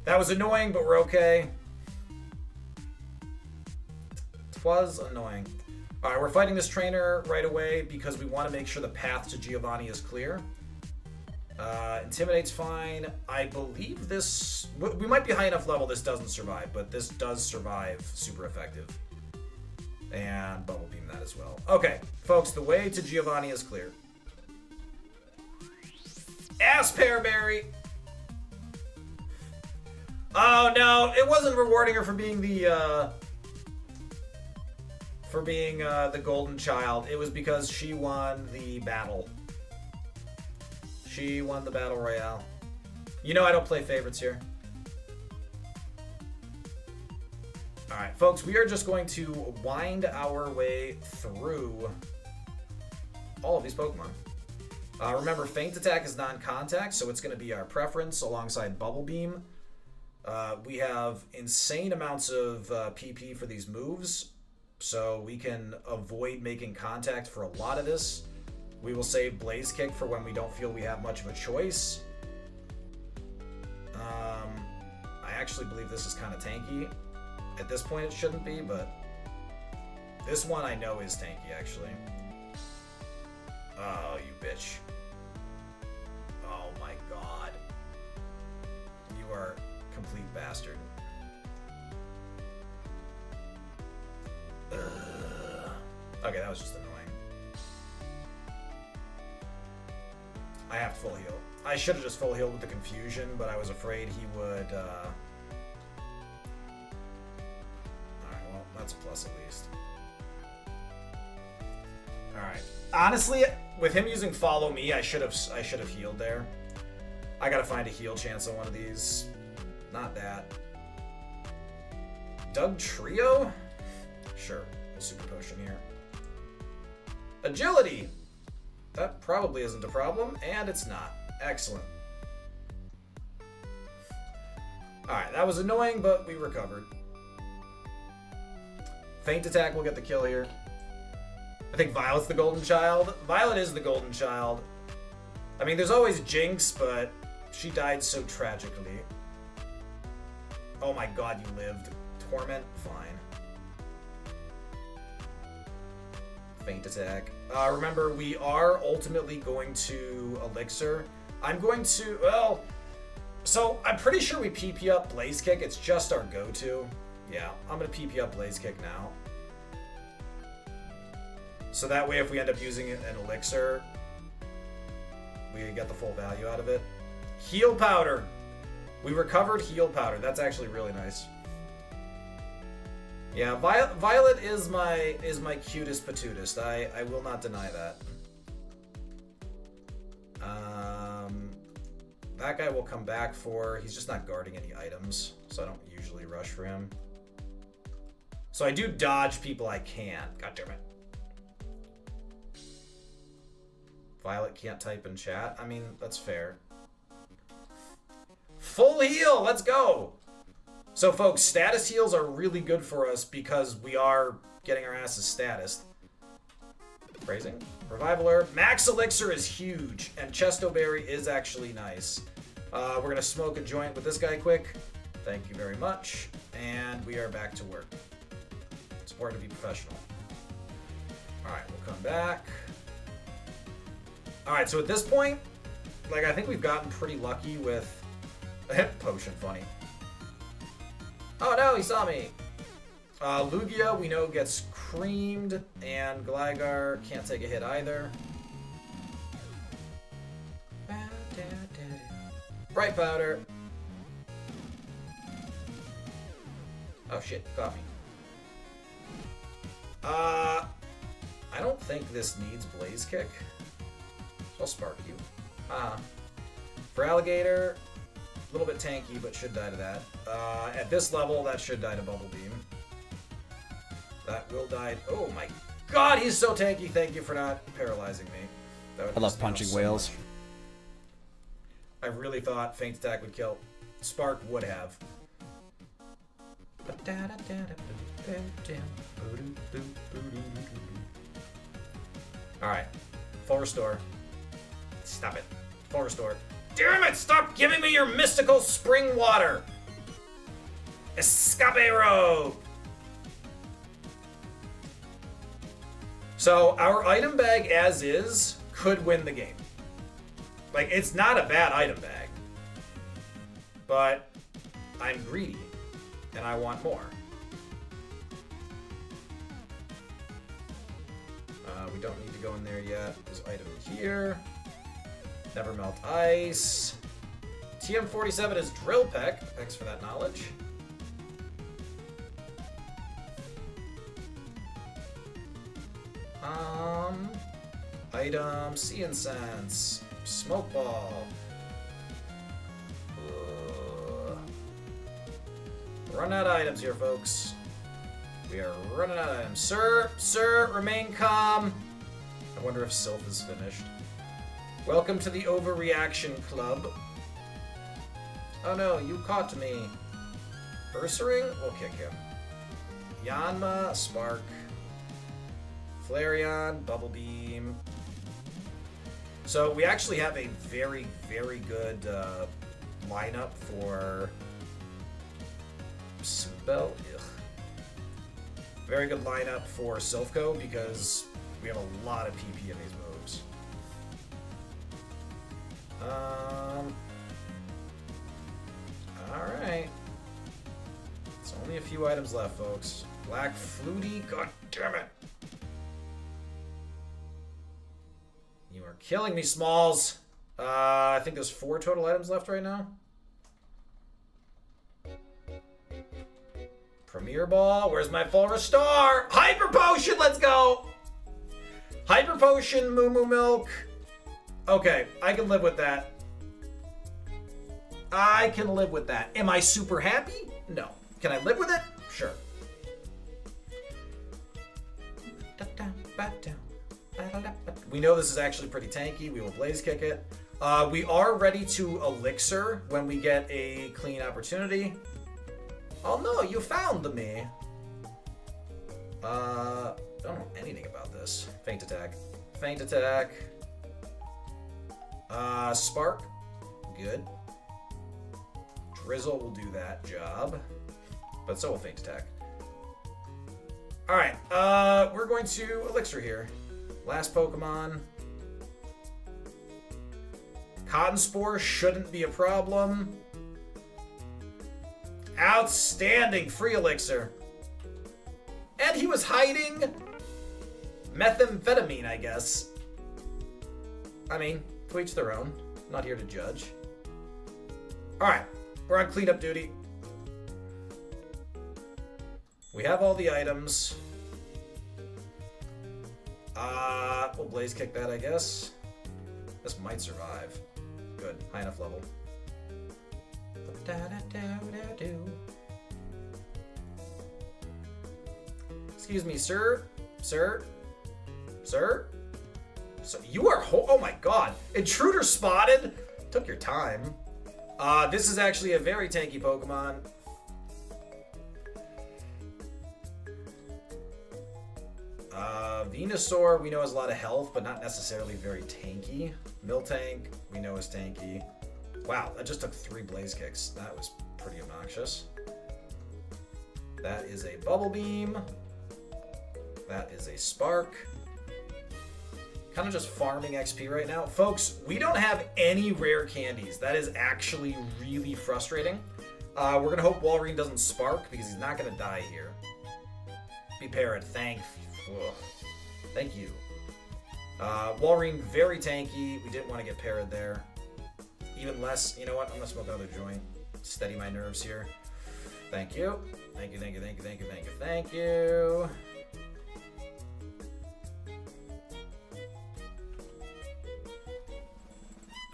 That was annoying, but we're okay. It was annoying. Alright, we're fighting this trainer right away because we want to make sure the path to Giovanni is clear. Intimidate's fine. I believe this... We might be high enough level this doesn't survive, but this does survive super effective. And Bubble Beam that as well. Okay, folks, the way to Giovanni is clear. Ass Pearberry! Oh no, it wasn't rewarding her for being the golden child. It was because she won the battle. She won the battle royale. You know I don't play favorites here. Alright, folks, we are just going to wind our way through all of these Pokemon. Remember, Feint Attack is non-contact, so it's going to be our preference alongside Bubble Beam. We have insane amounts of PP for these moves, so we can avoid making contact for a lot of this. We will save Blaze Kick for when we don't feel we have much of a choice. I actually believe this is kind of tanky. At this point it shouldn't be, but this one I know is tanky, actually. Oh, you bitch. Oh my god. You are a complete bastard. Ugh. Okay, that was just annoying. I have to full heal. I should have just full healed with the confusion, but I was afraid he would, Alright, well, that's a plus at least. Alright. Honestly, with him using Follow Me, I should have healed there. I gotta find a heal chance on one of these. Not that. Doug Trio? Sure, we'll Super Potion here. Agility! That probably isn't a problem, and it's not. Excellent. Alright, that was annoying, but we recovered. Feint Attack will get the kill here. I think Violet's the golden child. Violet is the golden child. I mean, there's always Jinx, but she died so tragically. Oh my god, you lived. Torment? Fine. Feint Attack. Remember, we are ultimately going to Elixir. I'm going to... Well... So, I'm pretty sure we PP up Blaze Kick. It's just our go-to. Yeah, I'm going to PP up Blaze Kick now. So that way, if we end up using an Elixir, we get the full value out of it. Heal Powder! We recovered Heal Powder. That's actually really nice. Yeah, Violet is my cutest patutist. I will not deny that. That guy will come back for... He's just not guarding any items, so I don't usually rush for him. So I do dodge people I can. God damn it. Violet can't type in chat. I mean, that's fair. Full heal! Let's go! So folks, status heals are really good for us because we are getting our asses statused. Phrasing. Revival Herb. Max Elixir is huge, and Chesto Berry is actually nice. We're going to smoke a joint with this guy quick. Thank you very much. And we are back to work. It's important to be professional. Alright, we'll come back. Alright, so at this point, like, I think we've gotten pretty lucky with... Potion, funny. Oh no, he saw me! Lugia, we know, gets creamed, and Gligar can't take a hit either. Bright Powder. Oh shit, caught me. I don't think this needs Blaze Kick. So I'll Spark you. For Alligator, a little bit tanky, but should die to that. At this level, that should die to Bubble Beam. That will die. Oh my god, he's so tanky. Thank you for not paralyzing me. That would I love piss me off punching so whales. much. I really thought Feint Attack would kill. Spark would have. Alright. Full restore. Stop it. Full restore. Damn it! Stop giving me your mystical spring water! Escapero! So, our item bag as is could win the game. Like, it's not a bad item bag. But I'm greedy. And I want more. We don't need to go in there yet. There's item here. Never melt ice. TM47 is drill peck. Thanks for that knowledge. Item sea incense. Smoke ball. Run out of items here, folks. We are running out of items. Sir, remain calm. I wonder if Sylph is finished. Welcome to the Overreaction Club. Oh no, you caught me. Ursaring? We'll kick him. Yanma, Spark. Flareon, Bubble Beam. So we actually have a very, very good lineup for Spell. Ugh. Very good lineup for Silphco because we have a lot of PP in these moves. Alright. It's only a few items left, folks. Black Flutie, god damn it. You are killing me, Smalls. I think there's 4 total items left right now. Premier Ball, where's my full restore? Hyper Potion, let's go! Hyper Potion, Moo Moo Milk. Okay, I can live with that. I can live with that. Am I super happy? No. Can I live with it? Sure. We know this is actually pretty tanky. We will Blaze Kick it. We are ready to Elixir when we get a clean opportunity. Oh no, you found me. Don't know anything about this. Feint Attack. Feint Attack. Spark. Good. Drizzle will do that job. But so will Feint Attack. Alright, we're going to Elixir here. Last Pokemon. Cotton Spore shouldn't be a problem. Outstanding free elixir. And he was hiding methamphetamine, I guess. I mean, to each their own. Not here to judge. Alright, we're on cleanup duty. We have all the items. We'll Blaze Kick that, I guess. This might survive. Good, high enough level. Excuse me, sir? Sir? Sir? So you are oh my god. Intruder spotted? Took your time. This is actually a very tanky Pokemon. Venusaur, we know has a lot of health, but not necessarily very tanky. Miltank, we know is tanky. Wow, that just took 3 Blaze Kicks. That was pretty obnoxious. That is a Bubble Beam. That is a Spark. Kind of just farming XP right now. Folks, we don't have any rare candies. That is actually really frustrating. We're going to hope Walrein doesn't Spark because he's not going to die here. Be Parrot, thank you. Walrein, very tanky. We didn't want to get Parrot there. Even less, you know what? I'm going to smoke another joint. Steady my nerves here. Thank you. Thank you, thank you, thank you, thank you, thank you, thank you.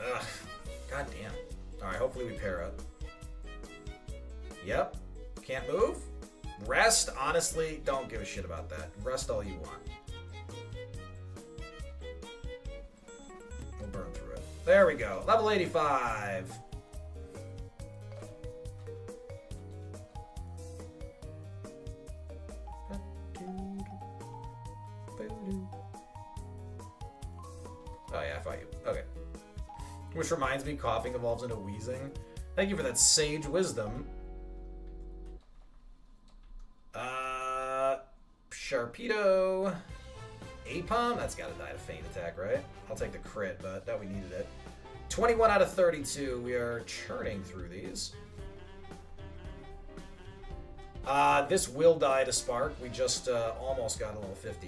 Ugh. God damn. Alright, hopefully we pair up. Yep. Can't move. Rest, honestly, don't give a shit about that. Rest all you want. We'll burn through it. There we go. Level 85. Oh yeah, I fought you. Okay. Which reminds me, coughing evolves into wheezing. Thank you for that sage wisdom. Sharpedo. Apom? That's gotta die to feint attack, right? I'll take the crit, but that we needed it. 21 out of 32. We are churning through these. This will die to Spark. We just almost got a level 50.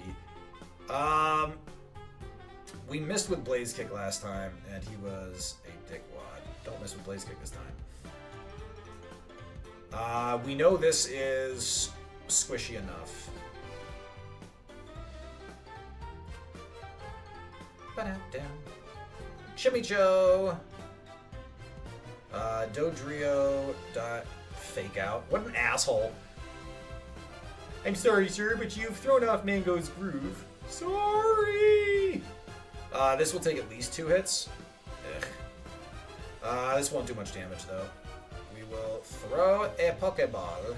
We missed with Blaze Kick last time, and he was a dickwad. Don't miss with Blaze Kick this time. We know this is squishy enough. Chimicho. Dodrio. Fake out. What an asshole. I'm sorry, sir, but you've thrown off Mango's groove. Sorry! This will take at least 2 hits. Ugh. This won't do much damage, though. We will throw a Pokeball.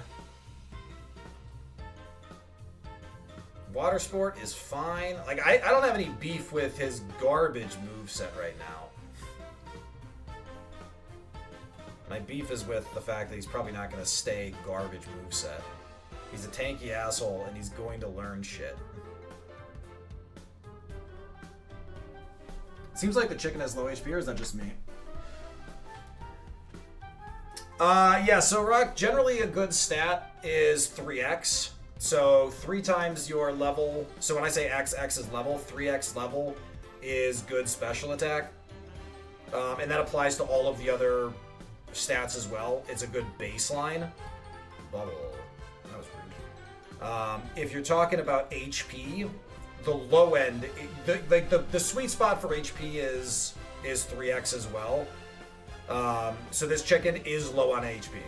Water Sport is fine. Like, I don't have any beef with his garbage moveset right now. My beef is with the fact that he's probably not going to stay garbage moveset. He's a tanky asshole, and he's going to learn shit. Seems like the chicken has low HP, or is that just me? Yeah, so Rock, generally a good stat is 3x. So 3 times your level. So when I say X is level, 3x level is good special attack. And that applies to all of the other stats as well. It's a good baseline. Bubble. That was rude. If you're talking about HP, the low end, the sweet spot for HP is 3x as well. So this chicken is low on HP.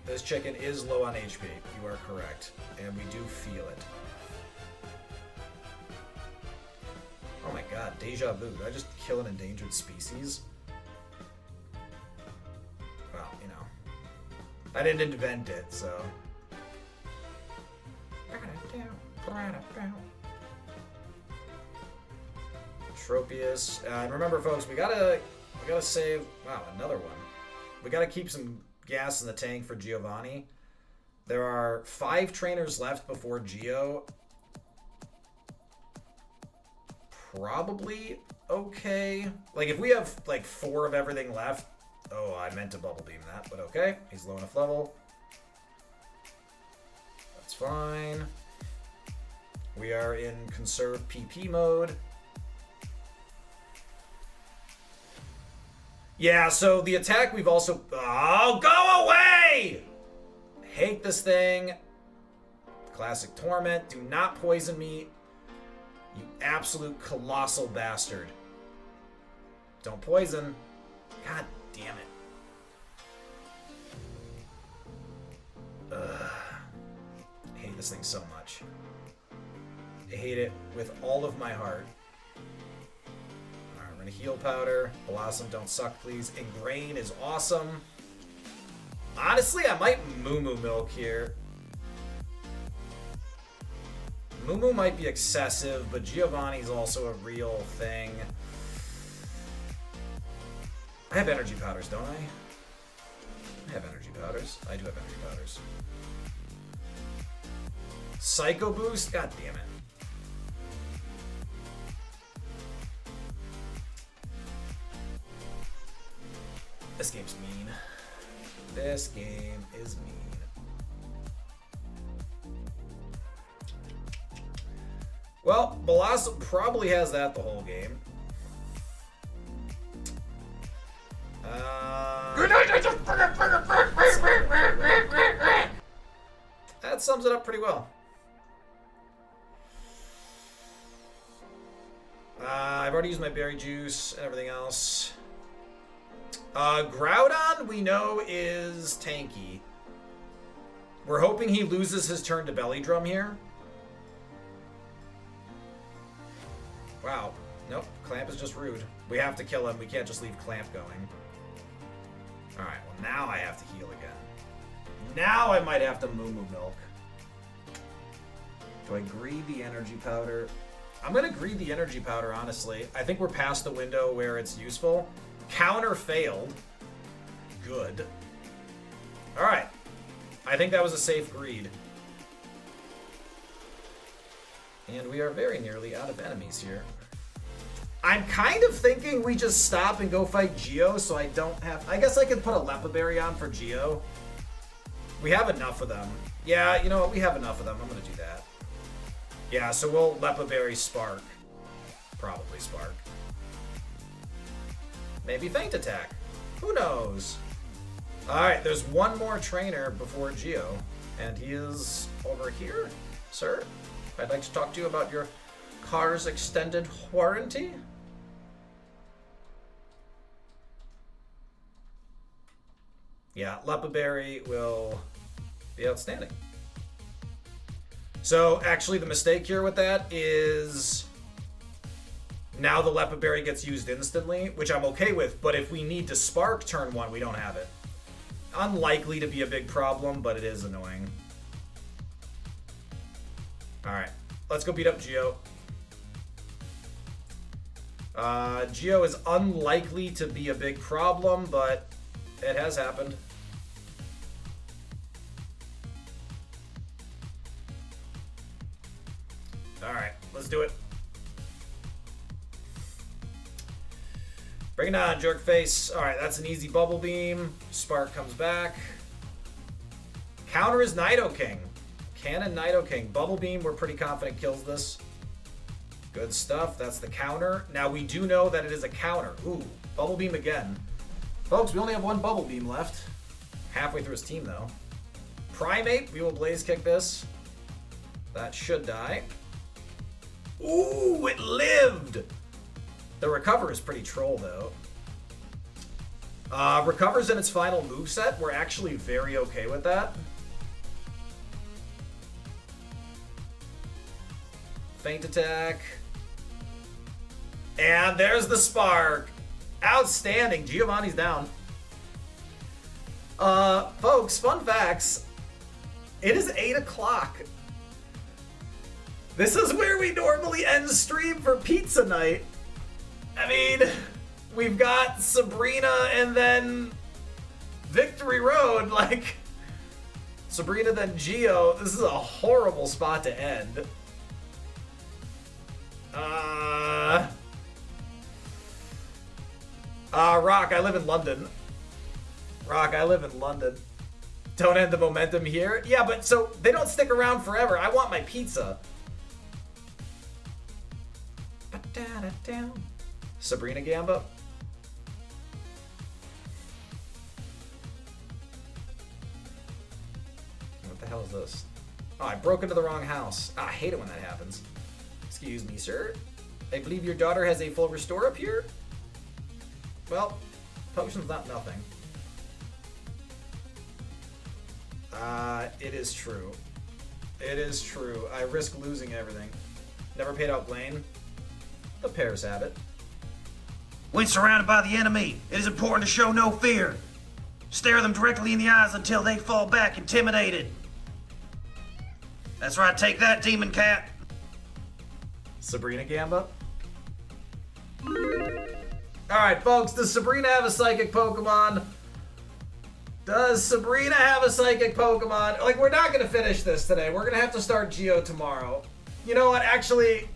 This chicken is low on HP. You are correct. And we do feel it. Oh my god, deja vu. Did I just kill an endangered species? Well, you know. I didn't invent it, so. Tropius. And remember, folks, we gotta save. Wow, another one. We gotta keep some gas in the tank for Giovanni. There are 5 trainers left before Geo. Probably okay. Like, if we have, like, 4 of everything left. Oh, I meant to bubble beam that, but okay. He's low enough level. That's fine. We are in conserve PP mode. Yeah, so the attack we've also... Oh, go away! Hate this thing. Classic Torment. Do not poison me. You absolute colossal bastard. Don't poison. God damn it. Ugh. I hate this thing so much. I hate it with all of my heart. Alright, we're gonna heal powder. Blossom, don't suck, please. Ingrain is awesome. Honestly, I might Moo Moo Milk here. Moo Moo might be excessive, but Giovanni's also a real thing. I have energy powders, don't I? I have energy powders. I do have energy powders. Psycho Boost? God damn it. This game's mean. This game is mean. Well, Blossom probably has that the whole game. That sums it up pretty well. I've already used my berry juice and everything else. Groudon, we know, is tanky. We're hoping he loses his turn to Belly Drum here. Wow. Nope. Clamp is just rude. We have to kill him. We can't just leave Clamp going. Alright, well now I have to heal again. Now I might have to Moo Moo Milk. Do I greed the energy powder? I'm gonna greed the energy powder, honestly. I think we're past the window where it's useful. Counter failed. Good. Alright. I think that was a safe greed. And we are very nearly out of enemies here. I'm kind of thinking we just stop and go fight Geo so I don't have... I guess I could put a Lepa Berry on for Geo. We have enough of them. Yeah, you know what? We have enough of them. I'm going to do that. Yeah, so we'll Lepa Berry Spark. Probably Spark. Maybe Feint Attack. Who knows? Alright, there's one more trainer before Geo. And he is over here, sir. I'd like to talk to you about your car's extended warranty. Yeah, Lepa Berry will be outstanding. So, actually, the mistake here with that is now the Lepa Berry gets used instantly, which I'm okay with, but if we need to Spark turn 1, we don't have it. Unlikely to be a big problem, but it is annoying. Alright, let's go beat up Geo. Geo is unlikely to be a big problem, but it has happened. Alright, let's do it. Bring it on, jerk face. Alright, that's an easy Bubble Beam. Spark comes back. Counter is Nidoking. Cannon Nidoking. Bubble Beam, we're pretty confident kills this. Good stuff. That's the counter. Now, we do know that it is a counter. Ooh, Bubble Beam again. Folks, we only have one Bubble Beam left. Halfway through his team, though. Primate, we will Blaze Kick this. That should die. Ooh, it lived! The Recover is pretty troll, though. Recovers in its final moveset. We're actually very okay with that. Feint Attack. And there's the Spark. Outstanding. Giovanni's down. Folks, fun facts. It is 8 o'clock. This is where we normally end stream for pizza night. I mean, we've got Sabrina and then Victory Road. Like, Sabrina then Geo. This is a horrible spot to end. Rock, I live in London. Rock, I live in London. Don't end the momentum here. Yeah, but so they don't stick around forever. I want my pizza. Sabrina Gamba. What the hell is this? Oh, I broke into the wrong house. I hate it when that happens. Excuse me, sir. I believe your daughter has a full restore up here? Well, potion's not nothing. It is true. It is true. I risk losing everything. Never paid out Blaine. The Pears have it. When surrounded by the enemy, it is important to show no fear. Stare them directly in the eyes until they fall back intimidated. That's right, take that, Demon Cat. Sabrina Gamba. Alright, folks, does Sabrina have a psychic Pokemon? Does Sabrina have a psychic Pokemon? Like, we're not going to finish this today. We're going to have to start Geo tomorrow. You know what? Actually...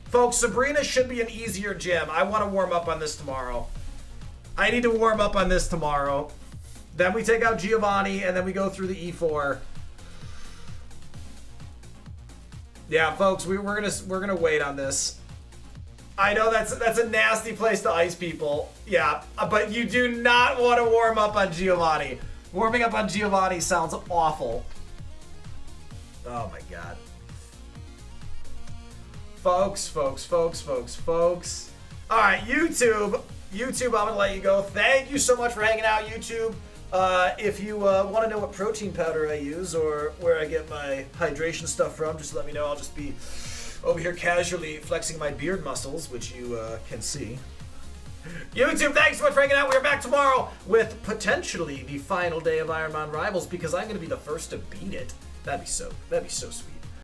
Folks, Sabrina should be an easier gym. I want to warm up on this tomorrow. I need to warm up on this tomorrow. Then we take out Giovanni, and then we go through the E4. Yeah, folks, we're gonna wait on this. I know that's a nasty place to ice people. Yeah, but you do not want to warm up on Giovanni. Warming up on Giovanni sounds awful. Oh my god. Folks. All right, YouTube, I'm gonna let you go. Thank you so much for hanging out, YouTube. If you want to know what protein powder I use or where I get my hydration stuff from, just let me know. I'll just be over here casually flexing my beard muscles, which you can see. YouTube, thanks so much for hanging out. We're back tomorrow with potentially the final day of Ironmon Rivals because I'm going to be the first to beat it. That'd be so sweet.